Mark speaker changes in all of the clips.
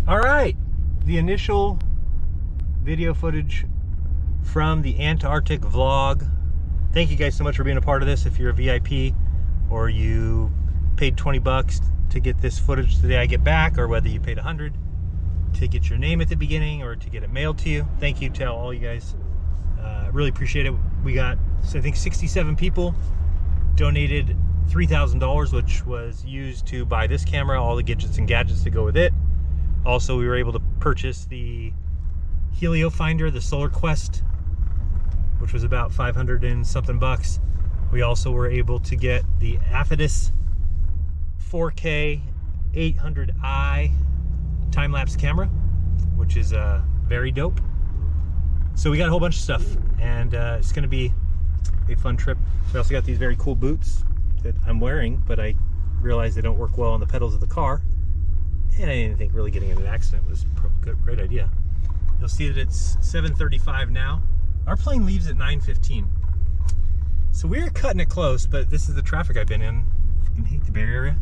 Speaker 1: All right, the initial video footage from the Antarctic vlog. Thank you guys so much for being a part of this. If you're a VIP or you paid 20 bucks to get this footage the day I get back, or whether you paid 100 to get your name at the beginning or to get it mailed to you, thank you to all you guys. Really appreciate it. We got, I think, 67 people donated $3,000, which was used to buy this camera, all the gadgets and gadgets to go with it. Also, we were able to purchase the Helio Finder, the Solar Quest, which was about 500 and something bucks. We also were able to get the Affidus 4K 800i time-lapse camera, which is very dope. So we got a whole bunch of stuff, and it's going to be a fun trip. We also got these very cool boots that I'm wearing, but I realized they don't work well on the pedals of the car, and I didn't think really getting in an accident was a great idea. You'll see that it's 7:35 now. Our plane leaves at 9:15. So we're cutting it close, but this is the traffic I've been in. I fucking hate the Bay Area.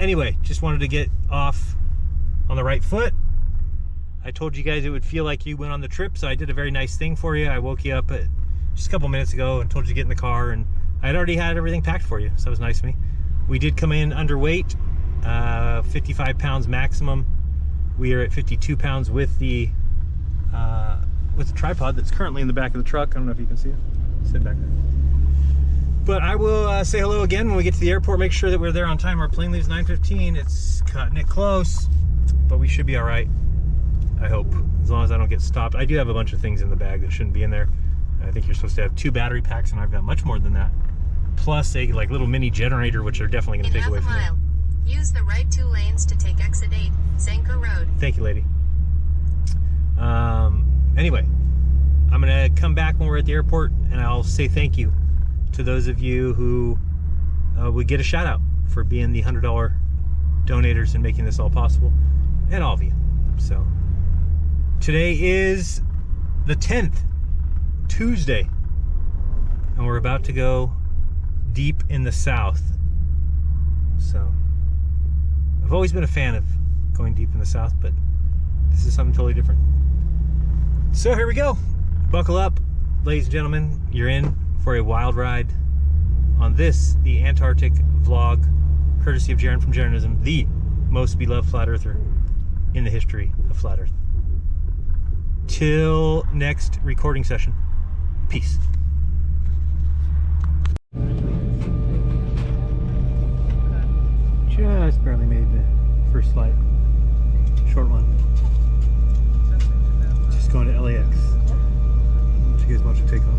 Speaker 1: Anyway, just wanted to get off on the right foot. I told you guys it would feel like you went on the trip, so I did a very nice thing for you. I woke you up just a couple minutes ago and told you to get in the car, and I had already had everything packed for you, so that was nice of me. We did come in underweight, 55 pounds maximum. We are at 52 pounds with the tripod that's currently in the back of the truck. I don't know if you can see it. Sit back there. But I will say hello again when we get to the airport. Make sure that we're there on time. Our plane leaves 9:15. It's cutting it close, but we should be all right. I hope, as long as I don't get stopped. I do have a bunch of things in the bag that shouldn't be in there. I think you're supposed to have 2 battery packs, and I've got much more than that. Plus a little mini generator, which are definitely going to take away from me.
Speaker 2: Use the right 2 lanes to take exit 8, Zanker Road. Thank you, lady.
Speaker 1: Anyway, I'm going to come back when we're at the airport, and I'll say thank you to those of you who would get a shout out for being the $100 donators and making this all possible, and all of you. So today is the 10th, Tuesday, and we're about to go deep in the south. So I've always been a fan of going deep in the south, but this is something totally different. So here we go. Buckle up, ladies and gentlemen. You're in for a wild ride on this, the Antarctic vlog, courtesy of Jaron from Jeranism, the most beloved flat earther in the history of flat earth. Till next recording session. Peace. Just barely made the first flight. Short one. Just going to LAX. You guys watch it take off.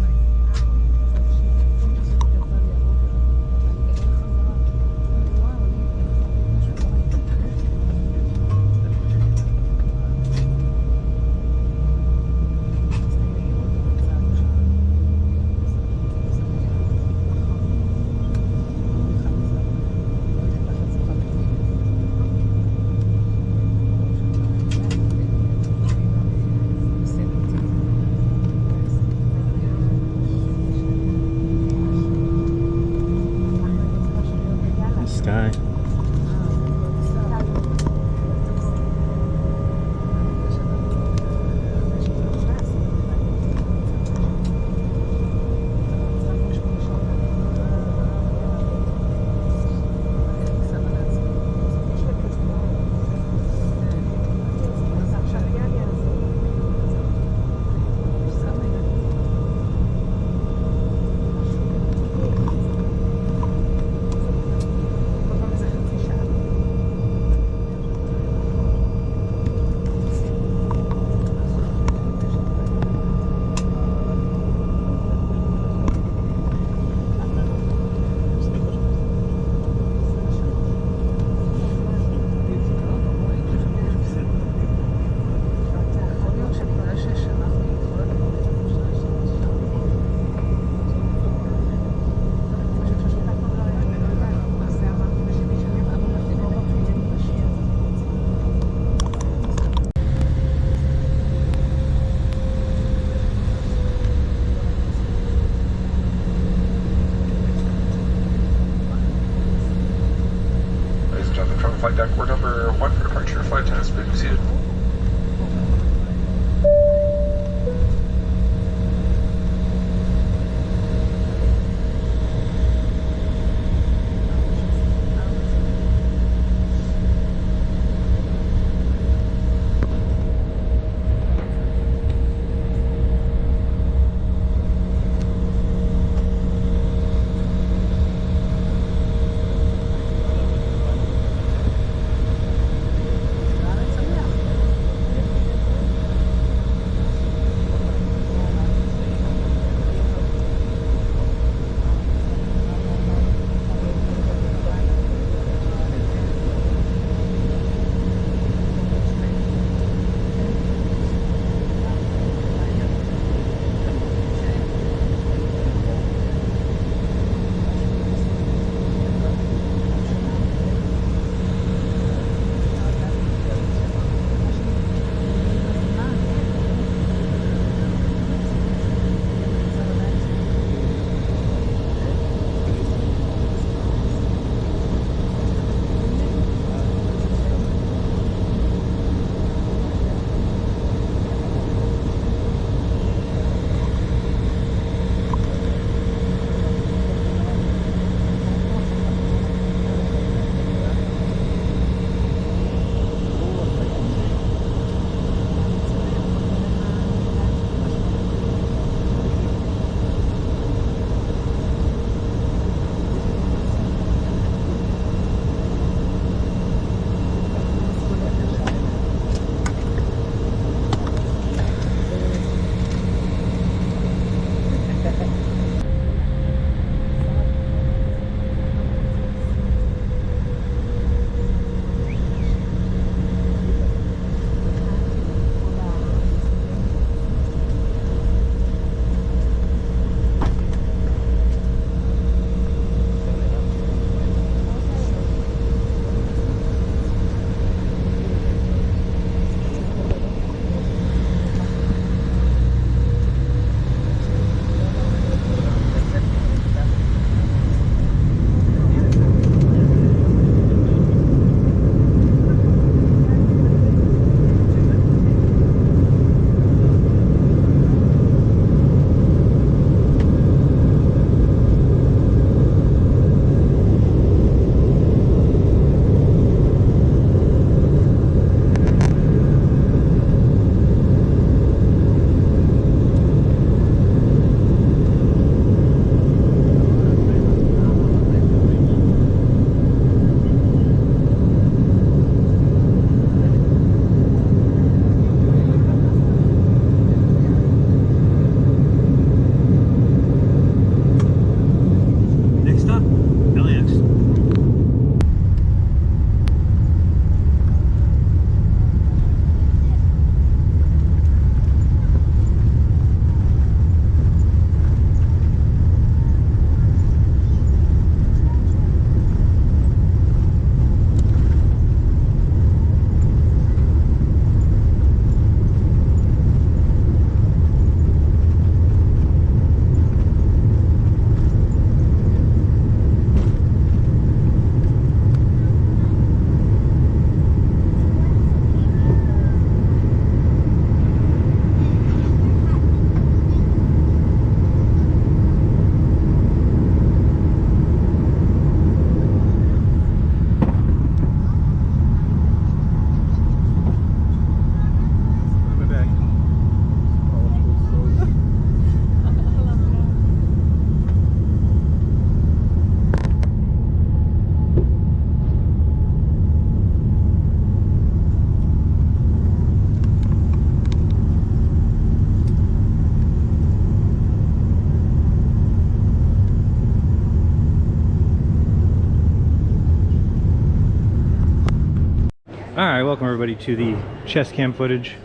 Speaker 1: All right, welcome everybody to the chest cam footage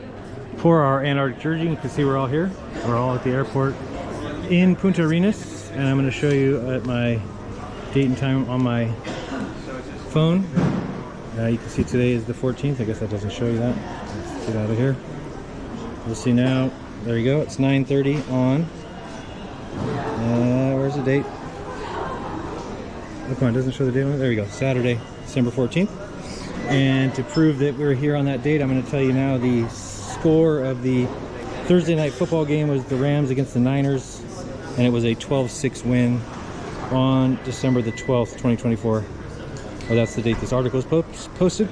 Speaker 1: for our Antarctic journey. You can see we're all here. We're all at the airport in Punta Arenas, and I'm going to show you at my date and time on my phone. You can see today is the 14th. I guess that doesn't show you that. Let's get out of here. We'll see now. There you go. It's 9:30 on. Where's the date? Oh, come on, it doesn't show the date on it. There we go. Saturday, December 14th. And to prove that we're here on that date, I'm going to tell you now the score of the Thursday night football game was the Rams against the Niners, and it was a 12-6 win on December the 12th, 2024. Well, that's the date this article is posted.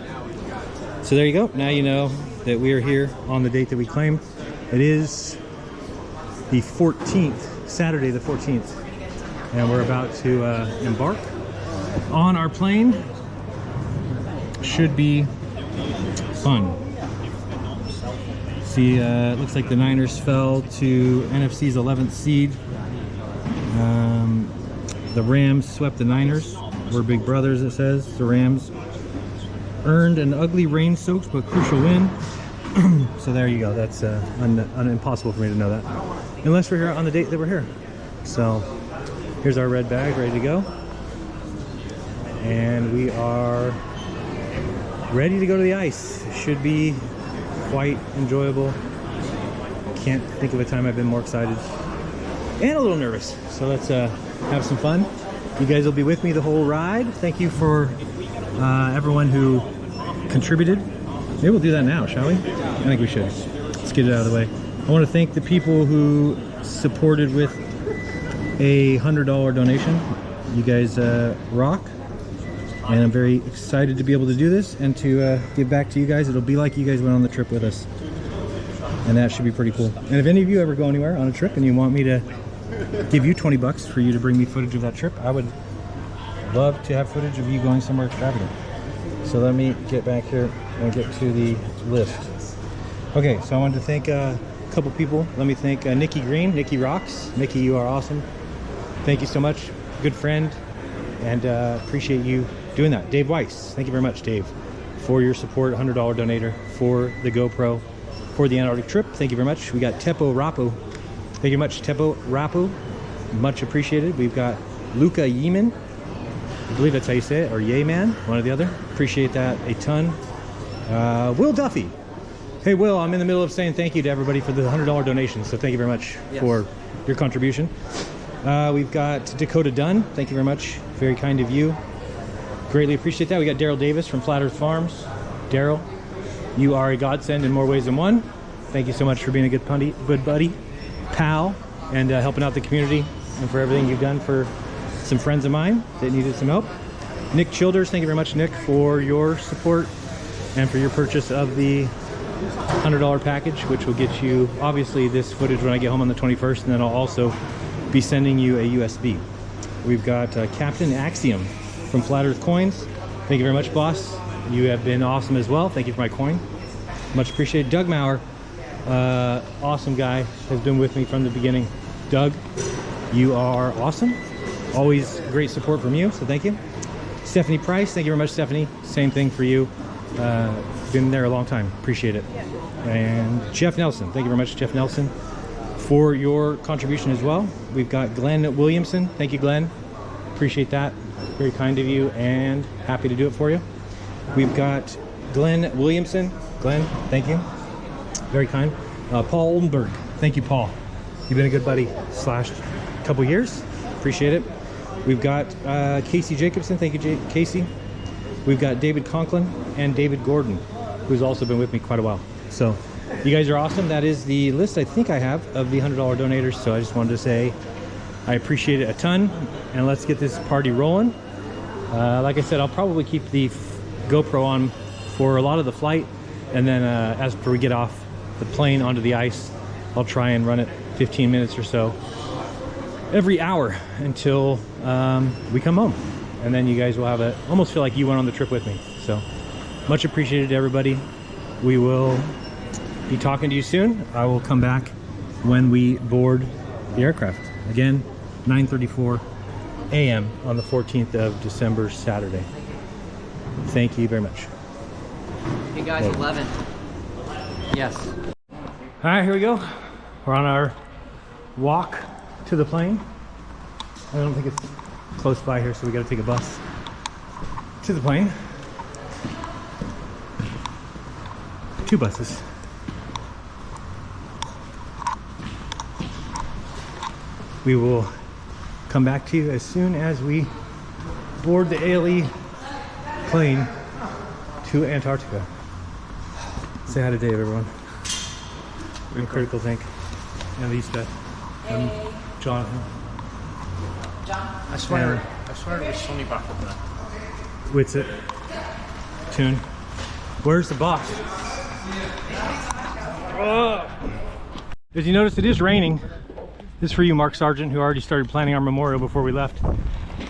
Speaker 1: So there you go. Now you know that we are here on the date that we claim. It is the 14th, Saturday the 14th, and we're about to embark on our plane. Should be fun. See, it looks like the Niners fell to NFC's 11th seed. The Rams swept the Niners. We're big brothers, it says. The Rams earned an ugly rain-soaked but crucial win. So there you go. That's impossible for me to know that, unless we're here on the date that we're here. So here's our red bag, ready to go. And we are ready to go to the ice. Should be quite enjoyable. Can't think of a time I've been more excited and a little nervous. So let's have some fun. You guys will be with me the whole ride. Thank you for everyone who contributed. Maybe we'll do that now, shall we? I think we should. Let's get it out of the way. I want to thank the people who supported with a $100 donation. You guys rock. And I'm very excited to be able to do this and to give back to you guys. It'll be like you guys went on the trip with us. And that should be pretty cool. And if any of you ever go anywhere on a trip and you want me to give you 20 bucks for you to bring me footage of that trip, I would love to have footage of you going somewhere extravagant. So let me get back here and get to the list. Okay, so I wanted to thank a couple people. Let me thank Nikki Green. Nikki rocks. Nikki, you are awesome. Thank you so much. Good friend. And appreciate you doing that. Dave Weiss, thank you very much, Dave, for your support. $100 donator for the GoPro for the Antarctic trip. Thank you very much. We got Teppo Rapu. Thank you very much, Teppo Rapu. Much appreciated. We've got Luca Yeeman. I believe that's how you say it, or Yeeman, one or the other. Appreciate that a ton. Will Duffy. Hey, Will, I'm in the middle of saying thank you to everybody for the $100 donation, so thank you very much for your contribution. We've got Dakota Dunn. Thank you very much. Very kind of you. Greatly appreciate that. We got Daryl Davis from Flat Earth Farms. Daryl, you are a godsend in more ways than one. Thank you so much for being a good buddy, pal, and helping out the community, and for everything you've done for some friends of mine that needed some help. Nick Childers, thank you very much, Nick, for your support and for your purchase of the $100 package, which will get you, obviously, this footage when I get home on the 21st, and then I'll also be sending you a USB. We've got Captain Axiom from Flat Earth Coins. Thank you very much, boss. You have been awesome as well. Thank you for my coin. Much appreciated. Doug Maurer, awesome guy, has been with me from the beginning. Doug, you are awesome. Always great support from you, so thank you. Stephanie Price, thank you very much, Stephanie. Same thing for you. Been there a long time. Appreciate it. And Jeff Nelson, thank you very much, Jeff Nelson, for your contribution as well. We've got Glenn Williamson. Thank you, Glenn. Appreciate that. Very kind of you, and happy to do it for you. We've got Glenn Williamson. Glenn, thank you. Very kind. Paul Oldenburg. Thank you, Paul. You've been a good buddy / couple years. Appreciate it. We've got Casey Jacobson. Thank you, Casey. We've got David Conklin and David Gordon, who's also been with me quite a while. So you guys are awesome. That is the list I think I have of the $100 donators. So I just wanted to say I appreciate it a ton, and let's get this party rolling. Like I said, I'll probably keep the GoPro on for a lot of the flight, and then as we get off the plane onto the ice, I'll try and run it 15 minutes or so every hour until we come home, and then you guys will have a almost feel like you went on the trip with me. So much appreciated to everybody. We will be talking to you soon. I will come back when we board the aircraft. Again, 9:34 a.m. on the 14th of December, Saturday. Thank you very much.
Speaker 3: Hey guys, 11. Yes.
Speaker 1: All right, here we go. We're on our walk to the plane. I don't think it's close by here, so we got to take a bus to the plane. 2 buses. We will come back to you as soon as we board the ALE plane to Antarctica. Say hi to Dave, everyone. And Critical Think. And Lisa. And Jonathan.
Speaker 4: I swear it was Sony back up there.
Speaker 1: Witsit. Tune. Where's the box? As you notice, it is raining. This is for you, Mark Sargent, who already started planning our memorial before we left.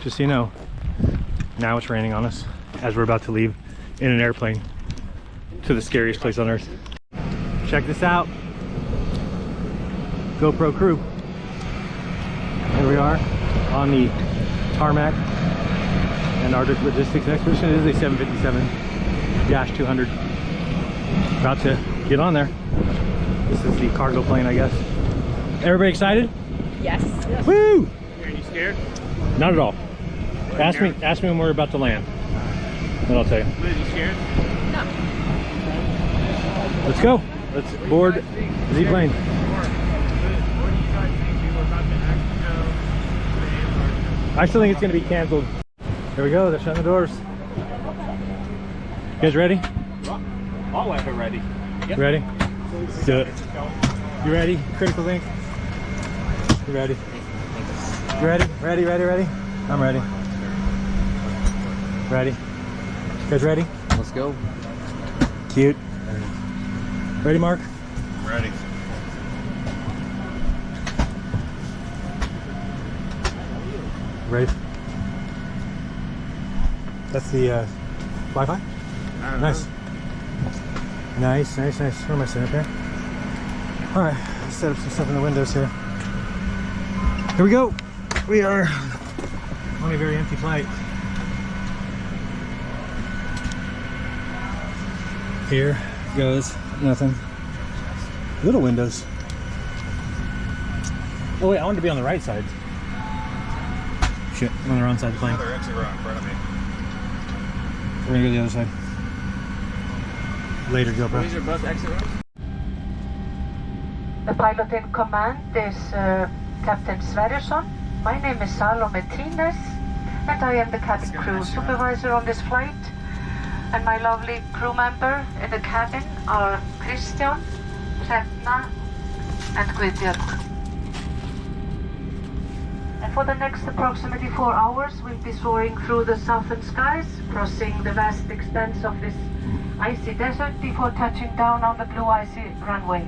Speaker 1: Just so you know. Now it's raining on us as we're about to leave in an airplane to the scariest place on earth. Check this out. GoPro crew. Here we are on the tarmac Antarctic Logistics Expedition. It is a 757-200. About to get on there. This is the cargo plane, I guess. Everybody excited?
Speaker 5: Yes.
Speaker 1: Woo!
Speaker 4: Are you scared?
Speaker 1: Not at all. Ask me when we're about to land. Then I'll tell you.
Speaker 4: Liz, you scared?
Speaker 5: No.
Speaker 1: Let's go. Let's board the plane.
Speaker 4: What do you guys think we were about to actually go to Antarctica?
Speaker 1: I still think it's going to be canceled. Here we go. They're shutting the doors. You guys ready?
Speaker 4: I'll have it ready.
Speaker 1: You ready? Let's do it. You ready? Critical Think? You ready? You ready? Ready, ready, ready? I'm ready. Ready? You guys ready?
Speaker 3: Let's go.
Speaker 1: Cute. Ready, Mark?
Speaker 4: I'm ready.
Speaker 1: Ready? That's the Wi-Fi? Nice. Nice, nice, nice. Where am I sitting up here? Alright, let's set up some stuff in the windows here. Here we go. We are on a very empty flight. Here goes nothing. Little windows. Oh wait, I wanted to be on the right side. Shit, I'm on the wrong side of the plane.
Speaker 4: Another exit right in front of me.
Speaker 1: We're gonna go to the other side. Later, GoPro.
Speaker 4: These are both exit rows?
Speaker 6: The pilot in command is Captain Sverrisson. My name is Salome Tines, and I am the cabin crew supervisor on this flight. And my lovely crew member in the cabin are Christian, Retna, and Gwydion. And for the next approximately 4 hours, we'll be soaring through the southern skies, crossing the vast expanse of this icy desert before touching down on the blue icy runway.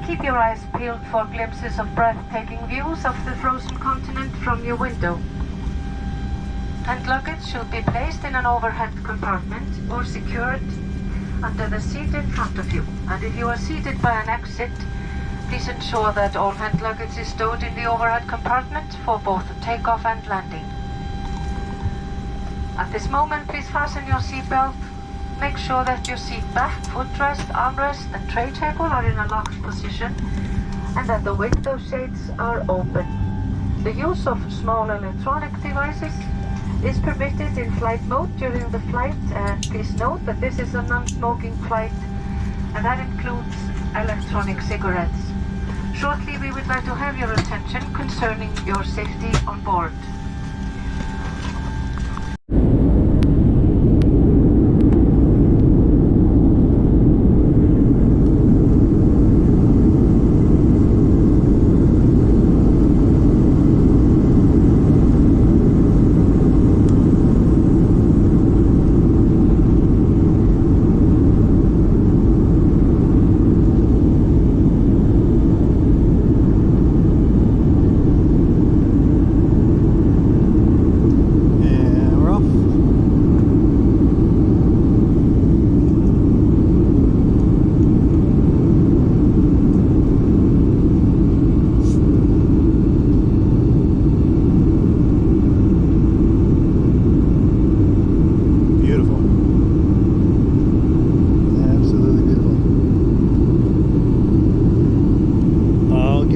Speaker 6: Keep your eyes peeled for glimpses of breathtaking views of the frozen continent from your window. Hand luggage should be placed in an overhead compartment or secured under the seat in front of you. And if you are seated by an exit, please ensure that all hand luggage is stowed in the overhead compartment for both takeoff and landing. At this moment, please fasten your seatbelt. Make sure that your seat back, footrest, armrest and tray table are in a locked position and that the window shades are open. The use of small electronic devices is permitted in flight mode during the flight, and please note that this is a non-smoking flight and that includes electronic cigarettes. Shortly we would like to have your attention concerning your safety on board.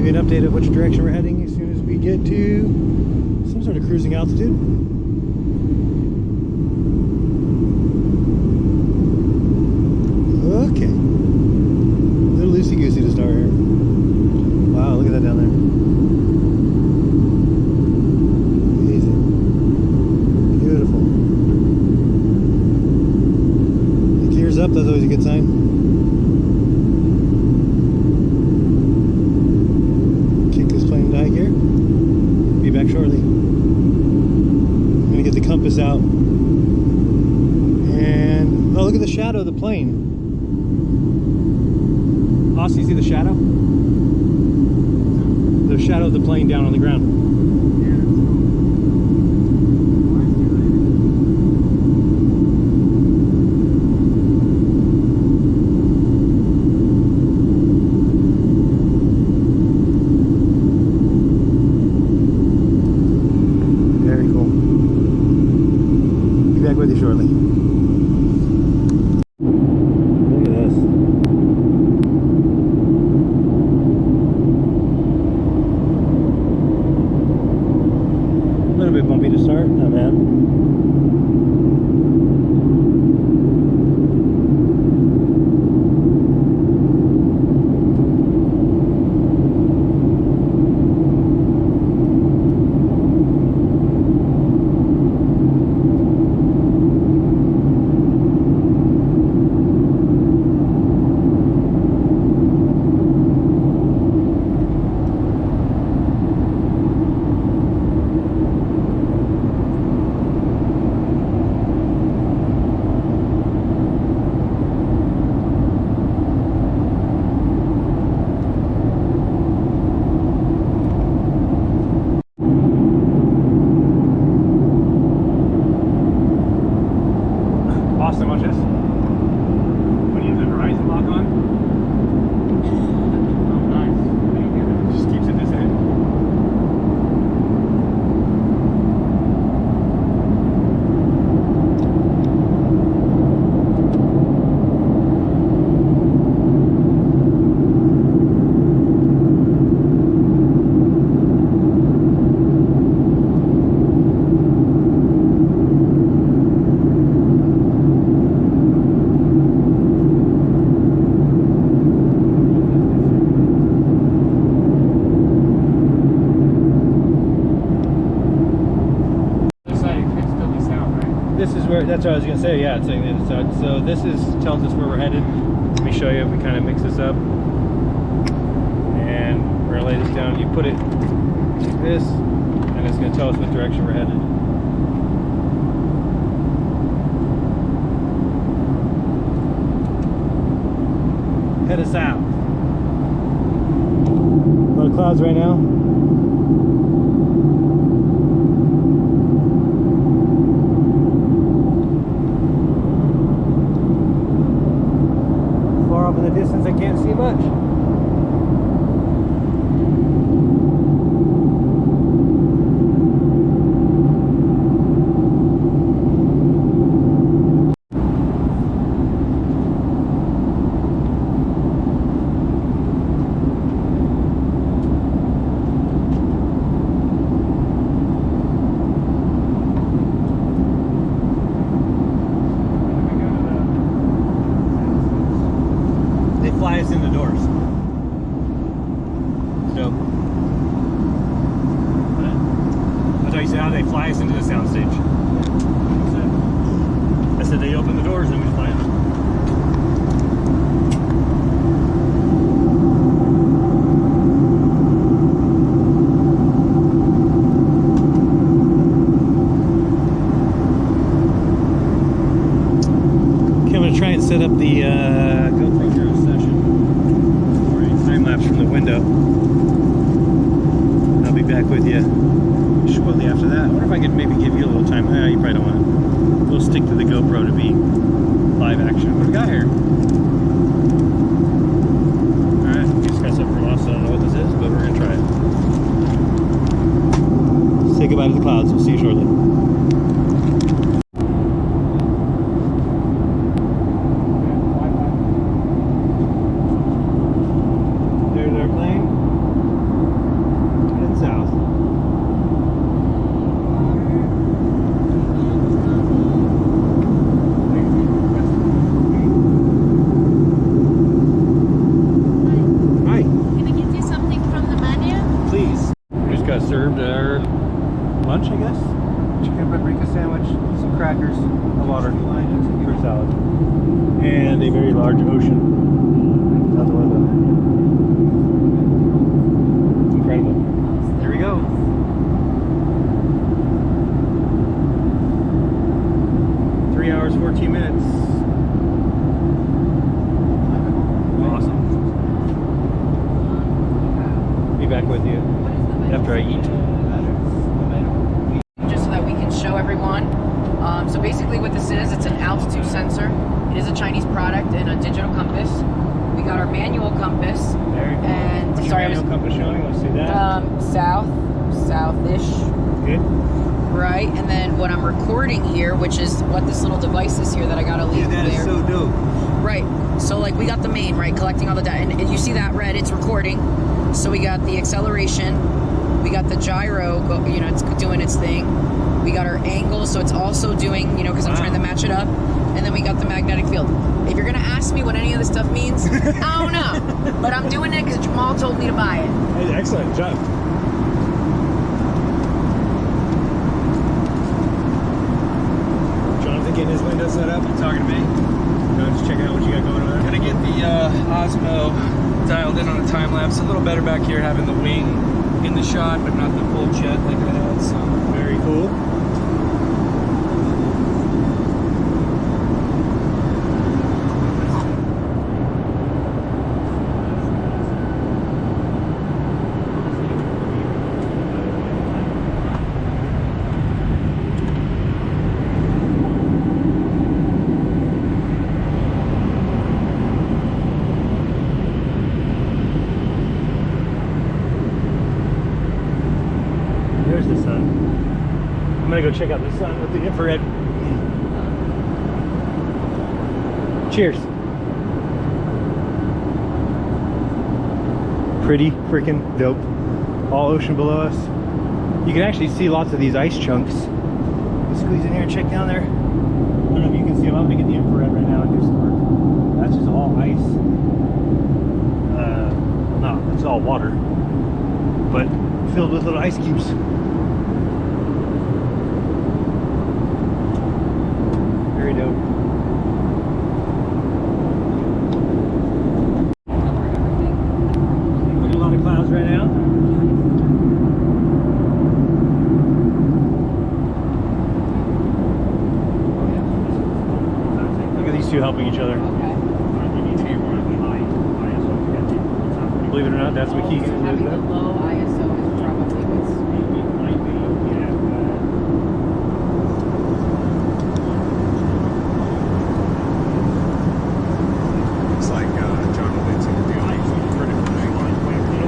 Speaker 1: give you an update of which direction we're heading as soon as we get to some sort of cruising altitude. Okay. A little loosey-goosey to start here. Wow, look at that down there. Amazing. Beautiful. It gears up, that's always a good sign. Kick this plane into high gear. Be back shortly. I'm gonna get the compass out. And oh, look at the shadow of the plane. Austin, you see the shadow? The shadow of the plane down on the ground. Very cool. Be back with you shortly. Look at this. A little bit bumpy to start, not bad. Austin, watch this. When you have the horizon lock on,
Speaker 4: Oh, nice.
Speaker 1: it just keeps it this end.
Speaker 4: This side it could still be south, right?
Speaker 1: This is where, that's what I was gonna say, yeah, it's like the other side. So this tells us where we're headed. Let me show you if we kind of mix this up. And we're gonna lay this down. You put it like this, and it's gonna tell us what direction we're headed. Headed south. A lot of clouds right now. Far off in the distance, I can't see much. They fly us in the doors. So, I thought you said how they fly us into the soundstage. I said they open the doors and we fly in. Okay, I'm gonna try and set up the GoPro session for a time lapse from the window. I'll be back with you shortly after that. I wonder if I could maybe give you a little time. You probably don't want it. We'll stick to the GoPro to be live action. What do we got here? Alright, we just got something from us. I don't know what this is, but we're gonna try it. Say goodbye to the clouds. We'll see you shortly. There's our plane. served our lunch, I guess. Chicken paprika sandwich, some crackers, a water, fruit salad, and a very large ocean out the window. Incredible. Here we go. Three hours, 14 minutes. Awesome. Be back with you after I eat.
Speaker 3: Just so that we can show everyone. So basically what this is, it's an altitude sensor. It is a Chinese product and a digital compass. We got our manual compass.
Speaker 1: Very cool.
Speaker 3: And
Speaker 1: What's
Speaker 3: sorry,
Speaker 1: your manual compass showing? Let's see that.
Speaker 3: Southish.
Speaker 1: Good.
Speaker 3: Right, and then what I'm recording here, which is what this little device is here that I gotta leave
Speaker 1: That
Speaker 3: there.
Speaker 1: is so dope.
Speaker 3: Right, so like we got the main, right, collecting all the data, and you see that red, it's recording. So we got the acceleration, we got the gyro, you know, it's doing its thing. We got our angle, so it's also doing, you know, because I'm trying to match it up. And then we got the magnetic field. If you're gonna ask me what any of this stuff means, I don't know. But I'm doing it because Jamal told me to buy it.
Speaker 1: Hey, excellent job. Jonathan getting his window set up. You talking to me? Just checking out what you got going on.
Speaker 5: Gonna get the Osmo dialed in on a time lapse. A little better back here, having the wing in the shot, but not the full jet like I had. So
Speaker 1: Very cool. There's the sun. I'm gonna go check out the sun with the infrared. Cheers. Pretty freaking dope. All ocean below us. You can actually see lots of these ice chunks. Let's squeeze in here and check down there. I don't know if you can see them. I'm gonna get the infrared right now and do some work. That's just all ice. No, it's all water, but filled with little ice cubes. Very dope. Look at a lot of clouds right now. Look at these two helping each other. Believe it or not, that's what Keegan
Speaker 3: Having
Speaker 1: lives
Speaker 3: the
Speaker 1: at.
Speaker 3: low ISO is probably what's
Speaker 7: Looks like John Williams in the critical thing.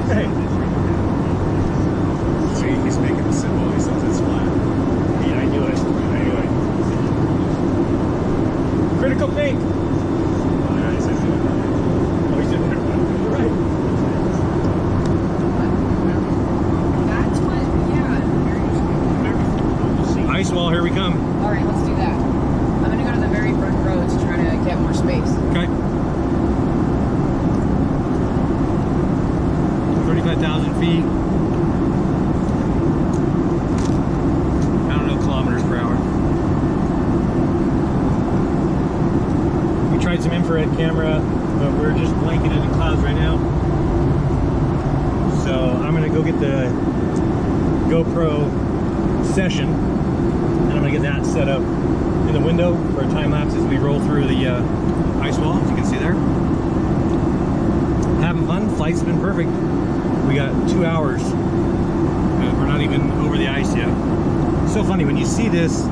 Speaker 1: Hey.
Speaker 7: See, he's making the symbol. He says it's flat.
Speaker 1: Yeah, I knew it. Critical think.
Speaker 7: Oh, yeah, he says it.
Speaker 1: Oh, he's in there. Right.
Speaker 3: That's what, yeah.
Speaker 1: Ice wall, here we come.
Speaker 3: All right, let's do that. I'm gonna go to the very front row to try to get more space.
Speaker 1: Okay. 35,000 feet. I don't know, kilometers per hour. We tried some infrared camera, but we're just blanketed in clouds right now. So I'm gonna go get the GoPro session, and I'm gonna get that set up in the window for a time lapse as we roll through the ice wall, as you can see there. Having fun. Flight's been perfect. We got 2 hours. We're not even over the ice yet. So funny when you see this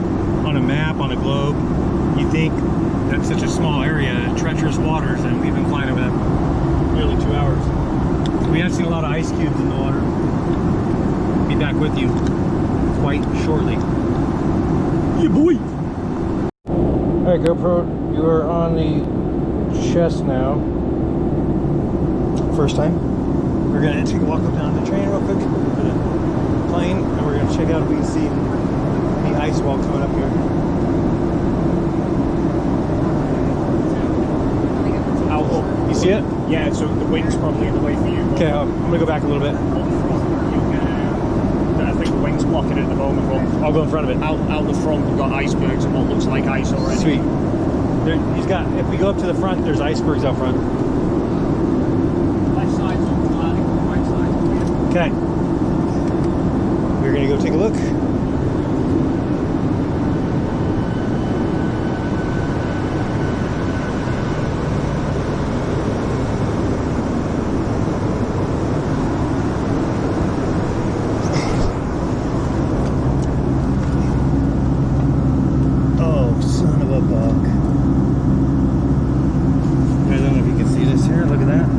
Speaker 1: on a map, on a globe, you think that's such a small area, treacherous waters, and we've been flying over that for nearly 2 hours. We have seen a lot of ice cubes in the water. Be back with you quite shortly. Yeah, boy. All right, GoPro, you are on the chest now. First time. We're gonna take a walk up down the train real quick, the plane, and we're gonna check out if we can see the ice wall coming up here. Oh, you see it?
Speaker 4: Yeah, so the wind's probably in the way for you.
Speaker 1: Okay, I'm gonna go back a little bit.
Speaker 4: That's on the front.
Speaker 1: I'll go in front of it.
Speaker 4: Out the front, we've got icebergs and what looks like ice already.
Speaker 1: Sweet. He's got. If we go up to the front, there's icebergs out front.
Speaker 4: Left side's on flat, right side's clear.
Speaker 1: Okay. We're gonna go take a look. Oh, son of a buck. I don't know if you can see this here. Look at that.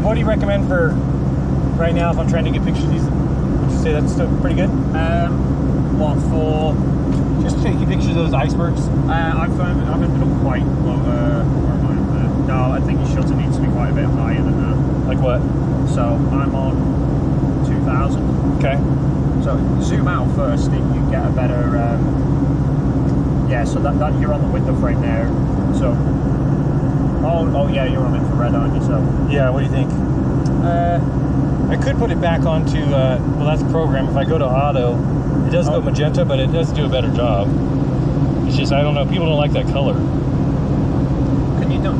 Speaker 1: What do you recommend for right now if I'm trying to get pictures of these? Would you say that's still pretty good?
Speaker 4: What for?
Speaker 1: Just taking pictures of those icebergs.
Speaker 4: I've ended up quite low. Where am I? No, I think your shutter needs to be quite a bit higher than that.
Speaker 1: Like what?
Speaker 4: So I'm on 2000.
Speaker 1: Okay.
Speaker 4: So zoom out first, and you get a better. Yeah, so that you're on the window frame there. So. Oh yeah, you're on infrared, aren't you? So
Speaker 1: yeah, what do you think? I could put it back onto well, that's program. If I go to auto, it does go magenta, but it does do a better job. It's just I don't know. People don't like that color.
Speaker 4: Can you do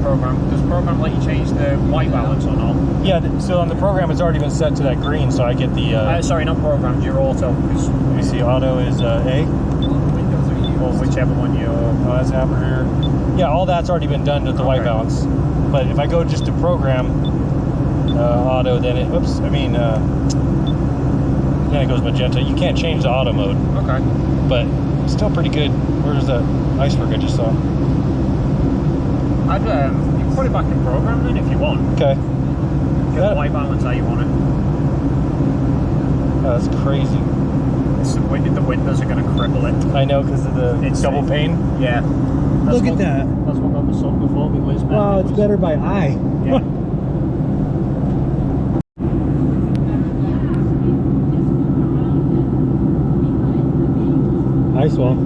Speaker 4: program? Does program let you change the white balance or not?
Speaker 1: Yeah. So on the program, it's already been set to that green, so I get the.
Speaker 4: Sorry, not programmed. Your auto.
Speaker 1: Let me see. Auto is A.
Speaker 4: Or whichever one you're.
Speaker 1: Oh, that's aperture. Yeah, all that's already been done to the white balance. But if I go just to program auto, then it, then it goes magenta. You can't change the auto mode.
Speaker 4: Okay.
Speaker 1: But it's still pretty good. Where's the iceberg I just saw?
Speaker 4: I'd you can put it back in program then if you want.
Speaker 1: Okay.
Speaker 4: Get the white balance how you want it.
Speaker 1: Oh, that's crazy.
Speaker 4: It's the windows are going to cripple it.
Speaker 1: I know because of the double pane.
Speaker 4: Yeah.
Speaker 1: Look at that.
Speaker 4: That's what got the sun before we was.
Speaker 1: Wow, it's better by eye.
Speaker 4: Yeah.
Speaker 1: Ice wall.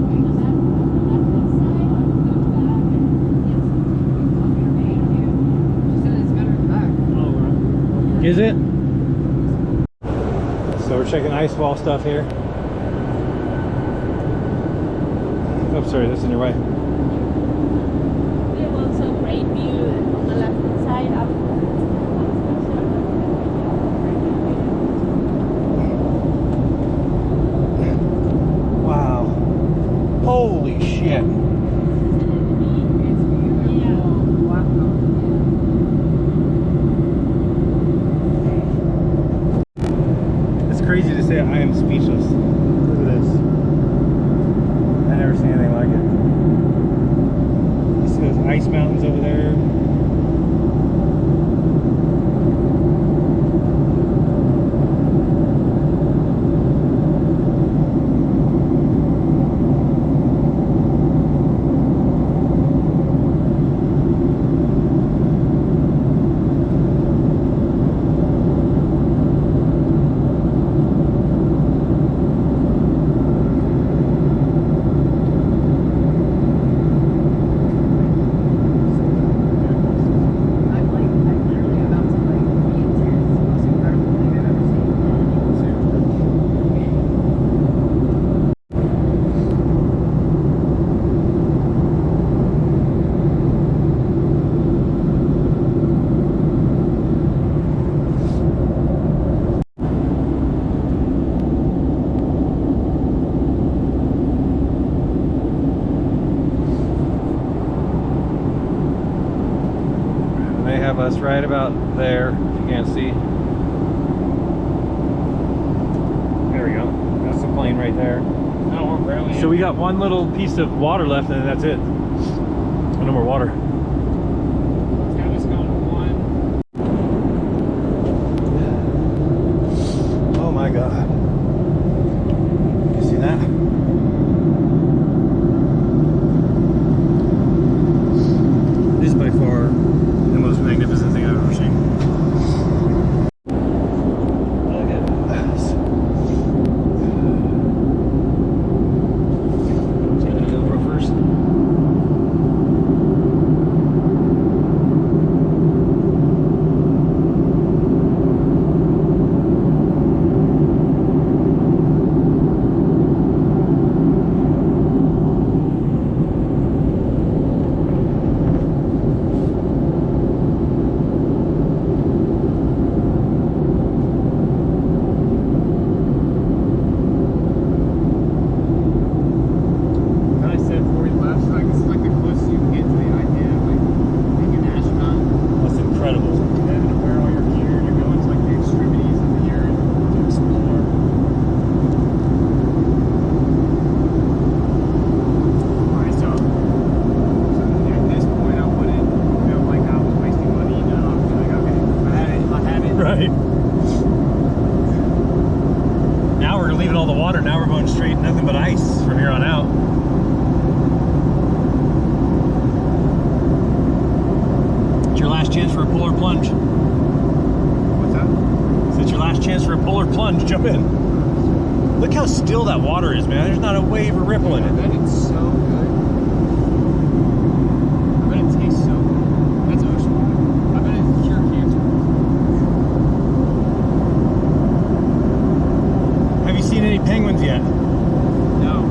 Speaker 1: Is it? So we're checking ice wall stuff here. Oh, sorry, that's in your way.
Speaker 8: We have also great view on the left side of
Speaker 1: Wow. Holy shit. It's crazy to say I am speechless. Look at this. I've never seen anything like it. You see those ice mountains over there? That's right about there. You can't see. There we go. That's the plane right there.
Speaker 4: No, we're barely.
Speaker 1: So we got one little piece of water left, and then that's it. No more water.
Speaker 4: Got us going to one.
Speaker 1: Oh my God. You see that? This is by far the most magnificent thing I've ever seen. Look at this. Take the GoPro first.
Speaker 4: I said 40 left, so like, it's like the closest you can get to the idea of like being an astronaut.
Speaker 1: That's incredible.
Speaker 4: Having to wear all your gear, you're going to like the extremities of the earth to explore. Alright, so at this point I wouldn't feel like I was wasting money. No, I'd be like, okay, I had it.
Speaker 1: Right. Now we're leaving all the water. Now we're going straight, nothing but ice from here on out. It's your last chance for a polar plunge.
Speaker 4: What's that?
Speaker 1: It's your last chance for a polar plunge. Jump in. Look how still that water is, man. There's not a wave or ripple in
Speaker 4: I
Speaker 1: it.
Speaker 4: bet it's so good. I bet it tastes so good. That's ocean water. I bet it's pure cancer.
Speaker 1: Have you seen any penguins yet?
Speaker 4: No.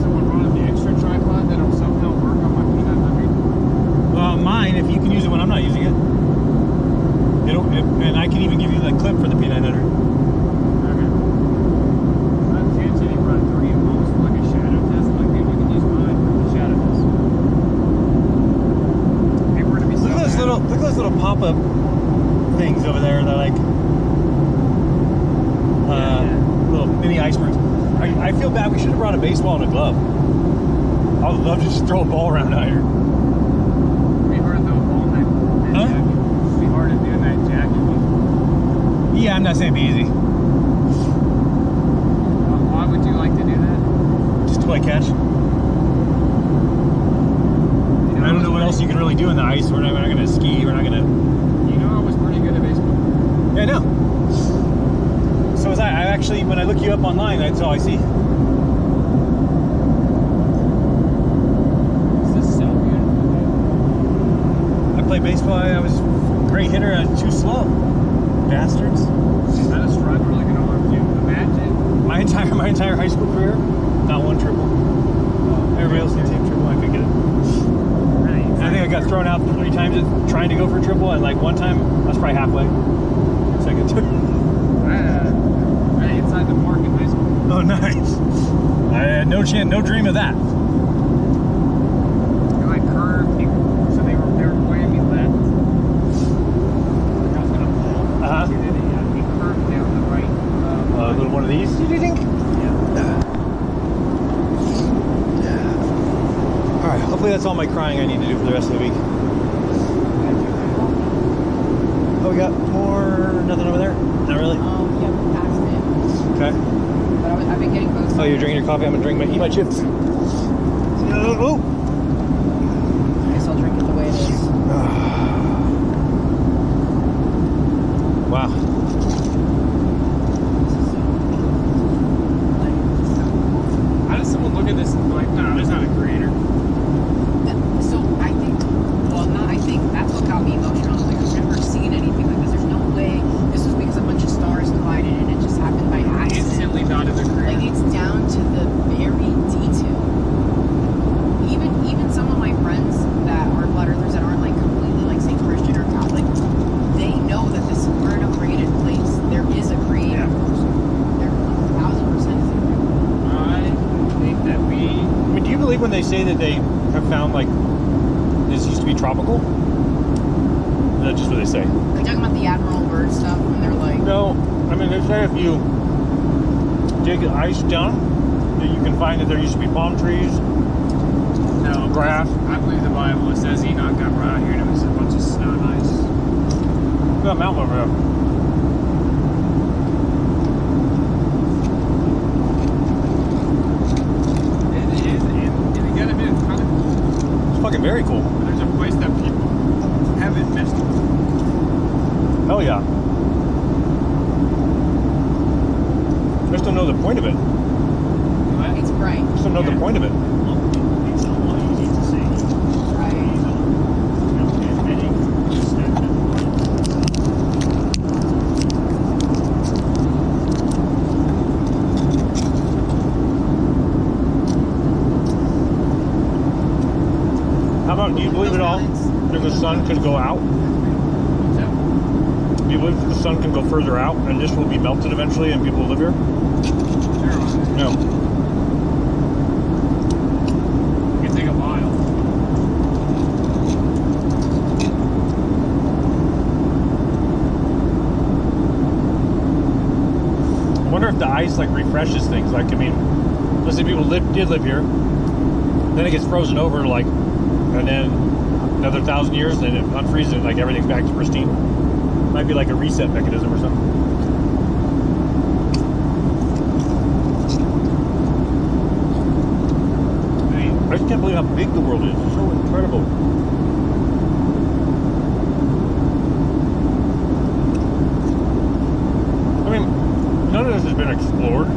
Speaker 4: Someone brought up the extra tripod that'll somehow work on my P900.
Speaker 1: Well, mine, if you can use it when I'm not using it. And I can even give you the clip for the P900.
Speaker 4: Okay. I've changed any run 3 of most for like a shadow test. Like, maybe we can use mine for the shadow test. People are gonna be so
Speaker 1: Look at those little pop-up things over there. They're like little mini icebergs. I feel bad. We should have brought a baseball and a glove. I would love to just throw a ball around out here.
Speaker 4: It'd be hard to throw a ball in that
Speaker 1: Huh?
Speaker 4: jacket. It'd be hard to do in that jacket.
Speaker 1: Yeah, I'm not saying it'd be easy.
Speaker 4: Why would you like to do that?
Speaker 1: Just to play catch. I don't know what else you can really do in the ice. We're not going to ski. We're not going to.
Speaker 4: You know, I was pretty good at baseball.
Speaker 1: Yeah, I know. So was I. I actually, when I look you up online, that's all I see.
Speaker 4: This is so beautiful.
Speaker 1: I played baseball. I was a great hitter. I was too slow. Bastards.
Speaker 4: I just run really good arms. You imagine?
Speaker 1: My entire high school career, not one triple. Everybody else can take triple. I couldn't get it. And I think I got thrown out 3 times trying to go for triple, and like one time I was probably halfway. Second turn.
Speaker 4: I inside the mark in high school.
Speaker 1: Oh, nice. I had no chance, no dream of that.
Speaker 4: They like curved people, so they were pointing me left. Like I was gonna pull.
Speaker 1: Uh-huh.
Speaker 4: So then he curved down the right.
Speaker 1: A little one of these, do you think?
Speaker 4: Yeah.
Speaker 1: All right. Hopefully that's all my crying I need to do for the rest of the week. Oh, we got more. Nothing over there. Not really.
Speaker 3: Yeah, we passed it.
Speaker 1: Okay.
Speaker 3: But I've been getting both.
Speaker 1: Oh, you're drinking your coffee. I'm gonna eat my chips. Oh.
Speaker 3: I guess I'll drink it the way it is.
Speaker 1: Wow.
Speaker 4: How does someone look at this and be like, no, there's not a creator?
Speaker 3: So I think, well, not I think, that's what got me emotional. Like, I've never seen anything like this. There's no way this was because a bunch of stars collided and it just happened by accident.
Speaker 4: Instantly thought of the creator.
Speaker 3: Like, it's down to the very detail.
Speaker 1: found like this used to be tropical. That's just what they say.
Speaker 3: Are you talking about the Admiral Byrd stuff when they're like...
Speaker 1: No, I mean they say if you dig ice down, that you can find that there used to be palm trees,
Speaker 4: No,
Speaker 1: grass.
Speaker 4: I believe the Bible. It says Enoch got brought out here and it was a bunch of snow and ice.
Speaker 1: We got a mountain over there.
Speaker 4: It is, and it gotta be kind of cool.
Speaker 1: It's fucking very cool.
Speaker 4: There's a place that people haven't messed with.
Speaker 1: Hell yeah. I just don't know the point of it.
Speaker 3: It's bright.
Speaker 1: I just don't know the point of it.
Speaker 4: It's all easy to see.
Speaker 3: Right.
Speaker 1: How about, do you believe it all that the sun could go out? Do you believe that the sun can go further out and this will be melted eventually and people will live here? No.
Speaker 4: It can take a while.
Speaker 1: I wonder if the ice like refreshes things. Like, I mean, let's say people did live here, then it gets frozen over, like, and then another 1,000 years, then it unfreezes it, like everything's back to pristine. Might be like a reset mechanism or something. I just can't believe how big the world is. It's so incredible. I mean, none of this has been explored.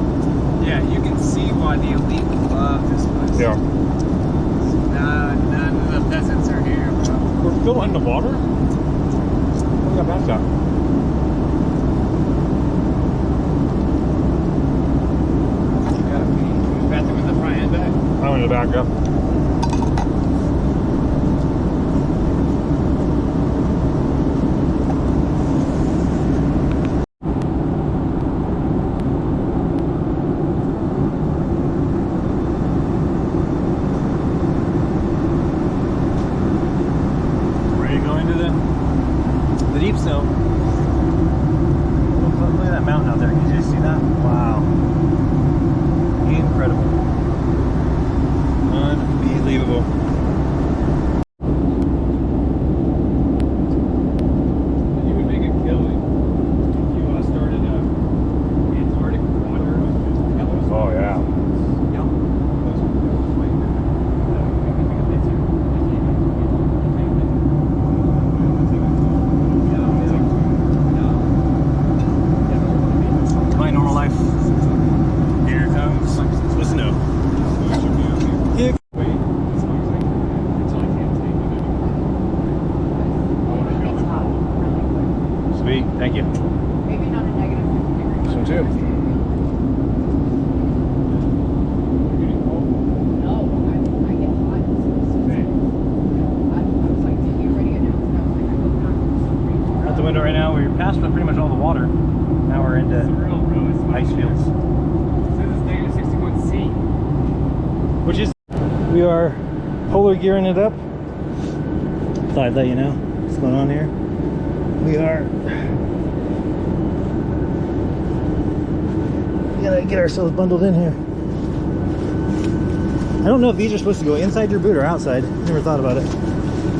Speaker 4: Yeah, you can see why the elite love this place.
Speaker 1: Yeah.
Speaker 4: None of the peasants are here, bro.
Speaker 1: We're still in the water? Look at that guy.
Speaker 4: You gotta pee. Bathroom in the front and back.
Speaker 1: I'm in the back, yeah. Ready to go into the deep snow. Look at that mountain out there. Can you just see that? Wow. Incredible. Unbelievable.
Speaker 4: You would make a killing if you started Antarctic water.
Speaker 1: Oh, yeah. My normal life. Here comes the snow. Here. Sweet, thank you.
Speaker 3: Maybe not a negative 50 degrees.
Speaker 1: This one too.
Speaker 3: No, I get hot. I was like, did you already announce? And I was like, I hope not.
Speaker 1: Out the window right now. We're past pretty much all the water. Now we're into ice fields. Which is, we are polar gearing it up. Thought I'd let you know what's going on here. We are, we gotta get ourselves bundled in here. I don't know if these are supposed to go inside your boot or outside. Never thought about it.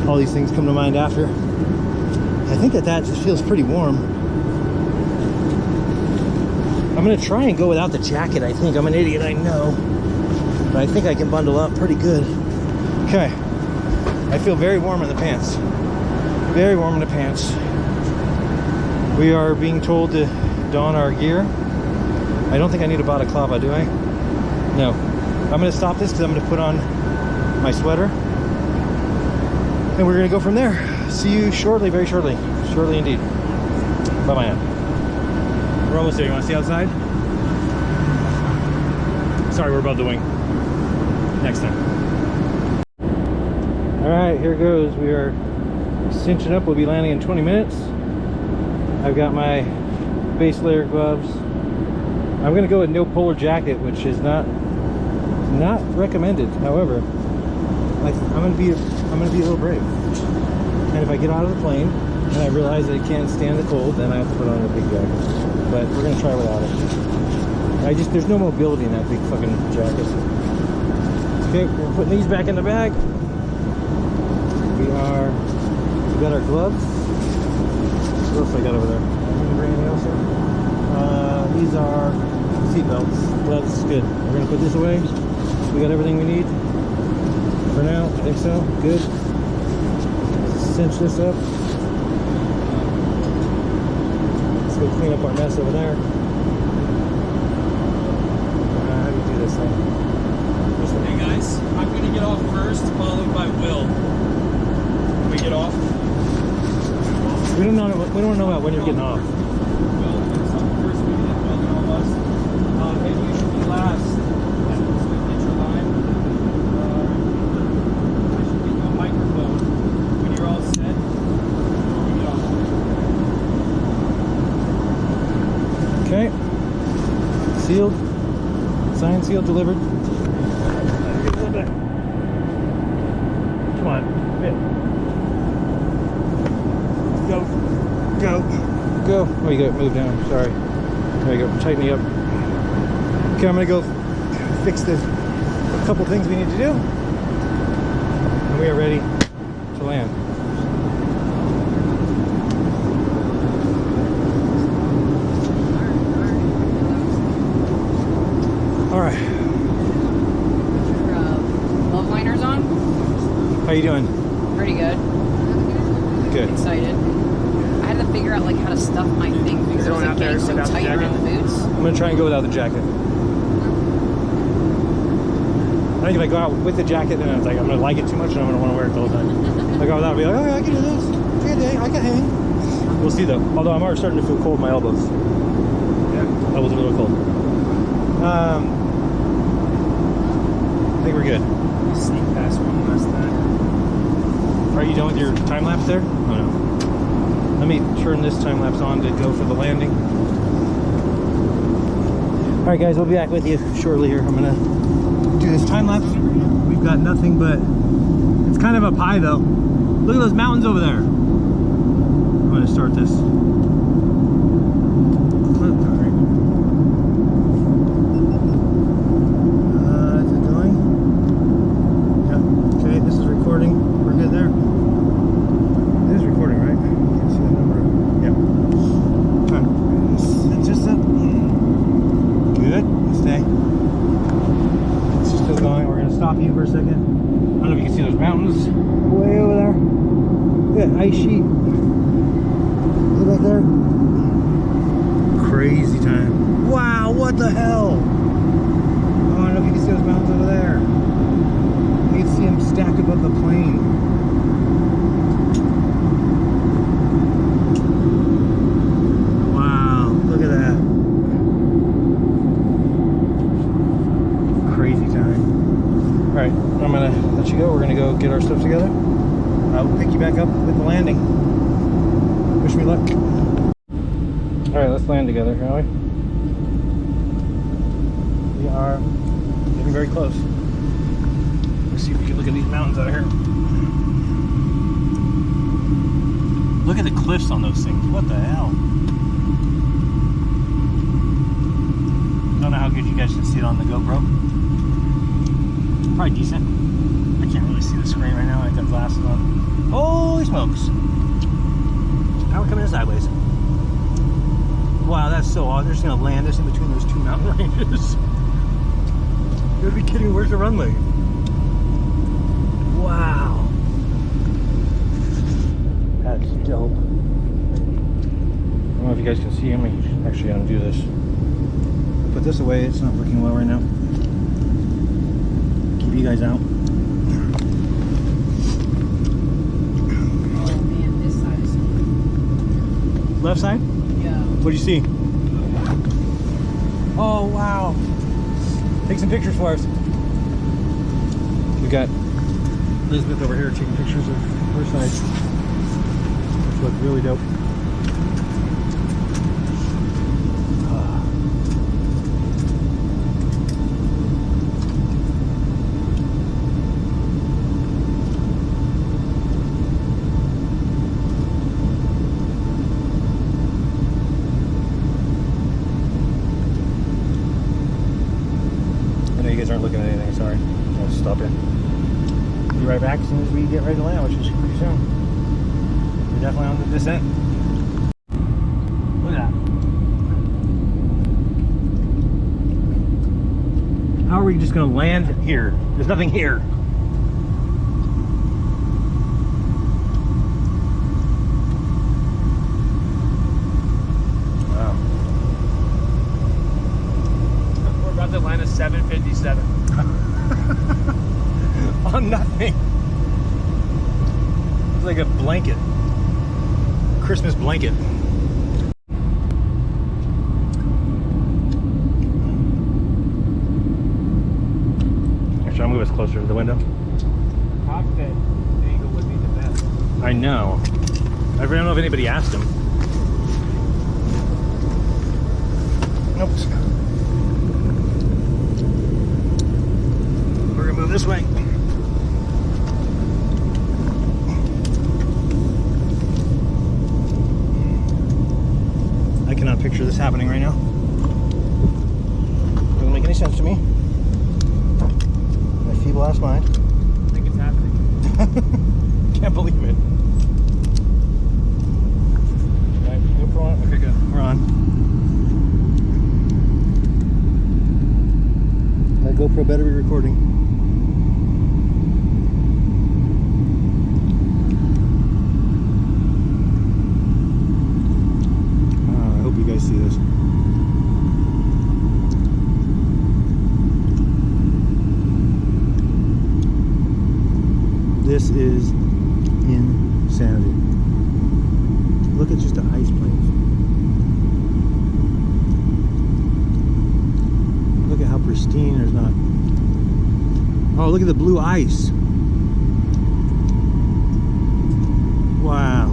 Speaker 1: All these things come to mind after. I think that just feels pretty warm. I'm gonna try and go without the jacket. I think I'm an idiot, I know, but I think I can bundle up pretty good. Okay, I feel very warm in the pants. Very warm in the pants. We are being told to don our gear. I don't think I need a balaclava, do I? No. I'm gonna stop this because I'm gonna put on my sweater. And we're gonna go from there. See you shortly, very shortly. Shortly indeed. Bye-bye now. We're almost there. You wanna see outside? Sorry, we're above the wing. Next time. All right, here goes. We are cinching up. We'll be landing in 20 minutes. I've got my base layer gloves. I'm gonna go with no polar jacket, which is not recommended. However, I'm gonna be a little brave. And if I get out of the plane and I realize I can't stand the cold, then I have to put on a big jacket. But we're gonna try without it. There's no mobility in that big fucking jacket. Okay, we're putting these back in the bag. We got our gloves. What else I got over there? I'm gonna bring anything else here. These are seat belts. Gloves, good. We're gonna put this away. We got everything we need. For now, I think so. Good. Cinch this up. Let's go clean up our mess over there. How do you do this thing? This way.
Speaker 5: Hey guys, I'm gonna get off first, followed by Will. Can we get off?
Speaker 1: We don't know about when you're getting off.
Speaker 5: Will gets off first, we get Will and all of us. Maybe you should be last. So we get your line. I should get you a microphone. When you're all set, we get off.
Speaker 1: Okay. Sealed. Signed, sealed, delivered. Come on. Fit. Go. Oh, you got moved down. Sorry. There you go. Tighten you up. Okay, I'm gonna go fix a couple things we need to do. And we are ready to land. All right.
Speaker 3: Your love liners on?
Speaker 1: How you doing?
Speaker 3: Pretty good.
Speaker 1: Good.
Speaker 3: Excited. I had to figure out like how to stuff my thing because it was like getting so tight around the boots.
Speaker 1: I'm gonna try and go without the jacket. I think if I go out with the jacket, then it's like I'm gonna like it too much and I'm gonna want to wear it the whole time. If I go without, I'll be like, okay, I can do this. Good day, I can hang. We'll see though. Although I'm already starting to feel cold in my elbows. Yeah, elbows are a little cold. I think we're good.
Speaker 5: Sneak past one last time.
Speaker 1: Are you done with your time lapse there? Oh no. Let me turn this time lapse on to go for the landing. All right, guys, we'll be back with you shortly here. I'm gonna do this time lapse. We've got nothing but it's kind of a pie though. Look at those mountains over there. I'm gonna start this. Is it going? Yeah. Okay, this is recording. We're good there. It is recording, right? You can see the number. Yeah. All right. It's just up. Good. Stay. It's still going. We're gonna stop you for a second. I don't know if you can see those mountains way over there. Look at that ice sheet. Look back there. Crazy time. Wow, what the hell? Oh, I don't know if you can see those mountains over there. You can see them stacked above the plane. Wow, look at that. Crazy time. All right, I'm gonna let you go. We're gonna go get our stuff together. I will pick you back up with the landing. Wish me luck. All right, let's land together, shall we? We are getting very close. Let's see if we can look at these mountains out here. Look at the cliffs on those things. What the hell? Don't know how good you guys can see it on the GoPro. Probably decent. I can't really see the screen right now. I got glasses on. Holy smokes! Now we're coming in sideways. Wow, that's so odd. They're just gonna land us in between those two mountain ranges. You gotta be kidding me. Where's the runway? Wow. That's dope. I don't know if you guys can see him. I'm actually gonna do this. Put this away. It's not working well right now. Keep you guys out.
Speaker 3: Oh man, this side is.
Speaker 1: Left side?
Speaker 3: Yeah.
Speaker 1: What do you see? Oh, wow. Take some pictures for us. We got Elizabeth over here taking pictures of her side. Which look really dope. not looking at anything, sorry. I'll stop in. Be right back as soon as we get ready to land, which is pretty soon. We're definitely on the descent. Look at that. How are we just gonna land here? There's nothing here. Wow.
Speaker 5: We're about to land at 7:57.
Speaker 1: On nothing. It's like a blanket. Christmas blanket. Actually, I'll move us closer to the window.
Speaker 5: Cockpit angle would be the best.
Speaker 1: I know. I don't know if anybody asked him. Nope. We're gonna move this way. I cannot picture this happening right now. Doesn't make any sense to me. My feeble ass mind.
Speaker 5: I think it's happening.
Speaker 1: Can't believe it. Right, GoPro on? Okay, good. We're on. My GoPro better be recording. I hope you guys see this. This is insanity. Look at just the ice planes. Look at how pristine there's not. Oh, look at the blue ice. Wow.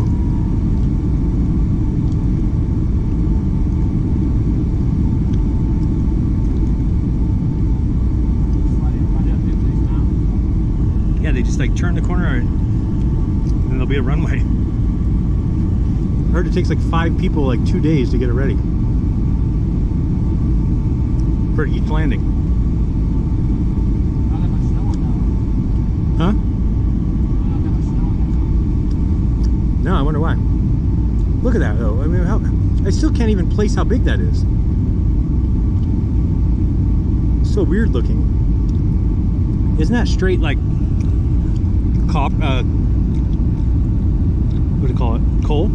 Speaker 1: Yeah, they just like turn the corner and there'll be a runway. I heard it takes like 5 people like 2 days to get it ready for each landing. Huh? No, I wonder why. Look at that though. I mean, I still can't even place how big that is. It's so weird looking. Isn't that straight like what do you call it? Coal?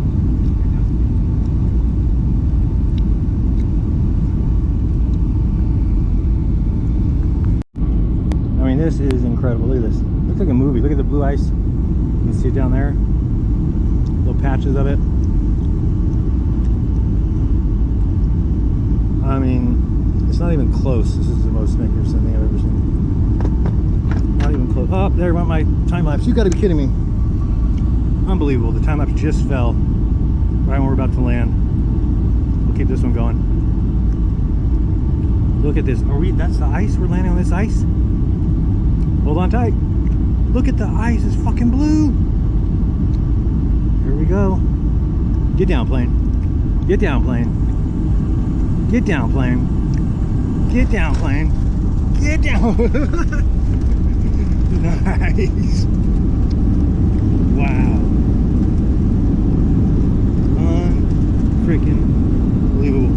Speaker 1: I mean, this is incredible. Look at this. Looks like a movie. Look at the blue ice. You can see it down there. Little patches of it. I mean, it's not even close. This is the most magnificent thing I've ever seen. Not even close. Oh, there went my time lapse. You got to be kidding me. Unbelievable. The time lapse just fell right when we're about to land. We'll keep this one going. Look at this. That's the ice? We're landing on this ice? Hold on tight. Look at the ice. It's fucking blue. Here we go. Get down, plane. Get down, plane. Get down, plane. Get down, plane. Get down. Nice. Wow. Unfreaking believable.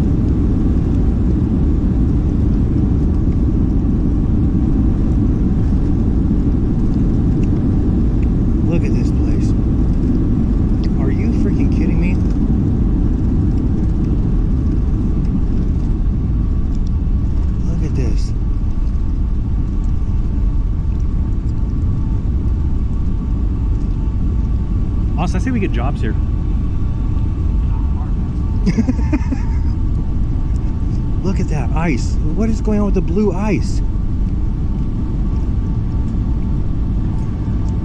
Speaker 1: Look at this place. Are you freaking kidding me? Look at this. Austin, I say we get jobs here. Look at that ice. What is going on with the blue ice?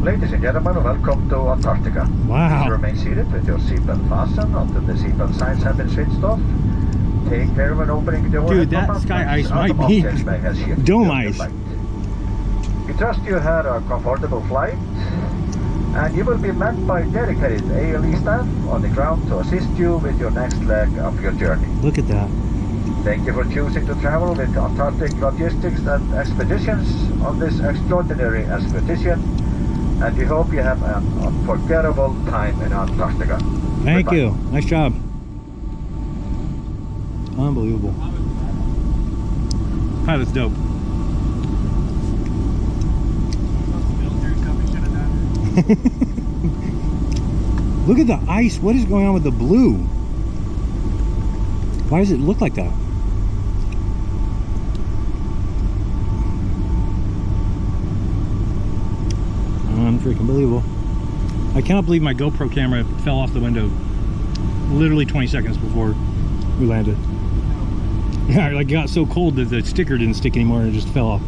Speaker 9: Ladies and gentlemen, welcome to Antarctica.
Speaker 1: Wow.
Speaker 9: Please remain seated with your seatbelt fastened until the seatbelt signs have been switched off. Take care when opening the
Speaker 1: Dude, that sky ice might be dome ice.
Speaker 9: We trust you had a comfortable flight, and you will be met by dedicated ALE staff on the ground to assist you with your next leg of your journey.
Speaker 1: Look at that.
Speaker 9: Thank you for choosing to travel with Antarctic Logistics and Expeditions on this extraordinary expedition, and we hope you have an unforgettable time in Antarctica.
Speaker 1: Thank
Speaker 9: Goodbye.
Speaker 1: you. Nice job. Unbelievable. That was dope. Look at the ice. What is going on with the blue? Why does it look like that? Unfreaking believable. I cannot believe my GoPro camera fell off the window literally 20 seconds before we landed. Yeah, like it got so cold that the sticker didn't stick anymore and it just fell off.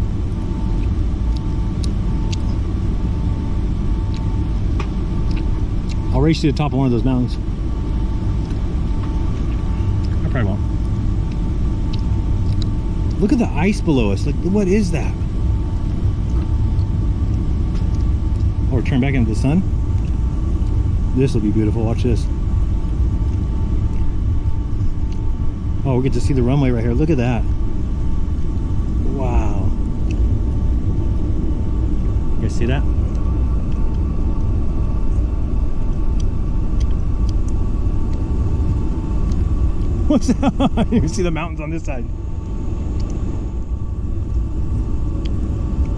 Speaker 1: I'll race to the top of one of those mountains. I probably won't. Look at the ice below us. Like, what is that? Or turn back into the sun. This will be beautiful. Watch this. Oh, we get to see the runway right here. Look at that. Wow. You guys see that? What's that? You can see the mountains on this side.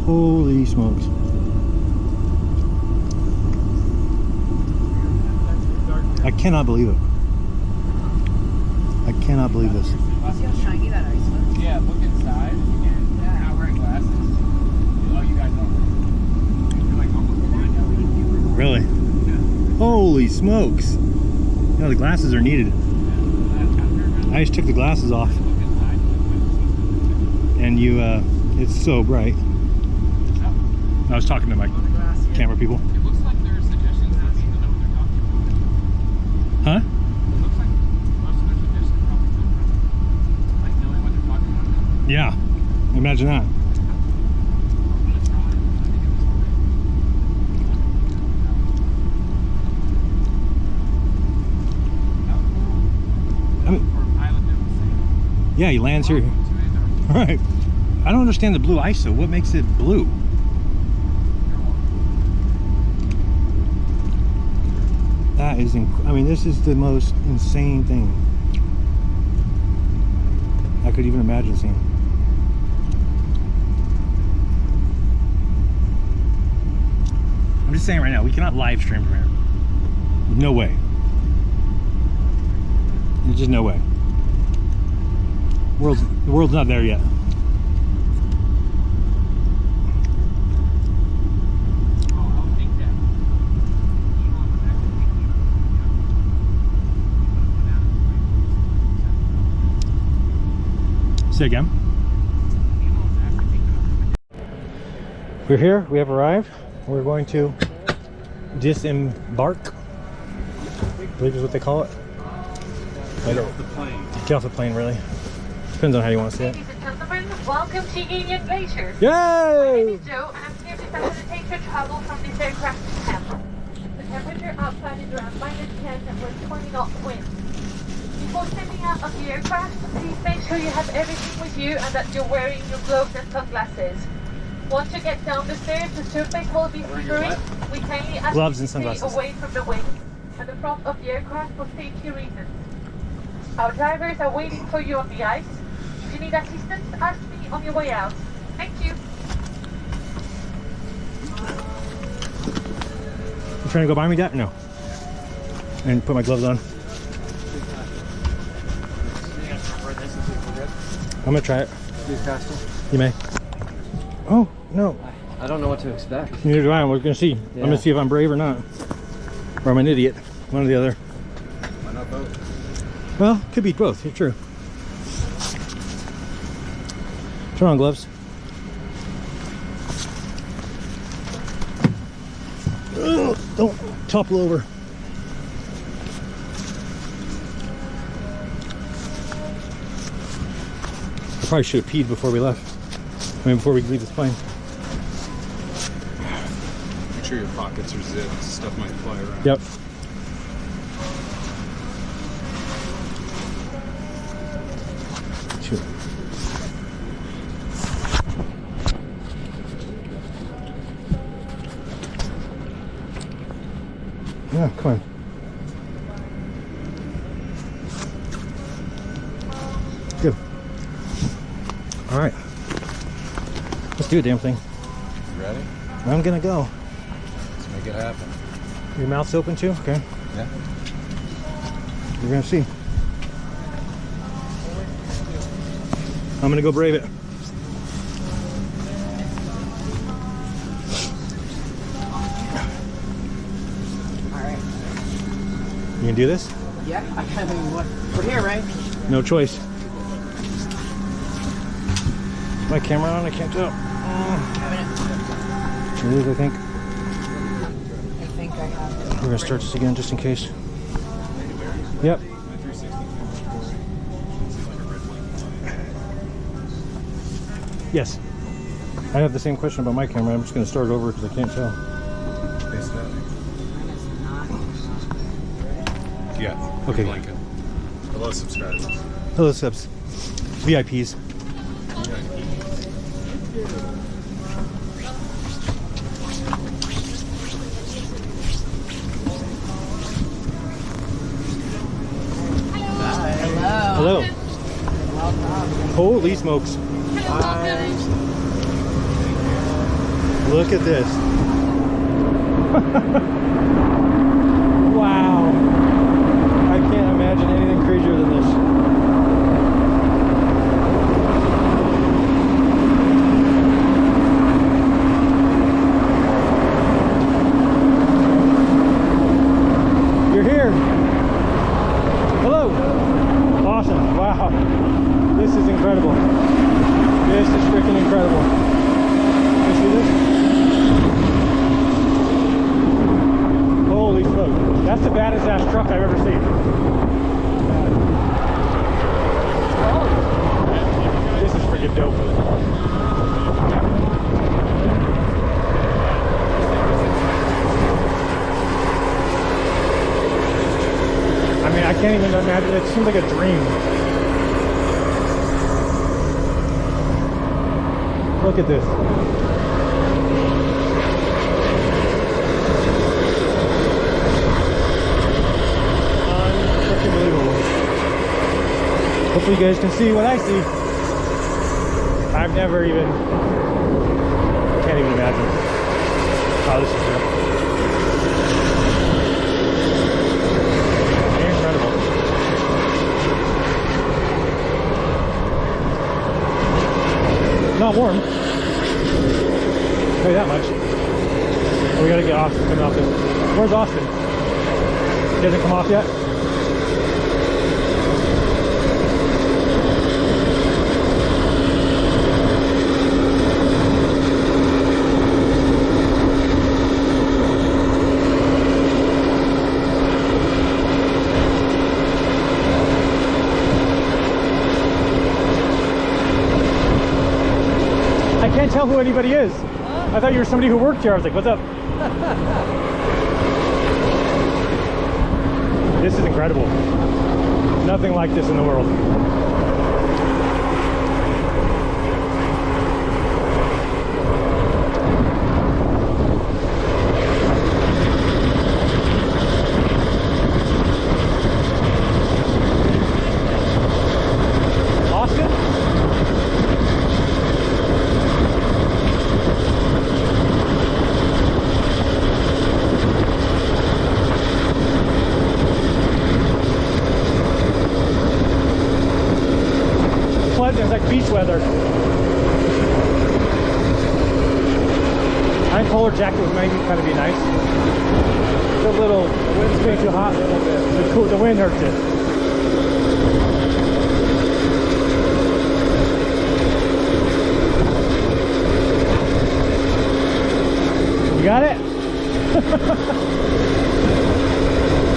Speaker 1: Holy smokes. I cannot believe it. I cannot believe this.
Speaker 3: See how shiny that ice looks?
Speaker 5: Yeah, look inside. And not wearing glasses. Oh, you guys don't. You're like almost blind out.
Speaker 1: Really?
Speaker 5: Yeah.
Speaker 1: Holy smokes. You know, the glasses are needed. I just took the glasses off. And you, it's so bright. I was talking to my camera people.
Speaker 5: It looks like there are suggestions that people know what they're talking about.
Speaker 1: Huh?
Speaker 5: It looks like most of their suggestions probably come from like knowing what they're talking about.
Speaker 1: Yeah. Imagine that. I mean, yeah, he lands here. Right. I don't understand the blue ice though. What makes it blue? That is, I mean, this is the most insane thing I could even imagine seeing. I'm just saying right now, we cannot live stream from here. No way. There's just no way. The world's not there yet. Say again. We're here. We have arrived. We're going to disembark. I believe is what they call it.
Speaker 7: Get off the plane.
Speaker 1: Get off the plane, really. Depends on how you want to see it.
Speaker 6: Ladies and gentlemen, welcome to Union Glacier.
Speaker 1: Yay!
Speaker 6: My name is Joe, and I'm here to facilitate your travel from this aircraft to camp. The temperature outside is around -10 and with 20 knot winds. Before stepping out of the aircraft, please make sure you have everything with you and that you're wearing your gloves and sunglasses. Once you get down the stairs, the surface will be slippery. We kindly ask
Speaker 1: Gloves
Speaker 6: you
Speaker 1: and
Speaker 6: to stay
Speaker 1: sunglasses.
Speaker 6: away from the wind and the front of the aircraft for safety reasons. Our drivers are waiting for you on the ice. If you need assistance, ask me on your way out. Thank you.
Speaker 1: You trying to go buy me that? No. And put my gloves on. I'm gonna try it. You may. Oh, no.
Speaker 10: I don't know what to expect.
Speaker 1: Neither do I. We're gonna see.
Speaker 10: Yeah.
Speaker 1: I'm gonna see if I'm brave or not. Or I'm an idiot. One or the other.
Speaker 7: Why not both?
Speaker 1: Well, could be both. You're true. Turn on gloves. Ugh, don't topple over. I probably should have peed before we left. I mean, before we leave this plane.
Speaker 7: Make sure your pockets are zipped. Stuff might fly around.
Speaker 1: Yep. All right. Let's do a damn thing.
Speaker 7: You ready?
Speaker 1: I'm gonna go.
Speaker 7: Let's make it happen.
Speaker 1: Your mouth's open too? Okay.
Speaker 7: Yeah.
Speaker 1: You're gonna see. I'm gonna go brave it.
Speaker 3: Alright.
Speaker 1: You gonna do this?
Speaker 3: Yeah, I kind of what. We're here, right?
Speaker 1: No choice. My camera on? I can't tell. It is, I think.
Speaker 3: I think I have it.
Speaker 1: We're gonna start this again just in case. Yep. Yes. I have the same question about my camera. I'm just gonna start it over because I can't tell.
Speaker 7: Yeah.
Speaker 1: Okay.
Speaker 7: Blanket. Hello, subscribers.
Speaker 1: Hello, subs. VIPs.
Speaker 3: Hello.
Speaker 1: Hello. Holy smokes. Look at this. Wow. I can't imagine anything crazier than this. You're here. Hello. Awesome. Wow. This is incredible. This is freaking incredible. You see this? Holy smoke. That's the baddest ass truck I've ever seen. This is freaking dope. I mean, I can't even imagine. It seems like a dream. Look at this. Unbelievable. Hopefully you guys can see what I see. I've never even, can't even imagine how this is here. Incredible. Not warm. Tell you that much. Oh, we gotta get Austin coming off this. Where's Austin? He hasn't come off yet? I can't tell who anybody is. I thought you were somebody who worked here. I was like, what's up? This is incredible. Nothing like this in the world. Austin? It's like beach weather. I think polar jacket would maybe kind of be nice. It's a little, the wind's getting too hot a little bit. The wind hurts it. You got it?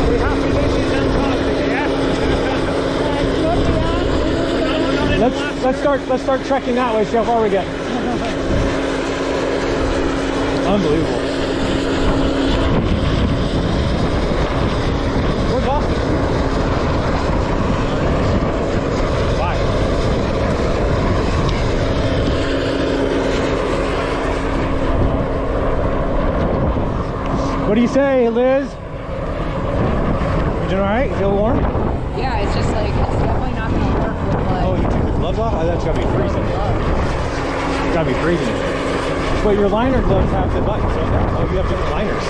Speaker 1: We have to make these Antarctica, yeah? Let's start trekking that way, see how far we get. Unbelievable. Where's Austin? Why? What do you say, Liz? You doing alright? You feel warm?
Speaker 3: Yeah, it's just like, it's definitely not going to work with like...
Speaker 1: Oh, you took the gloves off? That's gotta be freezing. It's gotta be freezing. But your liner gloves have the buttons, don't they? Oh, you have different liners.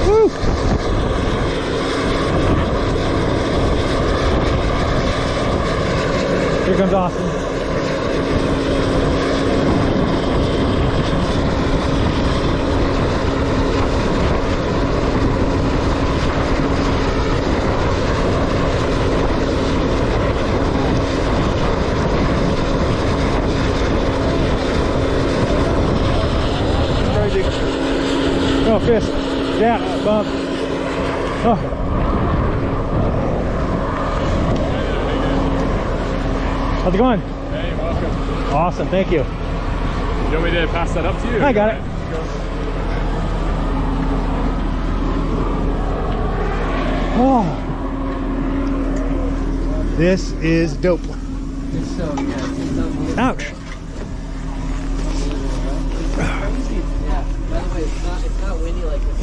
Speaker 1: Woo! Here comes Austin. Oh, fist. Yeah, bump. Oh. How's it going?
Speaker 7: Hey, welcome.
Speaker 1: Awesome, thank you.
Speaker 7: You want me to pass that up to you?
Speaker 1: I got it. Oh. This is dope. Ouch.
Speaker 3: It's not windy like this.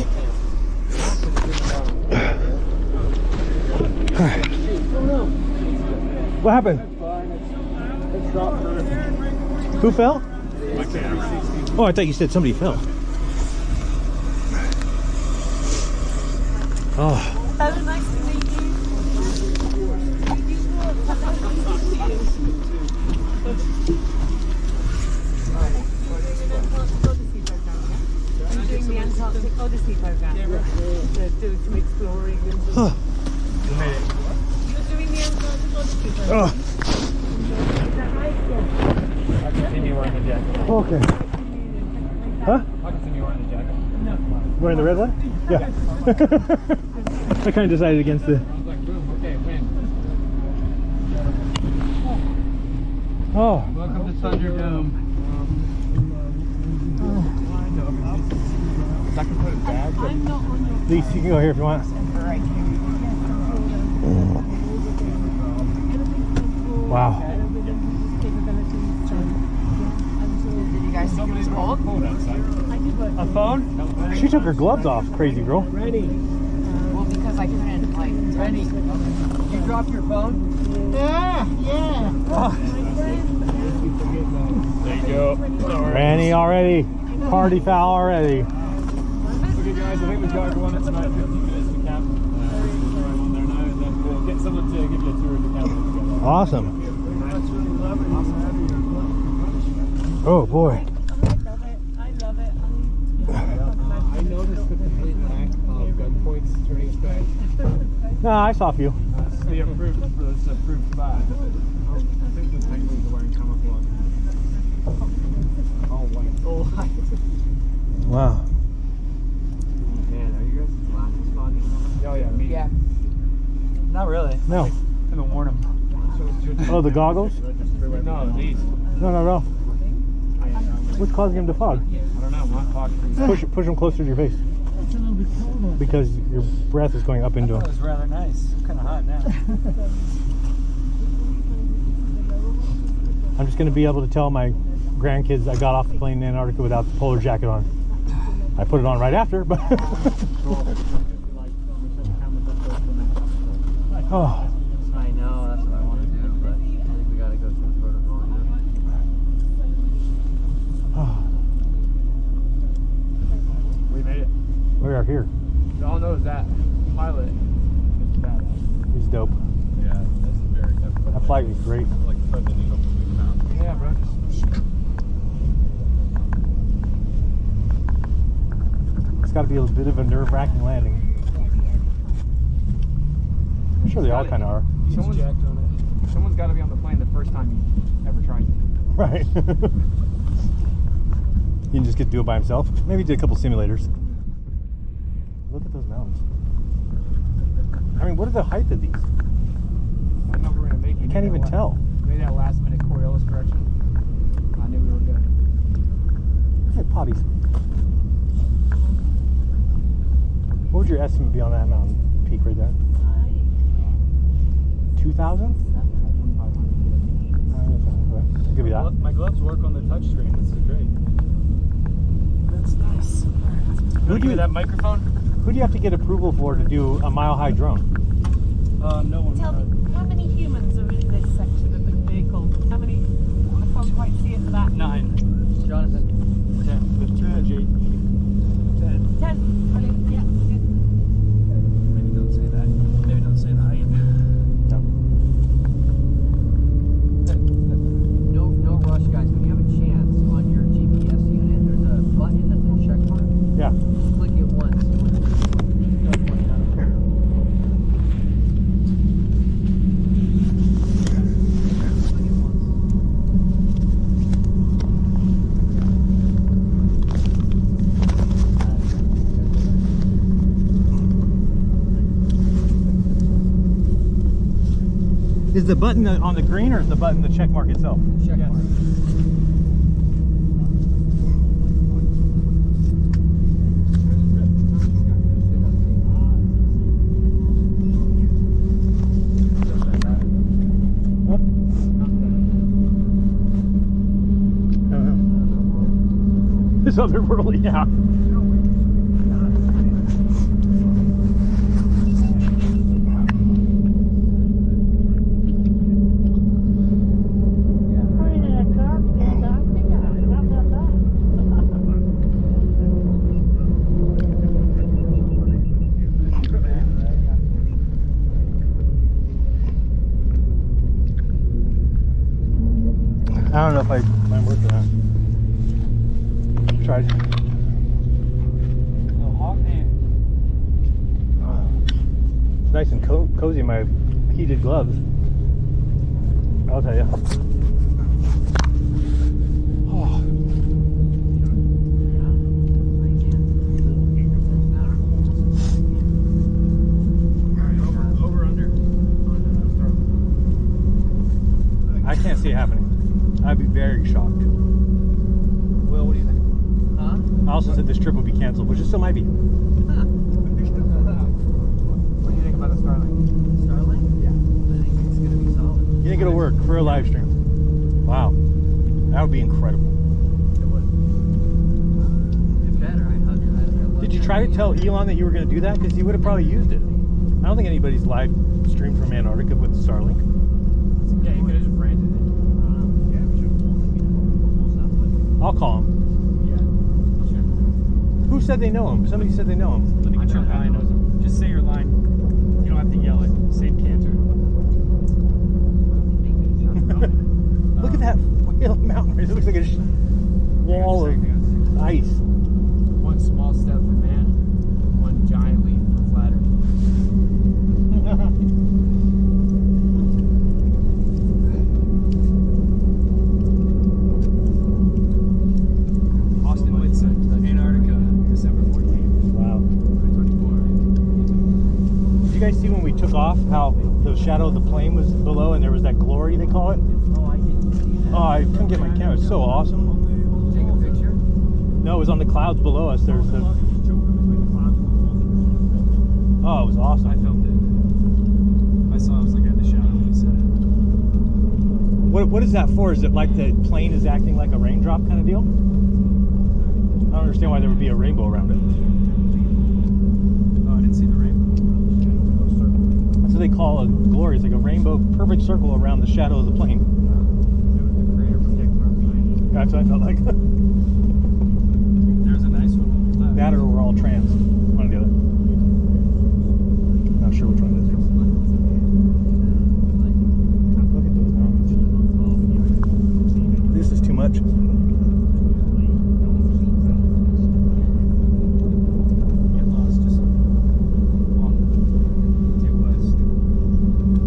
Speaker 1: What happened? Who fell?
Speaker 7: My camera.
Speaker 1: Oh, I thought you said somebody fell. Oh.
Speaker 8: Hello, nice to meet I'm doing the Antarctic Odyssey program. To do some exploring.
Speaker 1: Huh.
Speaker 8: You're doing the Antarctic Odyssey program.
Speaker 1: Oh.
Speaker 8: Is that right? Yes.
Speaker 4: I'll continue wearing the jacket.
Speaker 1: Okay. Huh?
Speaker 4: I'll continue wearing the jacket.
Speaker 1: Wearing the red one? Yeah. I kind of decided against the.
Speaker 4: I was like, boom, okay, win.
Speaker 1: Oh.
Speaker 4: Welcome to Thunderdome. I can put a bag.
Speaker 8: I'm not on your.
Speaker 1: Lisa, you can go here if you want. Wow.
Speaker 3: Did you guys think it was cold?
Speaker 4: A phone?
Speaker 1: She took her gloves off, crazy girl.
Speaker 4: Ready.
Speaker 3: Well, because I couldn't, like...
Speaker 4: Ready. You dropped your phone?
Speaker 8: Yeah.
Speaker 7: There you go.
Speaker 1: Ranny already. Party foul already.
Speaker 4: Okay, guys, I think we've got everyone. It's about 15 minutes to camp. We're on there now, and then we'll get someone to give you a tour of the camp.
Speaker 1: Awesome. Oh boy.
Speaker 8: I love it.
Speaker 4: I noticed the complete lack of gunpoints during this day.
Speaker 1: Nah, I saw a few.
Speaker 4: That's the approved spot. I think the penguins are wearing camouflage. All white. All white.
Speaker 1: Wow.
Speaker 4: Man, are you guys blind spotting? Oh yeah, me.
Speaker 3: Yeah.
Speaker 4: Not really.
Speaker 1: No.
Speaker 4: I'm gonna warn them.
Speaker 1: Oh, the goggles?
Speaker 4: No, these.
Speaker 1: No. What's causing him to fog?
Speaker 4: I don't know. My fog freezing.
Speaker 1: Push them closer to your face. Because your breath is going up into
Speaker 4: That
Speaker 1: them.
Speaker 4: was rather nice. I'm kind of hot now.
Speaker 1: I'm just going to be able to tell my grandkids I got off the plane in Antarctica without the polar jacket on. I put it on right after, but... Oh.
Speaker 4: I know, that's what I want to do, but I think we gotta go through the protocol,
Speaker 1: Oh.
Speaker 4: We made it.
Speaker 1: We are here.
Speaker 4: All knows that pilot is badass.
Speaker 1: He's dope.
Speaker 7: Yeah, this is very difficult.
Speaker 1: That flight was great.
Speaker 7: Like thread the needle between pounds.
Speaker 4: Yeah, bro.
Speaker 1: It's got to be a bit of a nerve-wracking landing. I'm sure they all kind of are.
Speaker 4: Someone's got to be on the plane the first time he ever tries it.
Speaker 1: Right. You can just get to do it by himself. Maybe do a couple simulators. Look at those mountains. I mean, what are the height of these?
Speaker 4: I know we were gonna make it.
Speaker 1: You can't even tell.
Speaker 4: Made that last minute Coriolis correction. I knew we were good.
Speaker 1: Look at potties. What would your estimate be on that mountain peak right there? 2,000? I'll give you that. Yeah.
Speaker 5: My gloves work on the touchscreen. This is great. That's nice. Alright.
Speaker 1: Who do you
Speaker 5: that microphone?
Speaker 1: Who do you have to get approval for to do a mile-high drone?
Speaker 5: No one.
Speaker 8: Tell me, how many humans are in this section of the vehicle? How many? I can't quite see at the back.
Speaker 5: 9. Jonathan. 10. With 2 and Jade. 10.
Speaker 8: 10. Brilliant. Yeah. Good.
Speaker 5: Maybe don't say that. Maybe don't say the height.
Speaker 10: No rush, guys. When you have a chance on your GPS unit, there's a button that's a check mark.
Speaker 1: Yeah.
Speaker 10: Just click it once.
Speaker 1: Is the button on the green or is the button the check mark itself?
Speaker 10: Check mark.
Speaker 1: This other world, yeah. I don't know if I'm working on it. Tried. It's nice and cozy in my heated gloves. I'll tell you. Oh.
Speaker 5: Over under.
Speaker 1: I can't see it happening. I'd be very shocked.
Speaker 5: Will, what do you think?
Speaker 10: Huh?
Speaker 1: I also said this trip will be canceled, which it still might be.
Speaker 10: Huh.
Speaker 5: What do you think about the Starlink?
Speaker 10: Starlink?
Speaker 5: Yeah.
Speaker 10: I think it's going to be solid.
Speaker 1: You think it'll work for a live stream? Wow. That would be incredible.
Speaker 10: It would. It better. I love
Speaker 1: Did you try to tell Elon that you were going to do that? Because he would have probably used it. I don't think anybody's live streamed from Antarctica with Starlink.
Speaker 5: Yeah, you could have just branded it.
Speaker 1: I'll call him. Who said they know him? Somebody said they know him.
Speaker 5: Let me get your line. Just say your line. You don't have to yell it. Say canter.
Speaker 1: Look at that whale mountain. It looks like a wall of ice.
Speaker 5: One small step for man, one giant leap for flat Earth. Austin Whitson, Antarctica, December 14th,
Speaker 1: Wow.
Speaker 5: 2024.
Speaker 1: Did you guys see when we took off how the shadow of the plane was below and there was that glory, they call it?
Speaker 10: Oh, I didn't see that.
Speaker 1: Oh, I couldn't get my camera. It's so awesome.
Speaker 10: Take a picture?
Speaker 1: No, it was on the clouds below us. There's the... Oh, it was awesome.
Speaker 5: I filmed it. I saw I was looking at the shadow when you said it.
Speaker 1: What is that for? Is it like the plane is acting like a raindrop kind of deal? I don't understand why there would be a rainbow around it.
Speaker 5: Oh, I didn't see the rainbow.
Speaker 1: That's what they call a glory. It's like a rainbow, perfect circle around the shadow of the plane.
Speaker 5: The creator protects our plane.
Speaker 1: That's what I felt like.
Speaker 5: There's a nice one on the left.
Speaker 1: That or we're all trans. One or the other. Not sure which one it is. Look at those mountains. This is too much.
Speaker 5: Get lost, just walk due west.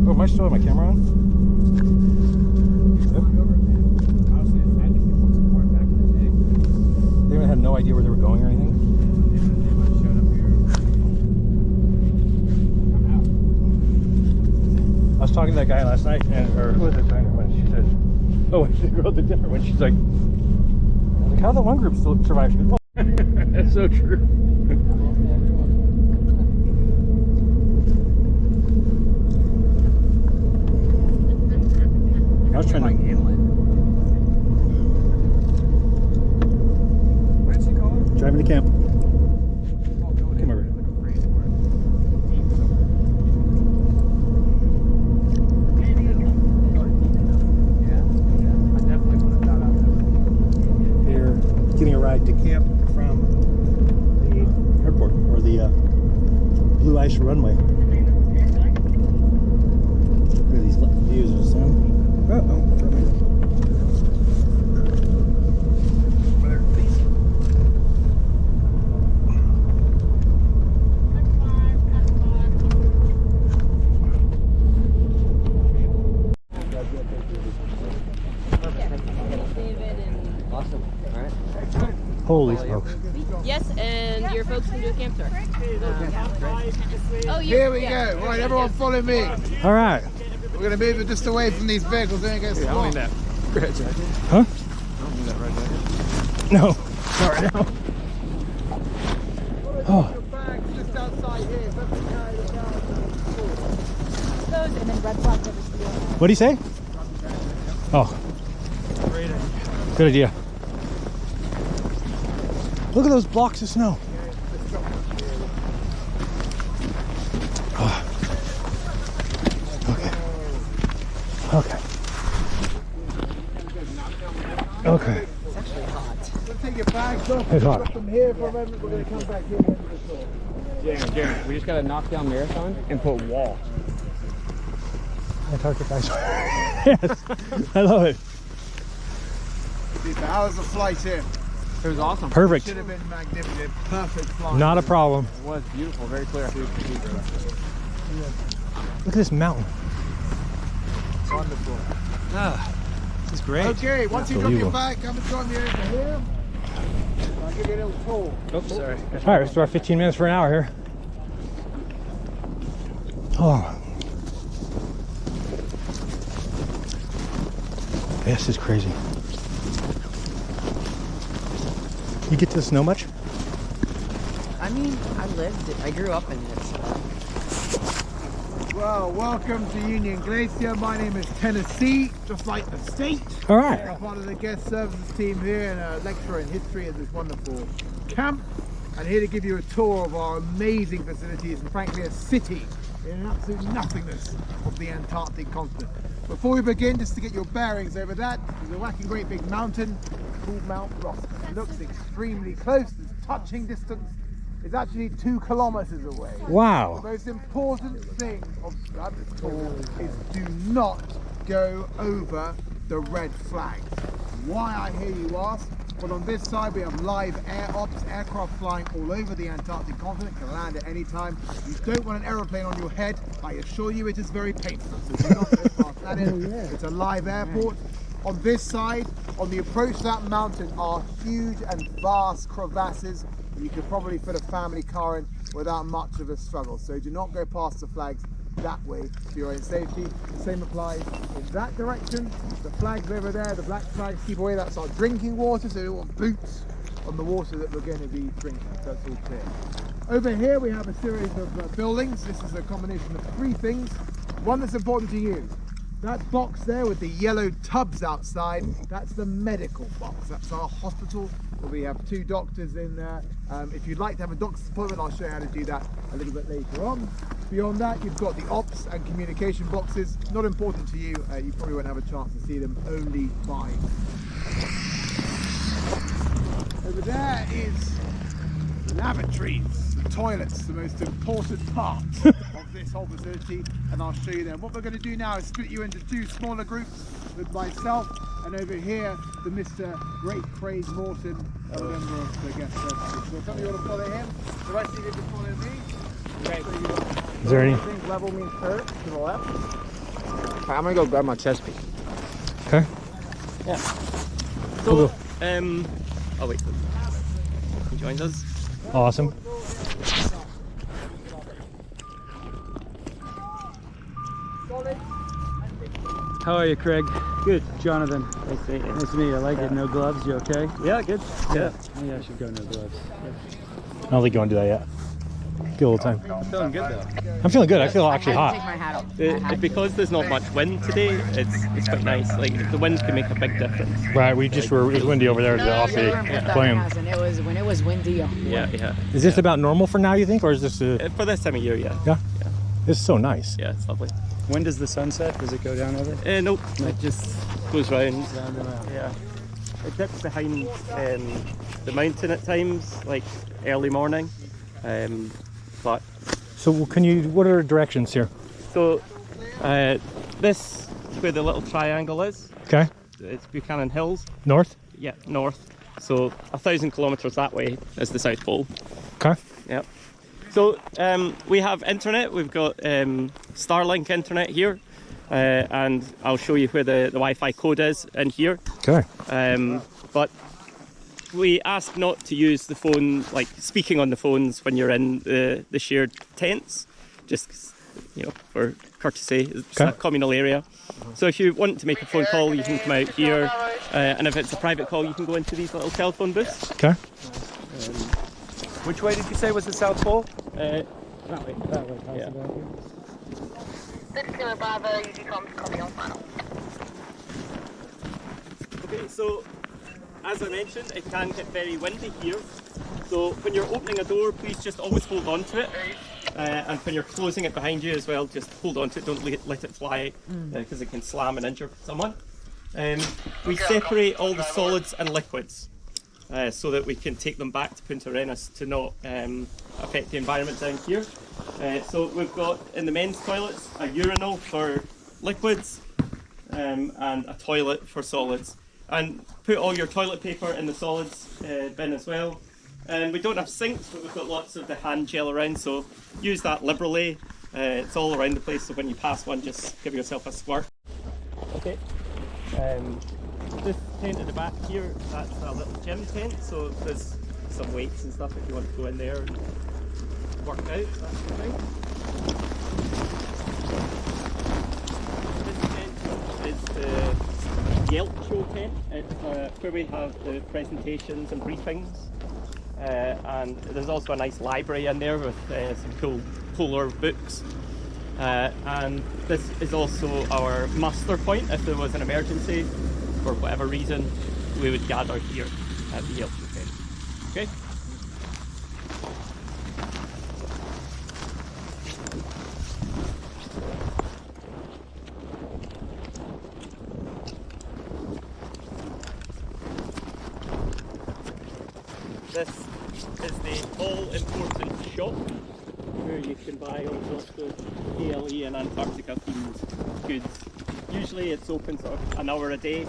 Speaker 1: Oh, am I still have my camera on? Yep.
Speaker 5: Honestly, I think it was important back in the day.
Speaker 1: They even had no idea where they were going or anything.
Speaker 5: They might have showed up here. I'm out.
Speaker 1: I was talking to that guy last night, or who was I talking to when she said, oh, when she wrote the dinner, when she's like, I was like, how did the one group still survive? She goes, oh. That's so true. I was trying to, Time in the camp. Come over. We're getting a ride to camp from the airport, or the Blue Ice runway. Look at these views of the sun.
Speaker 10: Awesome. All right.
Speaker 1: Holy smokes.
Speaker 11: Yes, and your folks can do a camp tour. Oh,
Speaker 12: Here we go. Right, everyone follow me.
Speaker 1: All right.
Speaker 12: We're going to move it just away from these vehicles. Then it gets
Speaker 7: I don't need that red jacket.
Speaker 1: Huh?
Speaker 7: I don't need that red jacket.
Speaker 1: No. Sorry, no. Oh.
Speaker 12: your bags just outside here.
Speaker 8: Those and then red flags over here.
Speaker 1: What do you say? Oh.
Speaker 5: Great idea.
Speaker 1: Good idea. Look at those blocks of snow. Oh. Okay. Okay. Okay.
Speaker 3: It's actually hot.
Speaker 12: Let's take your bags off.
Speaker 1: It's hot.
Speaker 12: Drop them here for a moment. We're going to come back here and end the tour.
Speaker 10: Jeremy, we just got to knock down Marathon and put wall.
Speaker 1: Antarctica ice. Yes. I love it.
Speaker 12: How was the flight here?
Speaker 10: It was awesome.
Speaker 1: Perfect.
Speaker 12: Should have been magnificent. Perfect flight.
Speaker 1: Not a problem.
Speaker 10: It was beautiful, very clear.
Speaker 1: Look at this mountain.
Speaker 12: Wonderful.
Speaker 1: Ah, this is great.
Speaker 12: Okay, once you drop your
Speaker 1: Unbelievable.
Speaker 12: bag, come and join me over here. I'll give you a little tour.
Speaker 1: Oops, sorry. All right, let's start 15 minutes for an hour here. Oh. This is crazy. You get to the snow much?
Speaker 3: I mean, I grew up in it, so.
Speaker 12: Well, welcome to Union Glacier. My name is Tennessee, just like the state.
Speaker 1: All right.
Speaker 12: I'm part of the guest services team here and a lecturer in history at this wonderful camp. I'm here to give you a tour of our amazing facilities and frankly a city in absolute nothingness of the Antarctic continent. Before we begin, just to get your bearings over that, there's a whacking great big mountain called Mount Ross. It looks extremely close, it's touching distance. It's actually 2 kilometers away.
Speaker 1: Wow.
Speaker 12: The most important thing of this tour is do not go over the red flags. Why, I hear you ask? Well, on this side we have live air ops, aircraft flying all over the Antarctic continent, can land at any time. You don't want an aeroplane on your head, I assure you it is very painful. So do not go past that in. It's a live airport. On this side, on the approach to that mountain are huge and vast crevasses. You could probably fit a family car in without much of a struggle. So do not go past the flags that way for your own safety. The same applies in that direction. The flags over there, the black flags, keep away. That's our drinking water, so we don't want boots on the water that we're going to be drinking. That's all clear. Over here we have a series of buildings. This is a combination of 3 things. One that's important to you. That box there with the yellow tubs outside, that's the medical box. That's our hospital where we have 2 doctors in there. If you'd like to have a doctor's appointment, I'll show you how to do that a little bit later on. Beyond that, you've got the ops and communication boxes. Not important to you, you probably won't have a chance to see them, only mine. Over there is the lavatories, the toilets, the most important part of this whole facility, and I'll show you them. What we're going to do now is split you into 2 smaller groups with myself, and over here the Mr. Great Craig Morton, a member of the guest services. So some of you want to follow him, the rest of you can follow me.
Speaker 10: Okay.
Speaker 1: Is there any?
Speaker 10: I think level means curve to the left. I'm gonna go grab my chest piece.
Speaker 1: Okay.
Speaker 10: Yeah.
Speaker 1: Cool.
Speaker 10: Oh wait. He joins us.
Speaker 1: Awesome.
Speaker 5: How are you, Craig? Good, Jonathan. Nice to meet you. Nice to meet you. I like it. No gloves. You okay? Yeah, good. Yeah. Maybe I should go no gloves.
Speaker 1: I don't think you want to do that yet. Get a little time.
Speaker 13: I'm feeling good though.
Speaker 1: I'm feeling good. I feel actually
Speaker 3: I had to
Speaker 1: hot.
Speaker 3: take my hat off.
Speaker 13: Because there's not much wind today, it's quite nice. Like the wind can make a big difference.
Speaker 1: Right, we just were, it was windy over there off the plane.
Speaker 3: And it was when it was windy.
Speaker 13: Yeah.
Speaker 1: Is this about normal for now, you think, or is this
Speaker 13: for this time of year? Yeah.
Speaker 1: Yeah. This is so nice.
Speaker 13: Yeah, it's lovely.
Speaker 5: When does the sun set? Does it go down ever?
Speaker 13: Nope. It just goes round.
Speaker 5: Round and round.
Speaker 13: Yeah. It dips behind the mountain at times, like early morning. But
Speaker 1: so what are the directions here?
Speaker 13: So this is where the little triangle is.
Speaker 1: Okay.
Speaker 13: It's Buchanan Hills.
Speaker 1: North?
Speaker 13: Yeah, north. So 1,000 kilometers that way is the South Pole.
Speaker 1: Okay.
Speaker 13: Yep. So we have internet. We've got Starlink internet here, and I'll show you where the Wi-Fi code is in here.
Speaker 1: Okay.
Speaker 13: But we ask not to use the phone, like speaking on the phones when you're in the shared tents, just for courtesy. It's a communal area. So if you want to make a phone call, you can come out here, and if it's a private call, you can go into these little telephone booths.
Speaker 1: Okay.
Speaker 5: Which way did you say was the South Pole?
Speaker 13: That way.
Speaker 5: That way.
Speaker 13: Yeah.
Speaker 2: 6 Kilo Bravo, UG comms, copy on final.
Speaker 13: Okay, so as I mentioned, it can get very windy here. So when you're opening a door, please just always hold on to it. And when you're closing it behind you as well, just hold on to it, don't let it fly, because it can slam and injure someone. We separate all the solids and liquids so that we can take them back to Punta Arenas to not affect the environment down here. So we've got in the men's toilets a urinal for liquids and a toilet for solids. And put all your toilet paper in the solids bin as well. And we don't have sinks, but we've got lots of the hand gel around, so use that liberally. It's all around the place, so when you pass one, just give yourself a squirt. Okay. This tent at the back here, that's a little gym tent, so there's some weights and stuff if you want to go in there and work out, that sort of thing. This tent is the Yelp show tent. It's where we have the presentations and briefings. And there's also a nice library in there with some cooler books. And this is also our muster point. If there was an emergency, for whatever reason, we would gather here at the Yelp tent. Okay? This is the all-important shop where you can buy all sorts of ALE and Antarctica themed goods. Usually it's open sort of an hour a day,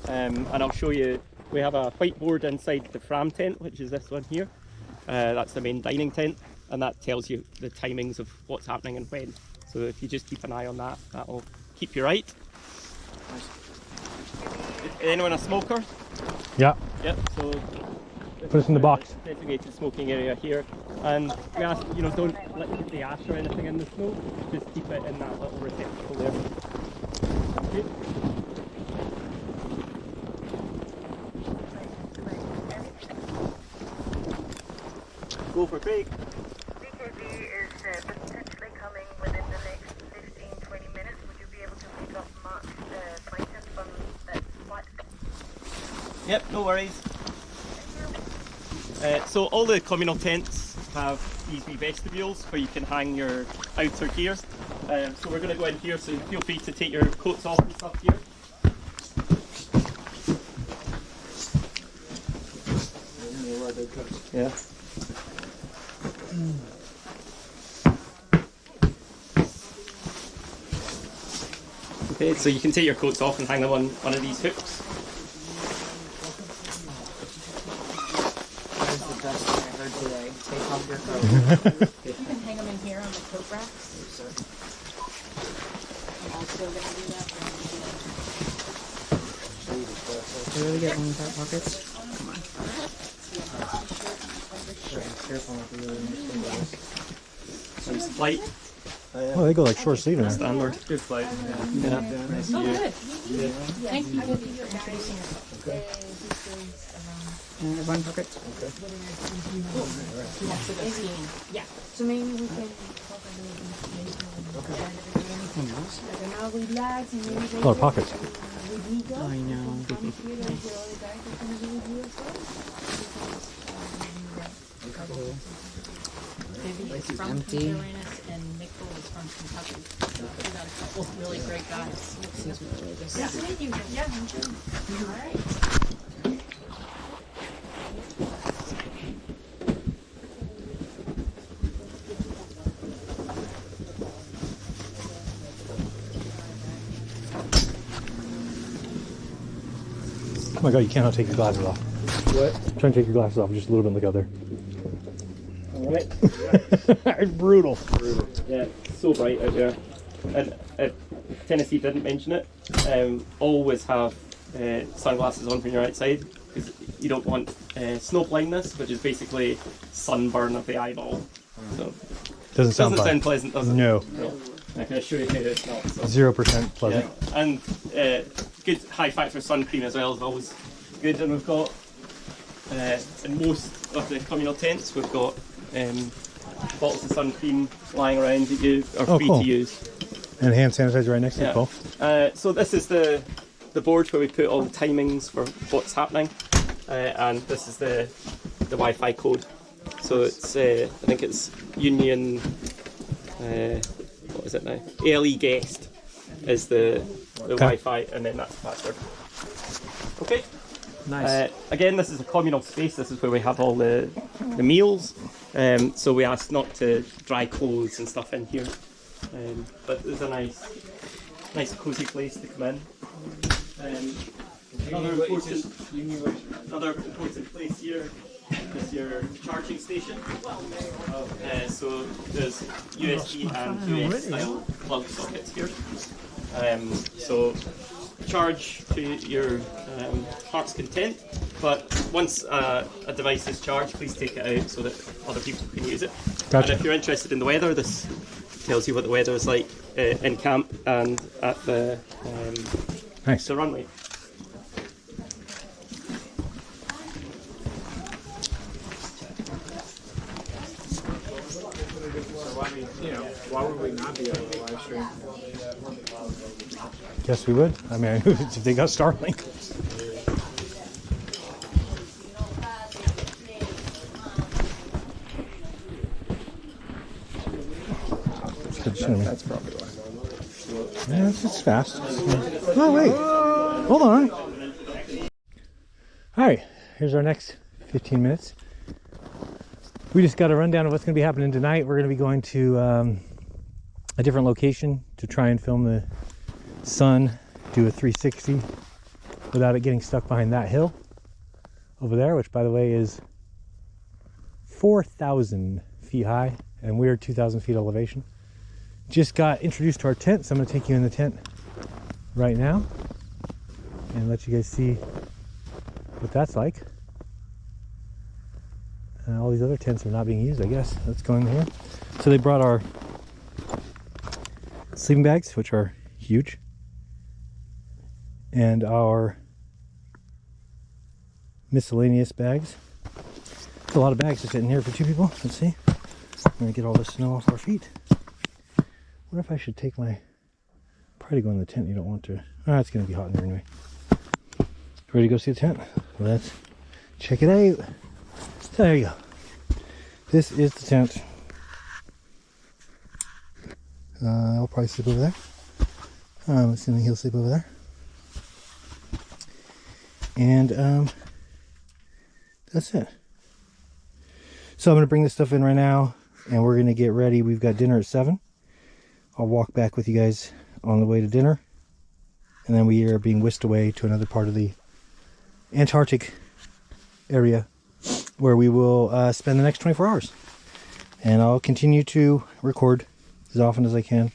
Speaker 13: and I'll show you, we have a whiteboard inside the Fram tent, which is this one here. That's the main dining tent, and that tells you the timings of what's happening and when. So if you just keep an eye on that, that'll keep you right. Is anyone a smoker?
Speaker 1: Yeah.
Speaker 13: Yep, so
Speaker 1: put us in the box.
Speaker 13: Designated smoking area here, and we ask, don't let the ash or anything in the snow, just keep it in that little receptacle there. Okay. Go for Craig.
Speaker 2: BKB is potentially coming within the next 15-20 minutes. Would you be able to pick up Mark's blanket from that spot?
Speaker 13: Yep, no worries. So all the communal tents have these wee vestibules where you can hang your outer gear. So we're going to go in here, so feel free to take your coats off and stuff here. Yeah. Okay, so you can take your coats off and hang them on one of these hooks.
Speaker 3: Take off your coat. You can hang them in here on the coat racks. I'm also going to do that. Do you really get one without pockets? Come on.
Speaker 13: Some light
Speaker 1: Oh, they go like short sleeve now.
Speaker 13: Standard.
Speaker 4: Good flight.
Speaker 13: Yeah.
Speaker 4: Nice
Speaker 11: Oh,
Speaker 4: view.
Speaker 11: good.
Speaker 4: Yeah.
Speaker 11: Thank you.
Speaker 4: Okay.
Speaker 3: One pocket.
Speaker 4: Okay.
Speaker 11: Yeah. So maybe we can talk a little bit.
Speaker 1: A lot of pockets.
Speaker 3: I know.
Speaker 11: Maybe it's from Punta Arenas and Nicole is from Kentucky. So we got a couple of really great guys.
Speaker 3: Excuse me, really just.
Speaker 11: Nice to meet you. Yeah, I'm sure. All right.
Speaker 1: Oh my god, you cannot take your glasses off.
Speaker 13: What?
Speaker 1: Try and take your glasses off just a little bit. Look out there.
Speaker 13: Alright.
Speaker 1: It's brutal.
Speaker 13: Yeah, it's so bright out there. And Tennessee didn't mention it. Always have sunglasses on when you're outside because you don't want snow blindness, which is basically sunburn of the eyeball. So
Speaker 1: Doesn't sound
Speaker 13: pleasant, does it?
Speaker 1: No.
Speaker 13: I can assure you it's not. So.
Speaker 1: 0% pleasant.
Speaker 13: Yeah. And good high factor sun cream as well is always good. And we've got in most of the communal tents we've got bottles of sun cream lying around that you are free
Speaker 1: cool.
Speaker 13: to use.
Speaker 1: And hand sanitizer right next to it, Paul.
Speaker 13: So this is the board where we put all the timings for what's happening, and this is the Wi-Fi code. So it's I think it's Union. What is it now? ALE guest is the Wi-Fi, and then that's the password. Okay.
Speaker 4: Nice.
Speaker 13: Again, this is a communal space. This is where we have all the meals. So we ask not to dry clothes and stuff in here. But it's a nice cozy place to come in. Another important place here is your charging station. So there's USB and US style plug sockets here. So charge to your heart's content, but once a device is charged, please take it out so that other people can use it.
Speaker 1: Gotcha.
Speaker 13: And if you're interested in the weather, this tells you what the weather is like in camp and at the
Speaker 1: Nice.
Speaker 13: runway.
Speaker 4: Why would we not be able to live stream?
Speaker 1: Guess we would. I mean, if they got Starlink.
Speaker 4: That's probably why.
Speaker 1: Yeah, it's fast. Oh, wait. Hold on. All right. Here's our next 15 minutes. We just got a rundown of what's going to be happening tonight. We're going to be going to a different location to try and film the sun, do a 360 without it getting stuck behind that hill over there, which, by the way, is 4,000 feet high, and we're 2,000 feet elevation. Just got introduced to our tent, so I'm going to take you in the tent right now and let you guys see what that's like. All these other tents are not being used, I guess. Let's go in here. So they brought our sleeping bags, which are huge, and our miscellaneous bags. There's a lot of bags to fit in here for two people. Let's see. I'm gonna get all this snow off our feet. What if I should take my... Probably go in the tent. You don't want to. It's gonna be hot in here anyway. Ready to go see the tent? Let's check it out. So there you go. This is the tent. I'll probably sleep over there. I'm assuming he'll sleep over there. And that's it. So I'm going to bring this stuff in right now, and we're going to get ready. We've got dinner at 7. I'll walk back with you guys on the way to dinner. And then we are being whisked away to another part of the Antarctic area, where we will spend the next 24 hours. And I'll continue to record as often as I can.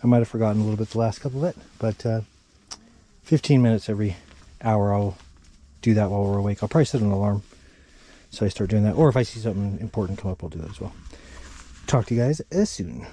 Speaker 1: I might have forgotten a little bit the last couple of it, but 15 minutes every hour I'll do that while we're awake. I'll probably set an alarm so I start doing that. Or if I see something important come up, I'll do that as well. Talk to you guys as soon.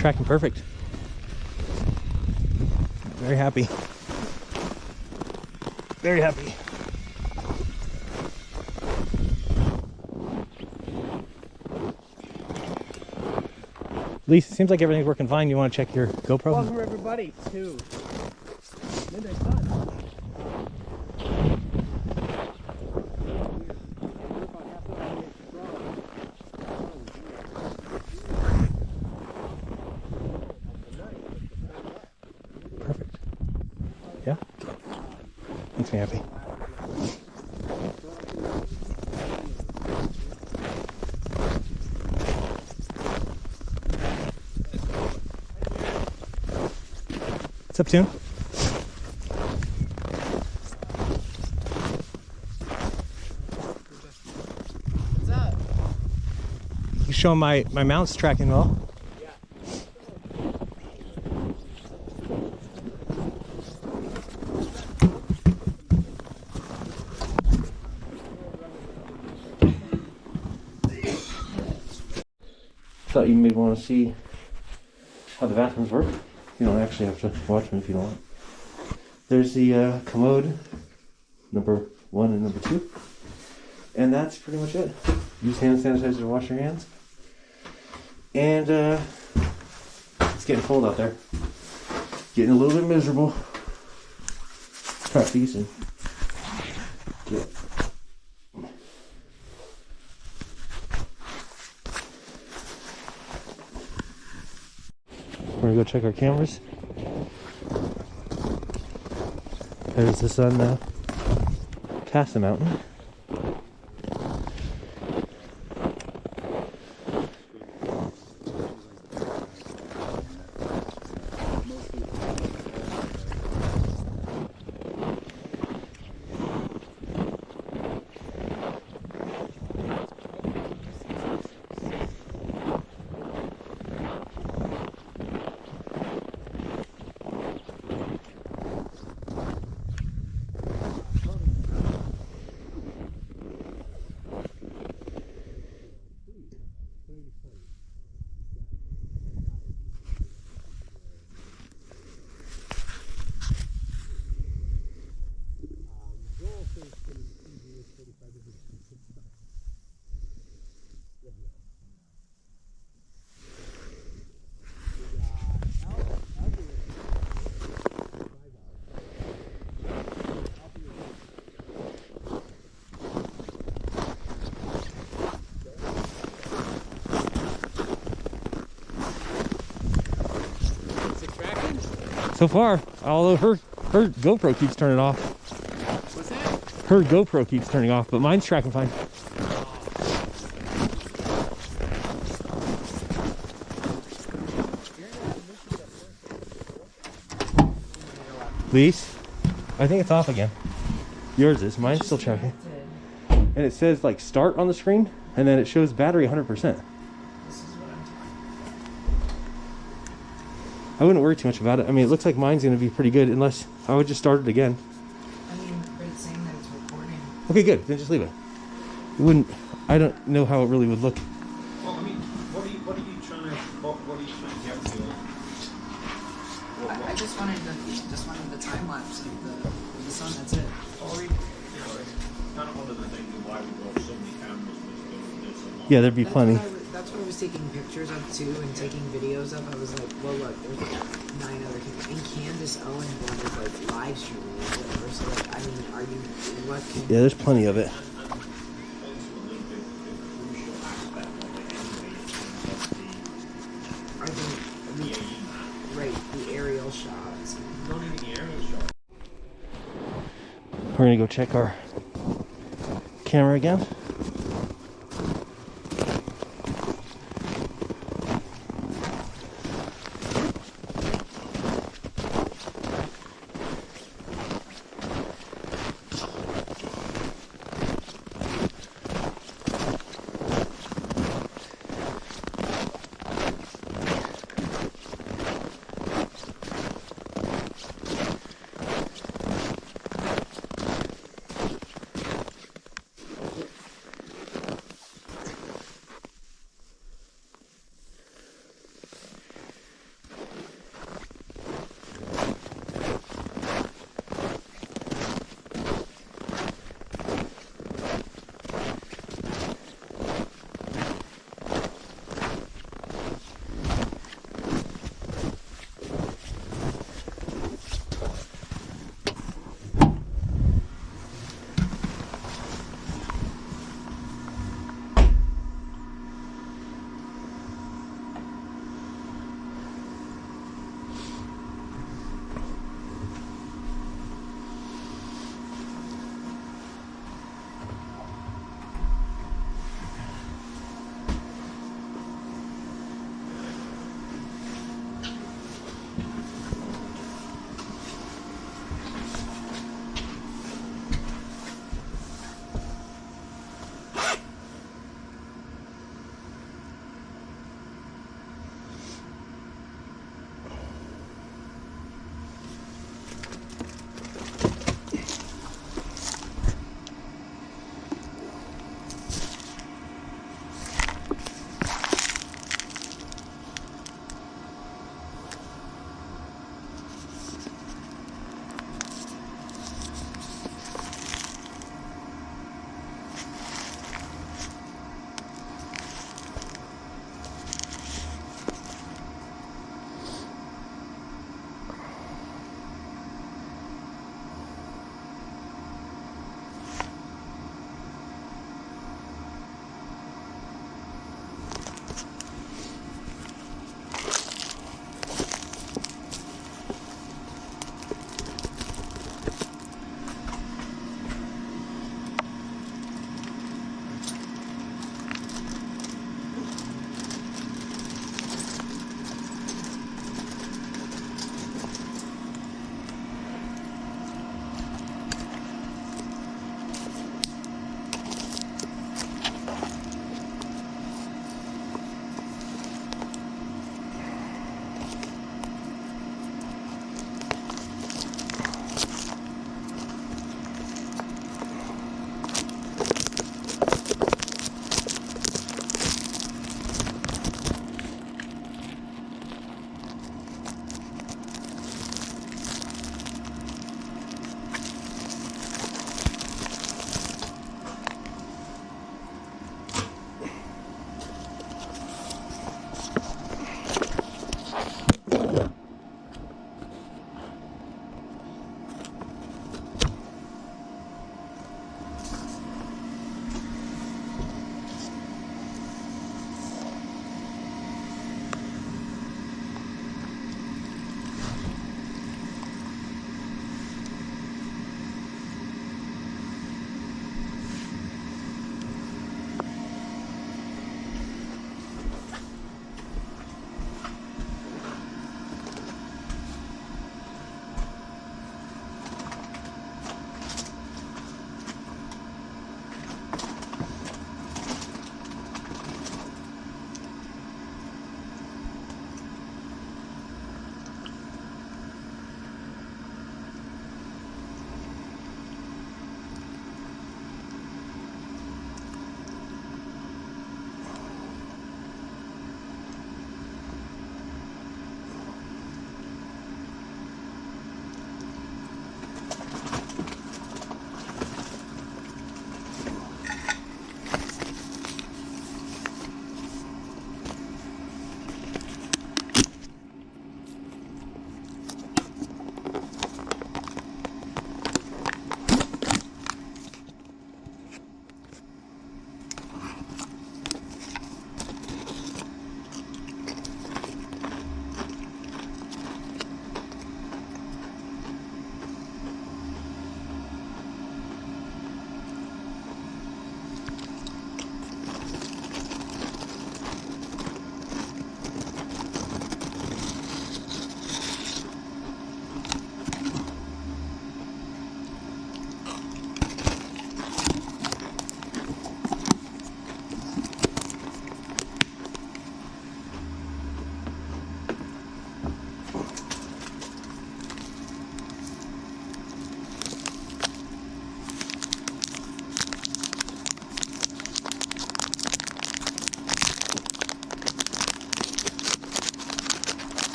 Speaker 1: tracking perfect. Very happy. Very happy. Lisa, it seems like everything's working fine. You want to check your GoPro?
Speaker 5: Welcome everybody to Midday Sun.
Speaker 1: Perfect. Yeah? Makes me happy. What's up, Tune?
Speaker 3: What's up?
Speaker 1: You showing my mount's tracking well? Thought you may want to see how the bathrooms work. You don't actually have to watch them if you don't want. There's the commode, number 1 and number 2. And that's pretty much it. Use hand sanitizer to wash your hands. And it's getting cold out there. Getting a little bit miserable. Try feasting. Yeah. We're gonna go check our cameras. There's the sun now. Past the mountain. So far, although her GoPro keeps turning off.
Speaker 5: What's that?
Speaker 1: Her GoPro keeps turning off, but mine's tracking fine. Lise, I think it's off again. Yours is. Mine's still tracking. And it says like start on the screen, and then it shows battery 100%. I wouldn't worry too much about it. I mean, it looks like mine's going to be pretty good, unless I would just start it again.
Speaker 3: I mean, but it's saying that it's recording.
Speaker 1: Okay, good. Then just leave it. It wouldn't. I don't know how it really would look.
Speaker 7: Well, I mean, what are you trying to get to?
Speaker 3: I just wanted the time lapse of the sun. That's it.
Speaker 7: Kind of one of the things of why we brought so many cameras was there's a lot.
Speaker 1: Yeah, there'd be plenty.
Speaker 3: That's what I was taking pictures of too, and taking videos of. I was like, well, look, there's like 9 other cameras. And Candace Owen one is like live streaming or whatever. So like, I mean, are you? What?
Speaker 1: Yeah, there's plenty of it.
Speaker 3: The aerial shots.
Speaker 7: Not even the aerial shot.
Speaker 1: We're gonna go check our camera again.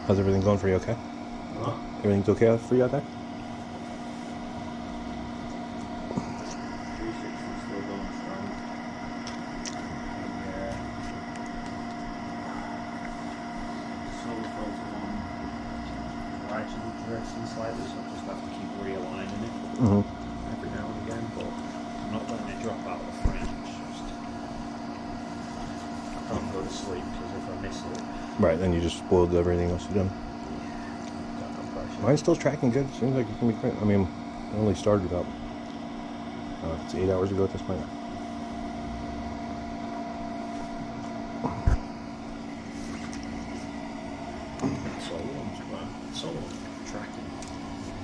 Speaker 1: How's everything going for you? Okay?
Speaker 7: Huh?
Speaker 1: Everything's okay for you out there?
Speaker 7: 360 still going strong. Yeah. Solar filter on. Actually drifting slightly, so I just have to keep realigning it every now and again, but I'm not letting it drop out of the frame. It's just I can't go to sleep because if I miss it,
Speaker 1: Right, then you just spoiled everything else you've done.
Speaker 7: got no pressure.
Speaker 1: Mine's still tracking good. Seems like it can be great. I mean, I only started about, it's 8 hours ago at this point.
Speaker 7: Solo tracking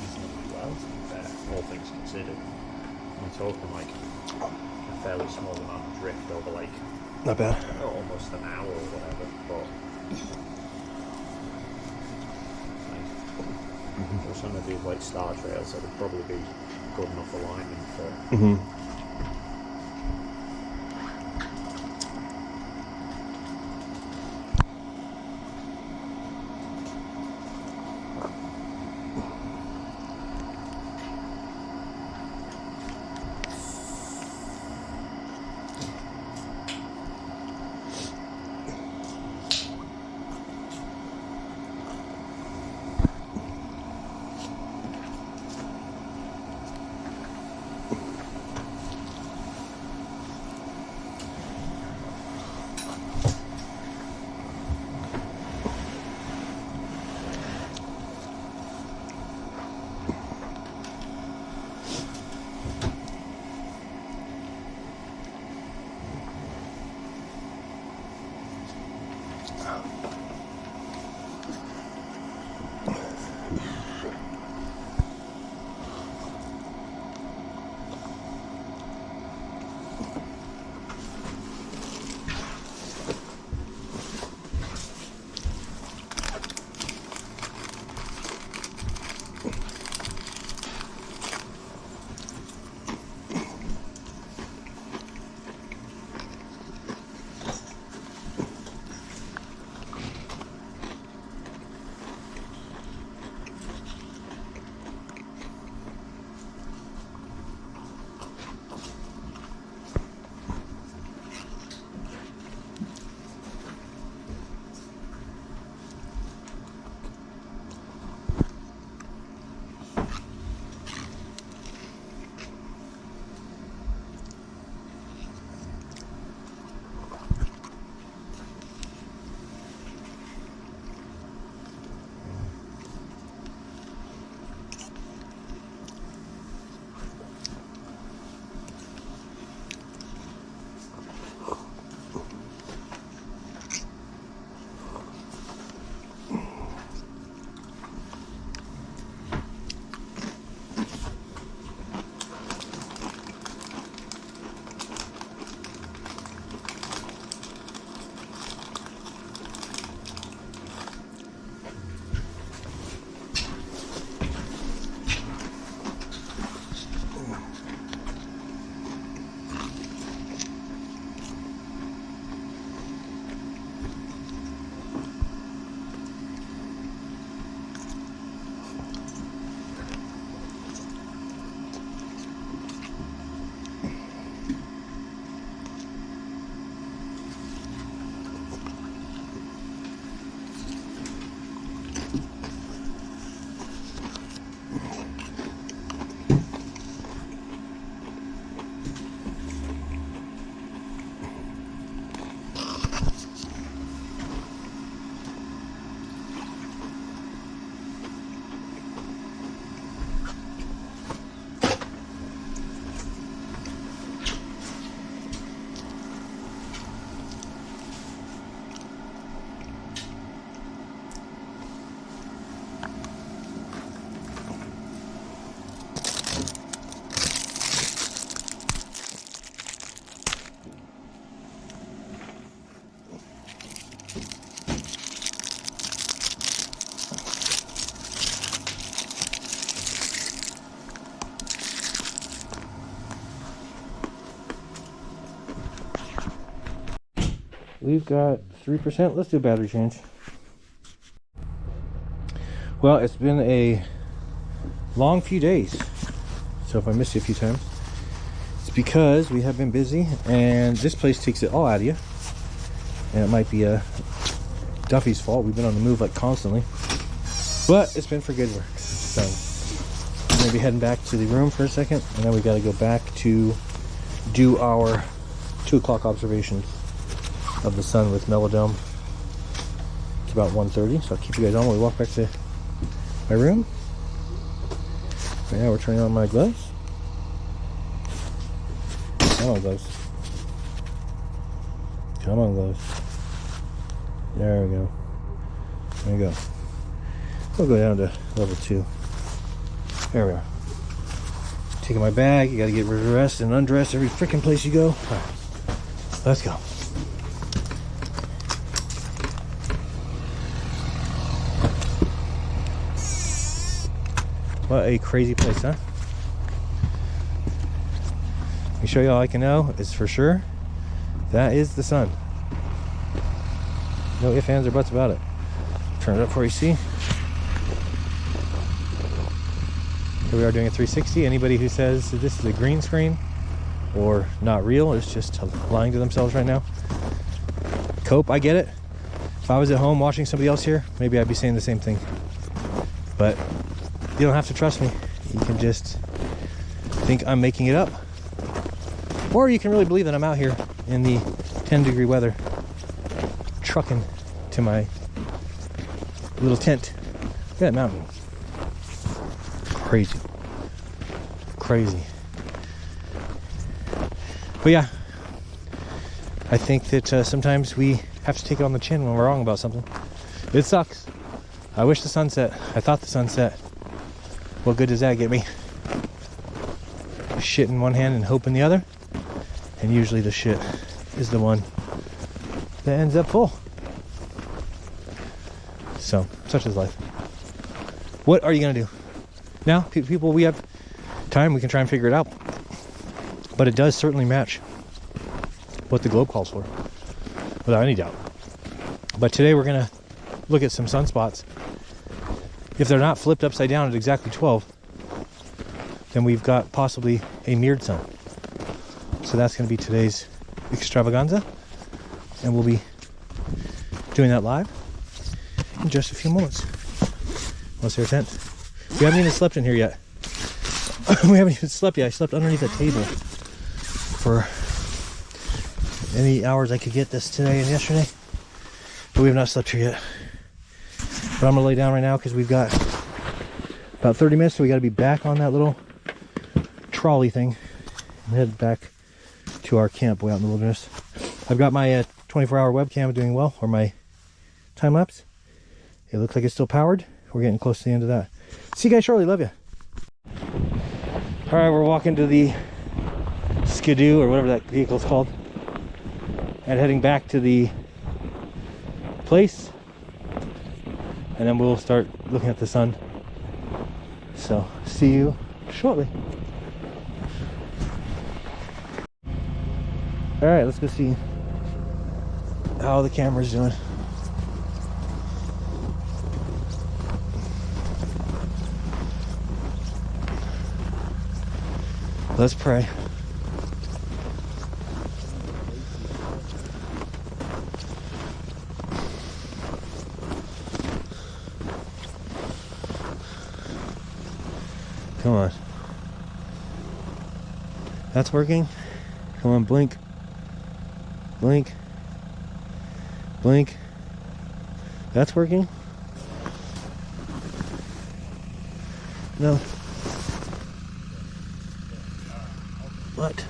Speaker 7: reasonably well, to be fair, all things considered. I'm talking like a fairly small amount of drift over like
Speaker 1: Not bad.
Speaker 7: almost an hour or whatever, but for some of these like star trails that would probably be good enough alignment for
Speaker 1: We've got 3%. Let's do battery change. Well, it's been a long few days, so if I miss you a few times, it's because we have been busy, and this place takes it all out of you. And it might be Duffy's fault. We've been on the move like constantly, but it's been for good work. So I'm gonna be heading back to the room for a second, and then we got to go back to do our 2 o'clock observations of the sun with Melodome. It's about 1:30, so I'll keep you guys on while we walk back to my room. Right now we're turning on my gloves. Come on, gloves. Come on, gloves. There we go. There we go. We'll go down to level 2. There we are. Taking my bag. You gotta get dressed and undressed every freaking place you go. All right. Let's go. What a crazy place, huh? Let me show you all I can know is for sure. That is the sun. No ifs, ands, or buts about it. Turn it up for you, see. Here we are doing a 360. Anybody who says that this is a green screen or not real is just lying to themselves right now. Cope, I get it. If I was at home watching somebody else here, maybe I'd be saying the same thing. But you don't have to trust me. You can just think I'm making it up. Or you can really believe that I'm out here in the 10-degree weather, trucking to my little tent. Look at that mountain. Crazy. Crazy. But yeah, I think that sometimes we have to take it on the chin when we're wrong about something. It sucks. I wish the sunset. I thought the sunset. What good does that get me? Shit in one hand and hope in the other. And usually the shit is the one that ends up full. So, such is life. What are you gonna do? Now, people, we have time, we can try and figure it out. But it does certainly match what the globe calls for, without any doubt. But today we're gonna look at some sunspots. If they're not flipped upside down at exactly 12, then we've got possibly a mirrored sun. So that's going to be today's extravaganza, and we'll be doing that live in just a few moments. Want to see our tent? We haven't even slept in here yet. We haven't even slept yet. I slept underneath a table for any hours I could get this today and yesterday, but we have not slept here yet. But I'm gonna lay down right now because we've got about 30 minutes, so we got to be back on that little trolley thing and head back to our camp way out in the wilderness. I've got my 24-hour webcam doing well, or my time lapse. It looks like it's still powered. We're getting close to the end of that. See you guys shortly. Love you. All right, we're walking to the Skidoo, or whatever that vehicle's called, and heading back to the place, and then we'll start looking at the sun. So see you shortly. All right, let's go see how the camera's doing. Let's pray. Come on. That's working. Come on, blink. Blink. Blink. That's working. No. What?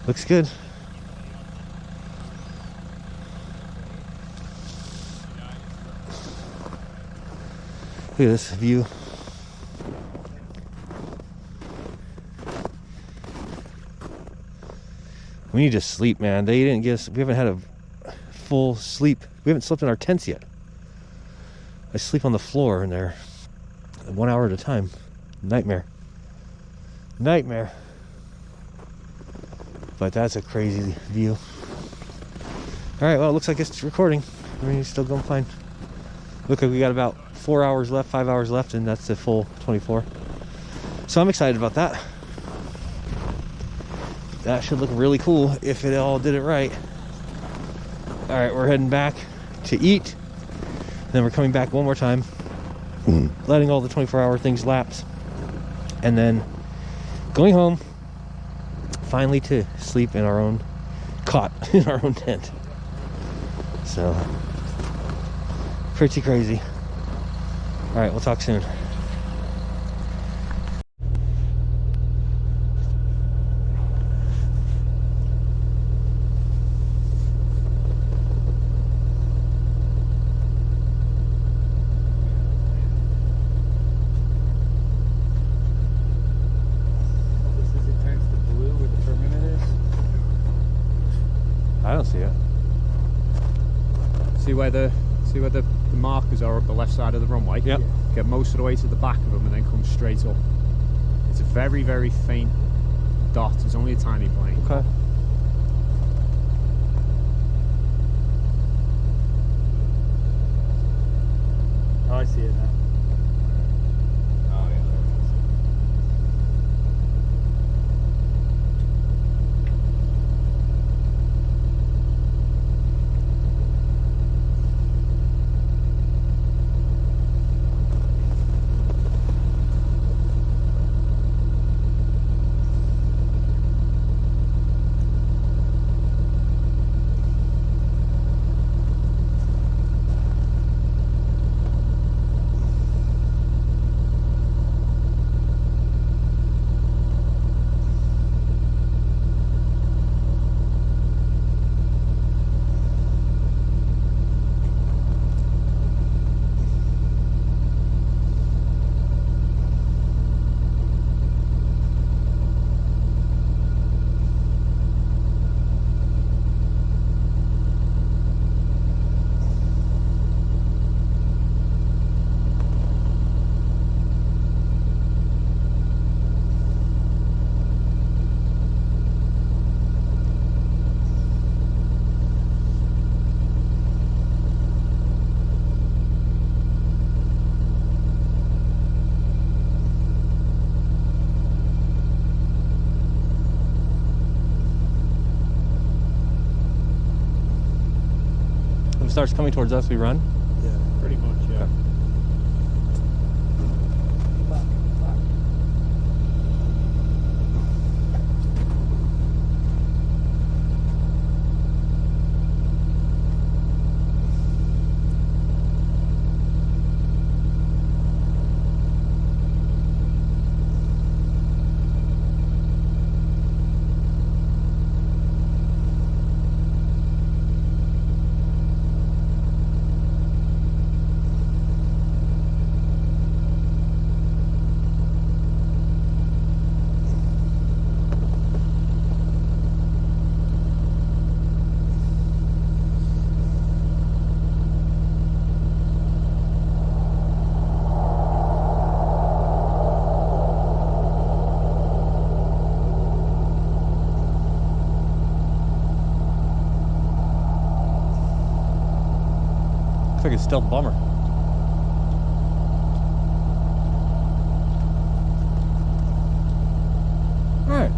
Speaker 1: Looks good. Look at this view. We need to sleep, man. They didn't give us, we haven't had a full sleep. We haven't slept in our tents yet. I sleep on the floor in there 1 hour at a time. Nightmare. Nightmare. But that's a crazy view. All right, well, it looks like it's recording. I mean, it's still going fine. Look like we got about 4 hours left, 5 hours left, and that's the full 24. So I'm excited about that. That should look really cool if it all did it right. All right, we're heading back to eat. Then we're coming back one more time, letting all the 24-hour things lapse, and then going home, finally to sleep in our own cot, in our own tent. So, pretty crazy. All right, we'll talk soon. I don't see it.
Speaker 4: See where the markers are up the left side of the runway?
Speaker 1: Yep.
Speaker 4: Get most of the way to the back of them and then come straight up. It's a very, very faint dot. It's only a tiny plane.
Speaker 1: Okay.
Speaker 13: Oh, I see it now.
Speaker 4: Oh, yeah, there it is.
Speaker 1: If it starts coming towards us, we run.
Speaker 4: Yeah, pretty much, yeah.
Speaker 1: Okay. Looks like a stealth bomber. All right.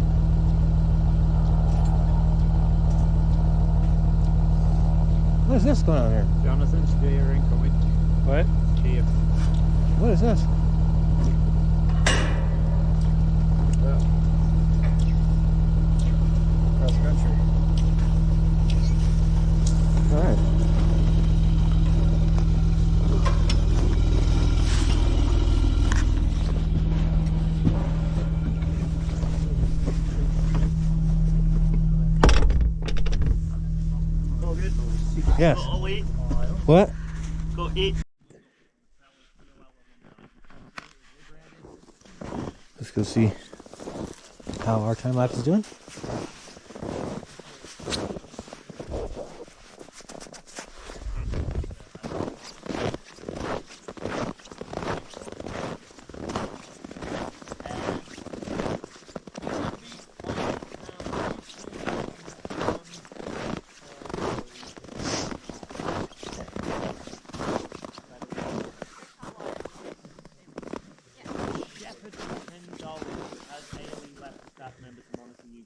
Speaker 1: What is this going on here?
Speaker 4: Jonathan, Spear incoming.
Speaker 1: What?
Speaker 4: Here.
Speaker 1: What is this?
Speaker 4: Cross country.
Speaker 1: All right.
Speaker 13: All good?
Speaker 1: Yes.
Speaker 13: Got all 8.
Speaker 1: What?
Speaker 13: Got 8.
Speaker 1: Let's go see how our time lapse is doing.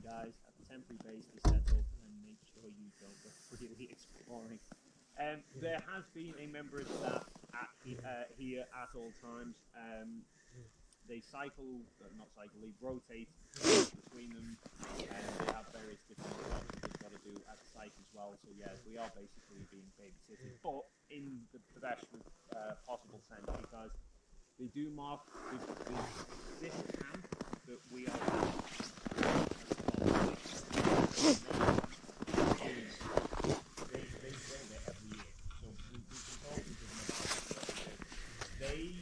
Speaker 7: guys, at the temporary base they set up, and make sure you don't go really exploring. There has been a member of staff here at all times. They they rotate between them, and they have various different jobs that they've got to do at the site as well. So yeah, we are basically being babysitted, but in the best possible sense, because they do mark this camp that we are at. They build it every year, so we can talk to them about it. They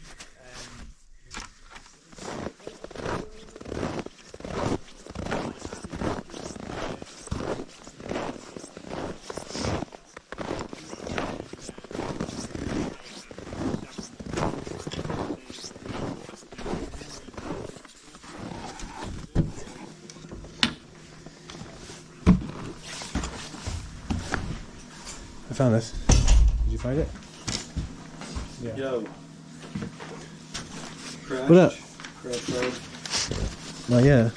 Speaker 1: I found this. Did you find it? Yeah.
Speaker 5: Yo. Crash.
Speaker 1: What up?
Speaker 5: Crash road.
Speaker 1: Well, yeah.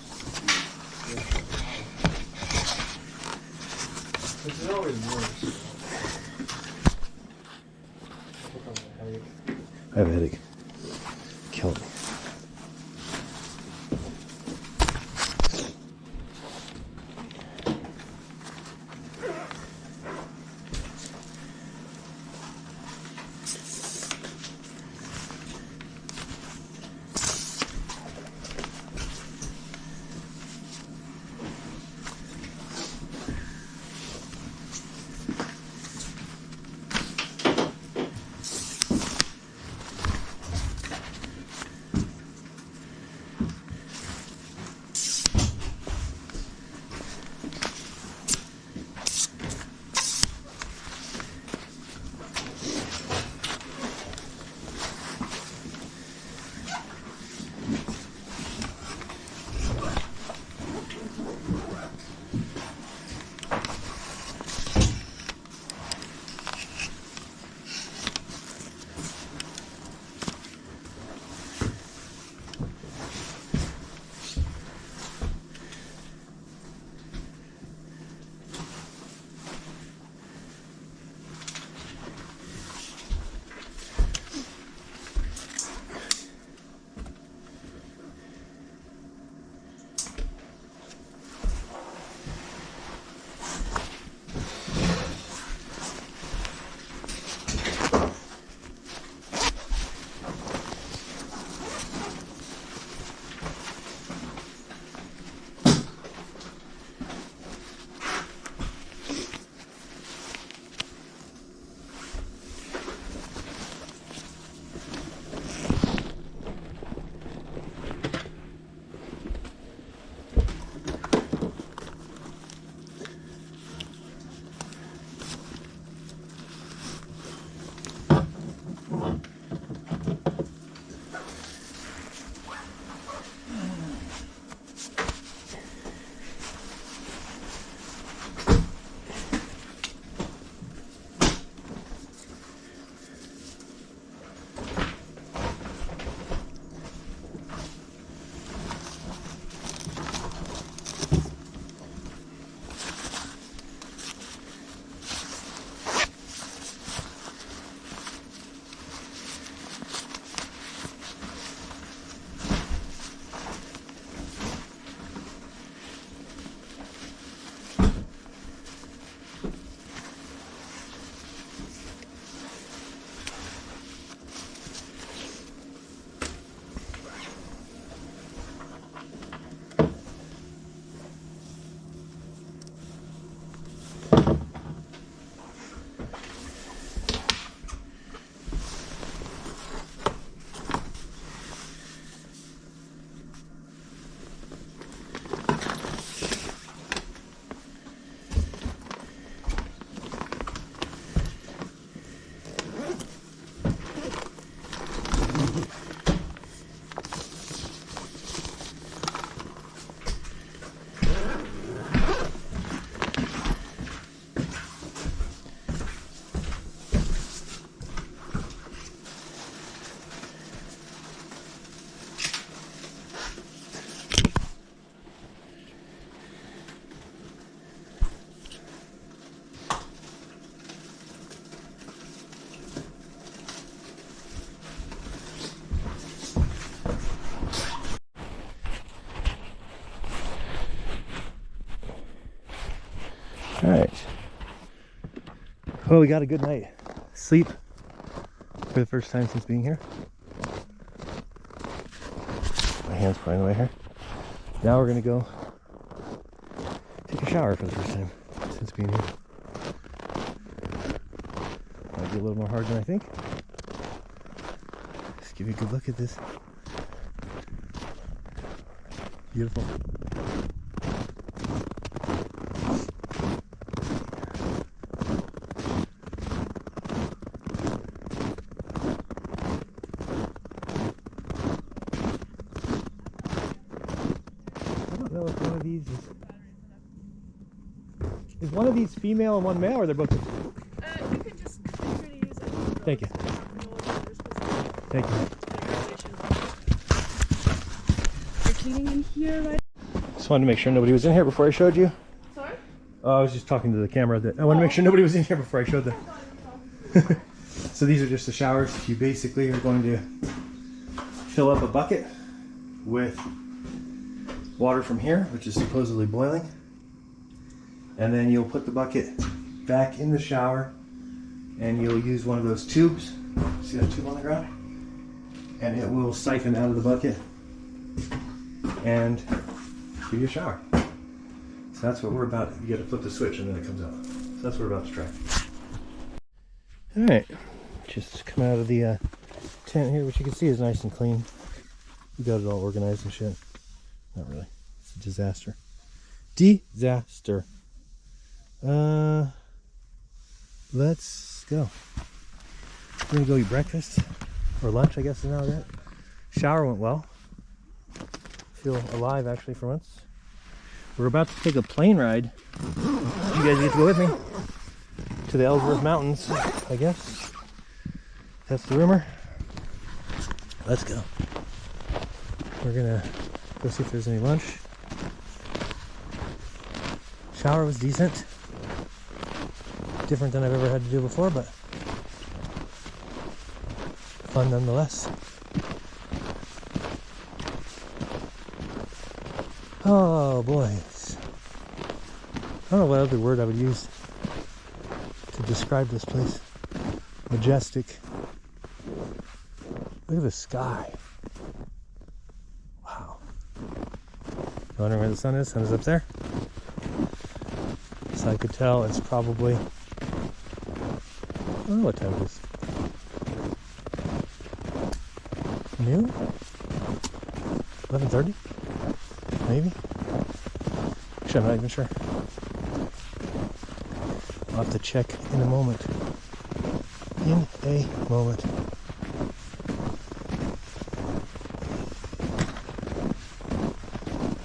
Speaker 5: It's always worse.
Speaker 1: I have a headache. Kill me. All right. Well, we got a good night sleep for the first time since being here. My hand's probably in the way here. Now we're gonna go take a shower for the first time since being here. Might be a little more hard than I think. Let's give you a good look at this. Beautiful. I don't know if one of these is one of these female and one male, or they're both?
Speaker 8: You can just use it.
Speaker 1: Thank you. Thank you.
Speaker 8: You're cleaning in here, right?
Speaker 1: Just wanted to make sure nobody was in here before I showed you.
Speaker 8: Sorry?
Speaker 1: I was just talking to the camera. That I wanted to make sure nobody was in here before I showed them. So these are just the showers. You basically are going to fill up a bucket with water from here, which is supposedly boiling, and then you'll put the bucket back in the shower, and you'll use one of those tubes. See that tube on the ground? And it will siphon out of the bucket and give you a shower. So that's what we're about. You got to flip the switch and then it comes out. So that's what we're about to try. All right, just come out of the tent here, which you can see is nice and clean. We got it all organized and shit. Not really. It's a disaster. Disaster. Let's go. We're gonna go eat breakfast or lunch, I guess is now that. Shower went well. Feel alive actually for once. We're about to take a plane ride. You guys get to go with me to the Ellsworth Mountains, I guess. That's the rumor. Let's go. We're gonna go see if there's any lunch. Shower was decent. Different than I've ever had to do before, but fun nonetheless. Oh boy. I don't know what other word I would use to describe this place. Majestic. Look at the sky. Wow. Wondering where the sun is? Sun is up there. So I could tell it's probably, I don't know what time it is. Noon? 11:30? Maybe? Actually, I'm not even sure. I'll have to check in a moment. In a moment.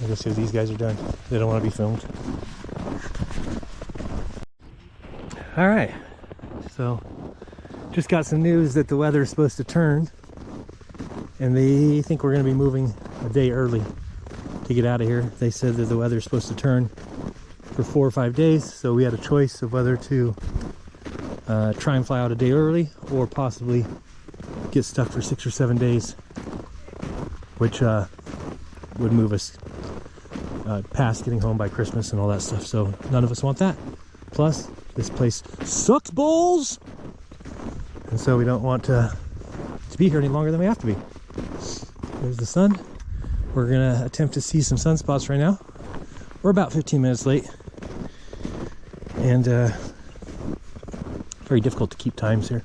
Speaker 1: I'll go see what these guys are doing. They don't want to be filmed. Alright, so just got some news that the weather is supposed to turn, and they think we're going to be moving a day early to get out of here. They said that the weather is supposed to turn for 4 or 5 days, so we had a choice of whether to try and fly out a day early or possibly get stuck for 6 or 7 days, which would move us past getting home by Christmas and all that stuff. So none of us want that. Plus, this place sucks balls, and so we don't want to be here any longer than we have to be. There's the sun. We're gonna attempt to see some sunspots right now. We're about 15 minutes late, and very difficult to keep times here.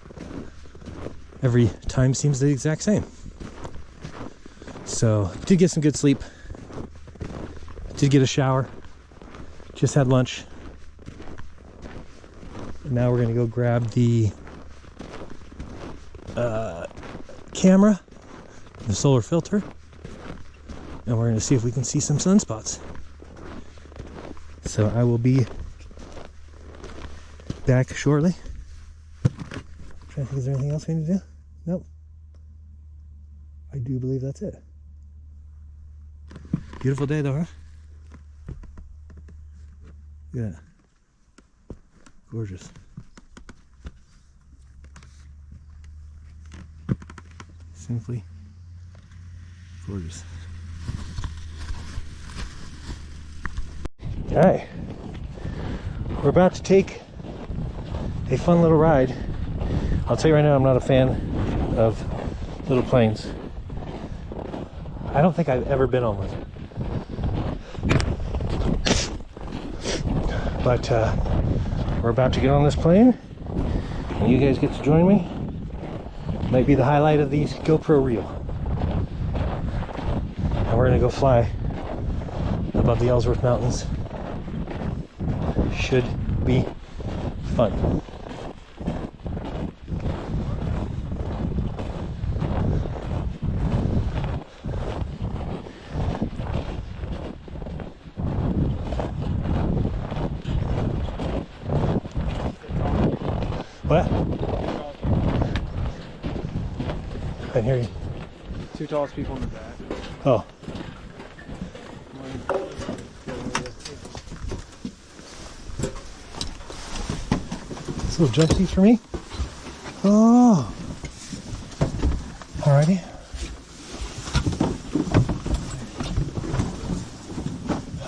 Speaker 1: Every time seems the exact same. So did get some good sleep, did get a shower, just had lunch. Now we're gonna go grab the camera, the solar filter, and we're gonna see if we can see some sunspots. So I will be back shortly. Trying to think, is there anything else we need to do? Nope. I do believe that's it. Beautiful day though, huh? Look at that. Gorgeous. Simply gorgeous. Alright. We're about to take a fun little ride. I'll tell you right now, I'm not a fan of little planes. I don't think I've ever been on one. But we're about to get on this plane, and you guys get to join me. Might be the highlight of the GoPro reel. And we're gonna go fly above the Ellsworth Mountains. Should be fun. What? I didn't hear you.
Speaker 5: Two tallest people in the back.
Speaker 1: Oh. This little jump seat for me? Oh. Alrighty.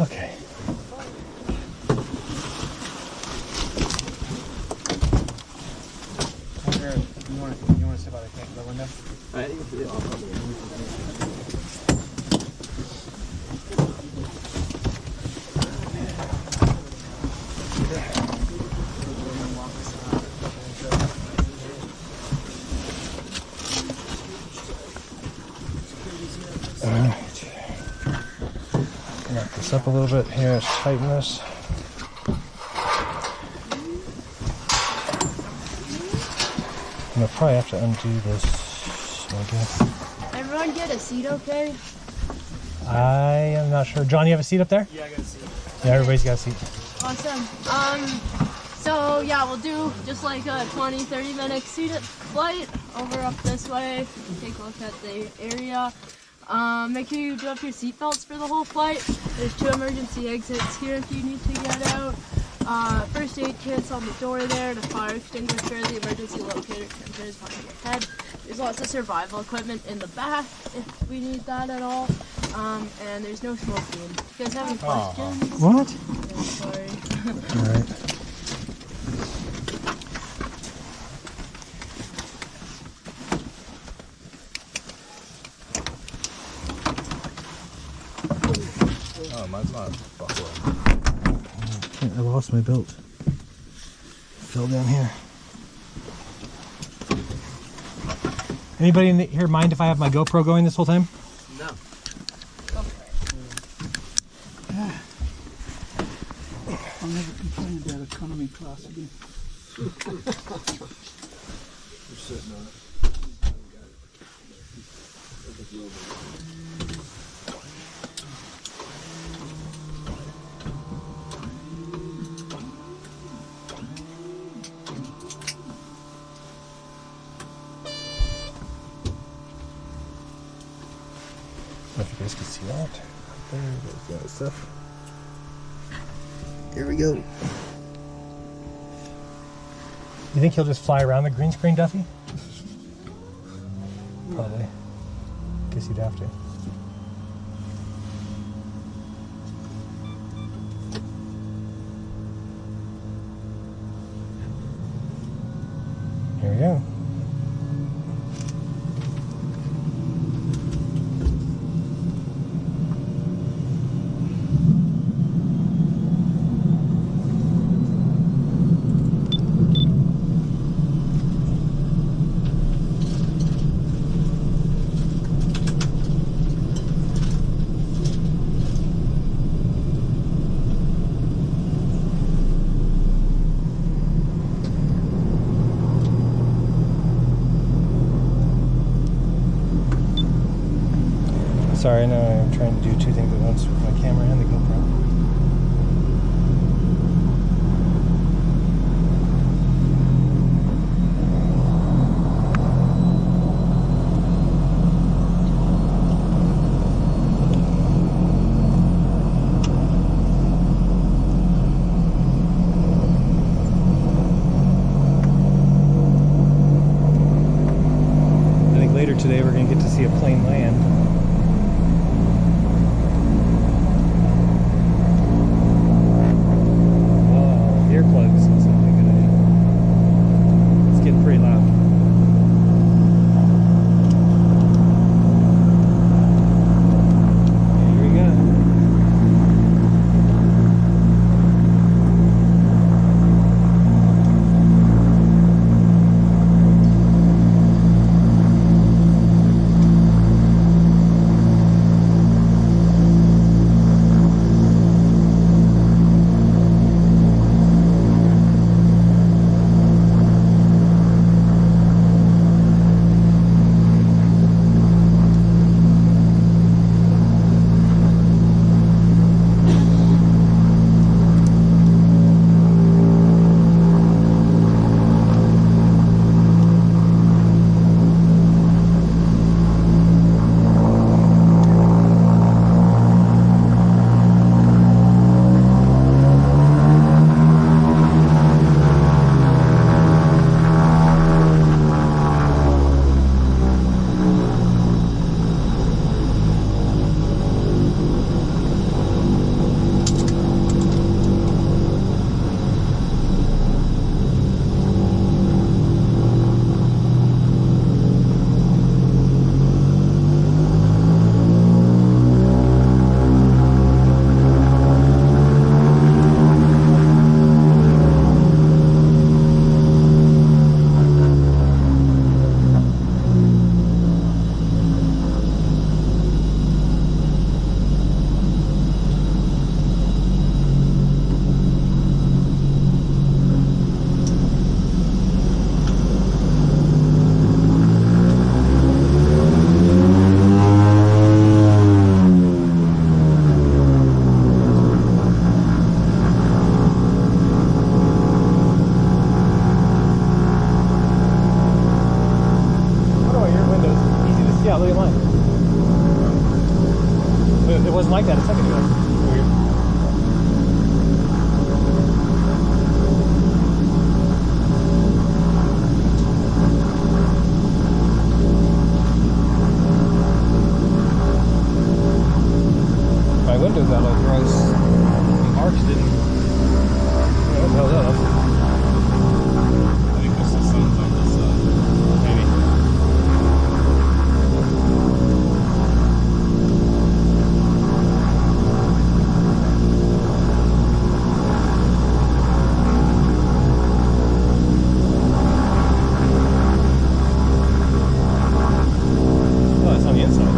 Speaker 1: Okay.
Speaker 5: You want to step out the window?
Speaker 1: Alright. Knock this up a little bit here, let's tighten this. I'm gonna probably have to undo this. Okay.
Speaker 14: Everyone get a seat, okay?
Speaker 1: I am not sure. John, you have a seat up there?
Speaker 5: Yeah, I got a seat.
Speaker 1: Yeah, everybody's got a seat.
Speaker 14: Awesome. So yeah, we'll do just like a 20-30 minute seated flight over up this way. Take a look at the area. Make sure you do up your seatbelts for the whole flight. There's 2 emergency exits here if you need to get out. First aid kits on the door there, the fire extinguisher, the emergency locator sensors behind your head. There's lots of survival equipment in the back if we need that at all. And there's no smoking. You guys have any questions?
Speaker 1: What?
Speaker 14: Yeah, sorry.
Speaker 1: Alright.
Speaker 7: Oh, mine's not buckling.
Speaker 1: I lost my belt. Fell down here. Anybody in here mind if I have my GoPro going this whole time?
Speaker 10: No.
Speaker 12: I'll never complain about economy class again.
Speaker 7: You're sitting on it.
Speaker 1: I don't know if you guys can see that. There's that stuff. Here we go. You think he'll just fly around the green screen, Duffy? Probably. Guess you'd have to. Here we go. Sorry, I know I'm trying to do 2 things at once with my camera and the GoPro. I think later today we're going to get to see a plane land. wasn't like that a second ago. Weird. My window got all gross. The arch didn't. Yeah, what the hell is that?
Speaker 5: I think this is sun's on this side.
Speaker 1: Maybe. Oh, it's on the inside.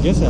Speaker 1: Guess so.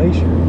Speaker 1: Glacier.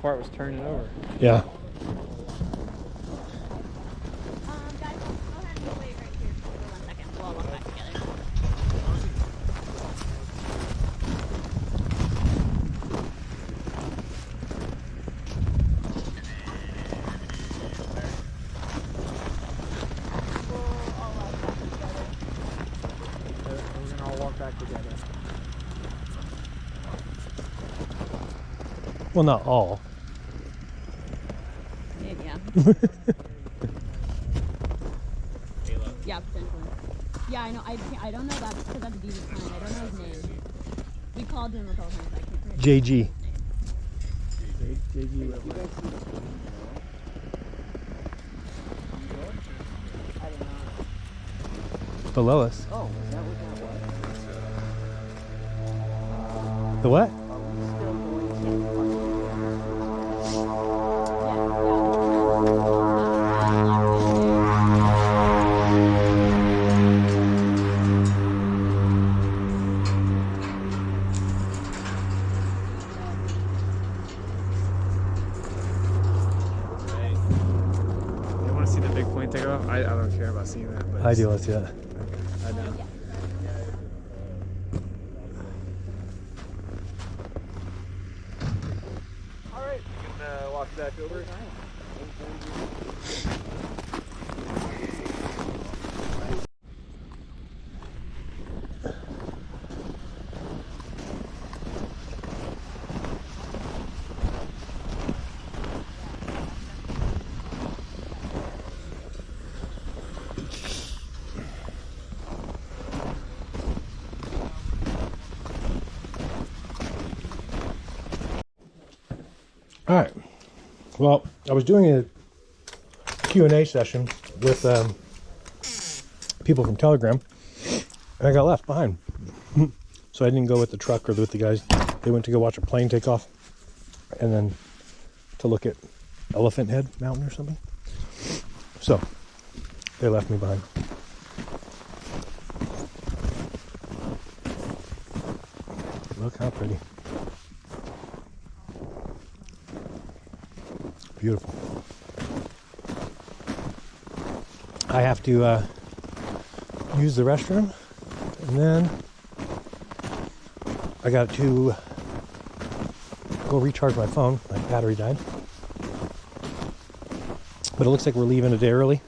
Speaker 5: part was turning over.
Speaker 1: Yeah.
Speaker 14: Guys, go ahead and wait right here for 1 second. We'll all walk back together.
Speaker 5: We're gonna all walk back together.
Speaker 1: Well, not all.
Speaker 14: Yeah. Yeah, potentially. Yeah, I know. I don't know that because that's Dee's client. I don't know his name. We called him a couple times. I can't remember.
Speaker 1: JG.
Speaker 5: JG.
Speaker 1: Below us.
Speaker 10: Oh, is that what that was?
Speaker 1: The what?
Speaker 5: You want to see the big point take off? I don't care about seeing that. But
Speaker 1: I do. Let's see that.
Speaker 5: I know. All right, you can walk back over.
Speaker 1: All right. Well, I was doing a Q&A session with people from Telegram, and I got left behind. So I didn't go with the truck or with the guys. They went to go watch a plane take off, and then to look at Elephant Head Mountain or something. So they left me behind. Look how pretty. Beautiful. I have to use the restroom, and then I got to go recharge my phone. My battery died. But it looks like we're leaving a day early,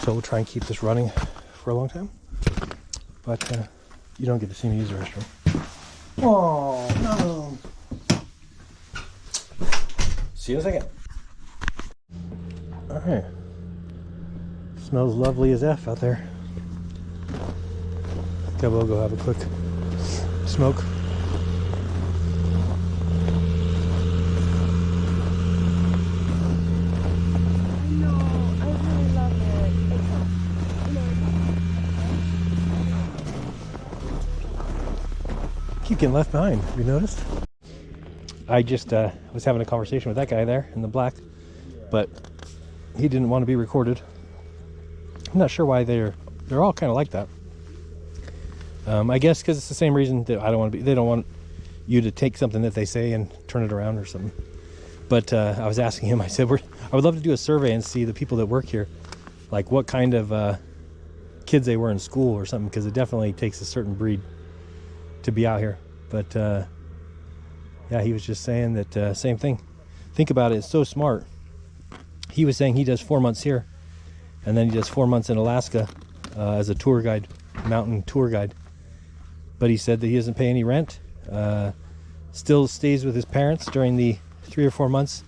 Speaker 1: so we'll try and keep this running for a long time. But you don't get to see me use the restroom. Oh, no. See you in a second. All right. Smells lovely as F out there. I think I will go have a quick smoke. Keep getting left behind. Have you noticed? I just was having a conversation with that guy there in the black, but he didn't want to be recorded. I'm not sure why they're all kind of like that. I guess because it's the same reason that I don't want to be. They don't want you to take something that they say and turn it around or something. But I was asking him. I said, I would love to do a survey and see the people that work here, like what kind of kids they were in school or something, because it definitely takes a certain breed to be out here. But yeah, he was just saying that same thing. Think about it, it's so smart. He was saying he does 4 months here, and then he does 4 months in Alaska as a tour guide, mountain tour guide. But he said that he doesn't pay any rent, still stays with his parents during the 3 or 4 months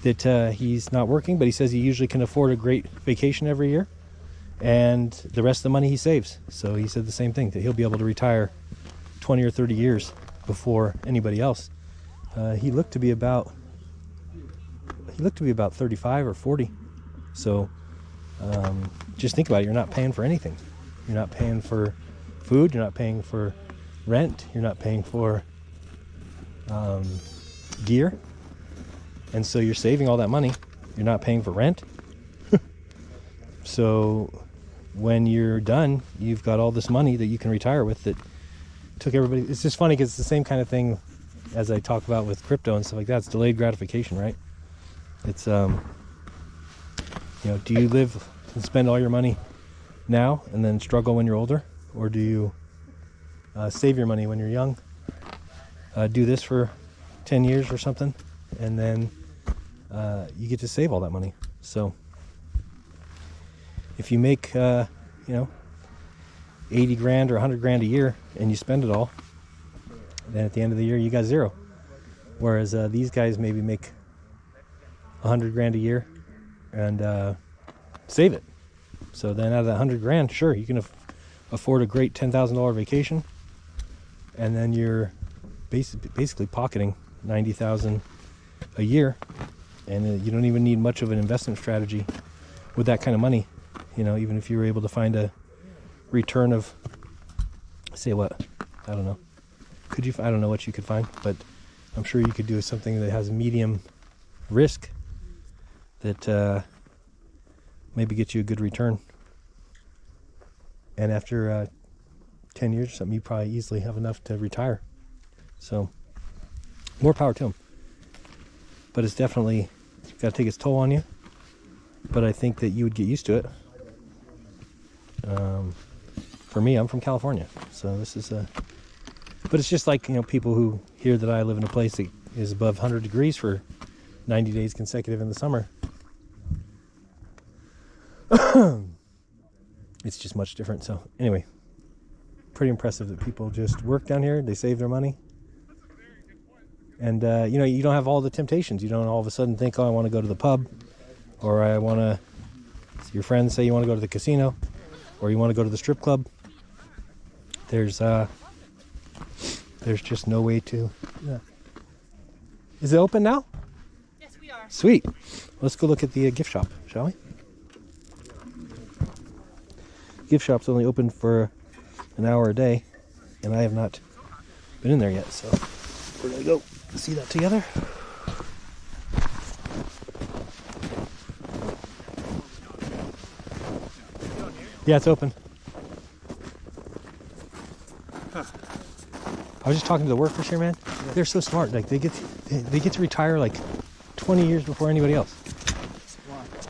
Speaker 1: that he's not working, but he says he usually can afford a great vacation every year, and the rest of the money he saves. So he said the same thing, that he'll be able to retire 20 or 30 years before anybody else. He looked to be about 35 or 40. So just think about it. You're not paying for anything. You're not paying for food. You're not paying for rent. You're not paying for gear. And so you're saving all that money. You're not paying for rent. So when you're done, you've got all this money that you can retire with that took everybody. It's just funny because it's the same kind of thing as I talk about with crypto and stuff like that, it's delayed gratification, right? It's, you know, do you live and spend all your money now and then struggle when you're older? Or do you save your money when you're young, do this for 10 years or something, and then you get to save all that money? So if you make, you know, 80 grand or 100 grand a year and you spend it all, then at the end of the year you got zero. Whereas these guys maybe make 100 grand a year and save it. So then out of that 100 grand, sure, you can afford a great $10,000 vacation, and then you're basically pocketing $90,000 a year, and you don't even need much of an investment strategy with that kind of money. You know, even if you were able to find a return of, say what, I don't know, could you, I don't know what you could find, but I'm sure you could do something that has medium risk that maybe get you a good return. And after 10 years or something, you probably easily have enough to retire. So more power to them. But it's definitely got to take its toll on you. But I think that you would get used to it. For me, I'm from California, so this is but it's just like, you know, people who hear that I live in a place that is above 100 degrees for 90 days consecutive in the summer. It's just much different. So anyway, pretty impressive that people just work down here. They save their money, and you know, you don't have all the temptations. You don't all of a sudden think, oh, I want to go to the pub, or I want to, your friends say you want to go to the casino, or you want to go to the strip club. There's just no way to. Yeah. Is it open now?
Speaker 11: Yes, we are.
Speaker 1: Sweet. Let's go look at the gift shop, shall we? Gift shop's only open for an hour a day, and I have not been in there yet, so we're gonna go see that together. Yeah, it's open. I was just talking to the workers here, man. They're so smart. Like they get to retire like 20 years before anybody else,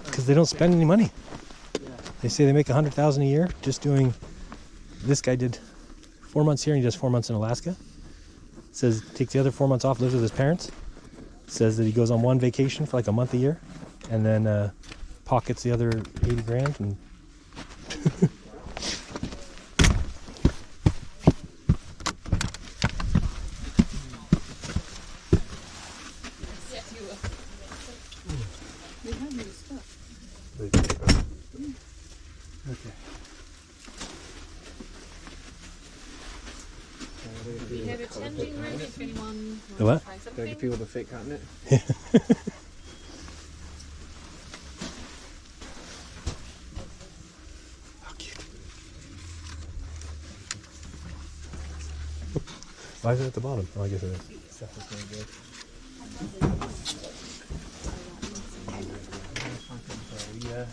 Speaker 1: because they don't spend any money. They say they make $100,000 a year just doing. This guy did 4 months here and he does 4 months in Alaska. Says takes the other 4 months off, lives with his parents. Says that he goes on one vacation for like a month a year, and then pockets the other 80 grand and.
Speaker 11: We have a changing room if anyone wants
Speaker 1: The what?
Speaker 11: to try
Speaker 10: Don't
Speaker 11: something.
Speaker 10: give people the fake continent.
Speaker 1: Why is it at the bottom? Oh, I guess it is.
Speaker 10: Stuff is really good. Yeah.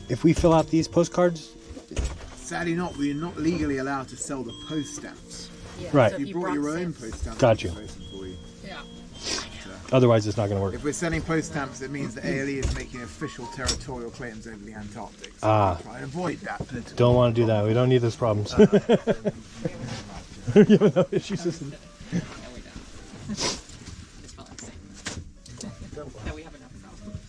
Speaker 1: If we fill out these postcards,
Speaker 12: Sadly not, we're not legally allowed to sell the post stamps.
Speaker 11: Yeah,
Speaker 1: Right.
Speaker 11: so
Speaker 12: If you brought your own post stamps,
Speaker 1: Got you.
Speaker 12: we can post them for you.
Speaker 11: Yeah.
Speaker 1: otherwise it's not going to work.
Speaker 12: If we're selling post stamps, it means that ALE is making official territorial claims over the Antarctic. So
Speaker 1: Ah.
Speaker 12: we try and avoid that political.
Speaker 1: Don't want to do that. We don't need those problems. You have no issues with it.
Speaker 11: No, we have enough problems.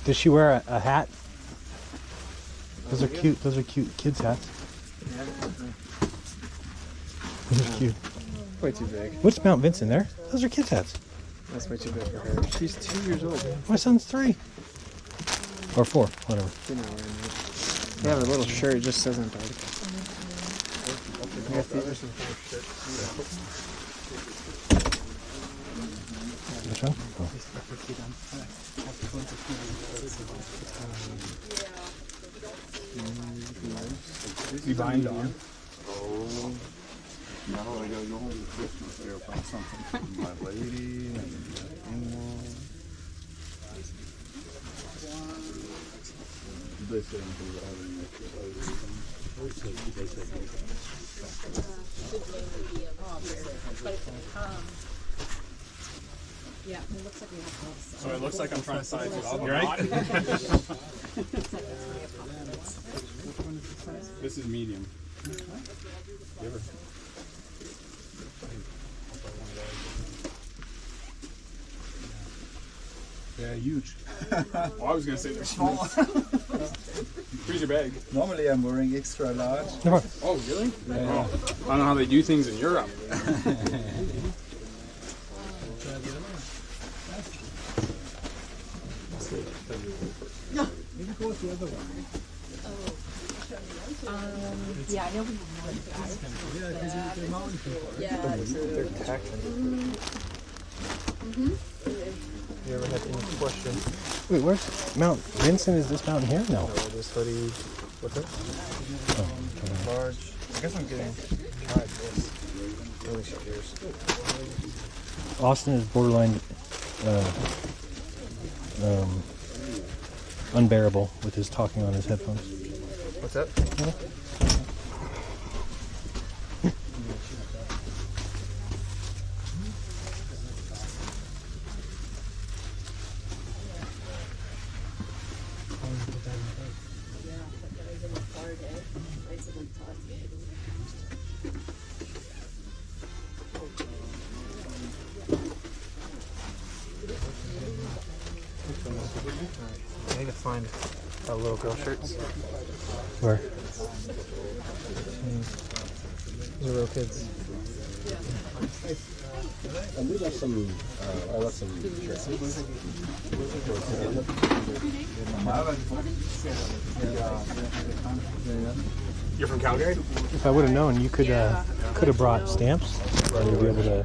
Speaker 1: Does she wear a hat? Those are cute. Those are cute kids' hats. Those are cute.
Speaker 5: Way too big.
Speaker 1: What's Mount Vincent there? Those are kids' hats.
Speaker 5: That's way too big for her. She's 2 years old.
Speaker 1: My son's 3. Or 4, whatever.
Speaker 5: You know where I mean. They have a little shirt, it just says Antarctica.
Speaker 1: Which one? Oh.
Speaker 5: You bind on.
Speaker 15: Now I gotta go home to Christmas there, find something for my lady and in-law. They said I'm going to have an exercise.
Speaker 11: Yeah, it looks like we have all
Speaker 13: So it looks like I'm trying to size it up.
Speaker 5: You're right.
Speaker 15: This is medium.
Speaker 5: Yeah, huge.
Speaker 15: Well, I was gonna say they're small.
Speaker 5: Here's your bag.
Speaker 15: Normally I'm wearing extra large.
Speaker 5: Oh, really?
Speaker 15: Yeah.
Speaker 5: Oh, I don't know how they do things in Europe.
Speaker 15: Maybe go with the other one.
Speaker 11: Yeah, I know we have one guy.
Speaker 15: Yeah, because they're mountain people.
Speaker 11: Yeah.
Speaker 5: They're tacking. You ever had any questions?
Speaker 1: Wait, where's Mount Vincent? Is this mountain here? No.
Speaker 5: This hoodie. What's it?
Speaker 1: Oh, okay.
Speaker 5: Large. I guess I'm getting tried this. Really yours.
Speaker 1: Austin is borderline unbearable with his talking on his headphones.
Speaker 5: What's that? I need to find little girl shirts.
Speaker 1: Where?
Speaker 5: These are real kids.
Speaker 15: And we got some, I left some dresses.
Speaker 5: You're from Calgary?
Speaker 1: If I would have known, you could have brought stamps. And you'd be able to.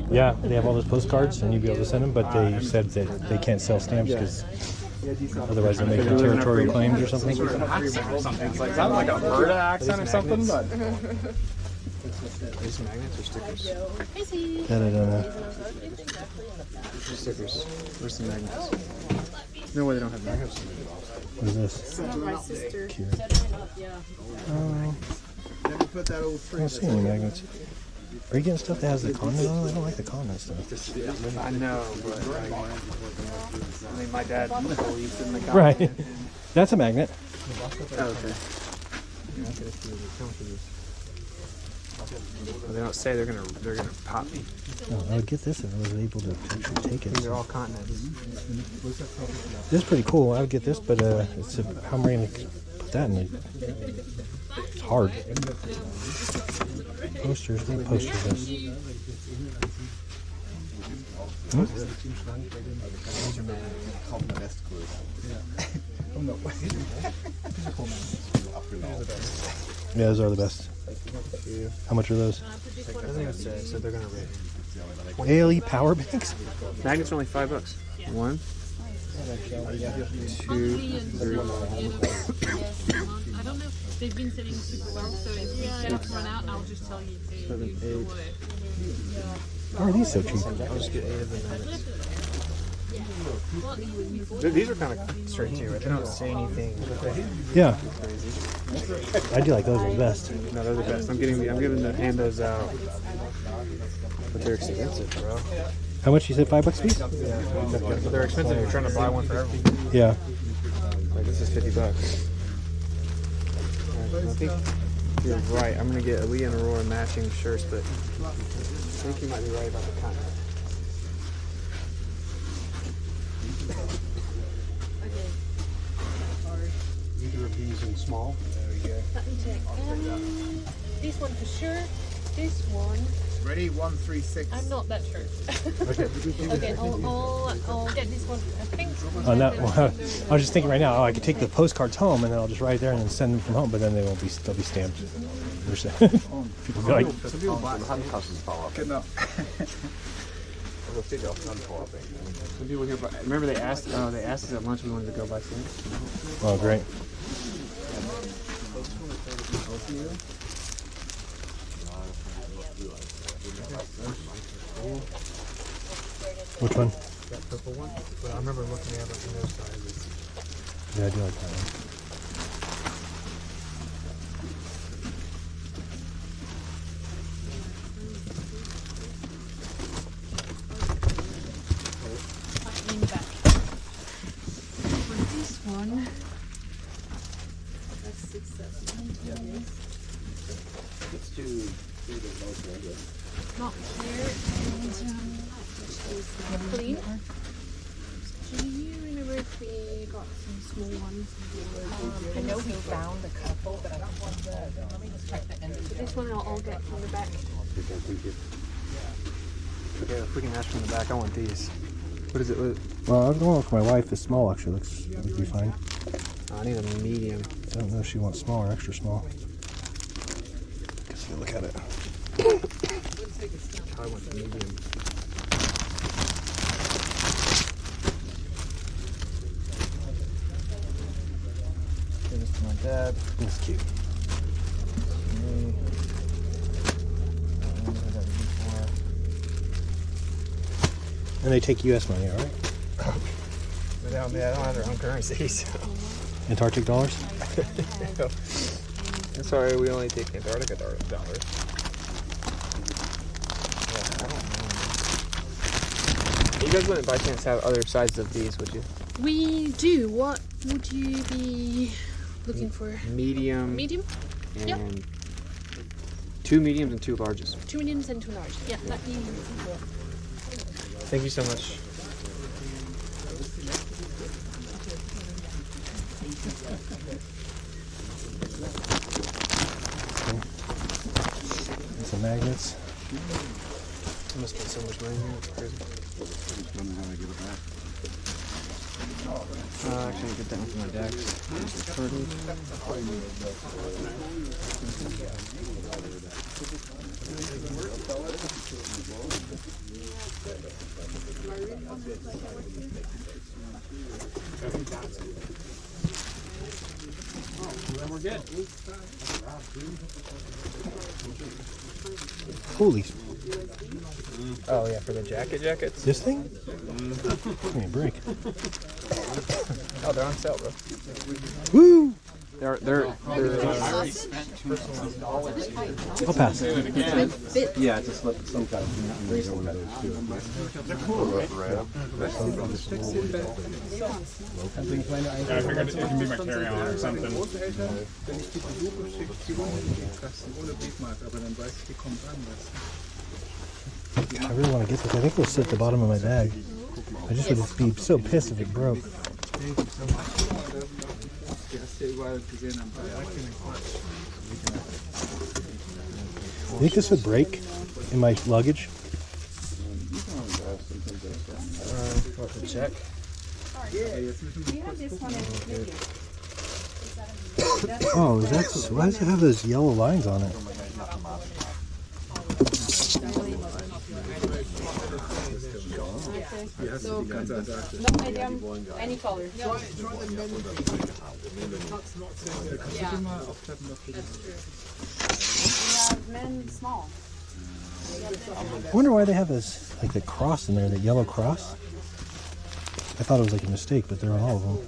Speaker 1: Yeah, they have all those postcards, and you'd be able to send them. But they said that they can't sell stamps because otherwise they're making territorial claims or something.
Speaker 5: It's like, sounds like a Alberta accent or something, but. These magnets or stickers?
Speaker 1: That I don't know.
Speaker 5: Stickers. Where's the magnets? No way they don't have magnets.
Speaker 1: What is this?
Speaker 11: My sister
Speaker 1: Cute.
Speaker 11: set it up, yeah.
Speaker 12: Never put that all
Speaker 1: I
Speaker 12: through.
Speaker 1: don't see any magnets. Are you getting stuff that has the condom on it? I don't like the condom stuff.
Speaker 5: I know, but like, I mean, my dad believes in the condom.
Speaker 1: Right. That's a magnet.
Speaker 5: Oh, okay. Yeah, I'll get a few of these. How much are these? Well, they don't say they're gonna pop me.
Speaker 1: Oh, I would get this if I was able to actually take it.
Speaker 5: These are all continents.
Speaker 1: This is pretty cool. I would get this, but it's how am I going to put that in it? It's hard. Posters. What posters is this? Yeah, those are the best. How much are those?
Speaker 5: Doesn't even say, so they're gonna rate.
Speaker 1: ALE power banks?
Speaker 5: Magnets are only $5. 1, 2, 3.
Speaker 8: I don't know if they've been sitting super well, so if you set up run out, I'll just tell you.
Speaker 5: 7, 8.
Speaker 1: How are these so cheap?
Speaker 5: I'll just get 8 of the magnets. These are kind of straight too, right? They don't say anything.
Speaker 1: Yeah.
Speaker 5: Crazy.
Speaker 1: I do like those are the best.
Speaker 5: No, they're the best. I'm giving to hand those out. But they're expensive, bro.
Speaker 1: How much you said? $5 a piece?
Speaker 5: Yeah, but they're expensive. You're trying to buy one for everyone.
Speaker 1: Yeah.
Speaker 5: Like this is $50. I think you're right. I'm gonna get Lee and Aurora matching shirts, but I think you might be right about the content.
Speaker 15: Either of these in small.
Speaker 11: Let me check.
Speaker 8: this one for sure. This one.
Speaker 12: Ready? 1, 3, 6.
Speaker 8: I'm not that sure.
Speaker 1: Okay.
Speaker 8: Okay, I'll get this one. I think.
Speaker 1: Oh no! Well, I was just thinking right now. Oh, I could take the postcards home and then I'll just write there and then send them from home. But then they'll be stamped. People be like,
Speaker 12: Genau.
Speaker 5: Some people here, remember they asked us at lunch we wanted to go buy things.
Speaker 1: oh great. Which one?
Speaker 5: That purple one. But I remember looking at it from their side.
Speaker 1: Yeah, I do like that one.
Speaker 8: In the back. For this one. That's 6, 7.
Speaker 15: Let's do both, I guess.
Speaker 8: Not here. And clean. Do you remember if we got some small ones?
Speaker 11: I know we found a couple, but I don't want the. Let me just check the end.
Speaker 8: So this one I'll get from the back.
Speaker 5: Okay, if we can ask from the back, I want these. What is it?
Speaker 1: Well, I'm going for my wife. Is small actually. Looks would be fine.
Speaker 5: I need a medium.
Speaker 1: I don't know if she wants small or extra small. Guess if you look at it.
Speaker 5: I want the medium. Give this to my dad.
Speaker 1: That's cute. And they take U.S. money, all right?
Speaker 5: They don't have their own currencies.
Speaker 1: Antarctic dollars?
Speaker 5: I'm sorry, we only take Antarctica dollars. You guys wouldn't by chance have other sizes of these, would you?
Speaker 8: We do. What would you be looking for?
Speaker 5: Medium.
Speaker 8: Medium?
Speaker 5: And
Speaker 8: Yep.
Speaker 5: 2 mediums and 2 larges.
Speaker 8: 2 mediums and 2 large. Yeah, let me.
Speaker 5: Thank you so much.
Speaker 1: And some magnets.
Speaker 5: I must spend so much money here. It's crazy. Actually, get that one for my dad.
Speaker 13: Then we're good.
Speaker 1: Holy.
Speaker 5: Oh yeah, for the jackets.
Speaker 1: This thing? Give me a break.
Speaker 5: Oh, they're on sale, bro.
Speaker 1: Woo!
Speaker 5: They're
Speaker 1: I'll pass.
Speaker 15: Yeah, just let some kind of these are those too.
Speaker 13: They're cool, right? I figured it can be my carry-on or something.
Speaker 1: God, I really want to get this. I think it'll sit at the bottom of my bag. I just would be so pissed if it broke. You think this would break in my luggage?
Speaker 5: What to check?
Speaker 1: Oh, is that? Why does it have those yellow lines on it?
Speaker 11: So, no medium, any color. Yeah. We have men small.
Speaker 1: I wonder why they have this, like the cross in there, the yellow cross. I thought it was like a mistake, but they're on all of them.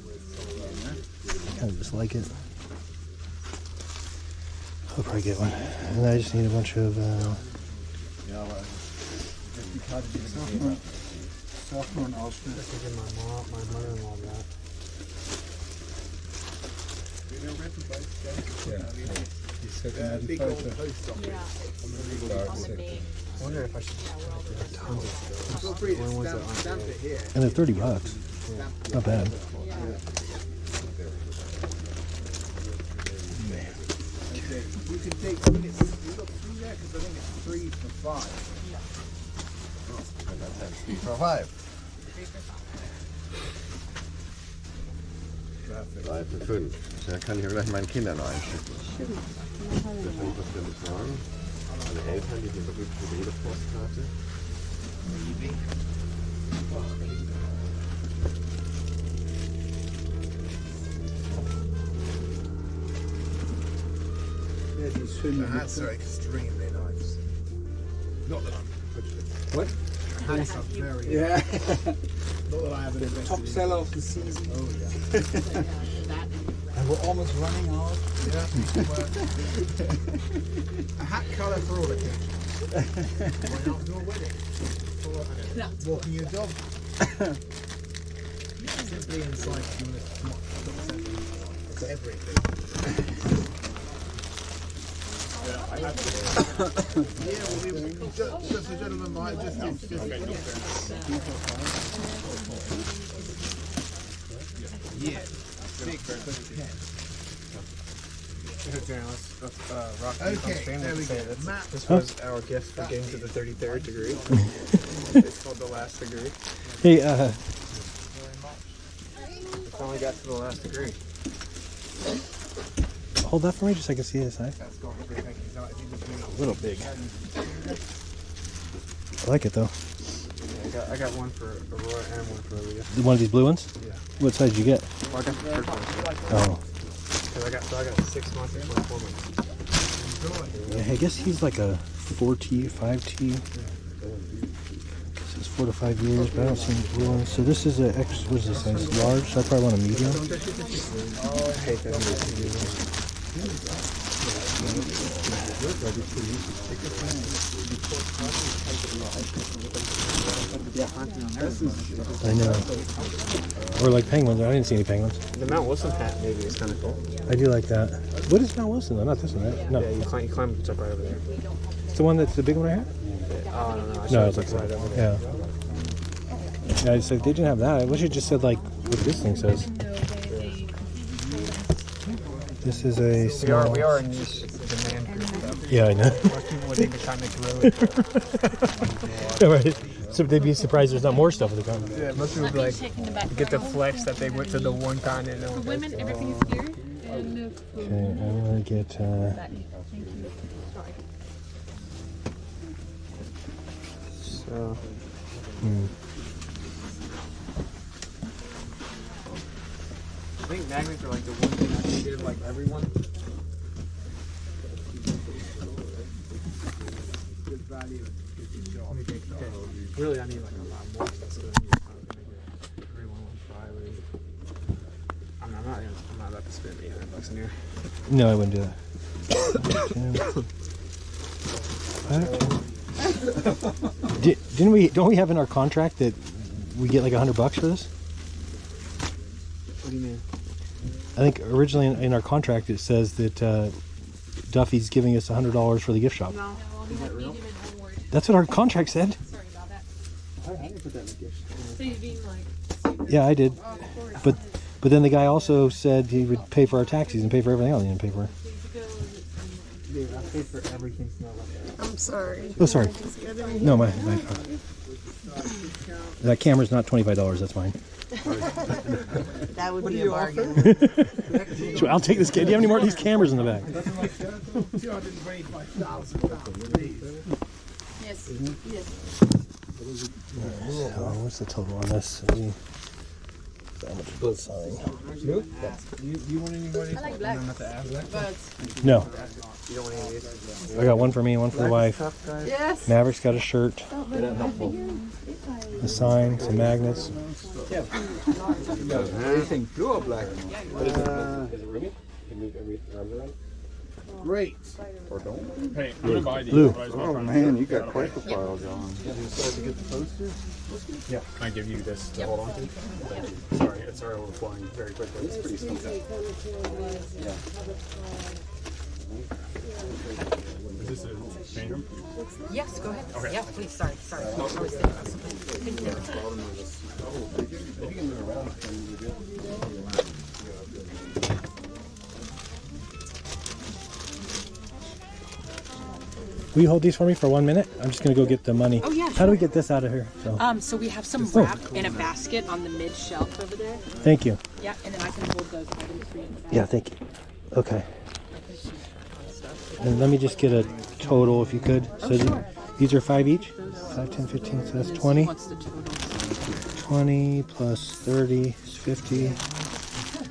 Speaker 1: I kind of just like it. I'll probably get one. And I just need a bunch of.
Speaker 5: My mother-in-law that. I wonder if I should get tons of those. When was it on here?
Speaker 1: And they're $30. Not bad.
Speaker 12: You can take Yeah, because I think it's 3 for 5.
Speaker 15: And that's 3 for 5. 3 für 5. Da kann ich ja gleich meinen Kindern einschicken. Das kann ich bestimmt sagen. Meine Eltern, die sind berühmt für jede Postkarte.
Speaker 12: The hats are extremely nice. Not that I'm
Speaker 10: What?
Speaker 12: The hats are very
Speaker 10: Yeah.
Speaker 12: Not that I have an invested
Speaker 10: Top
Speaker 12: in.
Speaker 10: seller of the season.
Speaker 12: Oh yeah.
Speaker 10: And we're almost running out.
Speaker 12: Yeah. A hat colour for all occasions. Going out to a wedding. Or walking your dog. Simply inside if you want to it's everything. Yeah, well, just the gentleman might just yeah. Okay, there we go.
Speaker 5: This was our gift for getting to the 33rd degree. It's called the last degree.
Speaker 1: Hey,
Speaker 5: We finally got to the last degree.
Speaker 1: hold that for me just so I can see this side. A little big. I like it though.
Speaker 5: Yeah, I got one for Aurora and one for Aaliyah.
Speaker 1: One of these blue ones?
Speaker 5: Yeah.
Speaker 1: What size did you get?
Speaker 5: Well, I got the first one.
Speaker 1: Oh.
Speaker 5: Because I got 6 months and 4 months.
Speaker 1: Yeah, I guess he's like a 4T, 5T. This is 4 to 5 years, but I don't see any blue ones. So this is a extra, what is this size? Large, so I probably want a medium.
Speaker 5: I hate that.
Speaker 1: I know. Or like penguins. I didn't see any penguins.
Speaker 5: The Mount Wilson hat maybe is kind of cool.
Speaker 1: I do like that. What is Mount Wilson though? Not this one, right? No.
Speaker 5: Yeah, you climb it's up right over there.
Speaker 1: It's the one that's the big one right here?
Speaker 5: Oh, I don't know. I
Speaker 1: No,
Speaker 5: it's
Speaker 1: it's like
Speaker 5: right over there.
Speaker 1: yeah. Yeah, I said they didn't have that. I wish it just said like what this thing says. This is a small.
Speaker 5: We are a niche demand group though.
Speaker 1: Yeah, I know.
Speaker 5: Most people would think the comic road.
Speaker 1: Yeah, right. So they'd be surprised there's not more stuff in the comic.
Speaker 5: Yeah, most people would be like, get the flex that they went to the one continent.
Speaker 11: For women, everything is here. And
Speaker 1: Okay, I'm gonna get.
Speaker 11: thank you. Sorry.
Speaker 5: So. I think magnets are like the one thing I can give like everyone.
Speaker 12: Good value and good job.
Speaker 5: Really, I need like a lot more. That's what I need. Everyone will try. I'm not about to spend $800 in here.
Speaker 1: No, I wouldn't do that. Don't we have in our contract that we get like $100 for this?
Speaker 5: What do you mean?
Speaker 1: I think originally in our contract it says that Duffy's giving us $100 for the gift shop.
Speaker 11: No,
Speaker 5: is that real?
Speaker 1: That's what our contract said.
Speaker 11: Sorry about that.
Speaker 5: I didn't put that in the gift shop.
Speaker 11: So you're being like.
Speaker 1: Yeah, I did. But then the guy also said he would pay for our taxis and pay for everything else he didn't pay for.
Speaker 5: Dude, I paid for everything smell like that.
Speaker 14: I'm sorry.
Speaker 1: Oh, sorry. No, my that camera's not $25. That's mine.
Speaker 14: That would be a bargain.
Speaker 1: Sure, I'll take this. Do you have any more of these cameras in the back?
Speaker 14: Yes. Yes.
Speaker 1: So, what's the total on this? How much for the sign?
Speaker 5: You? You want anybody?
Speaker 14: I like black. But
Speaker 1: No.
Speaker 5: You don't want any of these?
Speaker 1: I got one for me, one for the wife.
Speaker 14: yes.
Speaker 1: Maverick's got a shirt, a sign, some magnets.
Speaker 10: Anything blue or black?
Speaker 15: Is it roomy? Can move every arms around?
Speaker 12: Great.
Speaker 15: Or don't?
Speaker 7: Hey, I'm gonna buy these.
Speaker 1: Blue.
Speaker 15: Oh man, you got quite the pile, John.
Speaker 7: Yeah. Can I give you this to hold on to? Sorry, it's overflowing very quickly. It's pretty smooth. Is this a change room?
Speaker 3: Yes, go ahead.
Speaker 7: Okay.
Speaker 3: Yeah, please. Sorry.
Speaker 1: Will you hold these for me for 1 minute? I'm just gonna go get the money.
Speaker 11: Oh, yeah,
Speaker 1: How do we
Speaker 11: sure.
Speaker 1: get this out of here?
Speaker 11: So we have some wrap in a basket on the mid shelf over there.
Speaker 1: Thank you.
Speaker 11: Yeah, and then I can hold those items for you in the back.
Speaker 1: Yeah, thank you. Okay. And let me just get a total if you could. So these are 5 each? 5, 10, 15, so that's 20.
Speaker 11: What's the total?
Speaker 1: 20 plus 30 is 50.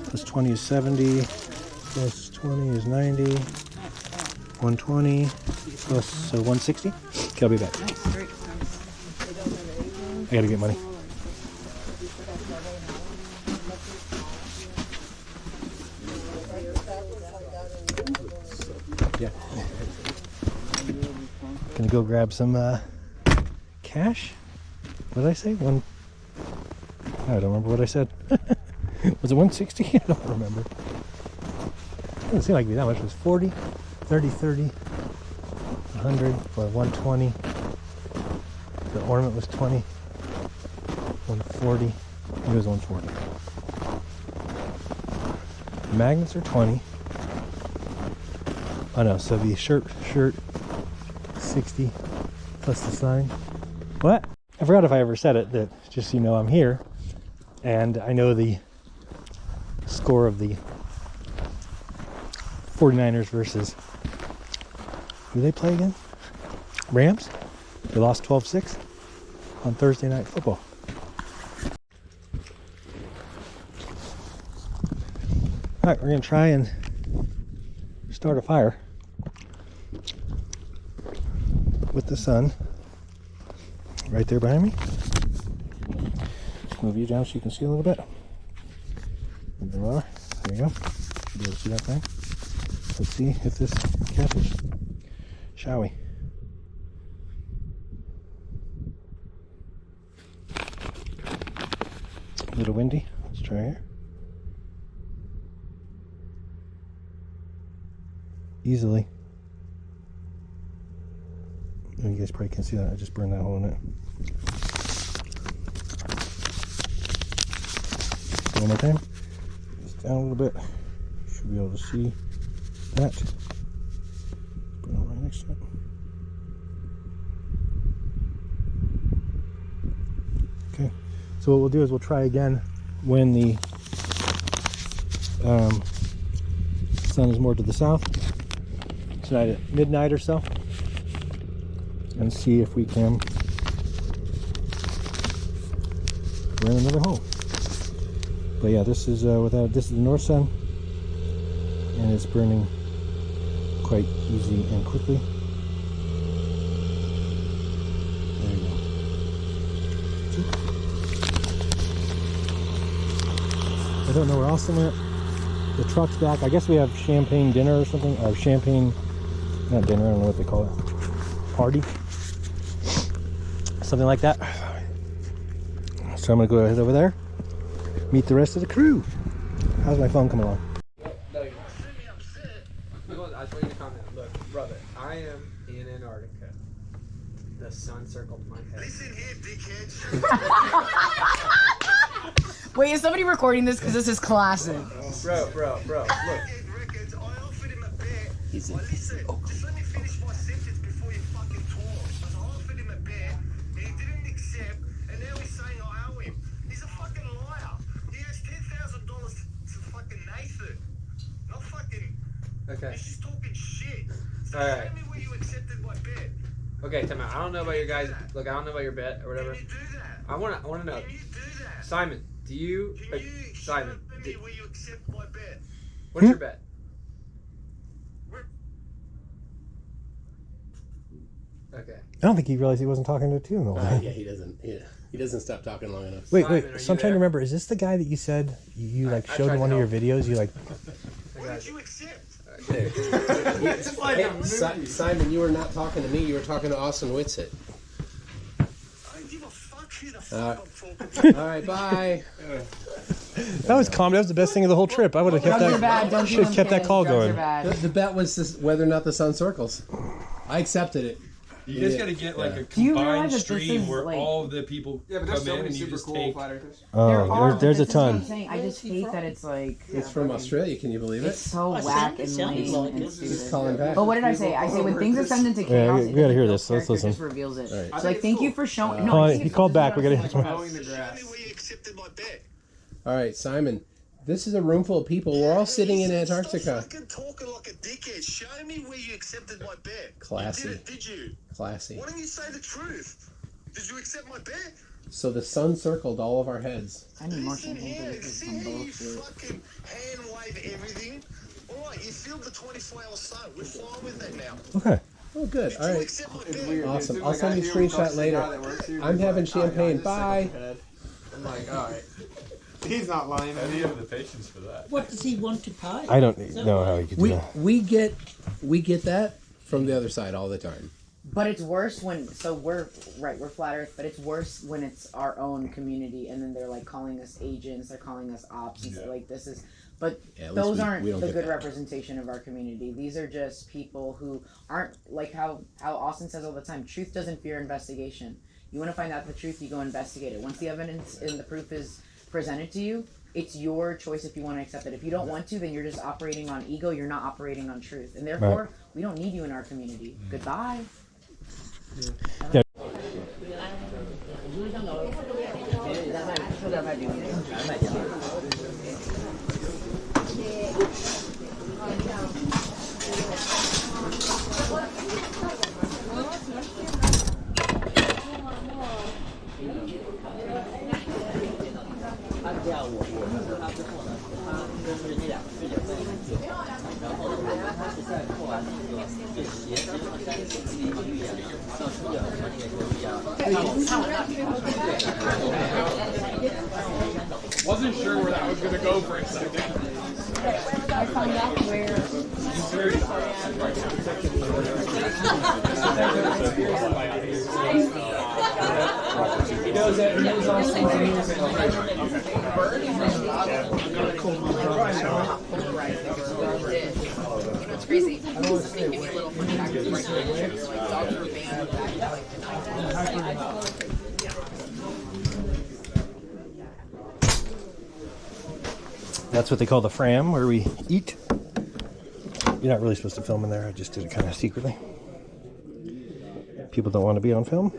Speaker 1: Plus 20 is 70. Plus 20 is 90. 120 plus, so 160. Okay, I'll be back.
Speaker 11: Nice, great.
Speaker 1: I gotta get money. Yeah. Gonna go grab some cash. What did I say? I don't remember what I said. Was it 160? I don't remember. It doesn't seem like it'd be that much. It was 40, 30, 30, 100, or 120. The ornament was 20, 140. It was 140. The magnets are 20. Oh no, so the shirt 60 plus the sign. What? I forgot if I ever said it, that just so you know I'm here and I know the score of the 49ers versus, who do they play again? Rams? They lost 12-6 on Thursday Night Football. Alright, we're going to try and start a fire with the sun right there behind me. Just move you down so you can see a little bit. There you are. There you go. Should be able to see that thing. Let's see if this catches. Shall we? A little windy. Let's try here. Easily. Oh, you guys probably can't see that. I just burned that hole in it. One more time. Just down a little bit. Should be able to see that. Put it right next to it. Okay. So what we'll do is we'll try again when the sun is more to the south. Tonight at midnight or so. And see if we can burn another hole. But yeah, this is this is the north sun, and it's burning quite easy and quickly. There you go. I don't know where Austin went. The truck's back. I guess we have champagne dinner or something, or champagne, not dinner, I don't know what they call it. Party. Something like that. So I'm gonna go ahead over there, meet the rest of the crew. How's my phone coming along?
Speaker 5: No, you're not. I just want you to comment. Look, brother, I am in Antarctica. The sun circled my head. Listen here, dickhead.
Speaker 3: Wait, is somebody recording this? Because this is classic.
Speaker 5: Bro, look.
Speaker 10: He's in. Oh.
Speaker 16: Just let me finish my sentence before you fucking talk. So I offered him a bet, and he didn't accept, and now he's saying I owe him. He's a fucking liar. He has $10,000 to fucking Nathan. Not fucking...
Speaker 5: Okay.
Speaker 16: He's just talking shit. So
Speaker 5: Alright.
Speaker 16: tell me where you accepted my bet.
Speaker 5: Okay, time out. I don't know about your guys. Look, I don't know about your bet or whatever.
Speaker 16: Can you do that?
Speaker 5: I want to know.
Speaker 16: Can you do that?
Speaker 5: Simon, do you...
Speaker 16: Can you
Speaker 5: Simon,
Speaker 16: show me where you accept my bet?
Speaker 5: what's your bet? Okay.
Speaker 1: I don't think he realized he wasn't talking to two in a while.
Speaker 10: Yeah, he doesn't. Yeah, he doesn't stop talking long enough.
Speaker 1: Wait,
Speaker 5: Simon,
Speaker 1: so I'm trying to remember. Is this the guy that you said you like showed in one of your videos? You like.
Speaker 16: What did you accept?
Speaker 10: Hey, Simon, you were not talking to me. You were talking to Austin Whitsitt.
Speaker 16: I don't give a fuck who the fuck I'm talking to.
Speaker 10: All right, bye.
Speaker 1: That was calm. That was the best thing of the whole trip. I would have kept
Speaker 3: Drugs are
Speaker 1: that.
Speaker 3: bad. Don't do
Speaker 1: Should have
Speaker 3: them,
Speaker 1: kept that
Speaker 3: kids.
Speaker 1: call
Speaker 3: Drugs
Speaker 1: going.
Speaker 3: are bad.
Speaker 10: The bet was this, whether or not the sun circles. I accepted it.
Speaker 17: You guys got to get like a
Speaker 3: Do you
Speaker 17: combined
Speaker 3: realize that this
Speaker 17: stream
Speaker 3: is,
Speaker 17: where
Speaker 3: like-
Speaker 17: all of the people
Speaker 5: Yeah, but
Speaker 17: come
Speaker 5: there's so
Speaker 17: in
Speaker 5: many
Speaker 17: and you
Speaker 5: super
Speaker 17: just
Speaker 5: cool
Speaker 17: take.
Speaker 5: flat earthers.
Speaker 1: Oh, there's a ton.
Speaker 3: I just just hate that it's like.
Speaker 17: It's from Australia. Can you believe it?
Speaker 3: It's so whack and lame and stupid.
Speaker 17: Calling back.
Speaker 3: But what did I say? I say when things ascend into chaos,
Speaker 1: we gotta hear this. Let's listen.
Speaker 3: just reveals it.
Speaker 1: Right.
Speaker 3: So like, thank you for showing.
Speaker 1: Hold on, he called back. We gotta hear some.
Speaker 17: All right, Simon. This is a room full of people. We're all sitting in Antarctica.
Speaker 16: Fucking talking like a dickhead. Show me where you accepted my bet.
Speaker 17: Classy.
Speaker 16: You did it, did you?
Speaker 17: Classy.
Speaker 16: Why don't you say the truth? Did you accept my bet?
Speaker 17: So the sun circled all of our heads.
Speaker 3: I need more champagne.
Speaker 16: See how you fucking hand wave everything? Alright, you filled the 24-hour sun. We're fine with that now.
Speaker 1: Okay.
Speaker 17: Oh, good.
Speaker 16: Did
Speaker 17: All
Speaker 16: you
Speaker 17: right.
Speaker 16: accept my bet?
Speaker 17: Awesome. I'll send you a screenshot later. I'm having champagne. Bye.
Speaker 5: I'm like, alright. He's not lying.
Speaker 7: How do you have the patience for that?
Speaker 18: What does he want to pay?
Speaker 1: I don't know how you could do that.
Speaker 17: We get that from the other side all the time.
Speaker 3: But it's worse when we're flat Earth, but it's worse when it's our own community, and then they're like calling us agents, they're calling us ops, and stuff like this is. But those aren't the good representation of our community. These are just people who aren't like how Austin says all the time. Truth doesn't fear investigation. You want to find out the truth, you go investigate it. Once the evidence and the proof is presented to you, it's your choice if you want to accept it. If you don't want to, then you're just operating on ego. You're not operating on truth, and therefore we don't need you in our community. Goodbye.
Speaker 1: Yeah.
Speaker 5: Wasn't sure where that was going to go for a second.
Speaker 14: I found out where.
Speaker 5: He knows that. He knows all things.
Speaker 3: It's crazy. Give me a little fun fact. Dogs were banned back in like the 90s.
Speaker 1: That's what they call the fram, where we eat. You're not really supposed to film in there. I just did it kind of secretly. People don't want to be on film.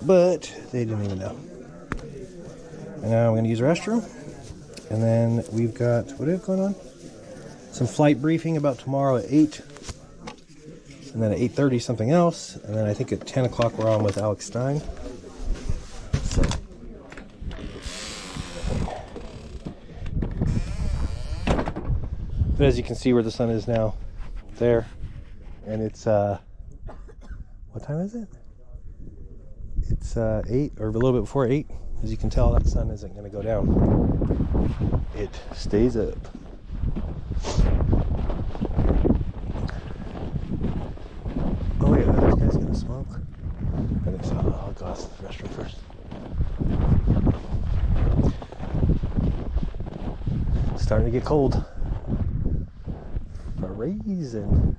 Speaker 1: But they didn't even know. And now I'm going to use the restroom. And then we've got, what do we have going on? Some flight briefing about tomorrow at 8. And then at 8:30 something else. And then I think at 10 o'clock we're on with Alex Stein. So. But as you can see where the sun is now, there. And it's, what time is it? It's 8, or a little bit before 8. As you can tell, that sun isn't going to go down. It stays up. Oh yeah, this guy's going to smoke. I think so. I'll go to the restroom first. It's starting to get cold. For a reason.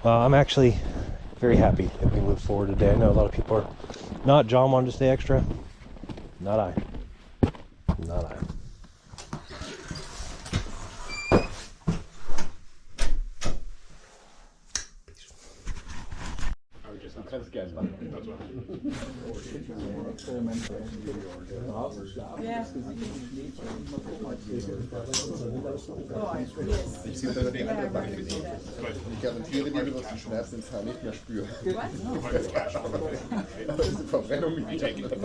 Speaker 1: I'm actually very happy that we moved forward today. I know a lot of people are not. John wanted to stay extra. Not I. Not I.
Speaker 15: Ich sehe unter die andere Bank für Sie. Ich garantiere dir, du wirst den Schmerz im Zahn nicht mehr spüren. Aber das ist eine Verbrennung mit wieder.
Speaker 5: 100%.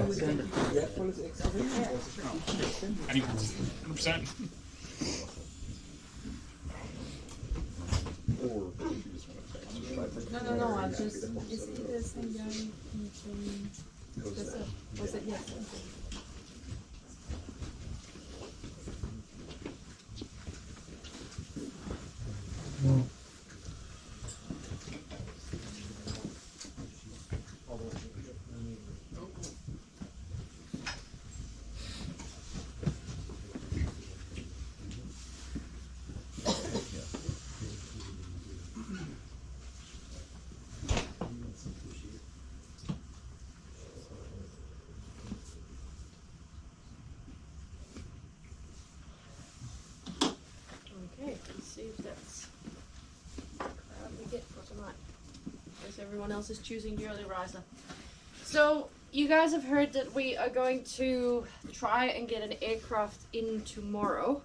Speaker 8: No, I just, is he the same guy from, was it, yes.
Speaker 14: everyone else is choosing the early riser. So you guys have heard that we are going to try and get an aircraft in tomorrow.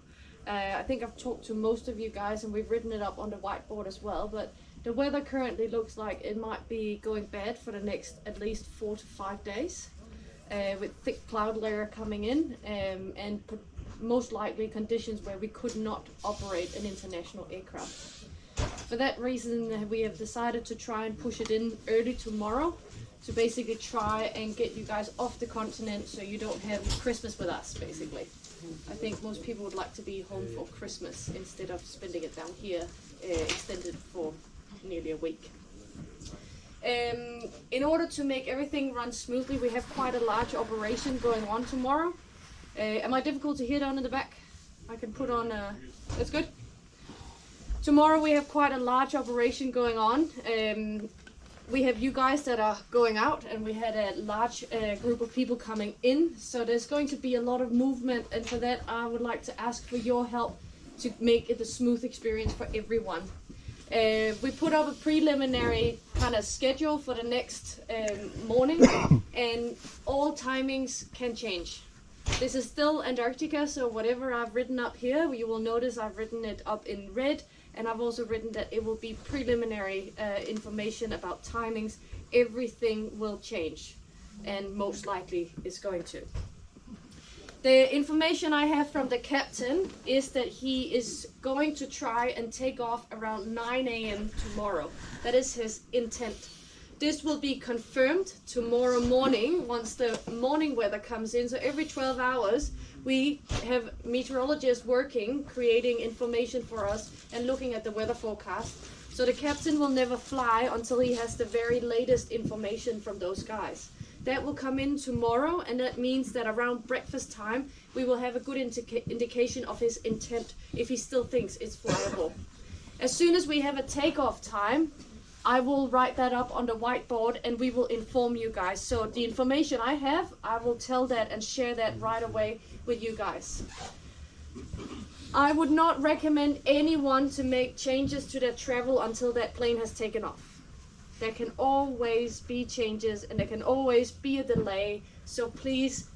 Speaker 14: I think I've talked to most of you guys and we've written it up on the whiteboard as well, but the weather currently looks like it might be going bad for the next at least 4 to 5 days, with thick cloud layer coming in, and most likely conditions where we could not operate an international aircraft. For that reason, we have decided to try and push it in early tomorrow to basically try and get you guys off the continent so you don't have Christmas with us, basically. I think most people would like to be home for Christmas instead of spending it down here, extended for nearly a week. In order to make everything run smoothly, we have quite a large operation going on tomorrow. Am I difficult to hear down in the back? I can put on, that's good. Tomorrow we have quite a large operation going on. We have you guys that are going out, and we had a large group of people coming in. So there's going to be a lot of movement, and for that I would like to ask for your help to make it a smooth experience for everyone. We put up a preliminary kind of schedule for the next morning, and all timings can change. This is still Antarctica, so whatever I've written up here, you will notice I've written it up in red, and I've also written that it will be preliminary information about timings. Everything will change, and most likely is going to. The information I have from the captain is that he is going to try and take off around 9 a.m. tomorrow. That is his intent. This will be confirmed tomorrow morning once the morning weather comes in. So every 12 hours we have meteorologists working, creating information for us and looking at the weather forecast. So the captain will never fly until he has the very latest information from those guys. That will come in tomorrow, and that means that around breakfast time we will have a good indication of his intent, if he still thinks it's flyable. As soon as we have a takeoff time, I will write that up on the whiteboard and we will inform you guys. So the information I have, I will tell that and share that right away with you guys. I would not recommend anyone to make changes to their travel until that plane has taken off. There can always be changes and there can always be a delay. So please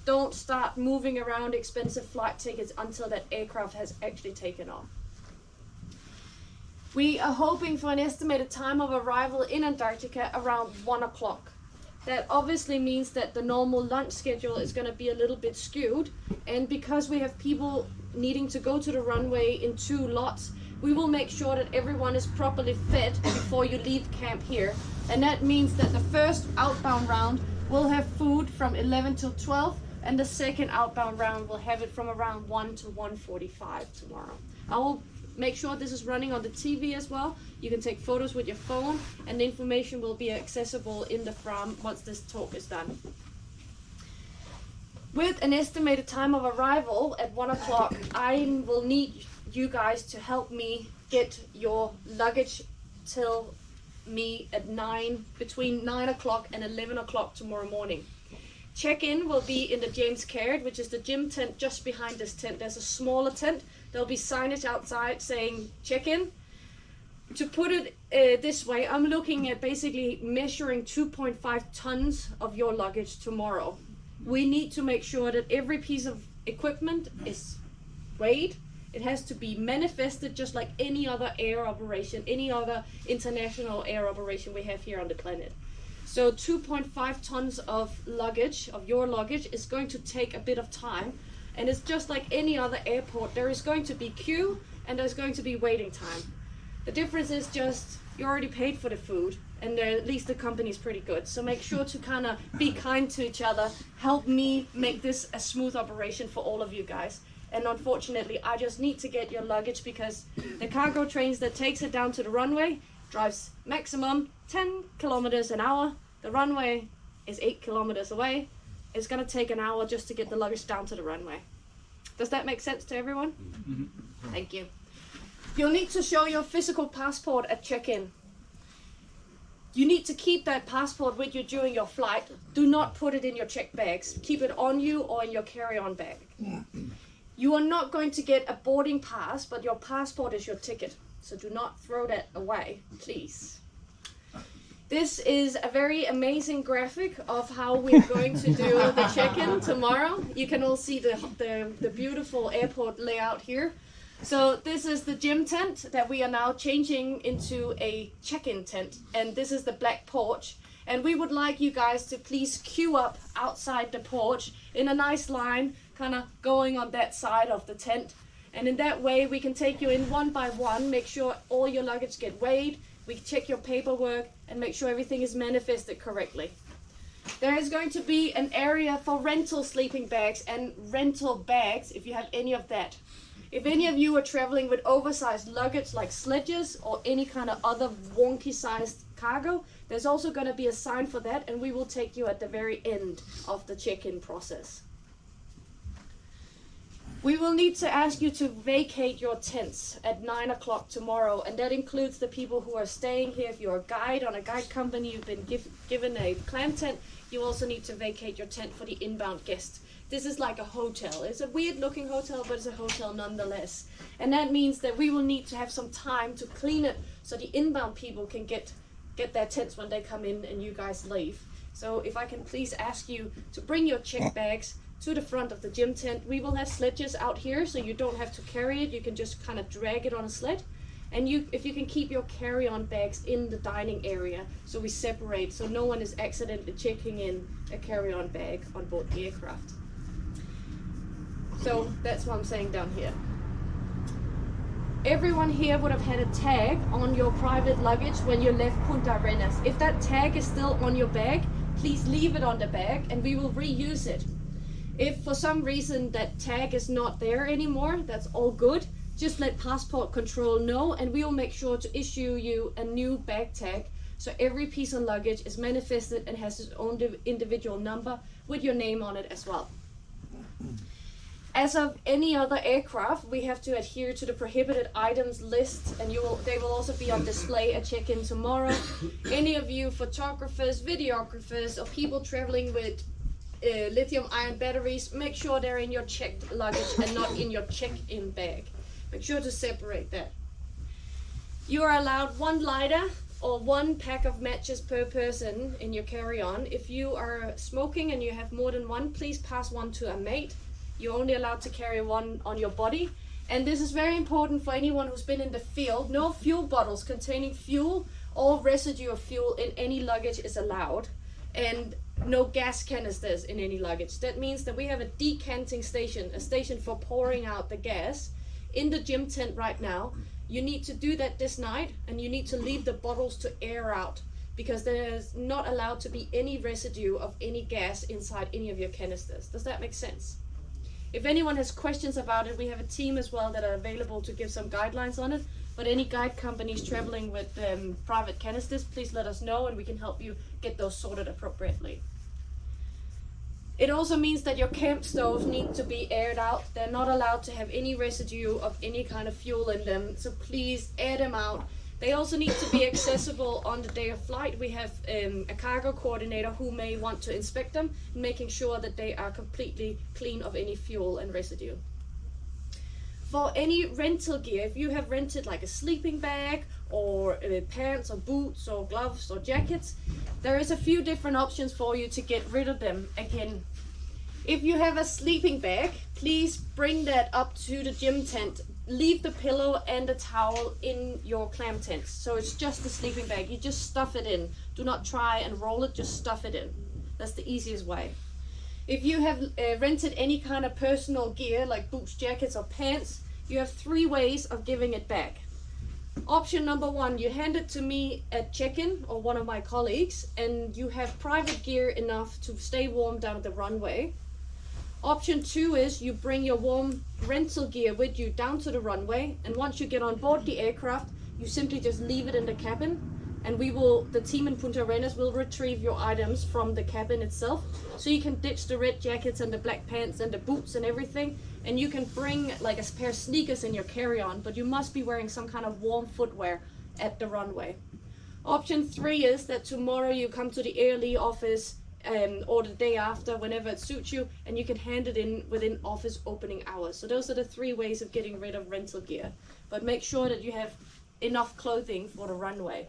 Speaker 14: don't start moving around expensive flight tickets until that aircraft has actually taken off. We are hoping for an estimated time of arrival in Antarctica around 1 o'clock. That obviously means that the normal lunch schedule is going to be a little bit skewed, and because we have people needing to go to the runway in 2 lots, we will make sure that everyone is properly fed before you leave camp here. And that means that the first outbound round will have food from 11 till 12, and the second outbound round will have it from around 1 to 1:45 tomorrow. I will make sure this is running on the TV as well. You can take photos with your phone, and the information will be accessible in the FRAM once this talk is done. With an estimated time of arrival at 1 o'clock, I will need you guys to help me get your luggage till me at between 9 o'clock and 11 o'clock tomorrow morning. Check-in will be in the James Caird, which is the gym tent just behind this tent. There's a smaller tent. There'll be signage outside saying check-in. To put it this way, I'm looking at basically measuring 2.5 tons of your luggage tomorrow. We need to make sure that every piece of equipment is weighed. It has to be manifested just like any other air operation, any other international air operation we have here on the planet. So 2.5 tons of luggage, of your luggage, is going to take a bit of time. And it's just like any other airport. There is going to be queue and there's going to be waiting time. The difference is just you already paid for the food, and at least the company's pretty good. So make sure to kind of be kind to each other. Help me make this a smooth operation for all of you guys. And unfortunately, I just need to get your luggage because the cargo trains that takes it down to the runway drives maximum 10 kilometers an hour. The runway is 8 kilometers away. It's gonna take an hour just to get the luggage down to the runway. Does that make sense to everyone? Mm-hmm. Thank you. You'll need to show your physical passport at check-in. You need to keep that passport with you during your flight. Do not put it in your check bags. Keep it on you or in your carry-on bag. You are not going to get a boarding pass, but your passport is your ticket. So do not throw that away, please. This is a very amazing graphic of how we're going to do the check-in tomorrow. You can all see the beautiful airport layout here. So this is the gym tent that we are now changing into a check-in tent, and this is the black porch. And we would like you guys to please queue up outside the porch in a nice line, kind of going on that side of the tent. And in that way we can take you in one by one, make sure all your luggage get weighed, we check your paperwork and make sure everything is manifested correctly. There is going to be an area for rental sleeping bags and rental bags if you have any of that. If any of you are traveling with oversized luggage like sledges or any kind of other wonky sized cargo, there's also going to be a sign for that, and we will take you at the very end of the check-in process. We will need to ask you to vacate your tents at 9 o'clock tomorrow, and that includes the people who are staying here. If you're a guide on a guide company, you've been given a clam tent, you also need to vacate your tent for the inbound guests. This is like a hotel. It's a weird looking hotel, but it's a hotel nonetheless. And that means that we will need to have some time to clean it so the inbound people can get their tents when they come in and you guys leave. So if I can please ask you to bring your check bags to the front of the gym tent. We will have sledges out here, so you don't have to carry it. You can just kind of drag it on a sled. And if you can keep your carry-on bags in the dining area, so we separate, so no one is accidentally checking in a carry-on bag on board the aircraft. So that's what I'm saying down here. Everyone here would have had a tag on your private luggage when you left Punta Arenas. If that tag is still on your bag, please leave it on the bag and we will reuse it. If for some reason that tag is not there anymore, that's all good. Just let passport control know and we will make sure to issue you a new bag tag, so every piece of luggage is manifested and has its own individual number with your name on it as well. As of any other aircraft, we have to adhere to the prohibited items list, and they will also be on display at check-in tomorrow. Any of you photographers, videographers, or people traveling with lithium-ion batteries, make sure they're in your checked luggage and not in your check-in bag. Make sure to separate that. You are allowed 1 lighter or 1 pack of matches per person in your carry-on. If you are smoking and you have more than 1, please pass 1 to a mate. You're only allowed to carry 1 on your body. And this is very important for anyone who's been in the field. No fuel bottles containing fuel or residue of fuel in any luggage is allowed. And no gas canisters in any luggage. That means that we have a decanting station, a station for pouring out the gas in the gym tent right now. You need to do that this night, and you need to leave the bottles to air out, because there is not allowed to be any residue of any gas inside any of your canisters. Does that make sense? If anyone has questions about it, we have a team as well that are available to give some guidelines on it. But any guide companies traveling with private canisters, please let us know and we can help you get those sorted appropriately. It also means that your camp stoves need to be aired out. They're not allowed to have any residue of any kind of fuel in them, so please air them out. They also need to be accessible on the day of flight. We have a cargo coordinator who may want to inspect them, making sure that they are completely clean of any fuel and residue. For any rental gear, if you have rented like a sleeping bag or pants or boots or gloves or jackets, there is a few different options for you to get rid of them again. If you have a sleeping bag, please bring that up to the gym tent. Leave the pillow and the towel in your clam tent. So it's just the sleeping bag. You just stuff it in. Do not try and roll it, just stuff it in. That's the easiest way. If you have rented any kind of personal gear like boots, jackets or pants, you have 3 ways of giving it back. Option number 1, you hand it to me at check-in or one of my colleagues, and you have private gear enough to stay warm down the runway. Option 2 is you bring your warm rental gear with you down to the runway, and once you get on board the aircraft, you simply just leave it in the cabin, and the team in Punta Arenas will retrieve your items from the cabin itself. So you can ditch the red jackets and the black pants and the boots and everything, and you can bring like a pair of sneakers in your carry-on, but you must be wearing some kind of warm footwear at the runway. Option 3 is that tomorrow you come to the ALE office or the day after, whenever it suits you, and you can hand it in within office opening hours. So those are the 3 ways of getting rid of rental gear. But make sure that you have enough clothing for the runway.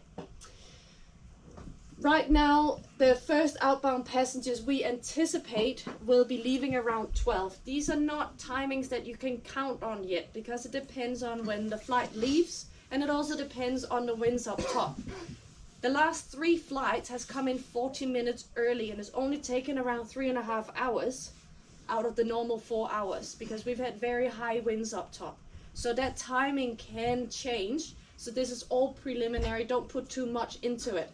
Speaker 14: Right now, the first outbound passengers we anticipate will be leaving around 12. These are not timings that you can count on yet because it depends on when the flight leaves, and it also depends on the winds up top. The last 3 flights has come in 40 minutes early and has only taken around 3.5 hours out of the normal 4 hours because we've had very high winds up top. So that timing can change. So this is all preliminary. Don't put too much into it.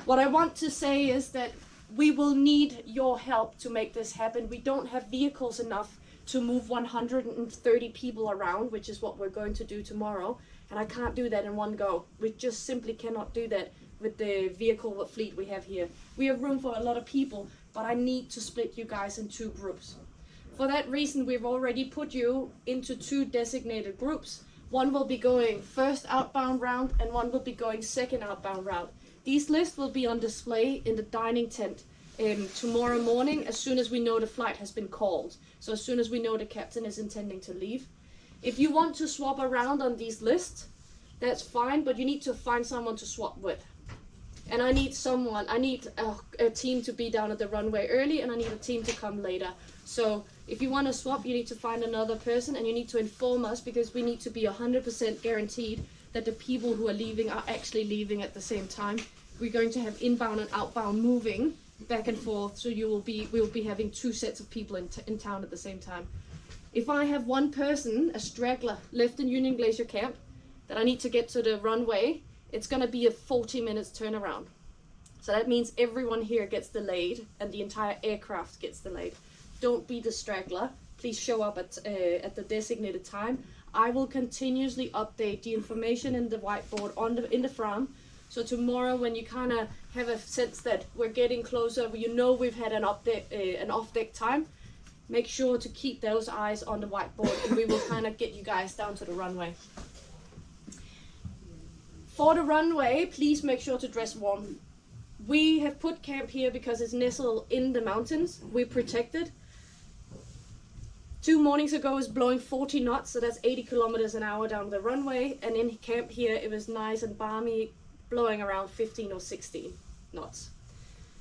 Speaker 14: What I want to say is that we will need your help to make this happen. We don't have vehicles enough to move 130 people around, which is what we're going to do tomorrow. And I can't do that in one go. We just simply cannot do that with the vehicle fleet we have here. We have room for a lot of people, but I need to split you guys in 2 groups. For that reason, we've already put you into 2 designated groups. One will be going first outbound route and one will be going second outbound route. These lists will be on display in the dining tent tomorrow morning as soon as we know the flight has been called. So as soon as we know the captain is intending to leave. If you want to swap around on these lists, that's fine, but you need to find someone to swap with. And I need a team to be down at the runway early, and I need a team to come later. So if you want to swap, you need to find another person, and you need to inform us because we need to be 100% guaranteed that the people who are leaving are actually leaving at the same time. We're going to have inbound and outbound moving back and forth, so we will be having 2 sets of people in town at the same time. If I have one person, a straggler, left in Union Glacier camp that I need to get to the runway, it's going to be a 40 minutes turnaround. So that means everyone here gets delayed and the entire aircraft gets delayed. Don't be the straggler. Please show up at the designated time. I will continuously update the information in the whiteboard in the front. So tomorrow, when you kind of have a sense that we're getting closer, you know we've had an off-deck time, make sure to keep those eyes on the whiteboard and we will kind of get you guys down to the runway. For the runway, please make sure to dress warm. We have put camp here because it's nestled in the mountains. We're protected. 2 mornings ago it was blowing 40 knots, so that's 80 kilometers an hour down the runway. And in camp here it was nice and balmy, blowing around 15 or 16 knots.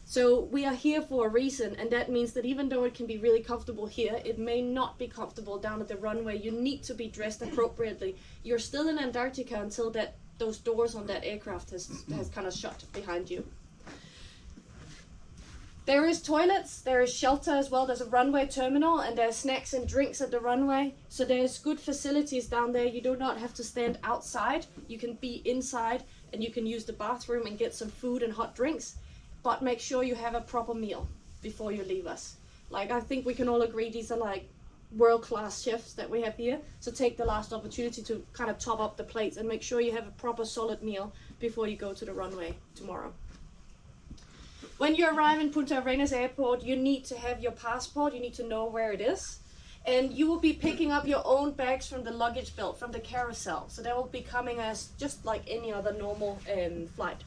Speaker 14: So we are here for a reason, and that means that even though it can be really comfortable here, it may not be comfortable down at the runway. You need to be dressed appropriately. You're still in Antarctica until those doors on that aircraft has kind of shut behind you. There is toilets, there is shelter as well. There's a runway terminal and there's snacks and drinks at the runway. So there's good facilities down there. You do not have to stand outside. You can be inside and you can use the bathroom and get some food and hot drinks. But make sure you have a proper meal before you leave us. Like, I think we can all agree these are like world-class chefs that we have here. So take the last opportunity to kind of top up the plates and make sure you have a proper solid meal before you go to the runway tomorrow. When you arrive in Punta Arenas Airport, you need to have your passport. You need to know where it is. And you will be picking up your own bags from the luggage belt, from the carousel. So they will be coming as just like any other normal flight.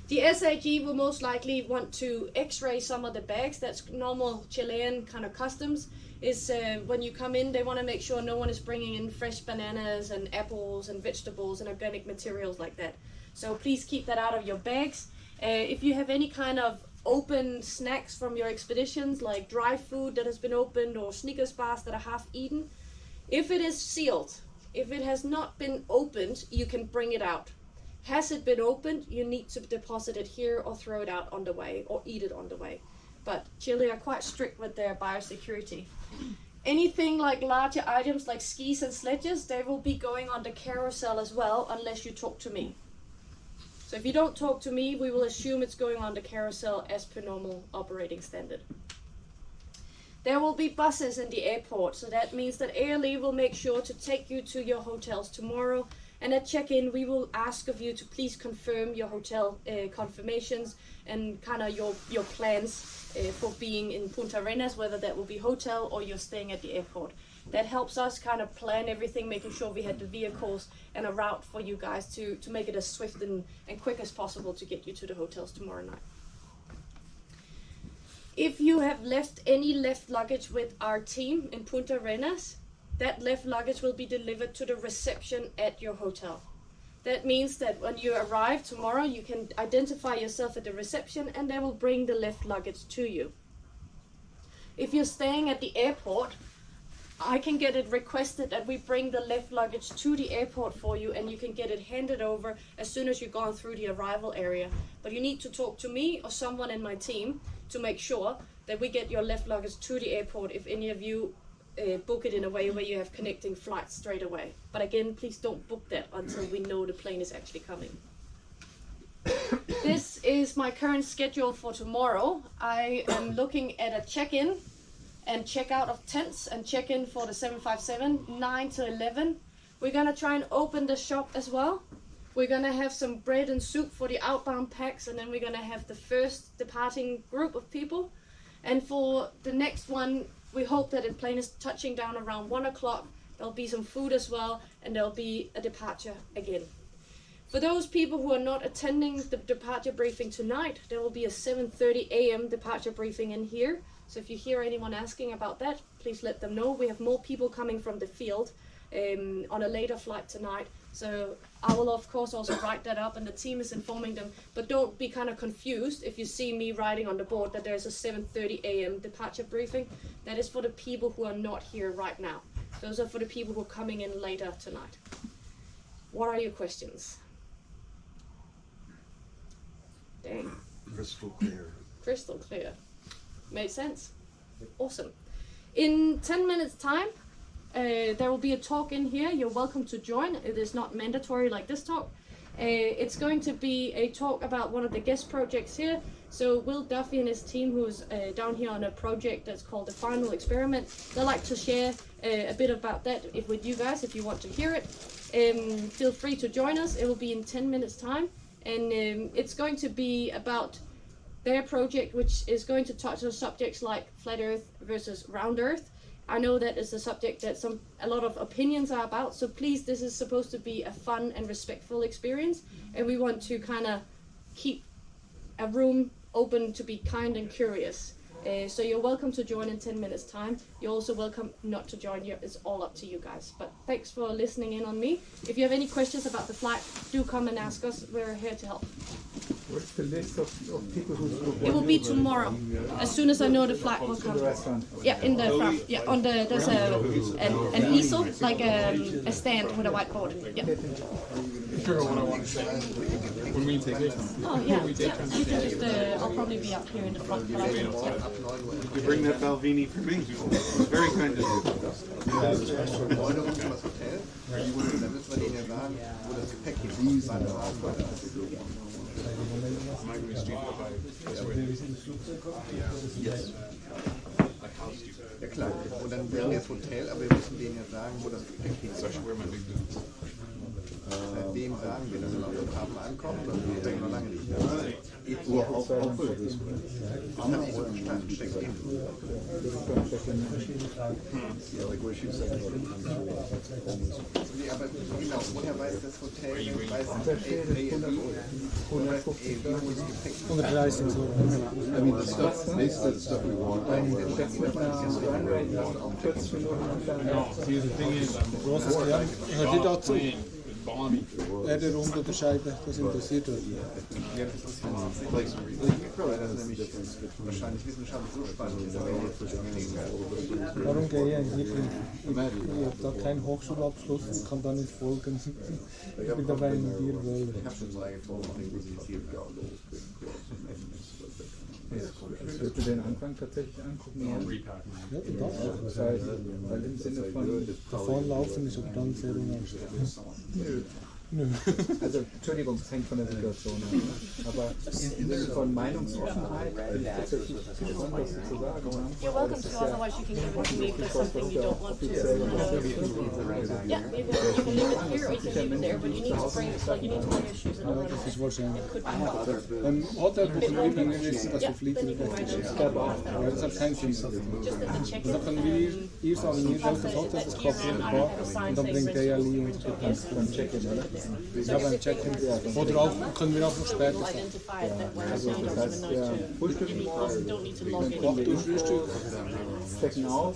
Speaker 14: The SAG will most likely want to x-ray some of the bags. That's normal Chilean kind of customs. Is when you come in, they want to make sure no one is bringing in fresh bananas and apples and vegetables and organic materials like that. So please keep that out of your bags. If you have any kind of open snacks from your expeditions, like dry food that has been opened or Snickers bars that are half eaten, if it is sealed, if it has not been opened, you can bring it out. Has it been opened, you need to deposit it here or throw it out on the way or eat it on the way. But Chile are quite strict with their biosecurity. Anything like larger items like skis and sledges, they will be going on the carousel as well unless you talk to me. So if you don't talk to me, we will assume it's going on the carousel as per normal operating standard. There will be buses in the airport, so that means that Airly will make sure to take you to your hotels tomorrow. And at check-in, we will ask of you to please confirm your hotel confirmations and kind of your plans for being in Punta Arenas, whether that will be hotel or you're staying at the airport. That helps us kind of plan everything, making sure we had the vehicles and a route for you guys to make it as swift and quick as possible to get you to the hotels tomorrow night. If you have left any luggage with our team in Punta Arenas, that left luggage will be delivered to the reception at your hotel. That means that when you arrive tomorrow, you can identify yourself at the reception and they will bring the left luggage to you. If you're staying at the airport, I can get it requested that we bring the left luggage to the airport for you, and you can get it handed over as soon as you've gone through the arrival area. But you need to talk to me or someone in my team to make sure that we get your left luggage to the airport if any of you book it in a way where you have connecting flights straight away. But again, please don't book that until we know the plane is actually coming. This is my current schedule for tomorrow. I am looking at a check-in and check-out of tents and check-in for the 757, 9 to 11. We're gonna try and open the shop as well. We're gonna have some bread and soup for the outbound packs, and then we're gonna have the first departing group of people. And for the next one, we hope that the plane is touching down around 1 o'clock. There'll be some food as well, and there'll be a departure again. For those people who are not attending the departure briefing tonight, there will be a 7:30 a.m. departure briefing in here. So if you hear anyone asking about that, please let them know. We have more people coming from the field on a later flight tonight. So I will of course also write that up, and the team is informing them. But don't be kind of confused if you see me writing on the board that there's a 7:30 a.m. departure briefing. That is for the people who are not here right now. Those are for the people who are coming in later tonight. What are your questions? Dang.
Speaker 15: Crystal clear.
Speaker 14: Crystal clear. Made sense? Awesome. In 10 minutes time, there will be a talk in here. You're welcome to join. It is not mandatory like this talk. It's going to be a talk about one of the guest projects here. So Will Duffy and his team, who's down here on a project that's called The Final Experiment, they like to share a bit about that with you guys if you want to hear it. Feel free to join us. It will be in 10 minutes time. And it's going to be about their project, which is going to touch on subjects like flat Earth versus round Earth. I know that is a subject that a lot of opinions are about, so please, this is supposed to be a fun and respectful experience, and we want to kind of keep a room open to be kind and curious. So you're welcome to join in 10 minutes time. You're also welcome not to join. It's all up to you guys. But thanks for listening in on me. If you have any questions about the flight, do come and ask us. We're here to help.
Speaker 12: What's the list of people who...
Speaker 14: It will be tomorrow, as soon as I know the flight will come. Yeah, in the front. Yeah, on the there's an easel, like a stand with a whiteboard. Yeah.
Speaker 18: Sure, what I want to say. When we take it.
Speaker 14: Oh yeah, you can just. I'll probably be up here in the front.
Speaker 18: You bring that Balvenie for me. It's very kind of
Speaker 15: Ja klar, und dann wäre das Hotel, aber wir müssen denen ja sagen, wo das Gepäck hinkommt. Dem sagen wir, dass wir am Flughafen ankommen, dann sind wir noch lange nicht da. Uhr auf das habe ich so verstanden, Check-in. Aber genau, woher weiß das Hotel, weiß
Speaker 12: $130.
Speaker 15: I mean, the stuff we want.
Speaker 12: See, the thing is, großes Gelernt. Hört ihr dazu? Er der unterscheiden, das interessiert euch.
Speaker 15: Ja, das ist nämlich wahrscheinlich wissenschaftlich so spannend.
Speaker 12: Darum gehe ich eigentlich nicht. Ich habe da keinen Hochschulabschluss, kann da nicht folgen. Ich bin dabei in dir wollen.
Speaker 15: Ich habe schon so eingetragen,
Speaker 12: Willst du den Anfang tatsächlich angucken? Ja, du darfst. Das heißt, weil im Sinne von davonlaufen ist auch dann sehr unanständig. Nö. Also, Entschuldigung, das hängt von der Situation ab. Aber im Sinne von Meinungsoffenheit, tatsächlich interessant, was Sie zu sagen haben.
Speaker 14: You're welcome to, otherwise you can give it to me if there's something you don't want to. Yeah, you can leave it here or you can leave it there, but you need to bring it, like you need to wear your shoes in the runway.
Speaker 12: Das ist wahrscheinlich. Hotel buchen übrigens wissen, dass du fliegen kannst. Ja, das hat keinen Sinn. Und dann können wir sagen, hier schaut das Hotel, das kostet und dann bringt der ja Lee und gibt uns beim Check-in, oder? Ja, beim Check-in. Oder auch, können wir auch noch später fahren. Also das heißt, ja, Frühstück morgen, 8 Uhr Frühstück, checken aus,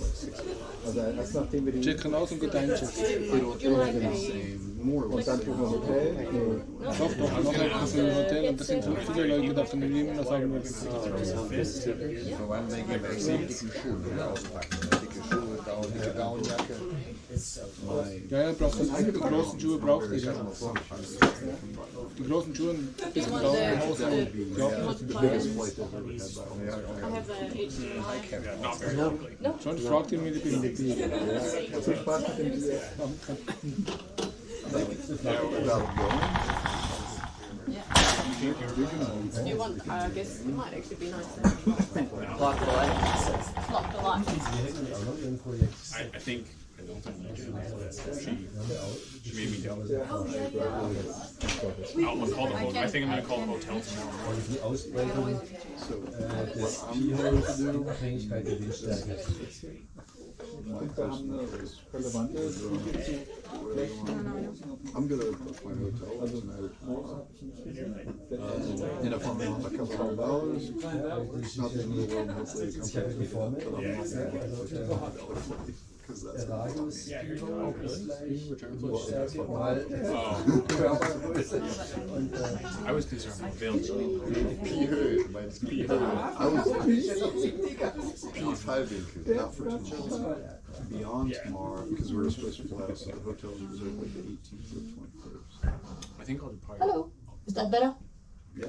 Speaker 19: Check out und Gedanken. Und dann tun wir Hotel. Doch, noch ein Hotel und das sind viele Leute davon nehmen, das haben wir gesagt. Ja, braucht das die großen Schuhe braucht ihr. Die großen Schuhe bis zum Haus. Schon fragt ihr mir die Bilder. Viel Spaß mit dem Video.
Speaker 14: Do you want? I guess it might actually be nice to lock the light. Lock the light.
Speaker 18: I think. I don't think she made me do it. I'll call the hotel. I think I'm going to call the hotel tomorrow.
Speaker 19: So, I'm going to do. I'm gonna book my hotel tonight or tomorrow. And if I'm off a couple of dollars, it's not the end of the world. Hopefully it comes back to me. But I'm not gonna because that's
Speaker 18: I was concerned about availability.
Speaker 19: I was P5 not for tomorrow. Beyond tomorrow because we're supposed to fly, so the hotel's reserved like the 18th or 21st.
Speaker 18: I think I'll do probably.
Speaker 14: Hello. Is that better?
Speaker 19: Yeah.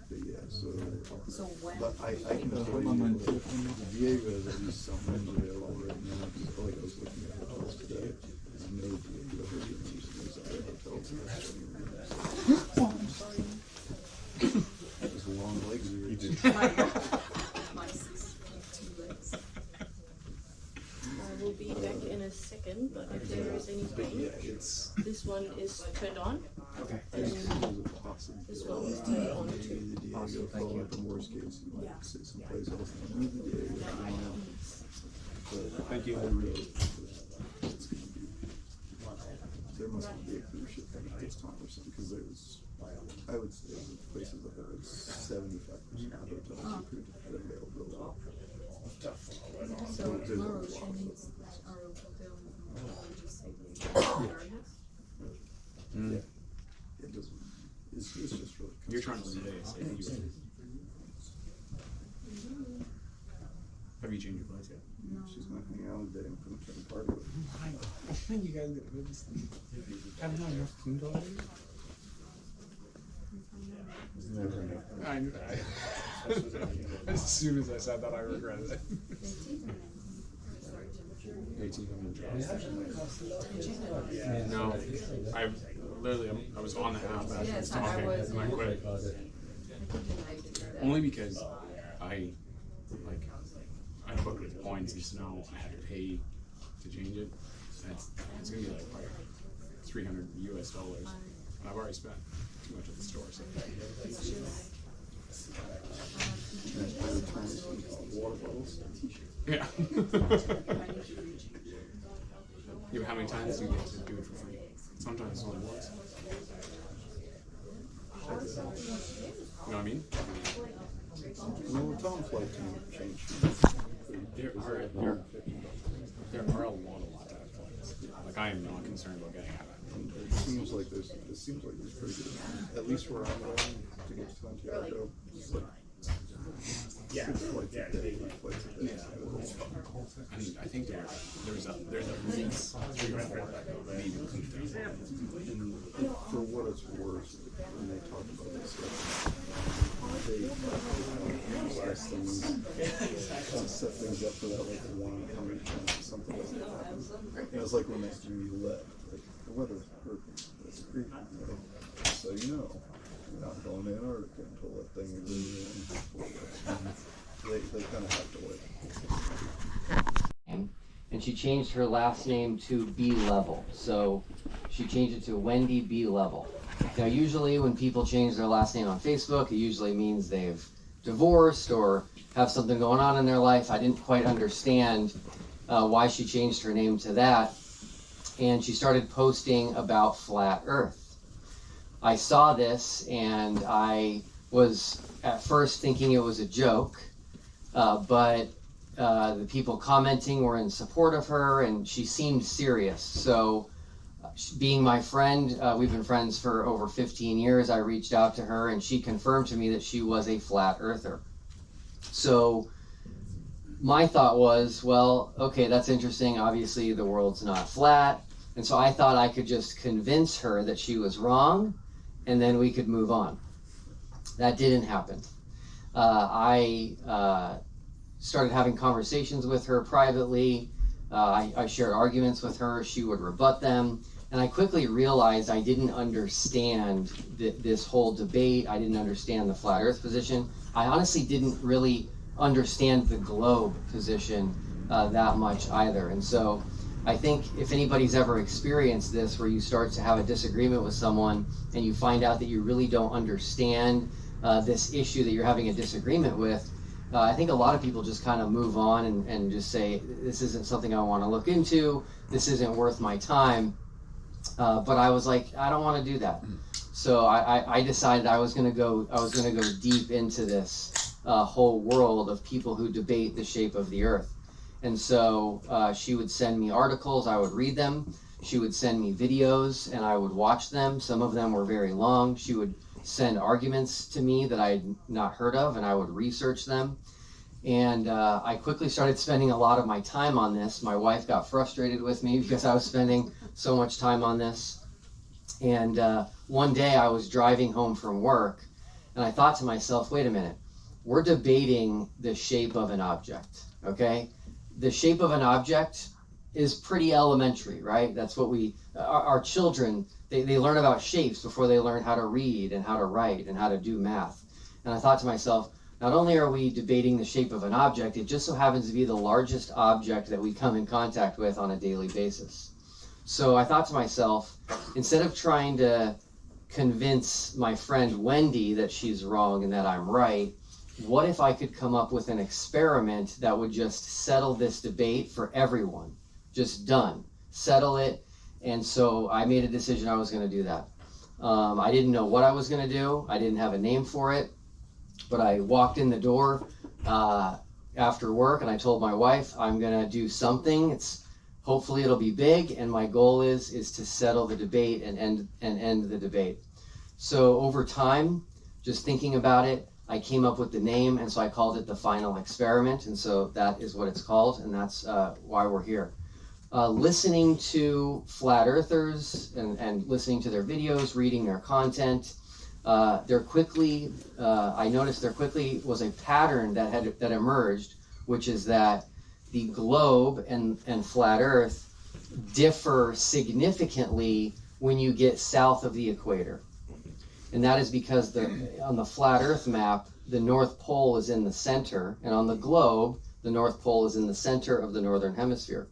Speaker 19: But yeah, so
Speaker 14: when?
Speaker 19: But I can tell you Diego has at least some rooms available right now. I feel like I was looking at hotels today. I know Diego has rooms in these other hotels. Those long legs are you did.
Speaker 14: We'll be back in a second, but if there is anything, this one is turned on.
Speaker 19: Okay.
Speaker 14: This one is turned on too.
Speaker 19: Awesome, thank you. In worst case, you might sit someplace else and leave the day. Thank you. There must be a cruise ship at this time or something, because there was, I would say, places that there was 75% of hotels approved at availability.
Speaker 11: So tomorrow she needs our hotel just say
Speaker 19: Yeah. It doesn't. It's just really.
Speaker 18: You're trying to stay. Have you changed your place yet?
Speaker 19: No. She's gonna hang out with Dave and turn party with.
Speaker 5: I think you guys get rid of this thing. Have not enough food already? I knew that. As soon as I said that, I regretted it.
Speaker 18: 1800. No, I was on the app as I was talking, and I quit. Only because I booked with points, and so now I have to pay to change it. It's gonna be like $300 US, and I've already spent too much at the store. So.
Speaker 19: Water bottles.
Speaker 18: Yeah. Yeah, but how many times do you get to do it for free? Sometimes it's only once. You know what I mean?
Speaker 19: No, Tom's flight can change.
Speaker 18: There are a lot of flights. Like, I am not concerned about getting out of it.
Speaker 19: It seems like there's pretty good. At least where I'm going to get to Santiago.
Speaker 18: Yeah.
Speaker 19: Flights a day.
Speaker 18: I think there's at least 3 or 4 maybe.
Speaker 19: And for what it's worth, when they talk about this stuff, they use things to set things up for that, like one coming chance that something doesn't happen. And it's like when you left, like the weather's perfect. It's great. So you know, you're not going to Antarctica until that thing is they kind of have to wait.
Speaker 10: And she changed her last name to B Level. So she changed it to Wendy B Level. Now usually when people change their last name on Facebook, it usually means they've divorced or have something going on in their life. I didn't quite understand why she changed her name to that. And she started posting about flat Earth. I saw this and I was at first thinking it was a joke. but the people commenting were in support of her, and she seemed serious. So being my friend, we've been friends for over 15 years, I reached out to her, and she confirmed to me that she was a flat earther. So my thought was, well, okay, that's interesting. Obviously, the world's not flat. And so I thought I could just convince her that she was wrong, and then we could move on. That didn't happen. I started having conversations with her privately. I shared arguments with her. She would rebut them. And I quickly realized I didn't understand this whole debate. I didn't understand the flat earth position. I honestly didn't really understand the globe position that much either. And so I think if anybody's ever experienced this, where you start to have a disagreement with someone and you find out that you really don't understand this issue that you're having a disagreement with, I think a lot of people just kind of move on and just say, this isn't something I want to look into, this isn't worth my time. But I was like, I don't want to do that. So I decided I was going to go deep into this whole world of people who debate the shape of the earth. And so she would send me articles, I would read them. She would send me videos and I would watch them. Some of them were very long. She would send arguments to me that I had not heard of, and I would research them. And I quickly started spending a lot of my time on this. My wife got frustrated with me because I was spending so much time on this. And one day I was driving home from work, and I thought to myself, wait a minute, we're debating the shape of an object, okay? The shape of an object is pretty elementary, right? That's what our children, they learn about shapes before they learn how to read and how to write and how to do math. And I thought to myself, not only are we debating the shape of an object, it just so happens to be the largest object that we come in contact with on a daily basis. So I thought to myself, instead of trying to convince my friend Wendy that she's wrong and that I'm right, what if I could come up with an experiment that would just settle this debate for everyone? Just done. Settle it. And so I made a decision I was going to do that. I didn't know what I was going to do. I didn't have a name for it. But I walked in the door after work, and I told my wife, I'm going to do something. Hopefully it'll be big, and my goal is to settle the debate and end the debate. So over time, just thinking about it, I came up with the name, and so I called it The Final Experiment, and so that is what it's called, and that's why we're here. Listening to flat earthers and listening to their videos, reading their content, I noticed there quickly was a pattern that emerged, which is that the globe and flat earth differ significantly when you get south of the equator. And that is because on the flat earth map, the North Pole is in the center, and on the globe, the North Pole is in the center of the northern hemisphere.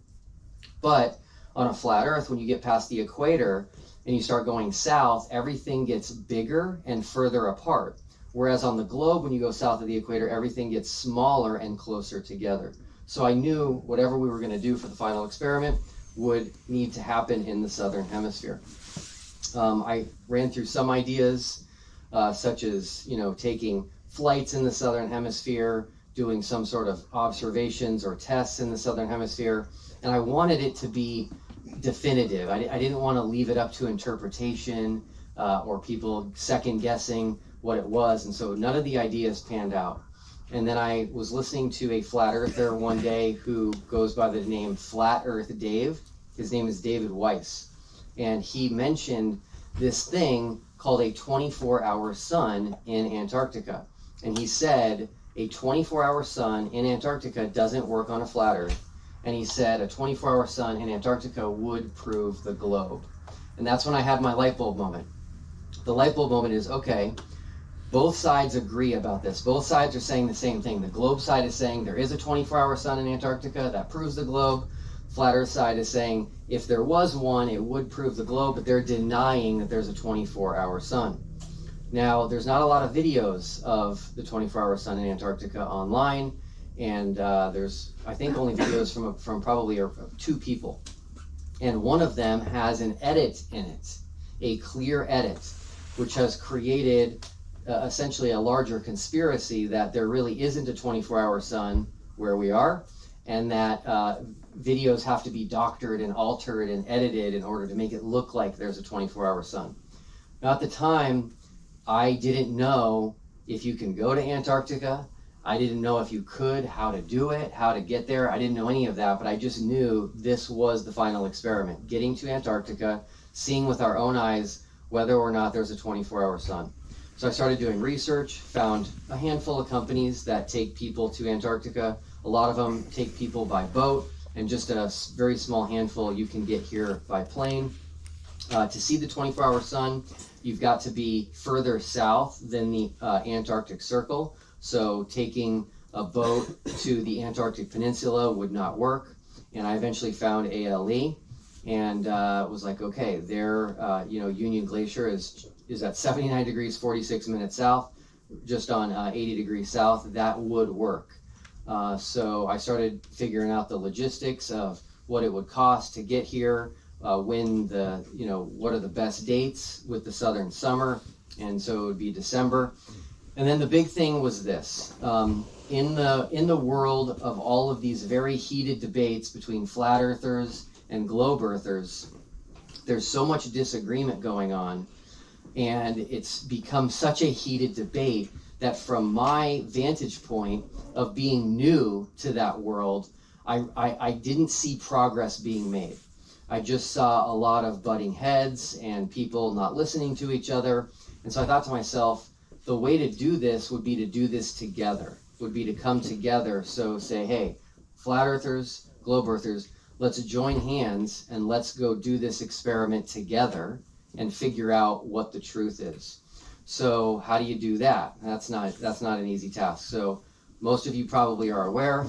Speaker 10: But on a flat earth, when you get past the equator and you start going south, everything gets bigger and further apart. Whereas on the globe, when you go south of the equator, everything gets smaller and closer together. So I knew whatever we were going to do for the final experiment would need to happen in the southern hemisphere. I ran through some ideas, such as, taking flights in the southern hemisphere, doing some sort of observations or tests in the southern hemisphere, and I wanted it to be definitive. I didn't want to leave it up to interpretation or people second guessing what it was, and so none of the ideas panned out. And then I was listening to a flat earther one day who goes by the name Flat Earth Dave. His name is David Weiss, and he mentioned this thing called a 24-hour sun in Antarctica. And he said a 24-hour sun in Antarctica doesn't work on a flat earth. And he said a 24-hour sun in Antarctica would prove the globe. And that's when I had my light bulb moment. The light bulb moment is, okay, both sides agree about this. Both sides are saying the same thing. The globe side is saying there is a 24-hour sun in Antarctica, that proves the globe. Flat Earth side is saying if there was one, it would prove the globe, but they're denying that there's a 24-hour sun. Now, there's not a lot of videos of the 24-hour sun in Antarctica online, and there's, I think, only videos from probably 2 people. And one of them has an edit in it, a clear edit, which has created essentially a larger conspiracy that there really isn't a 24-hour sun where we are, and that videos have to be doctored and altered and edited in order to make it look like there's a 24-hour sun. Now, at the time, I didn't know if you can go to Antarctica. I didn't know if you could, how to do it, how to get there. I didn't know any of that, but I just knew this was the final experiment. Getting to Antarctica, seeing with our own eyes whether or not there's a 24-hour sun. So I started doing research, found a handful of companies that take people to Antarctica. A lot of them take people by boat, and just a very small handful you can get here by plane. To see the 24-hour sun, you've got to be further south than the Antarctic Circle. So taking a boat to the Antarctic Peninsula would not work. And I eventually found ALE and was like, okay, there, Union Glacier is at 79 degrees, 46 minutes south, just on 80 degrees south. That would work. So I started figuring out the logistics of what it would cost to get here, what are the best dates with the southern summer. And so it would be December. And then the big thing was this. In the world of all of these very heated debates between flat earthers and globe earthers, there's so much disagreement going on, and it's become such a heated debate that from my vantage point of being new to that world, I didn't see progress being made. I just saw a lot of butting heads and people not listening to each other. And so I thought to myself, the way to do this would be to do this together, would be to come together. So say, hey, flat earthers, globe earthers, let's join hands and let's go do this experiment together and figure out what the truth is. So how do you do that? That's not an easy task. So most of you probably are aware,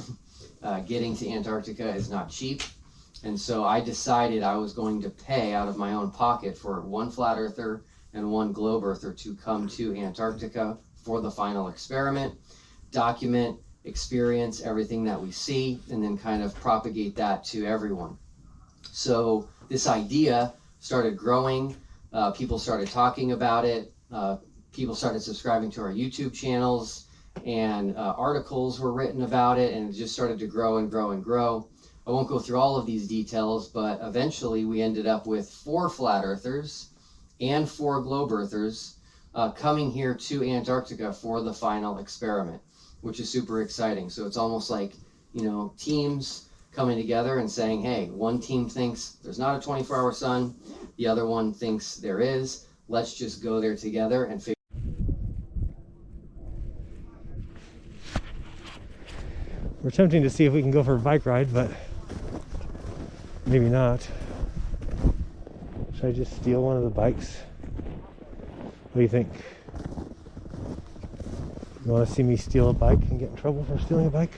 Speaker 10: getting to Antarctica is not cheap. And so I decided I was going to pay out of my own pocket for one flat earther and one globe earther to come to Antarctica for the final experiment, document, experience everything that we see, and then kind of propagate that to everyone. So this idea started growing. People started talking about it. People started subscribing to our YouTube channels, and articles were written about it, and it just started to grow and grow and grow. I won't go through all of these details, but eventually we ended up with 4 flat earthers and 4 globe earthers coming here to Antarctica for the final experiment, which is super exciting. So it's almost like, teams coming together and saying, hey, one team thinks there's not a 24-hour sun, the other one thinks there is. Let's just go there together and figure.
Speaker 1: We're attempting to see if we can go for a bike ride, but maybe not. Should I just steal one of the bikes? What do you think? You want to see me steal a bike and get in trouble for stealing a bike?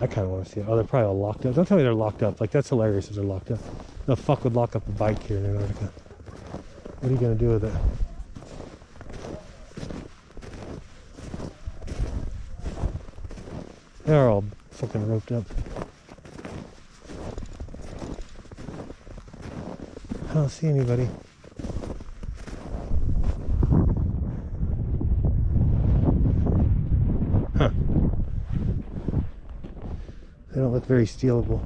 Speaker 1: I kind of want to see it. Oh, they're probably all locked up. Don't tell me they're locked up. Like, that's hilarious if they're locked up. The fuck would lock up a bike here in Antarctica? What are you going to do with it? They're all fucking roped up. I don't see anybody. Huh. They don't look very stealable.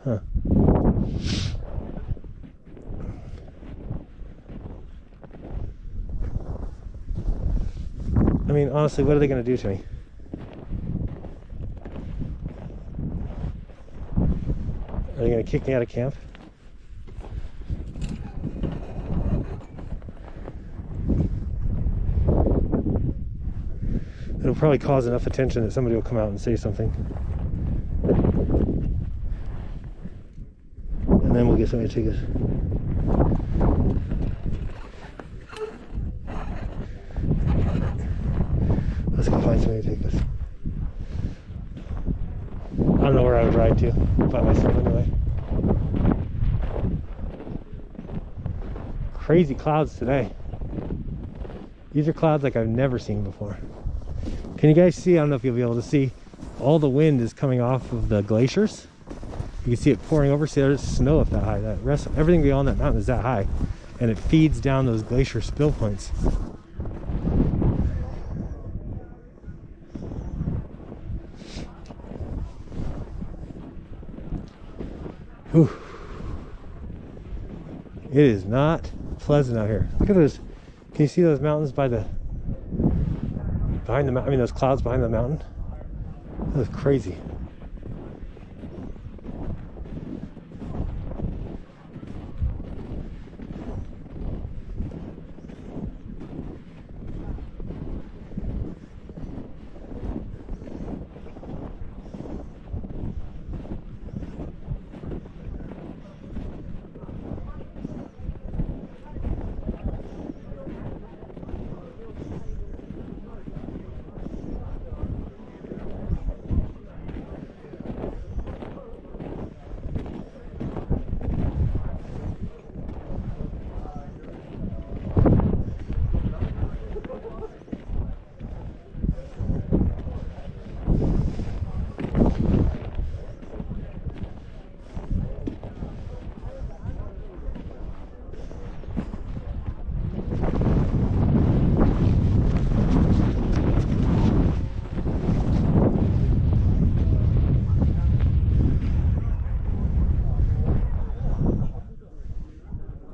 Speaker 1: Huh. I mean, honestly, what are they going to do to me? Are they going to kick me out of camp? It'll probably cause enough attention that somebody will come out and say something. And then we'll get somebody to take us. Let's go find somebody to take us. I don't know where I would ride to by myself anyway. Crazy clouds today. These are clouds like I've never seen before. Can you guys see? I don't know if you'll be able to see. All the wind is coming off of the glaciers. You can see it pouring over. See, there's snow up that high. Everything beyond that mountain is that high, and it feeds down those glacier spill points. Whew. It is not pleasant out here. Look at those. Can you see those mountains behind the mountain? I mean, those clouds behind the mountain. That was crazy.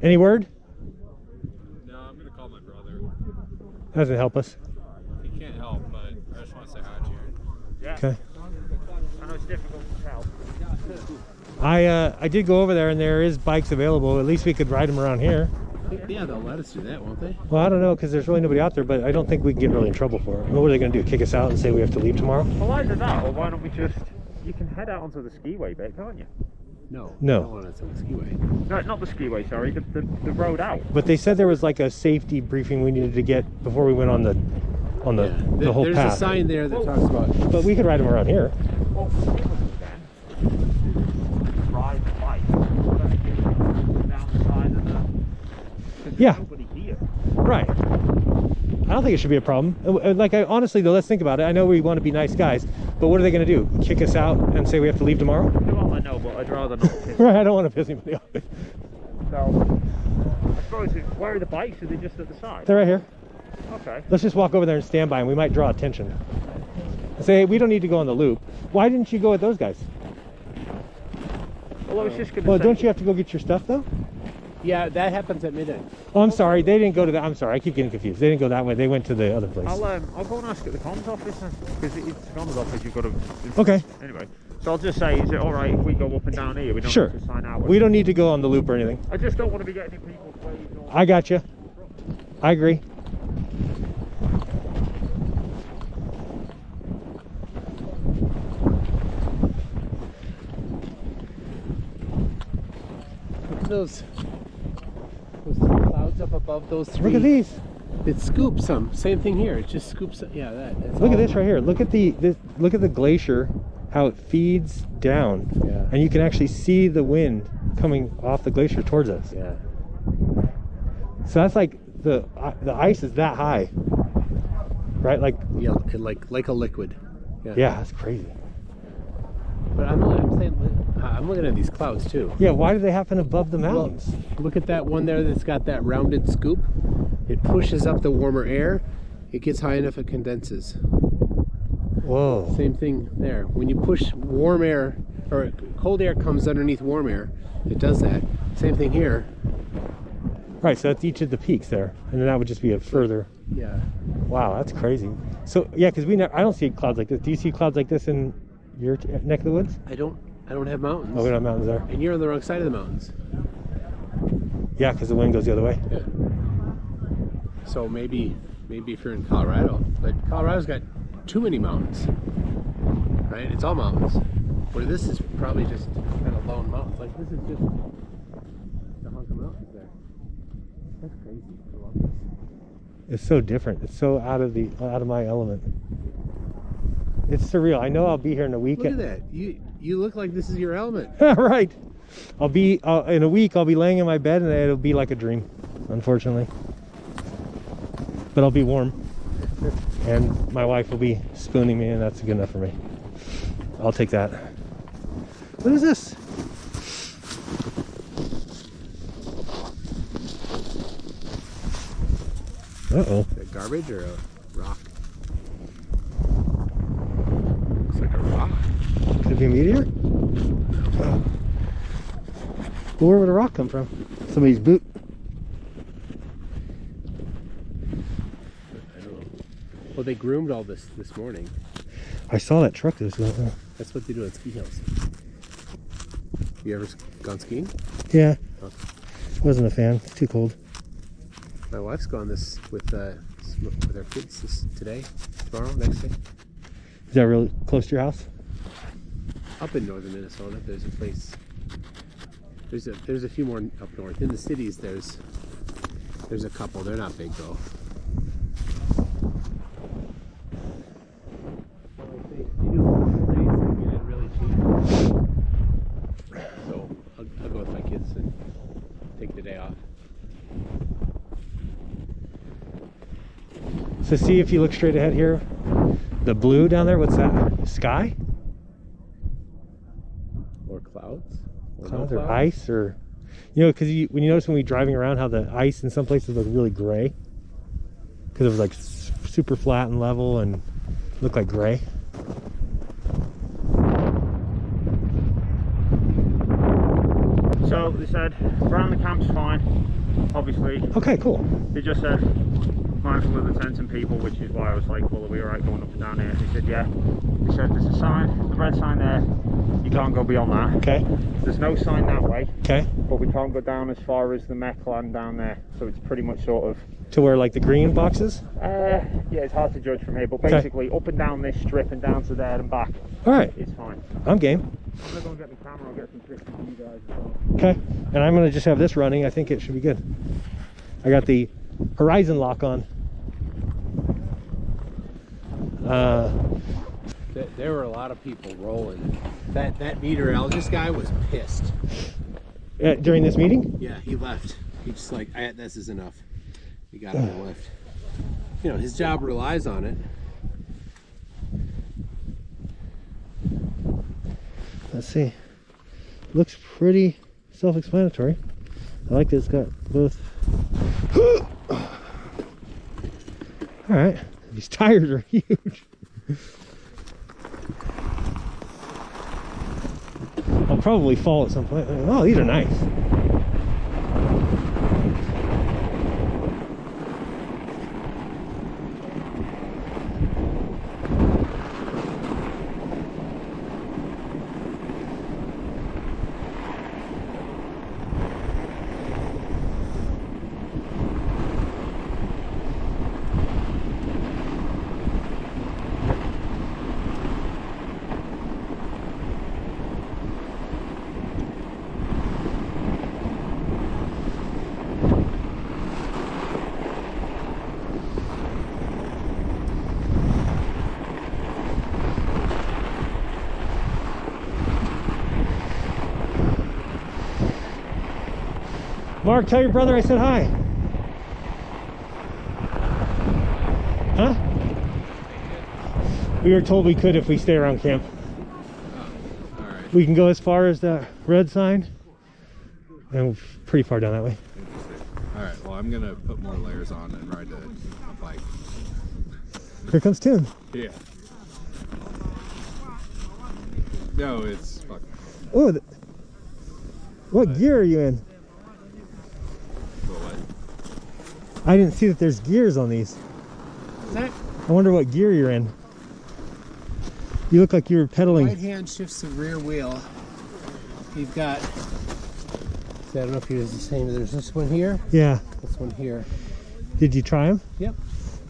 Speaker 1: Any word?
Speaker 20: No, I'm gonna call my brother.
Speaker 1: Doesn't help us.
Speaker 20: He can't help, but I just want to say hi to you.
Speaker 4: Yeah.
Speaker 1: Okay.
Speaker 4: I know it's difficult to help.
Speaker 1: I did go over there, and there is bikes available. At least we could ride them around here.
Speaker 17: Yeah, they'll let us do that, won't they?
Speaker 1: Well, I don't know, because there's really nobody out there, but I don't think we can get really in trouble for it. What are they going to do, kick us out and say we have to leave tomorrow?
Speaker 4: Well, either that, or why don't we just... You can head out onto the skiway bit, can't you?
Speaker 17: No.
Speaker 1: No.
Speaker 17: I don't want it on the skiway.
Speaker 4: No, not the skiway, sorry, the road out.
Speaker 1: But they said there was like a safety briefing we needed to get before we went on the whole
Speaker 17: There's
Speaker 1: path.
Speaker 17: a sign there that talks about...
Speaker 1: But we could ride them around here.
Speaker 4: Well, ride the bike. Down the side of the...
Speaker 1: Yeah.
Speaker 4: Nobody here.
Speaker 1: Right. I don't think it should be a problem. Like, honestly, though, let's think about it. I know we want to be nice guys, but what are they going to do? Kick us out and say we have to leave tomorrow?
Speaker 4: Well, I know, but I'd rather not piss.
Speaker 1: Right, I don't want to piss anybody off.
Speaker 4: So, I suppose, where are the bikes? Are they just at the side?
Speaker 1: They're right here.
Speaker 4: Okay.
Speaker 1: Let's just walk over there and stand by, and we might draw attention. Say, hey, we don't need to go on the loop. Why didn't you go with those guys?
Speaker 4: Well, I was just going to
Speaker 1: Well,
Speaker 4: say...
Speaker 1: don't you have to go get your stuff, though?
Speaker 17: Yeah, that happens at midnight.
Speaker 1: Oh, I'm sorry. They didn't go to that. I'm sorry. I keep getting confused. They didn't go that way. They went to the other place.
Speaker 4: I'll go and ask at the comms office then, because it's the comms office you've got to...
Speaker 1: Okay.
Speaker 4: Anyway, so I'll just say, is it alright if we go up and down here? We don't
Speaker 1: Sure.
Speaker 4: have to sign out.
Speaker 1: We don't need to go on the loop or anything.
Speaker 4: I just don't want to be getting in people's way.
Speaker 1: I got you. I agree.
Speaker 17: Look at those three clouds up above those three.
Speaker 1: Look at these.
Speaker 17: It scoops them. Same thing here. It just scoops. Yeah, that.
Speaker 1: Look at this right here. Look at look at the glacier, how it feeds down.
Speaker 17: Yeah.
Speaker 1: And you can actually see the wind coming off the glacier towards us.
Speaker 17: Yeah.
Speaker 1: So that's like the ice is that high, right? Like
Speaker 17: yeah, like a liquid.
Speaker 1: Yeah, that's crazy.
Speaker 17: But I'm saying, I'm looking at these clouds too.
Speaker 1: Yeah, why do they happen above the mountains?
Speaker 17: Well, look at that one there that's got that rounded scoop. It pushes up the warmer air. It gets high enough, it condenses.
Speaker 1: Whoa.
Speaker 17: Same thing there. When you push warm air, or cold air comes underneath warm air, it does that. Same thing here.
Speaker 1: Right, so that's each of the peaks there, and then that would just be a further.
Speaker 17: Yeah.
Speaker 1: Wow, that's crazy. So yeah, because I don't see clouds like this. Do you see clouds like this in your neck of the woods?
Speaker 17: I don't have mountains.
Speaker 1: Oh, we don't have mountains there.
Speaker 17: And you're on the wrong side of the mountains.
Speaker 1: Yeah, because the wind goes the other way.
Speaker 17: Yeah. So maybe if you're in Colorado, but Colorado's got too many mountains, right? It's all mountains. Where this is probably just kind of lone mountains. Like this is just the hunk of mountains there. That's crazy. I love this.
Speaker 1: It's so different. It's so out of my element. It's surreal. I know I'll be here in a week.
Speaker 17: Look at that. You look like this is your element.
Speaker 1: Right. I'll be in a week. I'll be laying in my bed and it'll be like a dream. Unfortunately. but I'll be warm. And my wife will be spooning me, and that's good enough for me. I'll take that. What is this? Uh-oh.
Speaker 17: Is that garbage or a rock? Looks like a rock.
Speaker 1: Could it be a meteor? Oh. Well, where would a rock come from? Somebody's boot.
Speaker 17: I don't know. Well, they groomed all this morning.
Speaker 1: I saw that truck that was going on.
Speaker 17: That's what they do at ski hills. You ever gone skiing?
Speaker 1: Yeah.
Speaker 17: Oh.
Speaker 1: Wasn't a fan. It's too cold.
Speaker 17: My wife's gone this with her kids tomorrow, next day.
Speaker 1: Is that really close to your house?
Speaker 17: Up in northern Minnesota, there's a place. There's a few more up north. In the cities, there's a couple. They're not big though. So I'll go with my kids and take the day off.
Speaker 1: So see, if you look straight ahead here, the blue down there, what's that? Sky?
Speaker 17: Or clouds? Or
Speaker 1: Clouds
Speaker 17: no
Speaker 1: or
Speaker 17: clouds?
Speaker 1: ice, or because when you notice when we're driving around how the ice in some places look really gray because it was like super flat and level and looked like gray.
Speaker 4: So they said around the camp's fine, obviously.
Speaker 1: Okay, cool.
Speaker 4: They just said mindful of the tents and people, which is why I was like, well, are we alright going up and down here? They said, yeah. They said there's a sign, the red sign there, you can't go beyond that.
Speaker 1: Okay.
Speaker 4: There's no sign that way.
Speaker 1: Okay.
Speaker 4: But we can't go down as far as the mech land down there. So it's pretty much sort of...
Speaker 1: To where like the green boxes?
Speaker 4: Yeah, it's hard to judge from here, but basically up and down this strip and down to there and back.
Speaker 1: Alright.
Speaker 4: It's fine.
Speaker 1: I'm game.
Speaker 4: I'm gonna go and get the camera, I'll get some pictures of you guys as well.
Speaker 1: Okay. And I'm going to just have this running. I think it should be good. I got the horizon lock on.
Speaker 17: There were a lot of people rolling. That meteorologist guy was pissed.
Speaker 1: During this meeting?
Speaker 17: Yeah, he left. He just like, this is enough. He got up and left. You know, his job relies on it.
Speaker 1: Let's see. Looks pretty self-explanatory. I like that it's got both. All right, these tires are huge. I'll probably fall at some point. Oh, these are nice. Mark, tell your brother I said hi. Huh? We were told we could if we stay around camp.
Speaker 18: All right.
Speaker 1: We can go as far as that red sign, and we're pretty far down that way.
Speaker 18: All right. Well, I'm gonna put more layers on and ride the bike.
Speaker 1: Here comes Tim.
Speaker 18: Yeah. No, it's fucking.
Speaker 1: Oh, what gear are you in? I didn't see that there's gears on these.
Speaker 17: That
Speaker 1: I wonder what gear you're in. You look like you were pedaling.
Speaker 17: right hand shifts the rear wheel. You've got, see, I don't know if yours is the same. There's this one here.
Speaker 1: Yeah.
Speaker 17: This one here.
Speaker 1: Did you try them?
Speaker 17: Yep.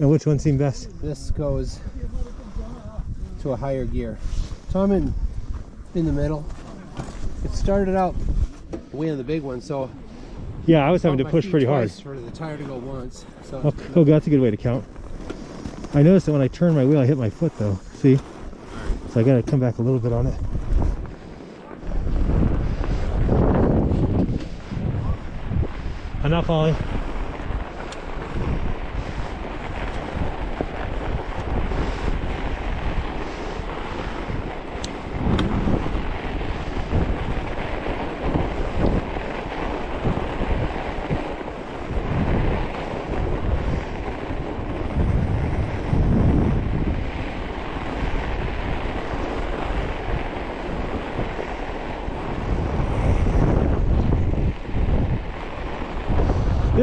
Speaker 1: And which one seemed best?
Speaker 17: This goes to a higher gear. So I'm in the middle. It started out way on the big one, so
Speaker 1: Yeah, I was having to push pretty hard.
Speaker 17: for the tire to go once. So
Speaker 1: Oh, that's a good way to count. I noticed that when I turned my wheel, I hit my foot though. See? So I gotta come back a little bit on it. I'm not falling.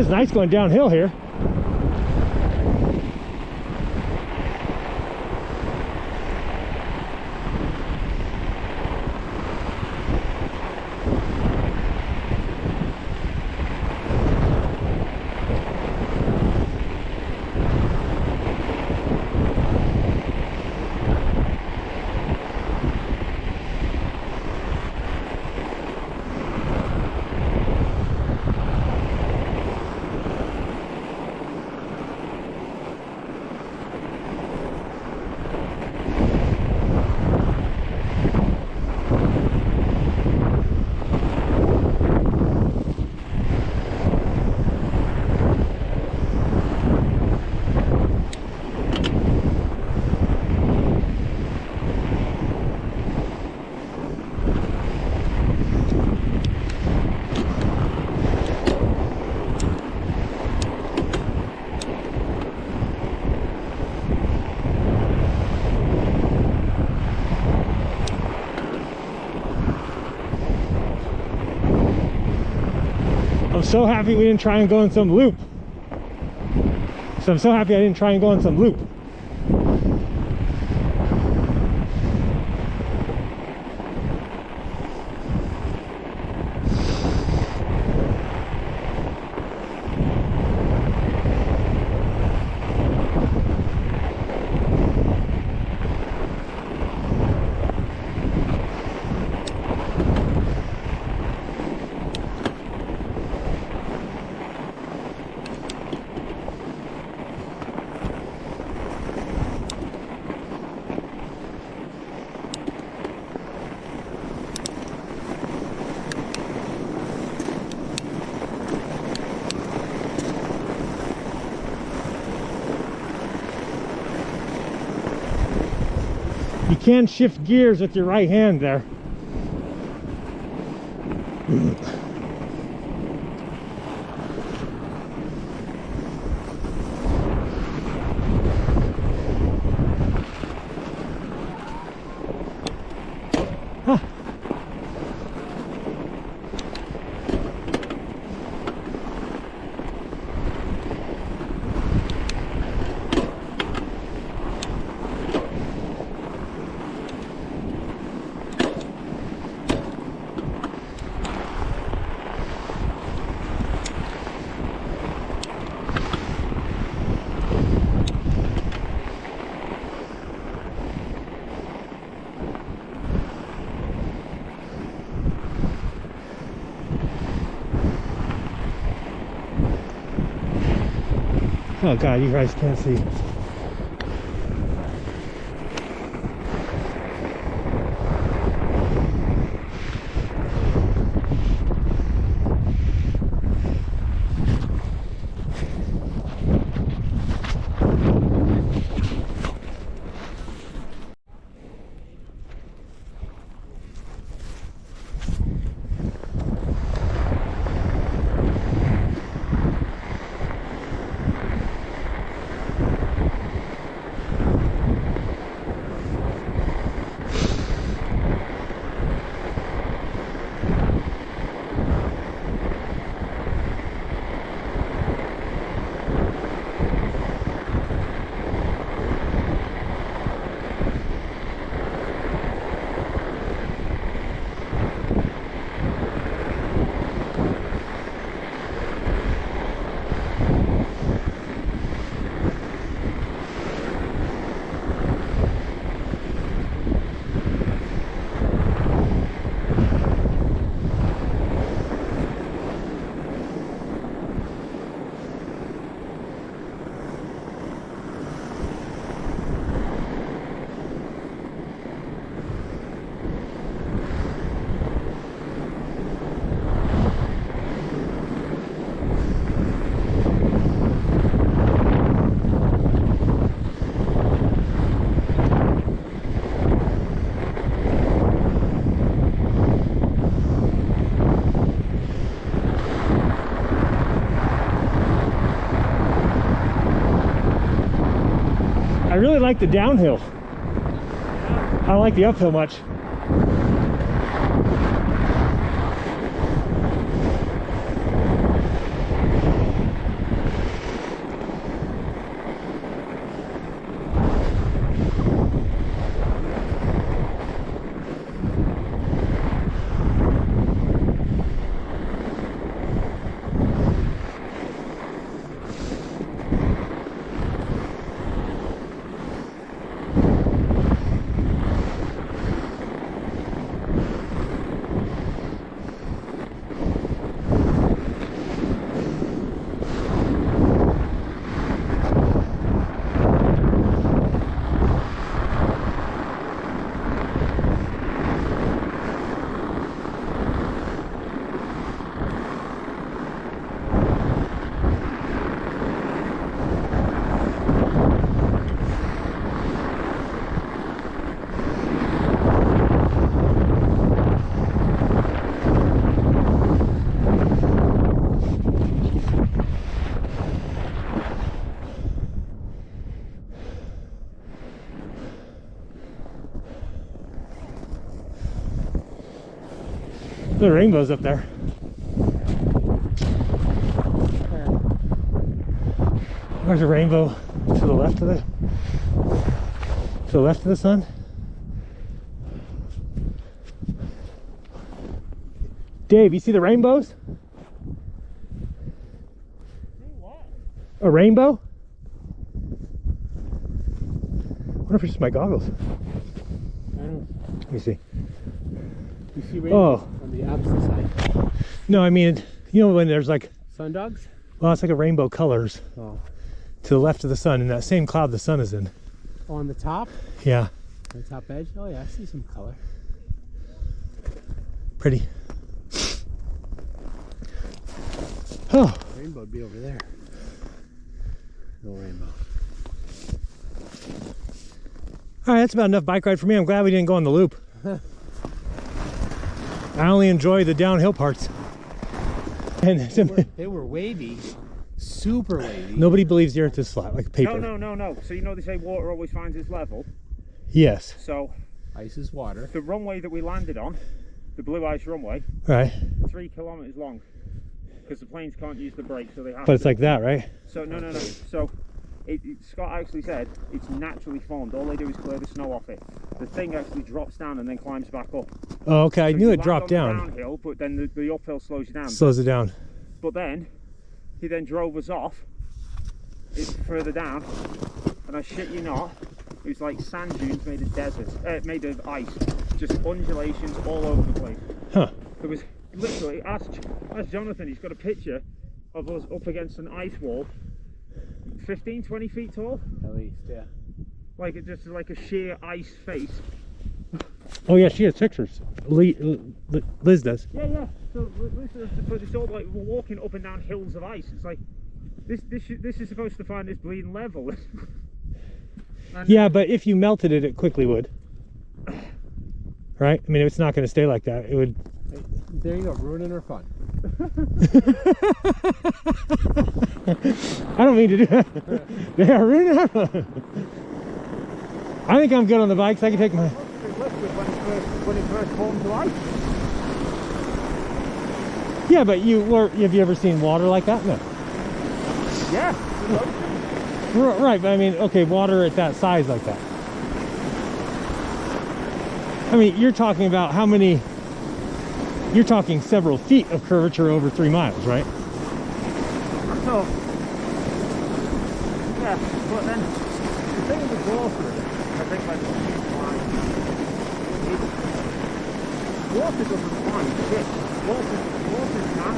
Speaker 1: This is nice going downhill here. I'm so happy we didn't try and go in some loop. I'm so happy I didn't try and go in some loop. You can shift gears with your right hand there. Oh God, you guys can't see. I really like the downhill. I don't like the uphill much. The rainbow's up there. There's a rainbow to the left of the sun. Dave, you see the rainbows? A rainbow? I wonder if it's just my goggles. Let me see.
Speaker 17: You see rainbows on the opposite side.
Speaker 1: No, I mean, you know when there's like
Speaker 17: sundogs?
Speaker 1: Well, it's like a rainbow colors.
Speaker 17: Oh.
Speaker 1: To the left of the sun, in that same cloud the sun is in.
Speaker 17: Oh, on the top?
Speaker 1: Yeah.
Speaker 17: On the top edge? Oh yeah, I see some color.
Speaker 1: Pretty. Oh.
Speaker 17: Rainbow would be over there. No rainbow.
Speaker 1: All right, that's about enough bike ride for me. I'm glad we didn't go on the loop. I only enjoy the downhill parts. And
Speaker 4: they were wavy, super wavy.
Speaker 1: Nobody believes the earth is flat, like paper.
Speaker 4: No. So you know they say water always finds its level?
Speaker 1: Yes.
Speaker 4: So
Speaker 17: ice is water.
Speaker 4: The runway that we landed on, the blue ice runway,
Speaker 1: right,
Speaker 4: 3 kilometers long, because the planes can't use the brakes, so they have
Speaker 1: But it's like that, right?
Speaker 4: So no. So Scott actually said it's naturally formed. All they do is clear the snow off it. The thing actually drops down and then climbs back up.
Speaker 1: Oh, okay. I
Speaker 4: So
Speaker 1: knew
Speaker 4: you
Speaker 1: it
Speaker 4: land
Speaker 1: dropped
Speaker 4: on the
Speaker 1: down.
Speaker 4: downhill, but then the uphill slows you down.
Speaker 1: Slows it down.
Speaker 4: But then he then drove us off. It's further down, and I shit you not, it was like sand dunes made of made of ice, just undulations all over the place.
Speaker 1: Huh.
Speaker 4: There was literally, ask Jonathan, he's got a picture of us up against an ice wall, 15, 20 feet tall.
Speaker 17: At least, yeah.
Speaker 4: Like it just like a sheer ice face.
Speaker 1: Oh yeah, she has pictures. Liz does.
Speaker 4: Yeah. So but it's all like we're walking up and down hills of ice. It's like this is supposed to find this bleeding level.
Speaker 1: Yeah, but if you melted it, it quickly would. Right? I mean, it's not going to stay like that. It would.
Speaker 17: There you go, ruining her fun.
Speaker 1: I don't mean to do that. They are ruining her fun. I think I'm good on the bikes. I can take my.
Speaker 4: When it first formed to ice.
Speaker 1: Yeah, but have you ever seen water like that? No.
Speaker 4: Yeah.
Speaker 1: Right, but I mean, okay, water at that size like that. I mean, you're talking about how many, you're talking several feet of curvature over 3 miles, right?
Speaker 4: So, yeah, but then the thing with water, I think like water doesn't find shit. Water's man.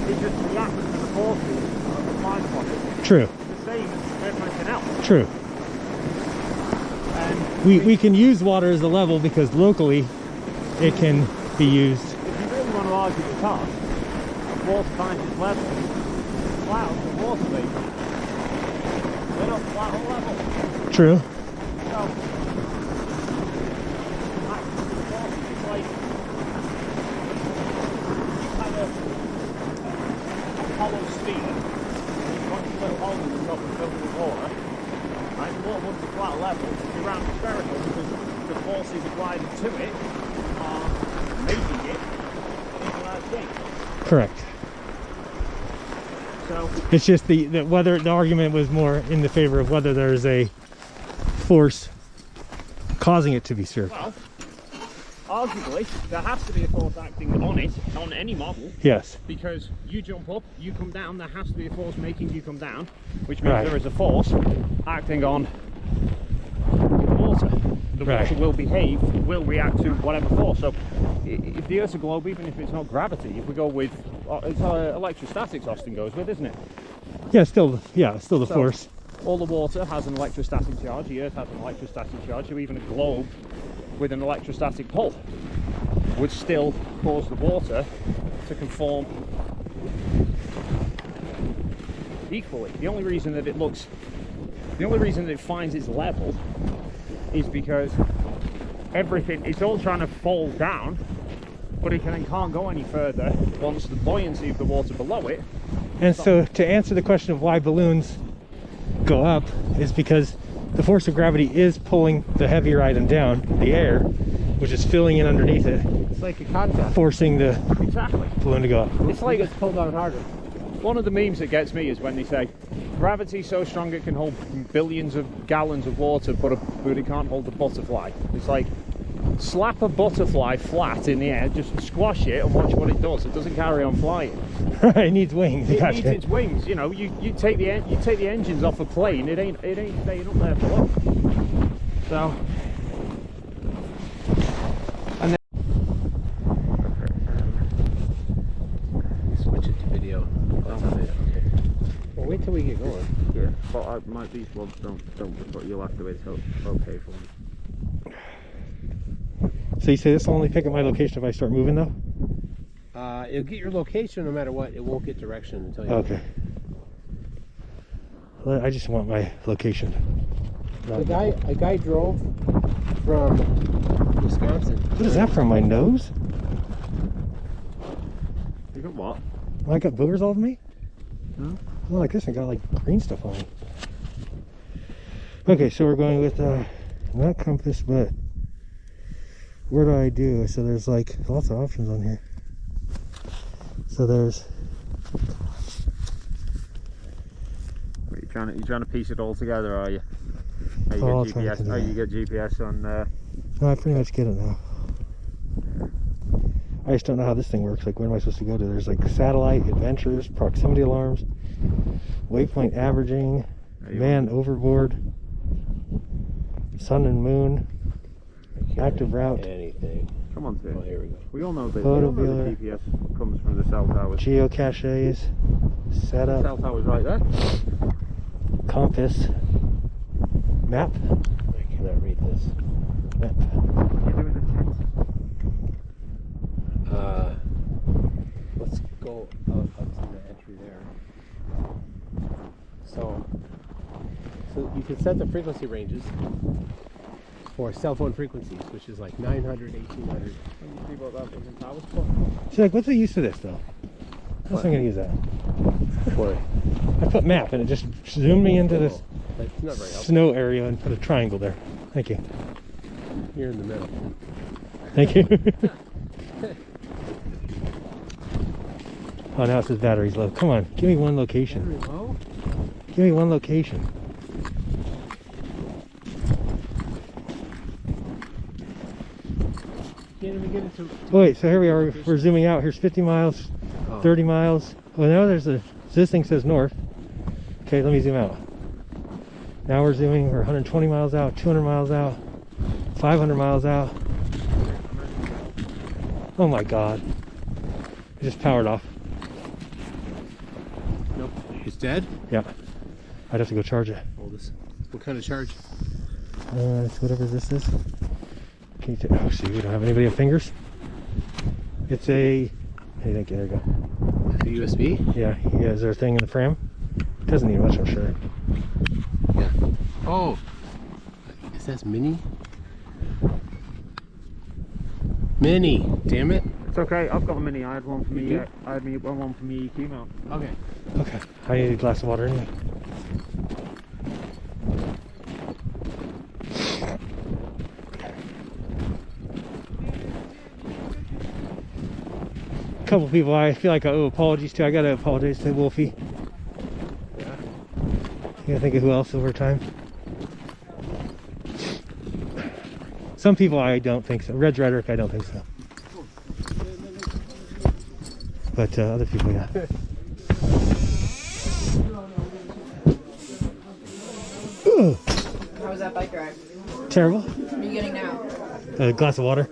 Speaker 4: It just reacts to the forces of the climate on it.
Speaker 1: True.
Speaker 4: The same as everything else.
Speaker 1: True. We can use water as a level because locally it can be used.
Speaker 4: If you really want to argue the task, water finds its level. Clouds and water vapor, they're not flat or level.
Speaker 1: True.
Speaker 4: So, it's like kind of hollow sphere. Once you put a hole in the top and fill it with water, right, the water wants a flat level, it's round spherical because the forces applied to it are making it into that shape.
Speaker 1: Correct.
Speaker 4: So,
Speaker 1: it's just the whether the argument was more in the favor of whether there's a force causing it to be spherical.
Speaker 4: well, arguably, there has to be a force acting on it, on any model.
Speaker 1: Yes.
Speaker 4: Because you jump up, you come down, there has to be a force making you come down, which means
Speaker 1: Right.
Speaker 4: there is a force acting on the water. The
Speaker 1: Right.
Speaker 4: water will behave, will react to whatever force. So, if the Earth's a globe, even if it's not gravity, if we go with, it's electrostatics Austin goes with, isn't it?
Speaker 1: Yeah, still the
Speaker 4: So,
Speaker 1: force.
Speaker 4: All the water has an electrostatic charge, the Earth has an electrostatic charge, so even a globe with an electrostatic pull would still cause the water to conform equally. The only reason that it finds its level is because it's all trying to fall down, but it can't go any further once the buoyancy of the water below it.
Speaker 1: And so to answer the question of why balloons go up is because the force of gravity is pulling the heavier item down, the air, which is filling in underneath it,
Speaker 4: It's like a contest.
Speaker 1: forcing the
Speaker 4: Exactly.
Speaker 1: balloon to go up.
Speaker 4: It's like
Speaker 17: It's pulled down harder.
Speaker 4: one of the memes that gets me is when they say gravity's so strong it can hold billions of gallons of water, but it can't hold a butterfly. It's like, slap a butterfly flat in the air, just squash it and watch what it does. It doesn't carry on flying.
Speaker 1: It needs wings.
Speaker 4: It
Speaker 1: Gotcha.
Speaker 4: needs its wings. You know, you take the engines off a plane. It ain't staying up there for long. So, and then
Speaker 17: Switch it to video. Okay. Well, wait till we get going.
Speaker 4: yeah, but these ones don't. But you'll have to wait till it's okay for me.
Speaker 1: So you say this will only pick up my location if I start moving though?
Speaker 17: It'll get your location no matter what. It won't get direction until you.
Speaker 1: Okay. Well, I just want my location.
Speaker 17: A guy drove from Wisconsin.
Speaker 1: What is that from my nose?
Speaker 4: You got what?
Speaker 1: Oh, I got boogers all over me? Oh, like this, I got like green stuff on me. Okay, so we're going with not compass, but where do I do? So there's like lots of options on here. So there's.
Speaker 4: You're trying to piece it all together, are you? Are you
Speaker 1: I'll
Speaker 4: get
Speaker 1: try to
Speaker 4: GPS?
Speaker 1: do
Speaker 4: Oh,
Speaker 1: that.
Speaker 4: you get GPS on.
Speaker 1: No, I pretty much get it now. I just don't know how this thing works. Like, where am I supposed to go to? There's like satellite, adventures, proximity alarms, waypoint averaging, man overboard, sun and moon, active route,
Speaker 17: Anything.
Speaker 4: Come on, Tim.
Speaker 17: Oh, here we go.
Speaker 4: We all know that
Speaker 1: Photo
Speaker 4: the
Speaker 1: viewer.
Speaker 4: GPS comes from the cell towers.
Speaker 1: geocaches,
Speaker 4: The
Speaker 1: setup,
Speaker 4: cell tower's right there.
Speaker 1: compass, map,
Speaker 17: I cannot read this.
Speaker 1: map.
Speaker 4: You're doing the text.
Speaker 17: Let's go up to the entry there. So you can set the frequency ranges for cell phone frequencies, which is like 900, 1800.
Speaker 1: So, like, what's the use of this though? How else am I gonna use that?
Speaker 17: What?
Speaker 1: I put map and it just zoomed me into this
Speaker 17: That's not very helpful.
Speaker 1: snow area and put a triangle there. Thank you.
Speaker 17: You're in the middle.
Speaker 1: Thank you. Oh, now it says battery's low. Come on, give me one location.
Speaker 17: Low?
Speaker 1: Give me one location.
Speaker 17: Can't even get into.
Speaker 1: Oh, wait, so here we are. We're zooming out. Here's 50 miles, 30 miles. Oh, now there's a. So this thing says north. Okay, let me zoom out. Now we're zooming. We're 120 miles out, 200 miles out, 500 miles out. Oh my God! It just powered off.
Speaker 17: Nope. It's dead?
Speaker 1: Yeah. I'd have to go charge it.
Speaker 17: Hold this. What kind of charge?
Speaker 1: It's whatever this is. Can you take? Oh, see, we don't have anybody with fingers. It's a. Hey, thank you. There you go.
Speaker 17: A USB?
Speaker 1: Yeah. Yeah. Is there a thing in the frame? It doesn't need much, I'm sure.
Speaker 17: Yeah. Oh. It says mini. Mini. Damn it.
Speaker 4: It's okay. I've got a mini. I had one for
Speaker 17: You
Speaker 4: me.
Speaker 17: do?
Speaker 4: I had one for me EQ mount.
Speaker 17: Okay.
Speaker 1: Okay. I need a glass of water anyway. A couple people I feel like I owe apologies to. I gotta apologize to Wolfie.
Speaker 17: Yeah.
Speaker 1: You gotta think of who else over time. Some people I don't think so. Red Rhetoric, I don't think so. But other people, yeah. Ugh.
Speaker 3: How was that bike ride?
Speaker 1: Terrible.
Speaker 3: What are you getting now?
Speaker 1: A glass of water.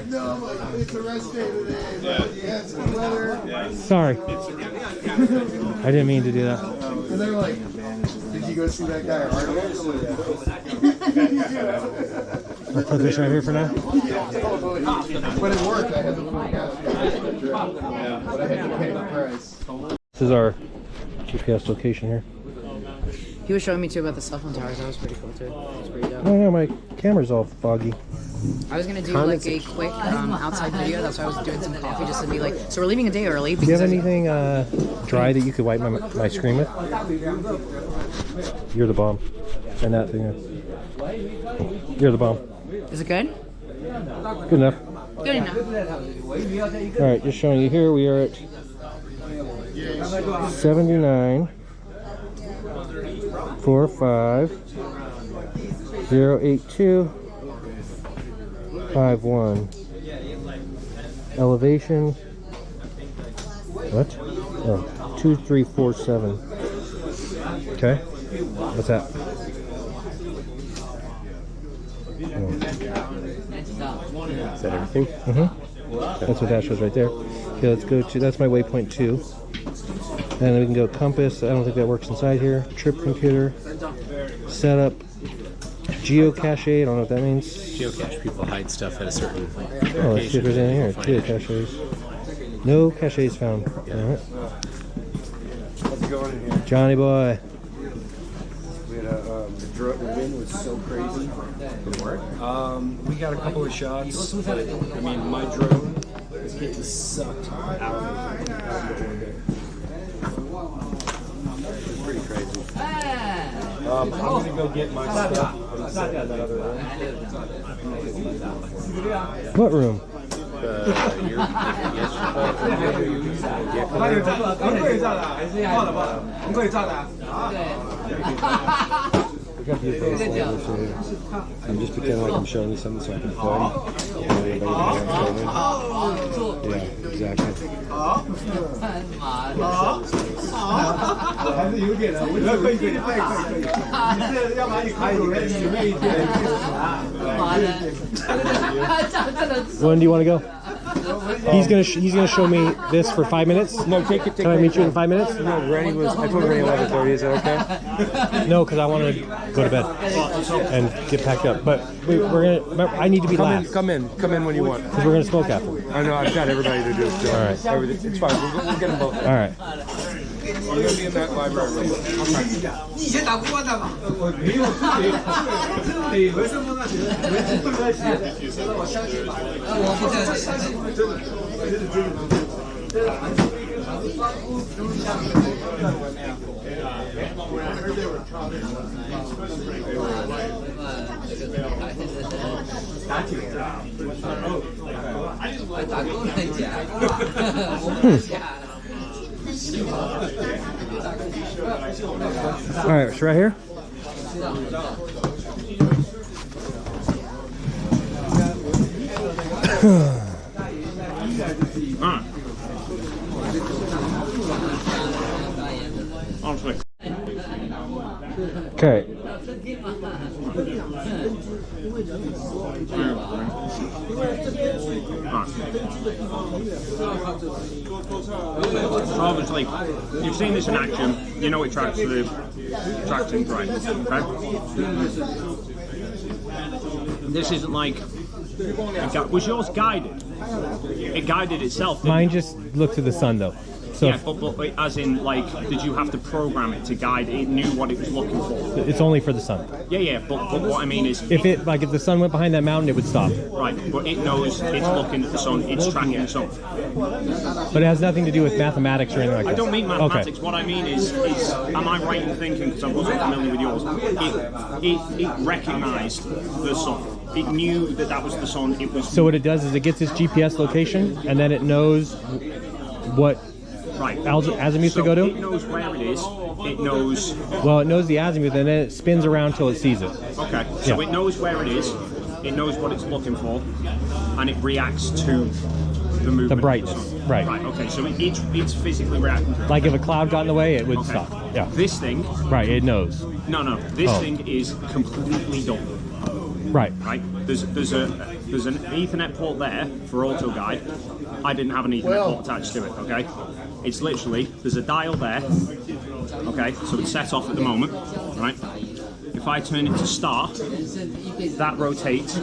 Speaker 12: No, it's a rest day today. Yes, weather.
Speaker 1: Sorry. I didn't mean to do that.
Speaker 12: And they're like, did you go see that guy at Arnold's?
Speaker 1: I'll put this right here for now.
Speaker 12: But it worked. I had the little cash. But I had to pay the price.
Speaker 1: This is our GPS location here.
Speaker 3: He was showing me too about the cell phone towers. That was pretty cool too. That was pretty dope.
Speaker 1: Oh no, my camera's all foggy.
Speaker 3: I was gonna do like a quick outside video. That's why I was doing some coffee just to be like. So we're leaving a day early.
Speaker 1: Do you have
Speaker 3: because
Speaker 1: anything dry that you could wipe my screen with? You're the bomb. And that thing. You're the bomb.
Speaker 3: Is it good?
Speaker 1: Good enough.
Speaker 3: Good enough.
Speaker 1: All right, just showing you here. We are at 79 45 082 51. Elevation. What? Oh, 2347. Okay. What's that?
Speaker 17: Is that everything?
Speaker 1: Mm-hmm. That's what that shows right there. Okay, let's go to, that's my waypoint 2. And then we can go compass. I don't think that works inside here. Trip computer. Setup. Geocache. I don't know what that means.
Speaker 17: Geocache. People hide stuff at a certain
Speaker 1: Oh, let's see if there's anything here. Geocaches. No caches found. Alright.
Speaker 15: How's it going in here?
Speaker 1: Johnny boy.
Speaker 15: We had the wind was so crazy. We got a couple of shots, but I mean, my drone is getting sucked out of it. It's pretty crazy. I'm gonna go get my stuff inside that other room.
Speaker 1: What room? We got the I'm just pretending like I'm showing you something so I can film. Yeah, exactly. When do you want to go? He's gonna show me this for 5 minutes.
Speaker 15: No, take it.
Speaker 1: Can I meet you in 5 minutes?
Speaker 15: No, Rennie was. I told Rennie 11:30. Is that okay?
Speaker 1: No, because I want to go to bed and get packed up. But we're gonna. Remember, I need to be last.
Speaker 15: Come in when you want.
Speaker 1: Because we're gonna smoke after.
Speaker 15: I know. I've got everybody to do it.
Speaker 1: All right.
Speaker 15: It's fine. We'll get them both.
Speaker 1: All right.
Speaker 15: We're gonna be in that library room.
Speaker 1: All right, it's right here. Okay.
Speaker 13: So obviously, you've seen this in action. You know it tracks the tracking right. Okay. This isn't like. Was yours guided? It guided itself.
Speaker 1: Mine just looked to the sun though. So
Speaker 13: yeah, but as in, like, did you have to program it to guide it? It knew what it was looking for.
Speaker 1: It's only for the sun.
Speaker 13: Yeah, but what I mean is...
Speaker 1: If the sun went behind that mountain, it would stop.
Speaker 13: Right, but it knows it's looking at the sun, it's tracking the sun.
Speaker 1: But it has nothing to do with mathematics or anything like that.
Speaker 13: I don't mean mathematics.
Speaker 1: Okay.
Speaker 13: What I mean is, am I right in thinking, because I wasn't familiar with yours, it recognised the sun. It knew that was the sun. It was...
Speaker 1: So what it does is it gets its GPS location, and then it knows what...
Speaker 13: Right.
Speaker 1: Azimuth to go to?
Speaker 13: It knows where it is. It knows...
Speaker 1: Well, it knows the azimuth, and then it spins around till it sees it.
Speaker 13: Okay. So it knows where it is. It knows what it's looking for, and it reacts to the movement.
Speaker 1: The brightness. Right.
Speaker 13: Right. Okay. So it's physically reacting.
Speaker 1: Like if a cloud got in the way, it would stop. Yeah.
Speaker 13: This thing.
Speaker 1: Right. It knows.
Speaker 13: No. This thing is completely dumb.
Speaker 1: Right.
Speaker 13: Right. There's an Ethernet port there for auto guide. I didn't have an Ethernet port attached to it. Okay. It's literally, there's a dial there, okay, so it's set off at the moment, right? If I turn it to start, that rotates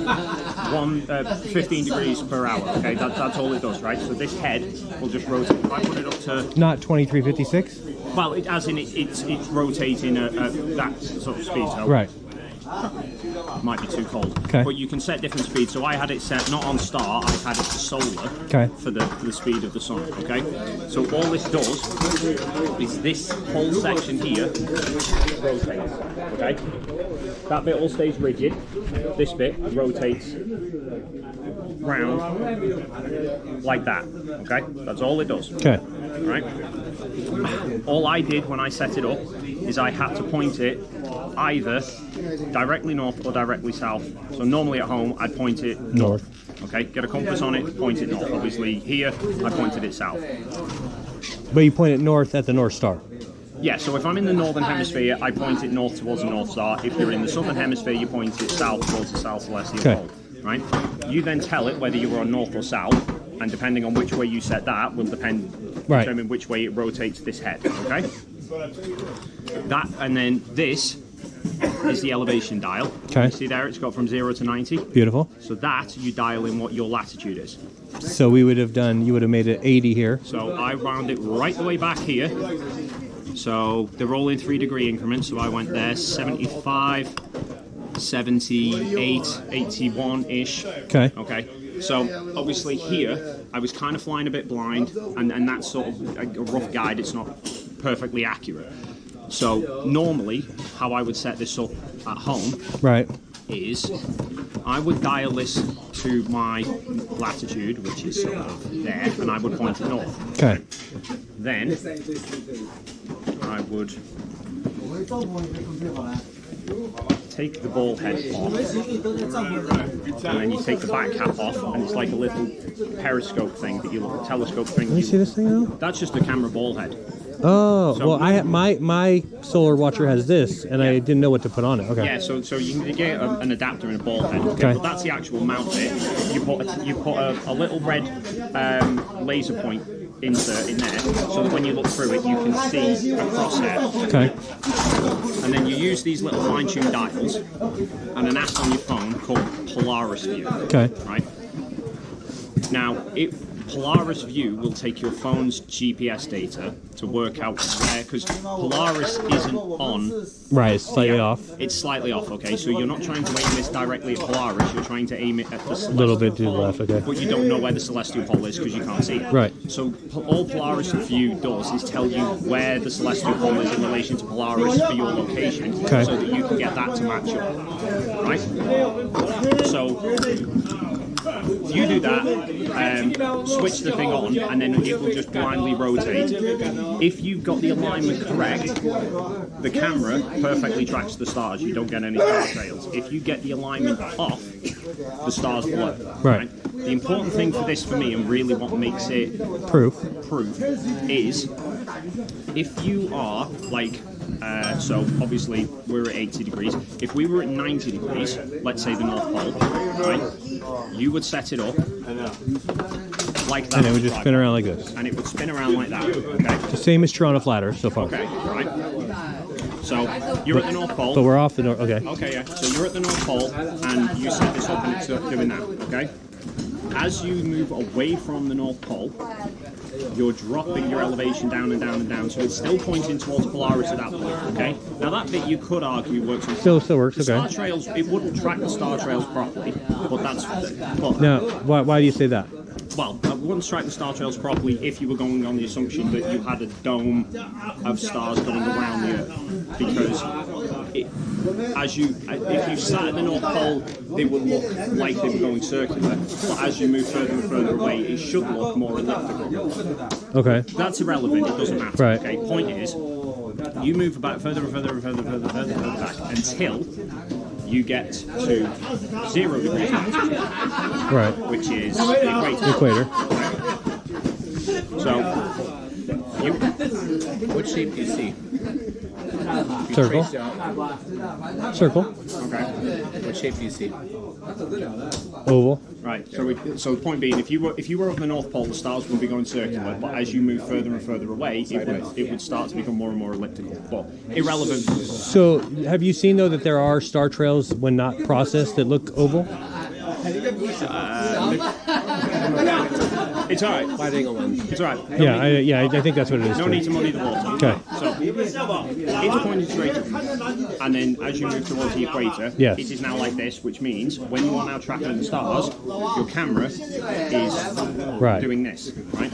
Speaker 13: 15 degrees per hour, okay, that's all it does, right? So this head will just rotate. If I put it up to...
Speaker 1: Not 2356?
Speaker 13: Well, it's rotating at that sort of speed, so...
Speaker 1: Right.
Speaker 4: might be too cold.
Speaker 1: Okay.
Speaker 4: But you can set different speeds. So I had it set not on star, I had it to solar.
Speaker 1: Okay.
Speaker 4: For the speed of the sun. Okay. So all this does is this whole section here rotates. Okay. That bit all stays rigid. This bit rotates round like that. Okay. That's all it does.
Speaker 1: Okay.
Speaker 4: Right. All I did when I set it up is I had to point it either directly north or directly south. So normally at home I'd point it north. Okay, get a compass on it, point it north. Obviously here I pointed it south.
Speaker 1: But you point it north at the North Star.
Speaker 4: Yeah, so if I'm in the northern hemisphere, I point it north towards the North Star. If you're in the southern hemisphere, you point it south towards the South Celestial Pole. Right? You then tell it whether you were on north or south, and depending on which way you set that will determine which way it rotates this head. Okay? That, and then this is the elevation dial.
Speaker 1: Okay.
Speaker 4: See there, it's got from 0 to 90.
Speaker 1: Beautiful.
Speaker 4: So that, you dial in what your latitude is.
Speaker 1: So we would have done, you would have made it 80 here.
Speaker 4: So I wound it right the way back here. So they're all in 3-degree increments. So I went there 75, 78, 81-ish.
Speaker 1: Okay.
Speaker 4: Okay. So obviously here, I was kind of flying a bit blind, and that's sort of a rough guide. It's not perfectly accurate. So normally, how I would set this up at home is I would dial this to my latitude, which is sort of there, and I would point it north.
Speaker 1: Okay.
Speaker 4: Then I would take the ball head off, and then you take the back cap off, and it's like a little periscope thing that you look at, telescope thing.
Speaker 1: Let me see this thing now.
Speaker 4: That's just a camera ball head.
Speaker 1: Oh,
Speaker 4: So-
Speaker 1: well, I have my solar watcher has this, and I didn't know what to put on it. Okay.
Speaker 4: Yeah, so you can get an adapter and a ball head.
Speaker 1: Okay.
Speaker 4: But that's the actual mount bit. You put a little red laser point insert in there, so that when you look through it, you can see a crosshair.
Speaker 1: Okay.
Speaker 4: And then you use these little fine-tuned dials and an app on your phone called Polaris View.
Speaker 1: Okay.
Speaker 4: Right. Now, Polaris View will take your phone's GPS data to work out where, because Polaris isn't on.
Speaker 1: Right, it's slightly off.
Speaker 4: It's slightly off, okay? So you're not trying to aim this directly at Polaris, you're trying to aim it at the celestial
Speaker 1: A little bit to the
Speaker 4: pole,
Speaker 1: left, okay.
Speaker 4: but you don't know where the celestial pole is because you can't see it.
Speaker 1: Right.
Speaker 4: So all Polaris View does is tell you where the celestial pole is in relation to Polaris for your location,
Speaker 1: Okay.
Speaker 4: so that you can get that to match up, right? So you do that, switch the thing on, and then it will just blindly rotate. If you've got the alignment correct, the camera perfectly tracks the stars. You don't get any star trails. If you get the alignment off, the stars blow.
Speaker 1: Right.
Speaker 4: The important thing for this, for me, and really what makes it
Speaker 1: Proof
Speaker 4: is if you are like. So obviously we're at 80 degrees. If we were at 90 degrees, let's say the North Pole, right? You would set it up like that.
Speaker 1: And it would just spin around like this.
Speaker 4: And it would spin around like that, okay?
Speaker 1: The same as Toronto Flat Earth so far.
Speaker 4: Okay, right. So you're at the North Pole.
Speaker 1: But we're off the North, okay.
Speaker 4: Okay, yeah. So you're at the North Pole and you set this up and it's doing that, okay? As you move away from the North Pole, you're dropping your elevation down and down and down, so it's still pointing towards Polaris at that point, okay? Now that bit you could argue works on
Speaker 1: Still works,
Speaker 4: the
Speaker 1: okay.
Speaker 4: star trails, it wouldn't track the star trails properly, but that's... But,
Speaker 1: Now, why do you say that?
Speaker 4: well, it wouldn't strike the star trails properly if you were going on the assumption that you had a dome of stars going around the Earth, because if you sat at the North Pole, they would look like they were going circular, but as you move further and further away, it should look more elliptical.
Speaker 1: Okay.
Speaker 4: That's irrelevant, it doesn't matter.
Speaker 1: Right.
Speaker 4: Okay, point is, you move about further and further and further and further, further, further back until you get to 0 degrees latitude,
Speaker 1: Right.
Speaker 4: which is the
Speaker 1: Equator.
Speaker 4: So,
Speaker 20: What shape do you see? If you
Speaker 1: Circle.
Speaker 20: trace out-
Speaker 1: Circle.
Speaker 4: Okay.
Speaker 20: What shape do you see?
Speaker 1: Oval.
Speaker 4: Right. So the point being, if you were at the North Pole, the stars would be going circular, but as you move further and further away, it would start to become more and more elliptical. But irrelevant.
Speaker 1: So, have you seen though that there are star trails when not processed that look oval?
Speaker 4: It's all right.
Speaker 17: Wide angle lens.
Speaker 4: It's all right.
Speaker 1: Yeah, I think that's what it is.
Speaker 4: No
Speaker 1: too.
Speaker 4: need to muddy the water.
Speaker 1: Okay.
Speaker 4: So it's pointed straight up, and then as you move towards the equator,
Speaker 1: Yes.
Speaker 4: it is now like this, which means when you are now tracking the stars, your camera is doing this, right?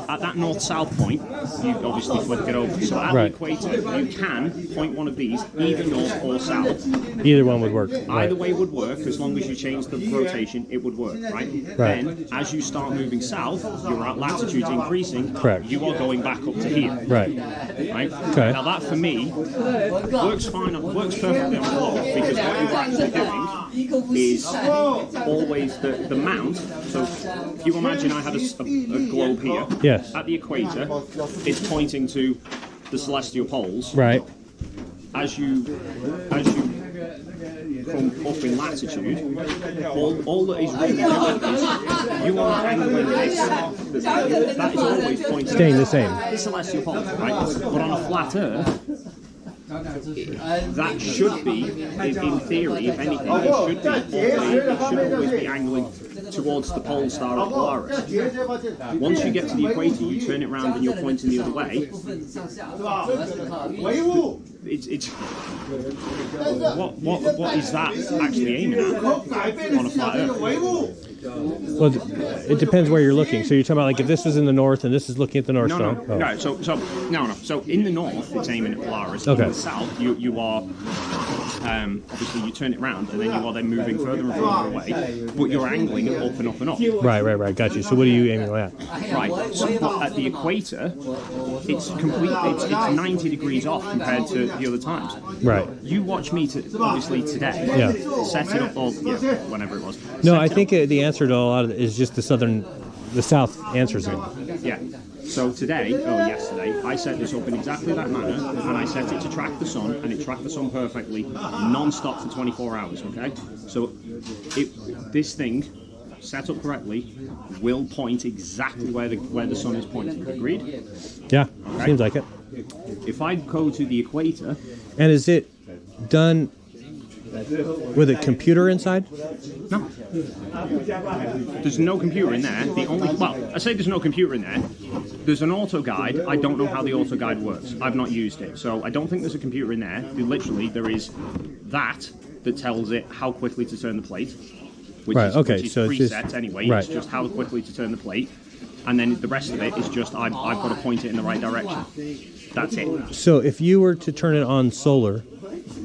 Speaker 4: At that north-south point, you obviously flip it over. So at the equator, you can point one of these either north or south.
Speaker 1: Either one would work.
Speaker 4: Either way would work as long as you change the rotation. It would work, right? Then, as you start moving south, your latitude's increasing.
Speaker 1: Correct.
Speaker 4: You are going back up to here.
Speaker 1: Right.
Speaker 4: Right.
Speaker 1: Okay.
Speaker 4: Now that for me works fine. Works perfectly on the log because what you're actually doing is always the mount. So if you imagine I had a globe here.
Speaker 1: Yes.
Speaker 4: At the equator, it's pointing to the celestial poles.
Speaker 1: Right.
Speaker 4: As you come up in latitude, all that is really doing is you are angling this. That is always pointing
Speaker 1: Staying the same.
Speaker 4: The celestial poles, right? But on a flat Earth, that should be, in theory, if anything, it should always be angling towards the pole star of Polaris. Once you get to the equator, you turn it around and you're pointing the other way. It's what is that actually aiming at on a flat Earth?
Speaker 1: Well, it depends where you're looking. So you're talking about like if this was in the north and this is looking at the north star.
Speaker 4: No. Right. So So in the north, it's aiming at Polaris.
Speaker 1: Okay.
Speaker 4: In the south, you are obviously you turn it round and then you are then moving further and further away, but you're angling it up and up and up.
Speaker 1: Right. Got you. So what are you aiming at?
Speaker 4: Right. So at the equator, it's completely it's 90 degrees off compared to the other times.
Speaker 1: Right.
Speaker 4: You watch me obviously today.
Speaker 1: Yeah.
Speaker 4: Set it up whenever it was.
Speaker 1: No, I think the answer to a lot of it is just the south answers it.
Speaker 4: Yeah. So yesterday, I set this up in exactly that manner, and I set it to track the sun, and it tracked the sun perfectly, non-stop for 24 hours, okay? So this thing, set up correctly, will point exactly where the sun is pointing. Agreed?
Speaker 1: Yeah,
Speaker 4: okay.
Speaker 1: Seems like it.
Speaker 4: If I go to the equator...
Speaker 1: And is it done with a computer inside?
Speaker 4: No. There's no computer in there. I say there's no computer in there. There's an auto guide. I don't know how the auto guide works. I've not used it. So I don't think there's a computer in there. There is that tells it how quickly to turn the plate. Which is preset anyway. Right. It's just how quickly to turn the plate. And then the rest of it is just I've got to point it in the right direction. That's it.
Speaker 1: So if you were to turn it on solar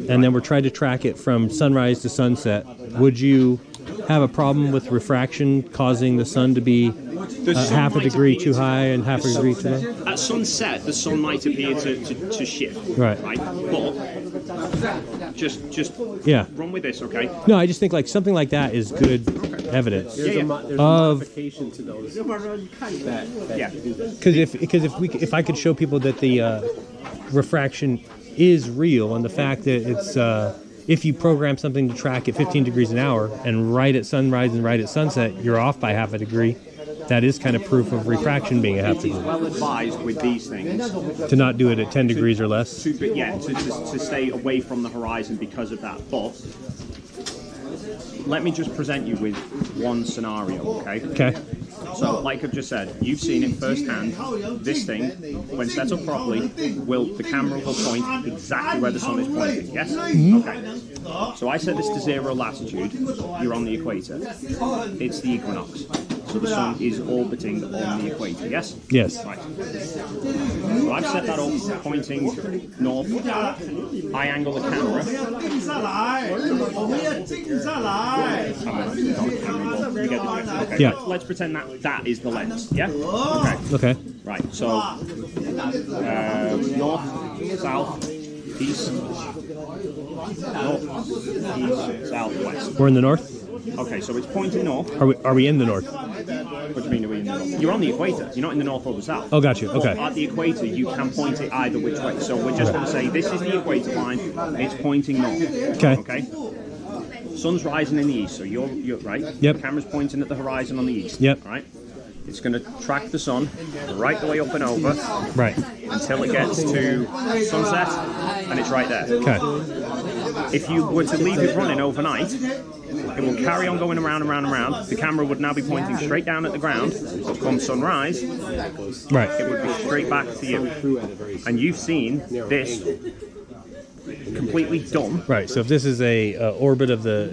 Speaker 1: and then we're trying to track it from sunrise to sunset, would you have a problem with refraction causing the sun to be half a degree too high and half a degree too low?
Speaker 4: At sunset, the sun might appear to shift.
Speaker 1: Right.
Speaker 4: But just run with this, okay?
Speaker 1: No, I just think like something like that is good evidence.
Speaker 17: There's a modification to those.
Speaker 1: Because if I could show people that the refraction is real and the fact that it's if you program something to track at 15 degrees an hour and right at sunrise and right at sunset you're off by half a degree, that is kind of proof of refraction being a half degree.
Speaker 4: It's well advised with these things
Speaker 1: to not do it at 10 degrees or less.
Speaker 4: To stay away from the horizon because of that. But let me just present you with one scenario, okay?
Speaker 1: Okay.
Speaker 4: So, like I've just said, you've seen it firsthand. This thing, when set up properly, the camera will point exactly where the sun is pointing. Yes? Okay. So I set this to 0 latitude. You're on the equator. It's the equinox. So the sun is orbiting on the equator. Yes?
Speaker 1: Yes.
Speaker 4: Right. So I've set that up, pointing north. I angle the camera. You get the drift. Okay.
Speaker 1: Yeah.
Speaker 4: Let's pretend that is the lens. Yeah?
Speaker 1: Okay.
Speaker 4: Right, so north, south, east, southwest.
Speaker 1: We're in the north?
Speaker 4: Okay, so it's pointing north.
Speaker 1: Are we in the north?
Speaker 4: What do you mean are we in the north? You're on the equator. You're not in the north or the south.
Speaker 1: Oh, got you. Okay.
Speaker 4: But at the equator, you can point it either which way. So we're just going to say this is the equator line. It's pointing north.
Speaker 1: Okay.
Speaker 4: Okay. Sun's rising in the east, so you're right.
Speaker 1: Yep.
Speaker 4: The camera's pointing at the horizon on the east.
Speaker 1: Yep.
Speaker 4: Right. It's going to track the sun right the way up and over.
Speaker 1: Right.
Speaker 4: Until it gets to sunset, and it's right there.
Speaker 1: Okay.
Speaker 4: If you were to leave it running overnight, It will carry on going around and round and round. The camera would now be pointing straight down at the ground. Come sunrise,
Speaker 1: right,
Speaker 4: it would be straight back to you. And you've seen this completely done.
Speaker 1: Right. So if this is a orbit of the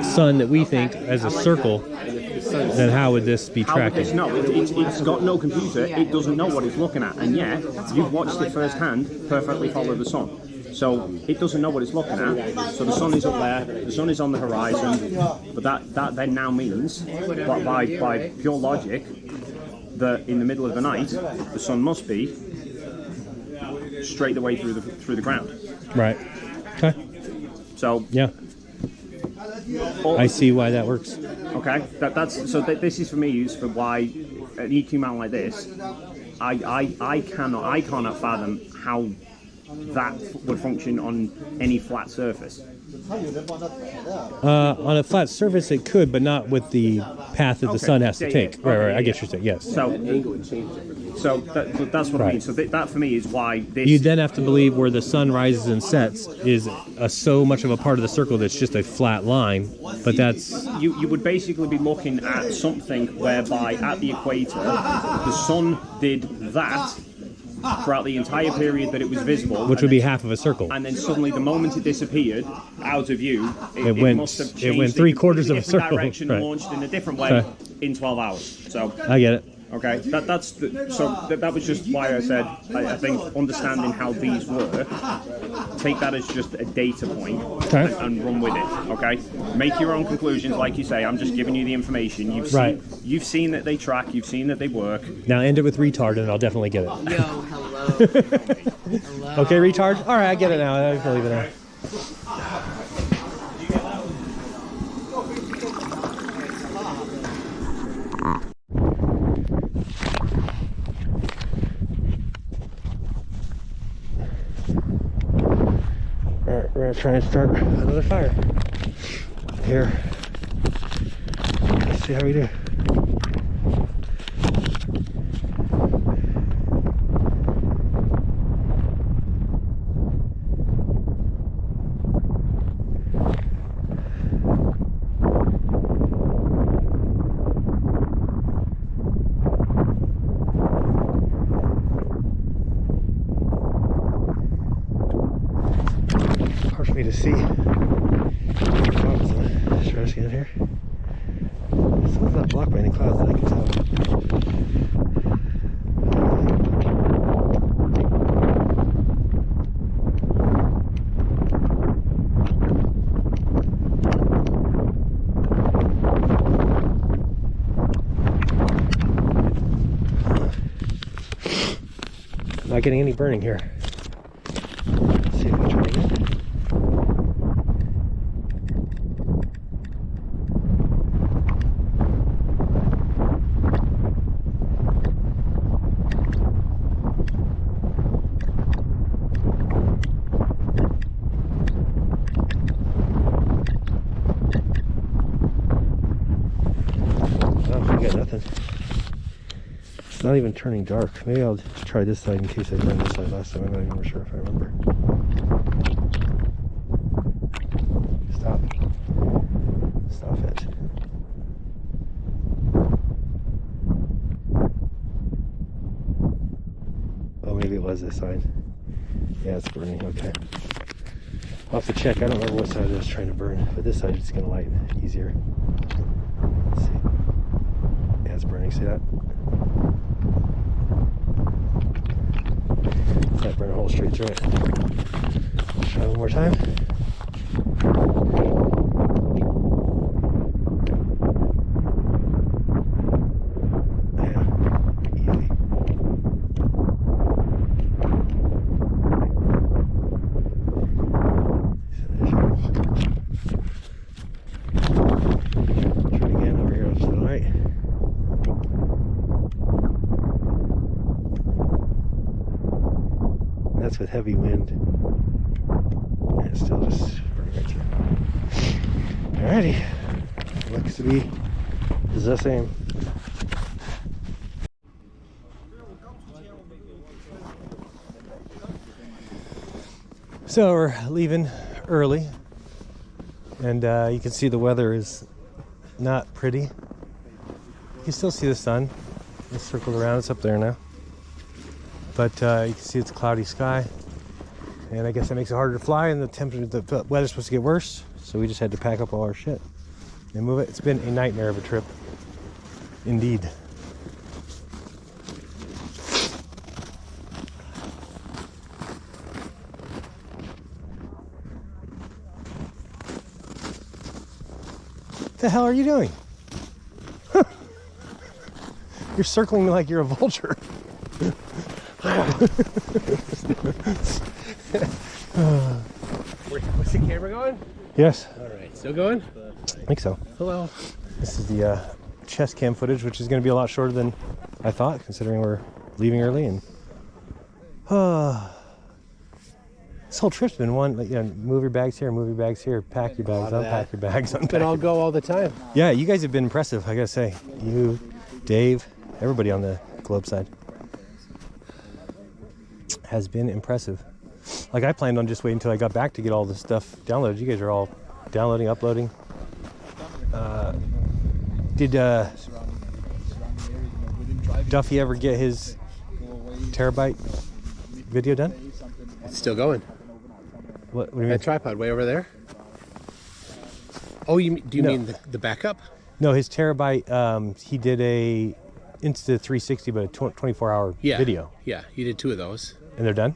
Speaker 1: sun that we think as a circle, then how would this be tracking?
Speaker 4: It's got no computer. It doesn't know what it's looking at, and yet you've watched it firsthand perfectly follow the sun. So it doesn't know what it's looking at. So the sun is up there, the sun is on the horizon, but that then now means, by pure logic, that in the middle of the night, the sun must be straight the way through the ground.
Speaker 1: Right. Okay.
Speaker 4: So
Speaker 1: yeah, I see why that works.
Speaker 4: Okay. This is for me used for why an EQ mount like this, I cannot fathom how that would function on any flat surface.
Speaker 1: On a flat surface it could, but not with the path that the sun has to take. Right, I get what you're saying, yes.
Speaker 4: So that's what I mean. So that for me is why this...
Speaker 1: You then have to believe where the sun rises and sets is so much of a part of the circle that's just a flat line, but that's...
Speaker 4: You would basically be looking at something whereby at the equator, the sun did that throughout the entire period that it was visible,
Speaker 1: which would be half of a circle,
Speaker 4: and then suddenly the moment it disappeared out of view, it must have changed.
Speaker 1: It went 3/4 of a circle,
Speaker 4: direction,
Speaker 1: right.
Speaker 4: Launched in a different way in 12 hours. So
Speaker 1: I get it.
Speaker 4: Okay, that was just why I said I think understanding how these work, take that as just a data point and run with it. Okay, make your own conclusions, like you say. I'm just giving you the information. You've seen that they track. You've seen that they work.
Speaker 1: Now end it with retard, and I'll definitely get it.
Speaker 3: Yo, hello. Hello.
Speaker 1: Okay, retard. All right, I get it now. I believe it now. Alright, we're gonna try and start another fire here. Let's see how we do. Hard for me to see. Clouds stretching in here. This one's not blocked by any clouds that I can tell. Not getting any burning here. Let's see if I try again. It's not even turning dark. Maybe I'll try this side in case I burned this side last time. I'm not even sure if I remember. Stop. Stop it. Oh, maybe it was this side. Yeah, it's burning. Okay. I'll have to check. I don't remember what side I was trying to burn, but this side is going to light easier. Let's see. Yeah, it's burning. See that? That burn a hole straight through it. Try one more time. Yeah, easy. Try it again over here to the right. That's with heavy wind, and it's still just burning right through. Alrighty, looks to be the same. So we're leaving early. And you can see the weather is not pretty. You can still see the sun. It's circled around. It's up there now. But you can see it's a cloudy sky. And I guess that makes it harder to fly, and the weather's supposed to get worse. So we just had to pack up all our shit and move it. It's been a nightmare of a trip. Indeed. What the hell are you doing? You're circling me like you're a vulture.
Speaker 17: What's the camera going?
Speaker 1: Yes.
Speaker 17: All right, still going?
Speaker 1: I think so.
Speaker 17: Hello.
Speaker 1: This is the chest cam footage, which is going to be a lot shorter than I thought, considering we're leaving early. And this whole trip's been one, like, move your bags here, pack your bags, unpack your bags, unpack.
Speaker 17: But I'll go all the time.
Speaker 1: Yeah, you guys have been impressive, I gotta say. You, Dave, everybody on the Globe side has been impressive. Like, I planned on just waiting until I got back to get all the stuff downloaded. You guys are all downloading, uploading. Did Duffy ever get his terabyte video done?
Speaker 17: It's still going.
Speaker 1: What do you mean?
Speaker 17: That tripod way over there? Oh, do you mean the backup?
Speaker 1: No, his terabyte, he did a Insta360, but a 24-hour video.
Speaker 17: Yeah, he did 2 of those.
Speaker 1: And they're done?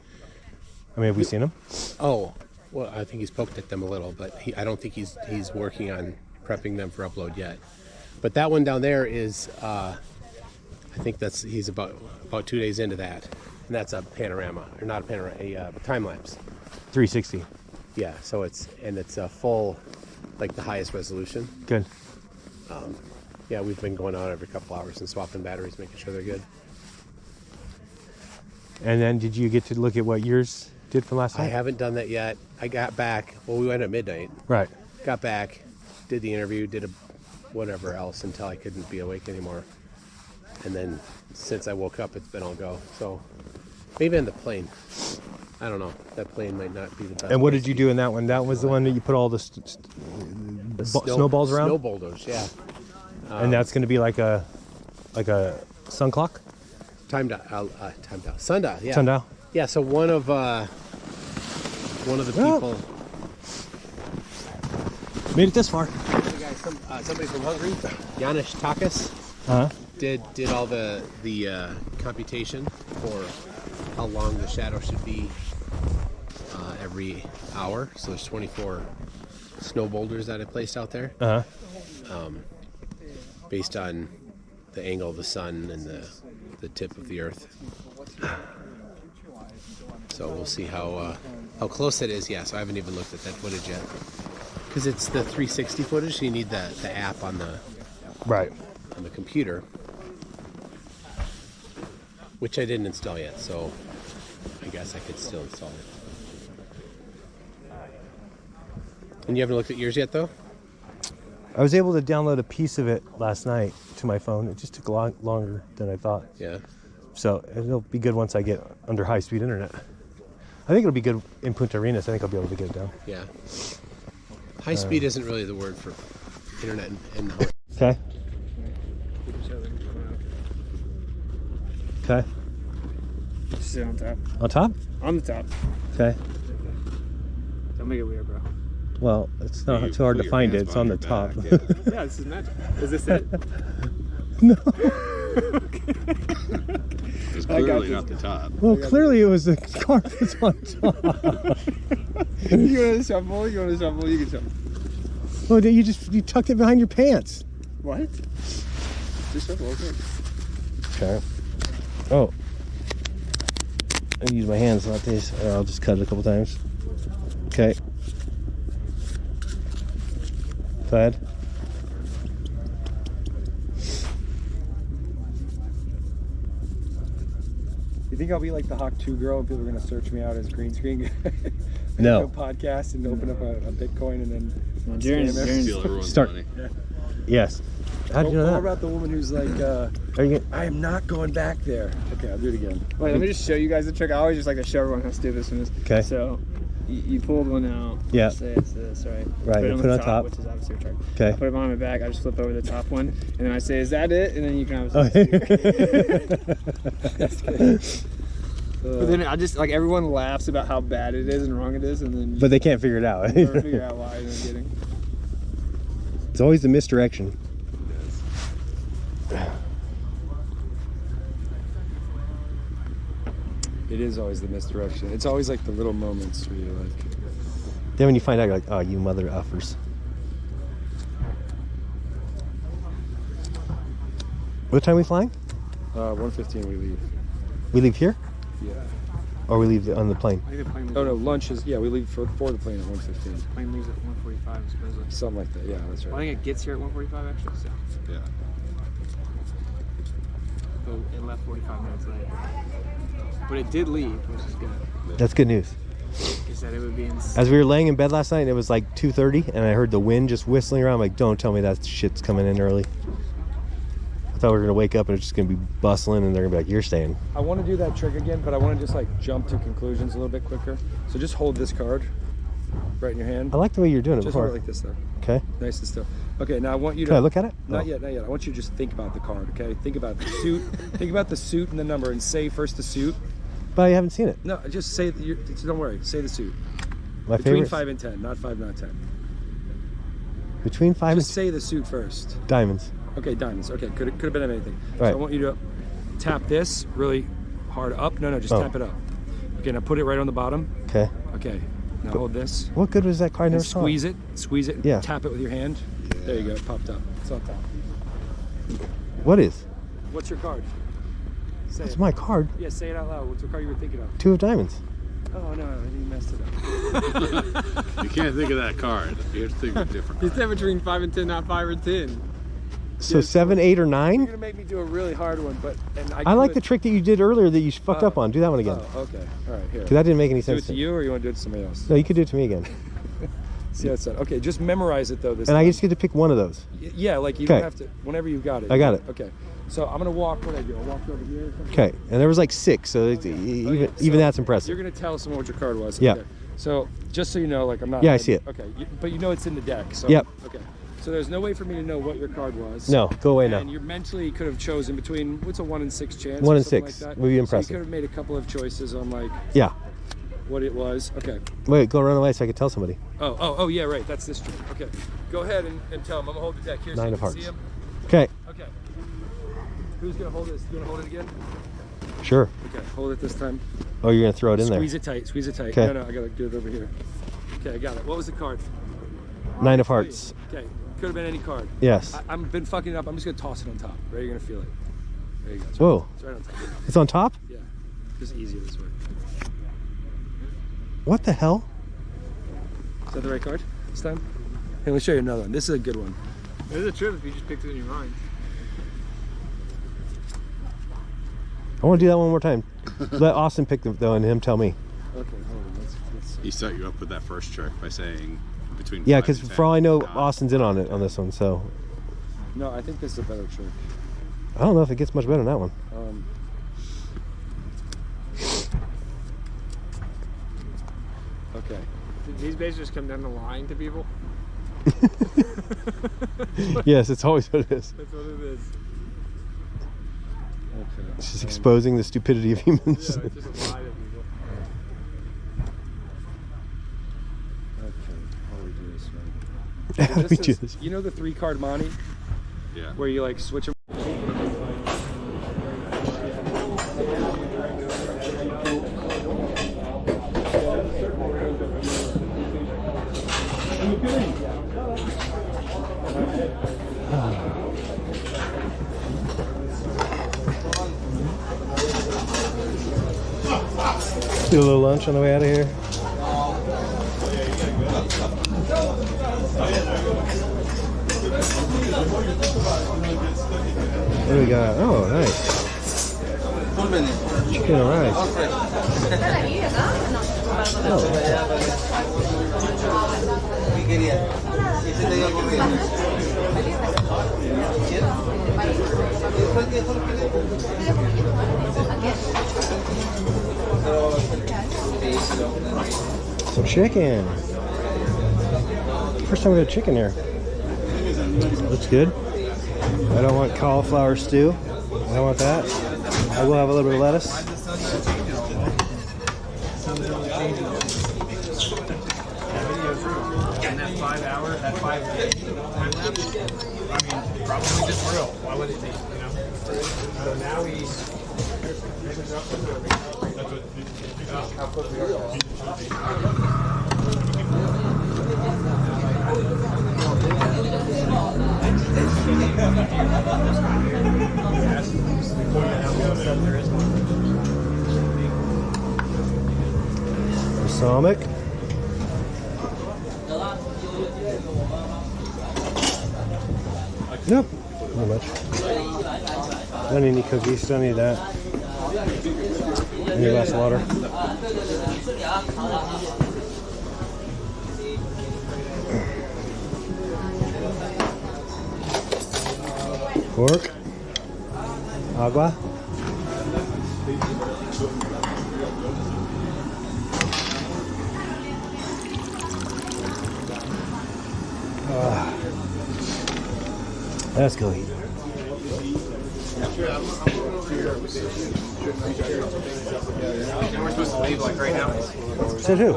Speaker 1: I mean, have we seen them?
Speaker 17: Oh, well, I think he's poked at them a little, but I don't think he's working on prepping them for upload yet. But that one down there is, I think he's about 2 days into that. And that's a panorama, or not a panorama, a time lapse.
Speaker 1: 360.
Speaker 17: Yeah, so it's a full, like the highest resolution.
Speaker 1: Good.
Speaker 17: Yeah, we've been going out every couple hours and swapping batteries, making sure they're good.
Speaker 1: And then did you get to look at what yours did from last night?
Speaker 17: I haven't done that yet. I got back, well, we went at midnight.
Speaker 1: Right.
Speaker 17: Got back, did the interview, did whatever else until I couldn't be awake anymore. And then since I woke up, it's been all go. So maybe on the plane. I don't know. That plane might not be the best.
Speaker 1: And what did you do in that one? That was the one that you put all the snowballs around?
Speaker 17: Snow boulders, yeah.
Speaker 1: And that's going to be like a sun clock?
Speaker 17: Sundial, yeah.
Speaker 1: Sundial?
Speaker 17: Yeah, so one of the people
Speaker 1: made it this far.
Speaker 17: Somebody from Hungary, Janis Takas, did all the computation for how long the shadow should be every hour. So there's 24 snow boulders that I placed out there, based on the angle of the sun and the tip of the earth. So we'll see how close it is. Yeah, so I haven't even looked at that footage yet, because it's the 360 footage. So you need the app on the on the computer, which I didn't install yet. So I guess I could still install it. And you haven't looked at yours yet, though?
Speaker 1: I was able to download a piece of it last night to my phone. It just took a lot longer than I thought.
Speaker 17: Yeah.
Speaker 1: So it'll be good once I get under high-speed internet. I think it'll be good in Punta Arenas. I think I'll be able to get it down.
Speaker 17: Yeah. High speed isn't really the word for internet in the
Speaker 1: Okay. Okay.
Speaker 21: Sit on top.
Speaker 1: On top?
Speaker 21: On the top.
Speaker 1: Okay.
Speaker 21: Don't make it weird, bro.
Speaker 1: Well, it's not too hard to find it. It's on the top.
Speaker 21: Yeah, this is magic. Is this it?
Speaker 1: No.
Speaker 21: It's clearly not the top.
Speaker 1: Well, clearly it was the car that's on top.
Speaker 21: You want to shuffle? You want to shuffle? You can shuffle.
Speaker 1: Well, you tucked it behind your pants.
Speaker 21: What? Just shuffle, okay.
Speaker 1: Okay. Oh. I use my hands, not these. I'll just cut it a couple times. Okay. Go ahead.
Speaker 21: You think I'll be like the Hawk 2 girl and people are going to search me out as green screen?
Speaker 1: No.
Speaker 21: Podcast and open up a Bitcoin and then
Speaker 20: Steal everyone's
Speaker 1: Start.
Speaker 20: money.
Speaker 21: Yeah.
Speaker 1: Yes. How do you know
Speaker 21: What
Speaker 1: that?
Speaker 21: about the woman who's like, I am not going back there. Okay, I'll do it again. Wait, let me just show you guys the trick. I always just like to show everyone how stupid this one is.
Speaker 1: Okay.
Speaker 21: So,
Speaker 9: You pulled one out.
Speaker 1: Yeah.
Speaker 9: Say it's this, right?
Speaker 1: Right,
Speaker 9: Put it
Speaker 1: you
Speaker 9: on
Speaker 1: put
Speaker 9: the
Speaker 1: it on top.
Speaker 9: which is obviously your charge.
Speaker 1: Okay.
Speaker 9: I put it behind my back. I just flip over the top one, and then I say, "Is that it?" And then you can
Speaker 1: Oh.
Speaker 9: That's good. But then I just like everyone laughs about how bad it is and wrong it is, and then
Speaker 1: But they can't figure it out.
Speaker 9: you never figure out why I'm getting.
Speaker 1: It's always the misdirection.
Speaker 17: It is always the misdirection. It's always like the little moments where you're like.
Speaker 1: Then when you find out, you're like, oh, you mother uffers. What time are we flying?
Speaker 17: 1:15 we leave.
Speaker 1: We leave here?
Speaker 17: Yeah.
Speaker 1: Or we leave on the plane?
Speaker 9: I think the plane leaves
Speaker 17: Oh no, lunch is, yeah, we leave for the plane at 1:15.
Speaker 9: The plane leaves at 1:45 supposedly.
Speaker 17: Something like that, yeah, that's right.
Speaker 9: Well, I think it gets here at 1:45 actually. So.
Speaker 17: Yeah.
Speaker 9: So it left 45 minutes late. But it did leave, which is good.
Speaker 1: That's good news.
Speaker 9: He said it would be in.
Speaker 1: As we were laying in bed last night, and it was like 2:30, and I heard the wind just whistling around. I'm like, don't tell me that shit's coming in early. I thought we were going to wake up and it's just going to be bustling, and they're going to be like, you're staying.
Speaker 17: I want to do that trick again, but I want to just like jump to conclusions a little bit quicker. So just hold this card right in your hand.
Speaker 1: I like the way you're doing it
Speaker 17: Just
Speaker 1: before.
Speaker 17: hold it like this though.
Speaker 1: Okay.
Speaker 17: Nice and still. Okay, now I want you to...
Speaker 1: Can I look at it?
Speaker 17: Not
Speaker 1: No.
Speaker 17: yet, not yet. I want you to just think about the card, okay? Think about the suit. Think about the suit and the number, and say first the suit.
Speaker 1: But I haven't seen it.
Speaker 17: No, just say, don't worry, say the suit.
Speaker 1: My
Speaker 17: Between
Speaker 1: favorite.
Speaker 17: 5 and 10, not 5, not 10.
Speaker 1: Between 5
Speaker 17: Just say the suit first.
Speaker 1: and diamonds.
Speaker 17: Okay, diamonds. Okay, could have been anything.
Speaker 1: Right.
Speaker 17: So I want you to tap this really hard up. No, just
Speaker 1: Oh.
Speaker 17: tap it up. Okay, now put it right on the bottom.
Speaker 1: Okay.
Speaker 17: Okay, now hold this.
Speaker 1: What good was that card? I
Speaker 17: And
Speaker 1: never saw
Speaker 17: squeeze it, and
Speaker 1: Yeah.
Speaker 17: tap it with your hand. There you go, it popped up. It's on top.
Speaker 1: What is?
Speaker 17: What's your card? Say
Speaker 1: That's
Speaker 17: it.
Speaker 1: my card.
Speaker 17: Yeah, say it out loud. What's the card you were thinking of?
Speaker 1: 2 of diamonds.
Speaker 17: Oh no, I think you messed it up.
Speaker 18: You can't think of that card. You have to think of a different
Speaker 9: He
Speaker 18: card.
Speaker 9: said between 5 and 10, not 5 or 10.
Speaker 1: So 7, 8, or 9?
Speaker 17: You're gonna make me do a really hard one, but
Speaker 1: I like the trick that you did earlier that you fucked up on. Do that one again.
Speaker 17: Oh, okay. All right, here.
Speaker 1: Because that didn't make any
Speaker 17: Do
Speaker 1: sense.
Speaker 17: it to you, or you want to do it to somebody else?
Speaker 1: No, you could do it to me again.
Speaker 17: See how it's done. Okay, just memorize it though. This
Speaker 1: And I
Speaker 17: time.
Speaker 1: just get to pick one of those.
Speaker 17: Yeah, like you
Speaker 1: Okay.
Speaker 17: don't have to. Whenever you've got it.
Speaker 1: I got it.
Speaker 17: Okay. So I'm gonna walk. What I do? I'll walk over here. Or something.
Speaker 1: Okay. And there was like 6, so it's, even
Speaker 17: So
Speaker 1: that's impressive.
Speaker 17: You're gonna tell someone what your card was.
Speaker 1: Yeah.
Speaker 17: Okay. So just so you know, like I'm not.
Speaker 1: Yeah, I see it.
Speaker 17: Okay, but you know it's in the deck. So.
Speaker 1: Yep.
Speaker 17: Okay. So there's no way for me to know what your card was.
Speaker 1: No, go away now.
Speaker 17: And you mentally could have chosen between what's a 1 in 6 chance.
Speaker 1: 1
Speaker 17: or
Speaker 1: in
Speaker 17: something
Speaker 1: 6
Speaker 17: like that.
Speaker 1: would be
Speaker 17: So
Speaker 1: impressive.
Speaker 17: you could have made a couple of choices on like
Speaker 1: Yeah.
Speaker 17: what it was. Okay.
Speaker 1: Wait, go run away so I can tell somebody.
Speaker 17: Oh, yeah, right. That's this trick. Okay. Go ahead and tell him. I'm gonna hold the deck here.
Speaker 1: 9
Speaker 17: so
Speaker 1: of
Speaker 17: you can see
Speaker 1: hearts.
Speaker 17: him.
Speaker 1: Okay.
Speaker 17: Okay. Who's gonna hold this? You wanna hold it again?
Speaker 1: Sure.
Speaker 17: Okay. Hold it this time.
Speaker 1: Oh, you're going to throw it in there.
Speaker 17: Squeeze it tight. Squeeze it tight.
Speaker 1: Okay.
Speaker 17: No, I gotta do it over here. Okay, I got it. What was the card?
Speaker 1: 9 of hearts.
Speaker 17: Okay. Could have been any card.
Speaker 1: Yes.
Speaker 17: I've been fucking it up. I'm just gonna toss it on top. Right? You're gonna feel it. There you go. It's
Speaker 1: Whoa.
Speaker 17: It's right on top.
Speaker 1: It's on top?
Speaker 17: Yeah. Just easier this way.
Speaker 1: What the hell?
Speaker 17: Is that the right card this time? Hey, let me show you another one. This is a good one.
Speaker 9: There's a trip if you just picked it in your mind.
Speaker 1: I want to do that one more time. Let Austin pick them, though, and him tell me.
Speaker 17: Okay, hold on. Let's
Speaker 18: He set you up with that first trick by saying between.
Speaker 1: Yeah,
Speaker 18: 5
Speaker 1: because
Speaker 18: and
Speaker 1: for all I
Speaker 18: 10.
Speaker 1: know, Austin's in on it on this one, so
Speaker 17: No, I think this is a better trick.
Speaker 1: I don't know if it gets much better than that one.
Speaker 17: Okay.
Speaker 9: Did these basically just come down the line to people?
Speaker 1: Yes, it's always what it is.
Speaker 9: That's what it is.
Speaker 17: Okay.
Speaker 1: It's just exposing the stupidity of humans.
Speaker 9: Yeah, it's just a lie to people.
Speaker 17: Okay. How do we do this one?
Speaker 1: How do we do this?
Speaker 17: You know the 3-card money?
Speaker 18: Yeah.
Speaker 17: Where you like switch them.
Speaker 1: Do a little lunch on the way out of here. What do we got? Oh, nice. Chicken and rice. Some chicken. First time we got chicken here. Looks good. I don't want cauliflower stew. I don't want that. I will have a little bit of lettuce.
Speaker 9: And that 5 hour, that 5 day time lapse, I mean, probably just real. Why would it be, you know? So now we. How close we are.
Speaker 1: Balsamic. Nope, not much. Don't need any cookies, don't need that. Any less water. Pork. Agua. Let's go eat.
Speaker 9: And we're supposed to leave like right now.
Speaker 1: Said who?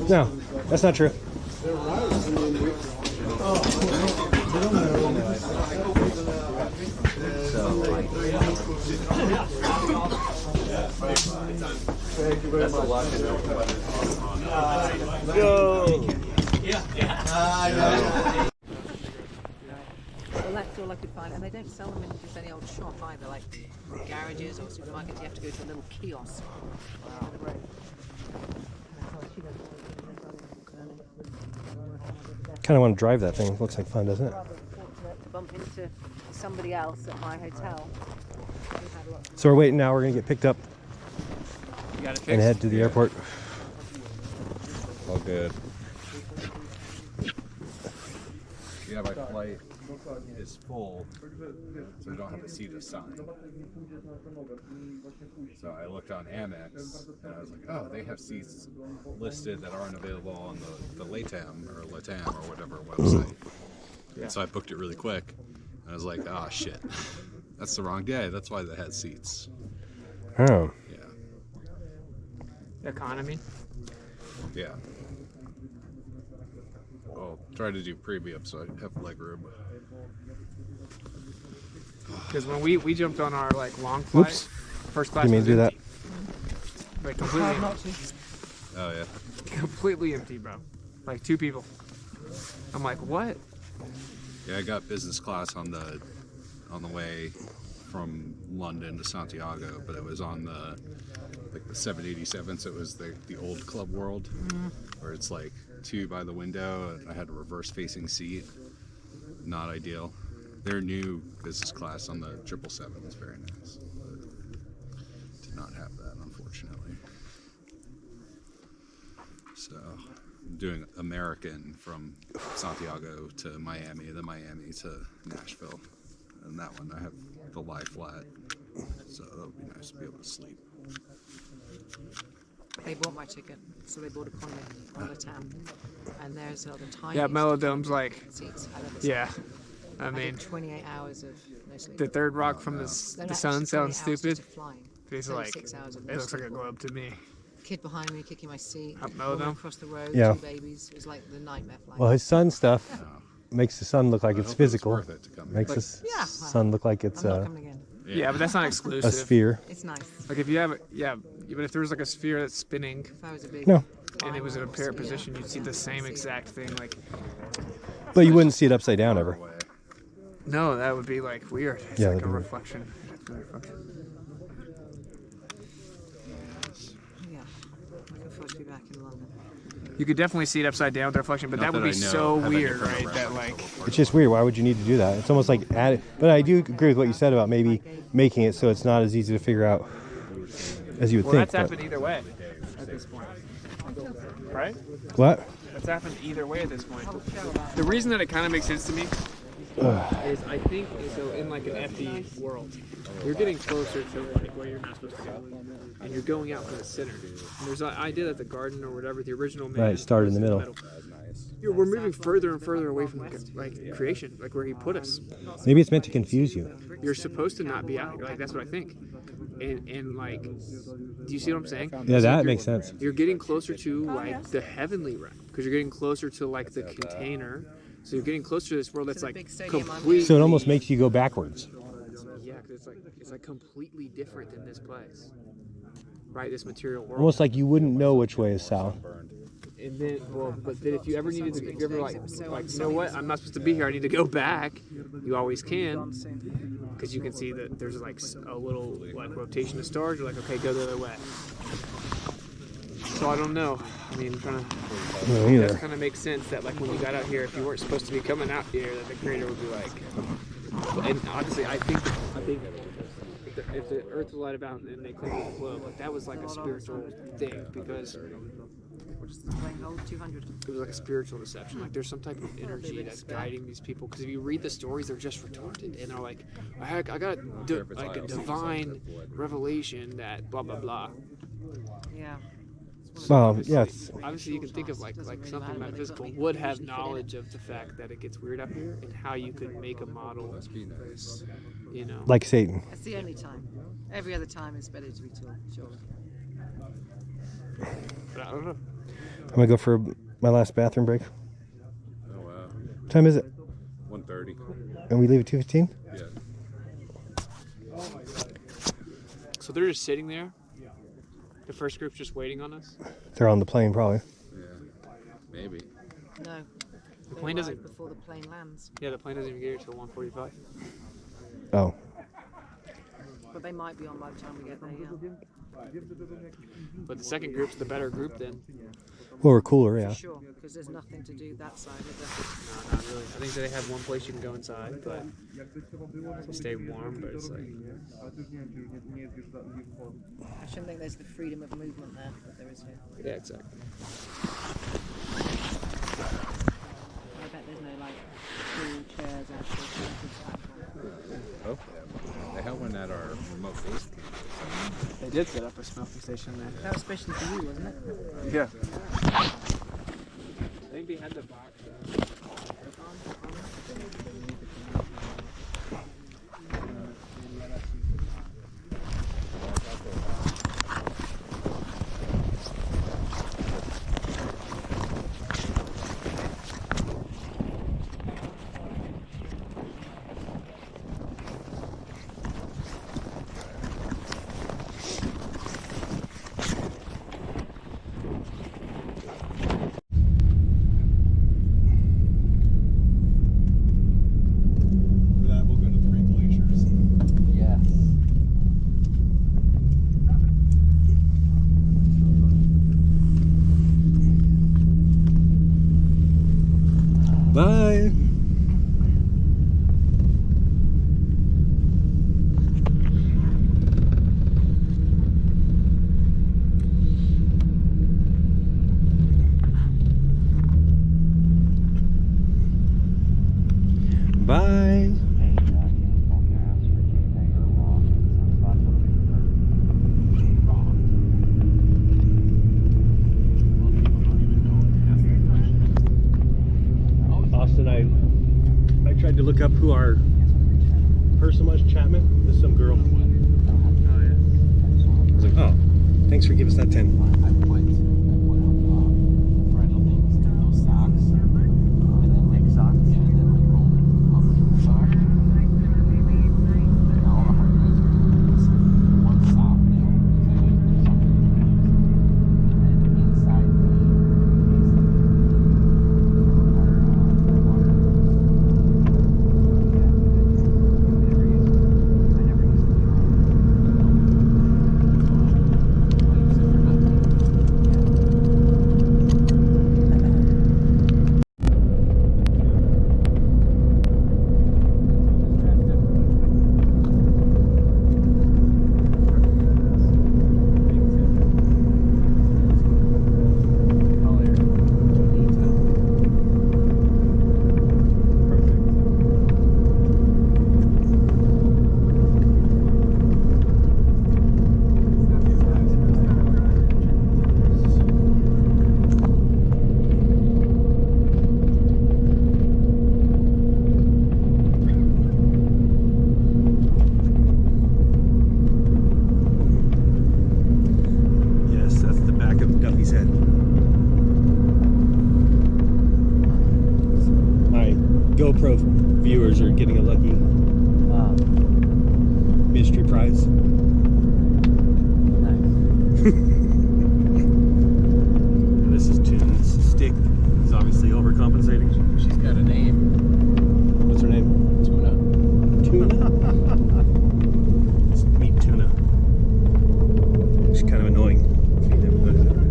Speaker 1: No, that's not true.
Speaker 8: Go! Well, that's all I could find, and they don't sell them in just any old shop either, like garages or supermarkets. You have to go to a little kiosk.
Speaker 1: Kind of want to drive that thing. Looks like fun, doesn't it?
Speaker 8: Fortunate to bump into somebody else at my hotel.
Speaker 1: So we're waiting now. We're gonna get picked up
Speaker 9: You got it fixed?
Speaker 1: and head to the airport.
Speaker 6: All good. Yeah, my flight is full, so I don't have a seat assigned. So I looked on Amex, and I was like, oh, they have seats listed that aren't available on the LATAM or whatever website. And so I booked it really quick, and I was like, oh shit, that's the wrong day. That's why they had seats.
Speaker 1: Oh.
Speaker 9: Yeah. Economy.
Speaker 6: Yeah. I'll try to do premium so I have leg room.
Speaker 9: Because when we jumped on our like long flight,
Speaker 1: Oops.
Speaker 9: first class
Speaker 1: Didn't mean
Speaker 9: was
Speaker 1: to do
Speaker 9: empty. Like completely empty.
Speaker 6: Oh yeah.
Speaker 9: Completely empty, bro. Like 2 people. I'm like, what?
Speaker 6: Yeah, I got business class on the way from London to Santiago, but it was on the 787, so it was the old Club World, where it's like 2 by the window, and I had a reverse facing seat. Not ideal. Their new business class on the 777 is very nice. But did not have that, unfortunately. So I'm doing American from Santiago to Miami, then Miami to Nashville. And that one I have the lie flat, so that would be nice to be able to sleep.
Speaker 8: They bought my ticket, so they bought a point on the town. And there's the tiniest
Speaker 9: Yeah, Melodome's like,
Speaker 8: seats I've ever
Speaker 9: yeah.
Speaker 8: seen.
Speaker 9: I mean,
Speaker 8: did 28 hours of no sleep.
Speaker 9: the third rock from the sun sounds stupid. It's
Speaker 8: It's
Speaker 9: like,
Speaker 8: 6 hours of
Speaker 9: it
Speaker 8: no
Speaker 9: looks like a
Speaker 8: sleep.
Speaker 9: globe to me.
Speaker 8: Kid behind me kicking my seat.
Speaker 9: Up
Speaker 8: woman
Speaker 9: Melodome?
Speaker 8: across the road,
Speaker 1: Yeah.
Speaker 8: 2 babies. It was like the nightmare flight.
Speaker 1: Well, his sun stuff makes the sun look like it's physical. Makes
Speaker 8: Like-
Speaker 1: the
Speaker 8: Yeah.
Speaker 1: sun look like it's
Speaker 8: I'm not coming again.
Speaker 9: Yeah, but that's not exclusive.
Speaker 1: a sphere.
Speaker 8: It's nice.
Speaker 9: Like if you have, but if there was like a sphere that's spinning,
Speaker 8: If I was a big
Speaker 1: No.
Speaker 9: and it was in a pair position, you'd see the same exact thing. Like,
Speaker 1: But you wouldn't see it upside down ever.
Speaker 9: no, that would be like weird. It's
Speaker 1: Yeah,
Speaker 9: like
Speaker 1: that'd
Speaker 9: a
Speaker 1: be-
Speaker 9: reflection.
Speaker 8: Yeah. Looking forward to be back in London.
Speaker 9: You could definitely see it upside down with the reflection, but
Speaker 6: Not
Speaker 9: that would
Speaker 6: that
Speaker 9: be
Speaker 6: I know
Speaker 9: so
Speaker 6: of any
Speaker 9: weird,
Speaker 6: different
Speaker 9: right? That
Speaker 6: restaurant.
Speaker 9: like,
Speaker 1: It's just weird. Why would you need to do that? It's almost like add. But I do agree with what you said about maybe making it so it's not as easy to figure out as you would
Speaker 9: well,
Speaker 1: think.
Speaker 9: that's
Speaker 1: but-
Speaker 9: happened either way at this point, right?
Speaker 1: What?
Speaker 9: That's happened either way at this point. The reason that it kind of makes sense to me
Speaker 5: is I think so in like an FE world, you're getting closer to like where you're not supposed to go, and you're going out from the center. And there's an idea that the garden or whatever the original man
Speaker 1: Right, started in the middle.
Speaker 5: We're moving further and further away from like creation, like where he put us.
Speaker 1: Maybe it's meant to confuse you.
Speaker 5: You're supposed to not be out here. Like that's what I think. And like, do you see what I'm saying?
Speaker 1: Yeah, that
Speaker 5: you're-
Speaker 1: makes sense.
Speaker 5: You're getting closer to like the heavenly realm because you're getting closer to like the container. So you're getting closer to this world that's like completely.
Speaker 1: So it almost makes you go backwards.
Speaker 5: Yeah, because it's like completely different than this place, right? This material world.
Speaker 1: Almost like you wouldn't know which way is south.
Speaker 5: And then, well, but then if you ever needed to, if you ever like, you know what? I'm not supposed to be here. I need to go back. You always can, because you can see that there's like a little like rotation of stars. You're like, okay, go the other way. So I don't know. I mean, I'm trying to.
Speaker 1: No, either.
Speaker 5: That kind of makes sense that like when you got out here, if you weren't supposed to be coming out here, that the creator would be like. And honestly, I think if the Earth was light about and they cleaned the globe, like that was like a spiritual thing because. It was like a spiritual deception. Like there's some type of energy that's guiding these people. Because if you read the stories, they're just retarded, and they're like, I got a divine revelation that blah blah blah.
Speaker 8: Yeah.
Speaker 1: Well, yes.
Speaker 5: Obviously, you can think of like something metaphysical would have knowledge of the fact that it gets weird up here and how you could make a model. You know,
Speaker 1: Like Satan.
Speaker 8: That's the only time. Every other time it's better to be told, surely.
Speaker 5: But I don't know.
Speaker 1: I'm gonna go for my last bathroom break.
Speaker 6: Oh wow.
Speaker 1: What time is it?
Speaker 6: 1:30.
Speaker 1: And we leave at 2:15?
Speaker 6: Yeah.
Speaker 5: So they're just sitting there. The first group's just waiting on us.
Speaker 1: They're on the plane, probably.
Speaker 6: Yeah. Maybe.
Speaker 8: No.
Speaker 5: The plane doesn't.
Speaker 8: Before the plane lands.
Speaker 5: Yeah, the plane doesn't even get here till 1:45.
Speaker 1: Oh.
Speaker 8: But they might be on by the time we get there, yeah.
Speaker 5: But the second group's the better group then.
Speaker 1: Well, we're cooler, yeah.
Speaker 8: For sure, because there's nothing to do that side of
Speaker 5: No, not really. I think they have one place you can go inside, but to stay warm. But it's like.
Speaker 8: I shouldn't think there's the freedom of movement there that there is here.
Speaker 5: Yeah, exactly.
Speaker 8: I bet there's no like cool chairs actually.
Speaker 6: Oh, they have one at our remote base.
Speaker 5: They did set up a smoking station there.
Speaker 8: That was especially for you, wasn't it?
Speaker 5: Yeah. I think they had the box.
Speaker 6: For that, we'll go to 3 glaciers.
Speaker 10: Yes.
Speaker 1: Bye. Bye. Austin, I tried to look up who our person was, Chapman. This is some girl. I was like, oh, thanks for giving us that 10. tuna. It's meat tuna. It's kind of annoying if you never noticed that already.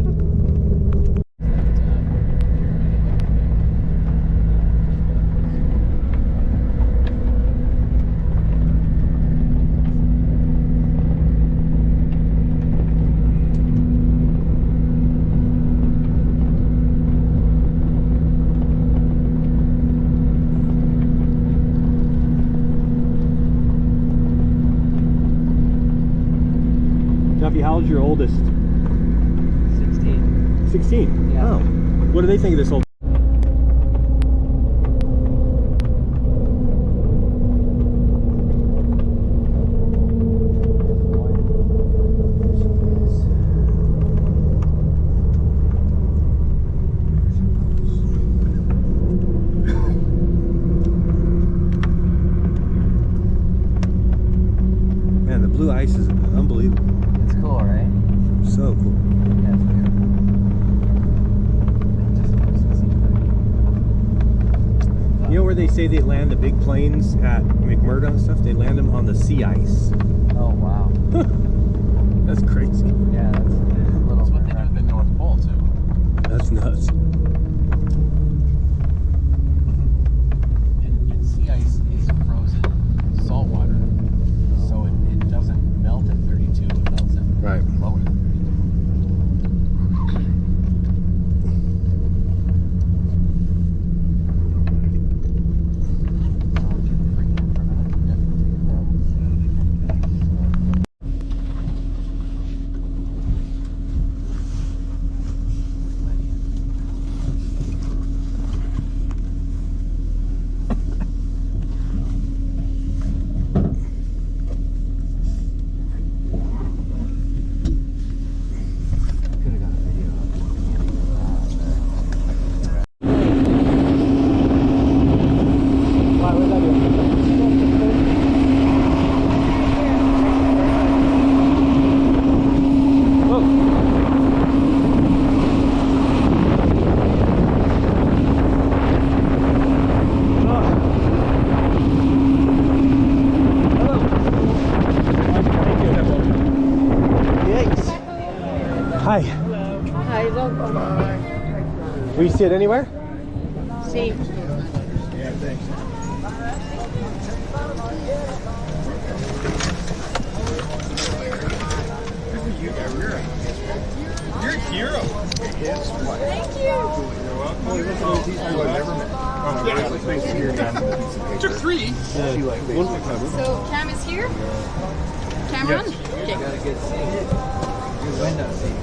Speaker 1: Duffy, how old's your oldest?
Speaker 5: 16.
Speaker 1: 16?
Speaker 5: Yeah.
Speaker 1: Oh. What do they think of this whole? Man, the blue ice is unbelievable.
Speaker 10: It's cool, right?
Speaker 1: So cool.
Speaker 10: Yeah, it's beautiful.
Speaker 1: You know where they say they land the big planes at McMurdo and stuff? They land them on the sea ice.
Speaker 10: Oh, wow.
Speaker 1: That's crazy.
Speaker 10: Yeah, that's a little.
Speaker 9: That's what they do at the North Pole too.
Speaker 1: That's nuts.
Speaker 9: And sea ice is frozen salt water, so it doesn't melt at 32. It melts at
Speaker 1: Right.
Speaker 9: lower than 32.
Speaker 1: Hi.
Speaker 14: Hi, welcome.
Speaker 1: Will you sit anywhere?
Speaker 14: See.
Speaker 9: You're a hero.
Speaker 14: Thank you.
Speaker 9: Took 3.
Speaker 14: So Cam is here. Cameron. Okay.
Speaker 10: Got a good seat. Good window seat.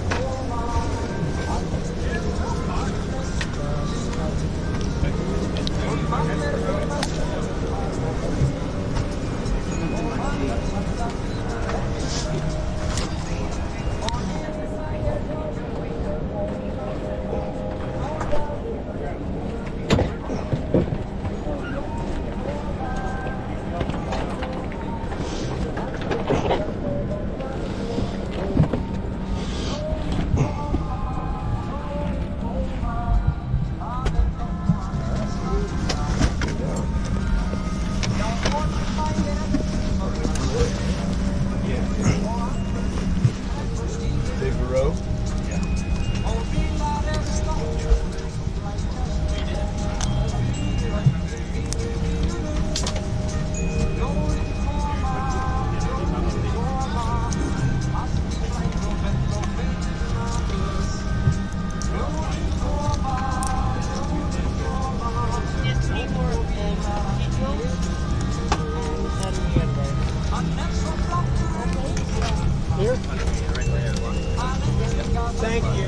Speaker 9: Thank you.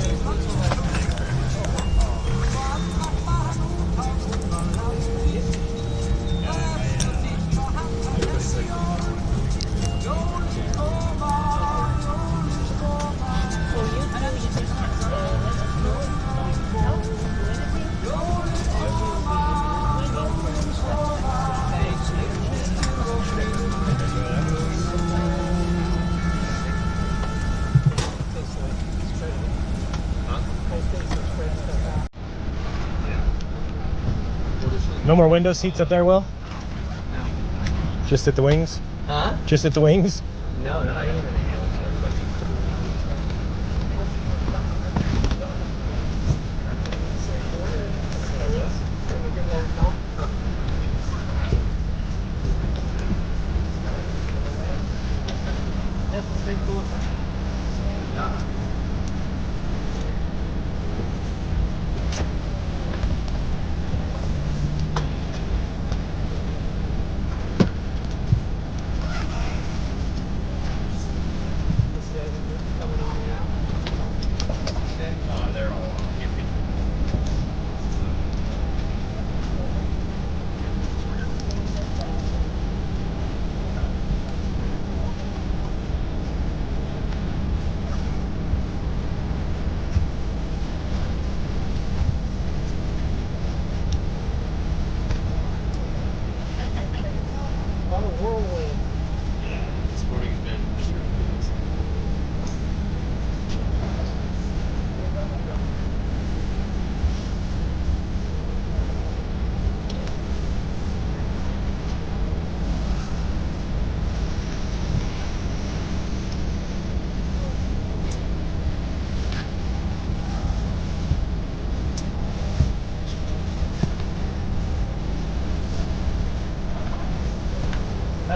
Speaker 1: No more window seats up there, Will? Just at the wings?
Speaker 10: Huh?
Speaker 1: Just at the wings?
Speaker 10: No, not even.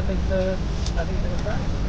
Speaker 9: I think they were trying.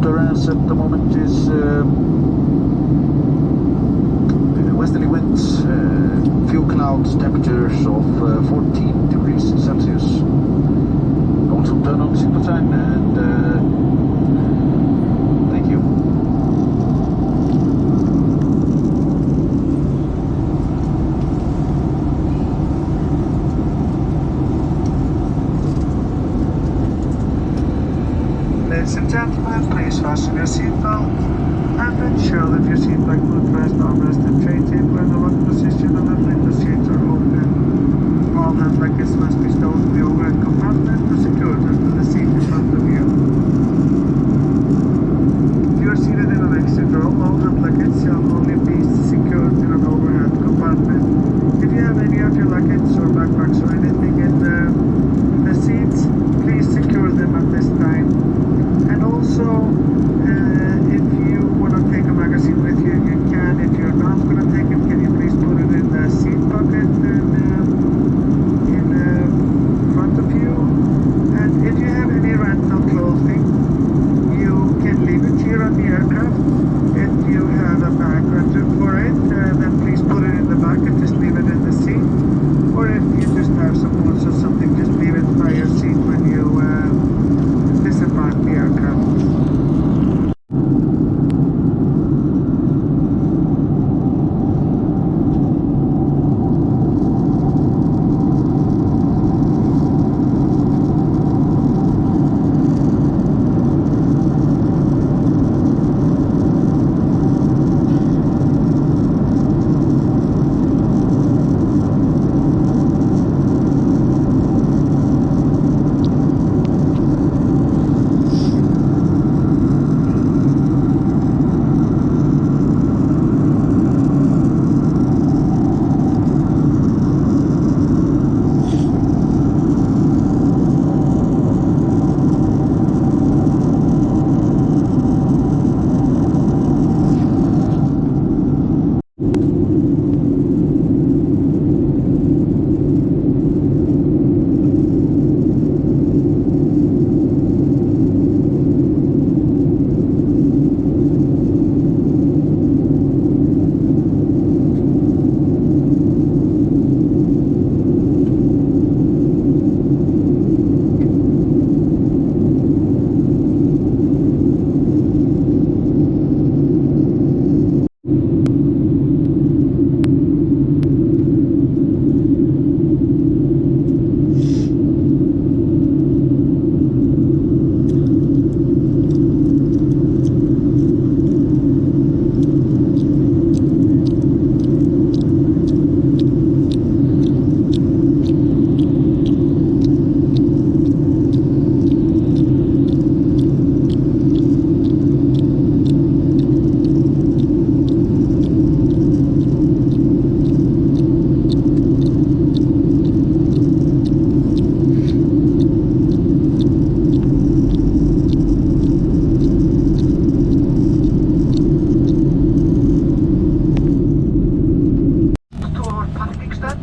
Speaker 2: Punta Arenas at the moment is westerly winds, few clouds, temperatures of 14 degrees Celsius. Also turn on the seatbelt sign and thank you.
Speaker 22: Ladies and gentlemen, please fasten your seatbelt and ensure that your seatbelt footrest, armrest and tray table are in the locked position and that window seats are open. All hand luggage must be stowed in the overhead compartment and secured under the seat in front of you. If you are seated in an exit row, all hand luggage shall only be secured in an overhead compartment. If you have any of your luggage or backpacks or anything in the seats, please secure them at this time. And also, if you want to take a magazine with you, you can. If you're not going to take it, can you please put it in the seat pocket and in front of you? And if you have any rental clothing, you can leave it here on the aircraft. If you have a bag rented for it, then please put it in the back and just leave it in the seat. Or if you just have some boots or something, just leave it by your seat when you disembark the aircraft.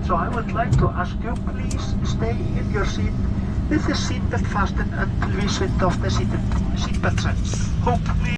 Speaker 22: So I would like to ask you, please stay in your seat with the seatbelt fastened until we switch off the seatbelt signs. Hopefully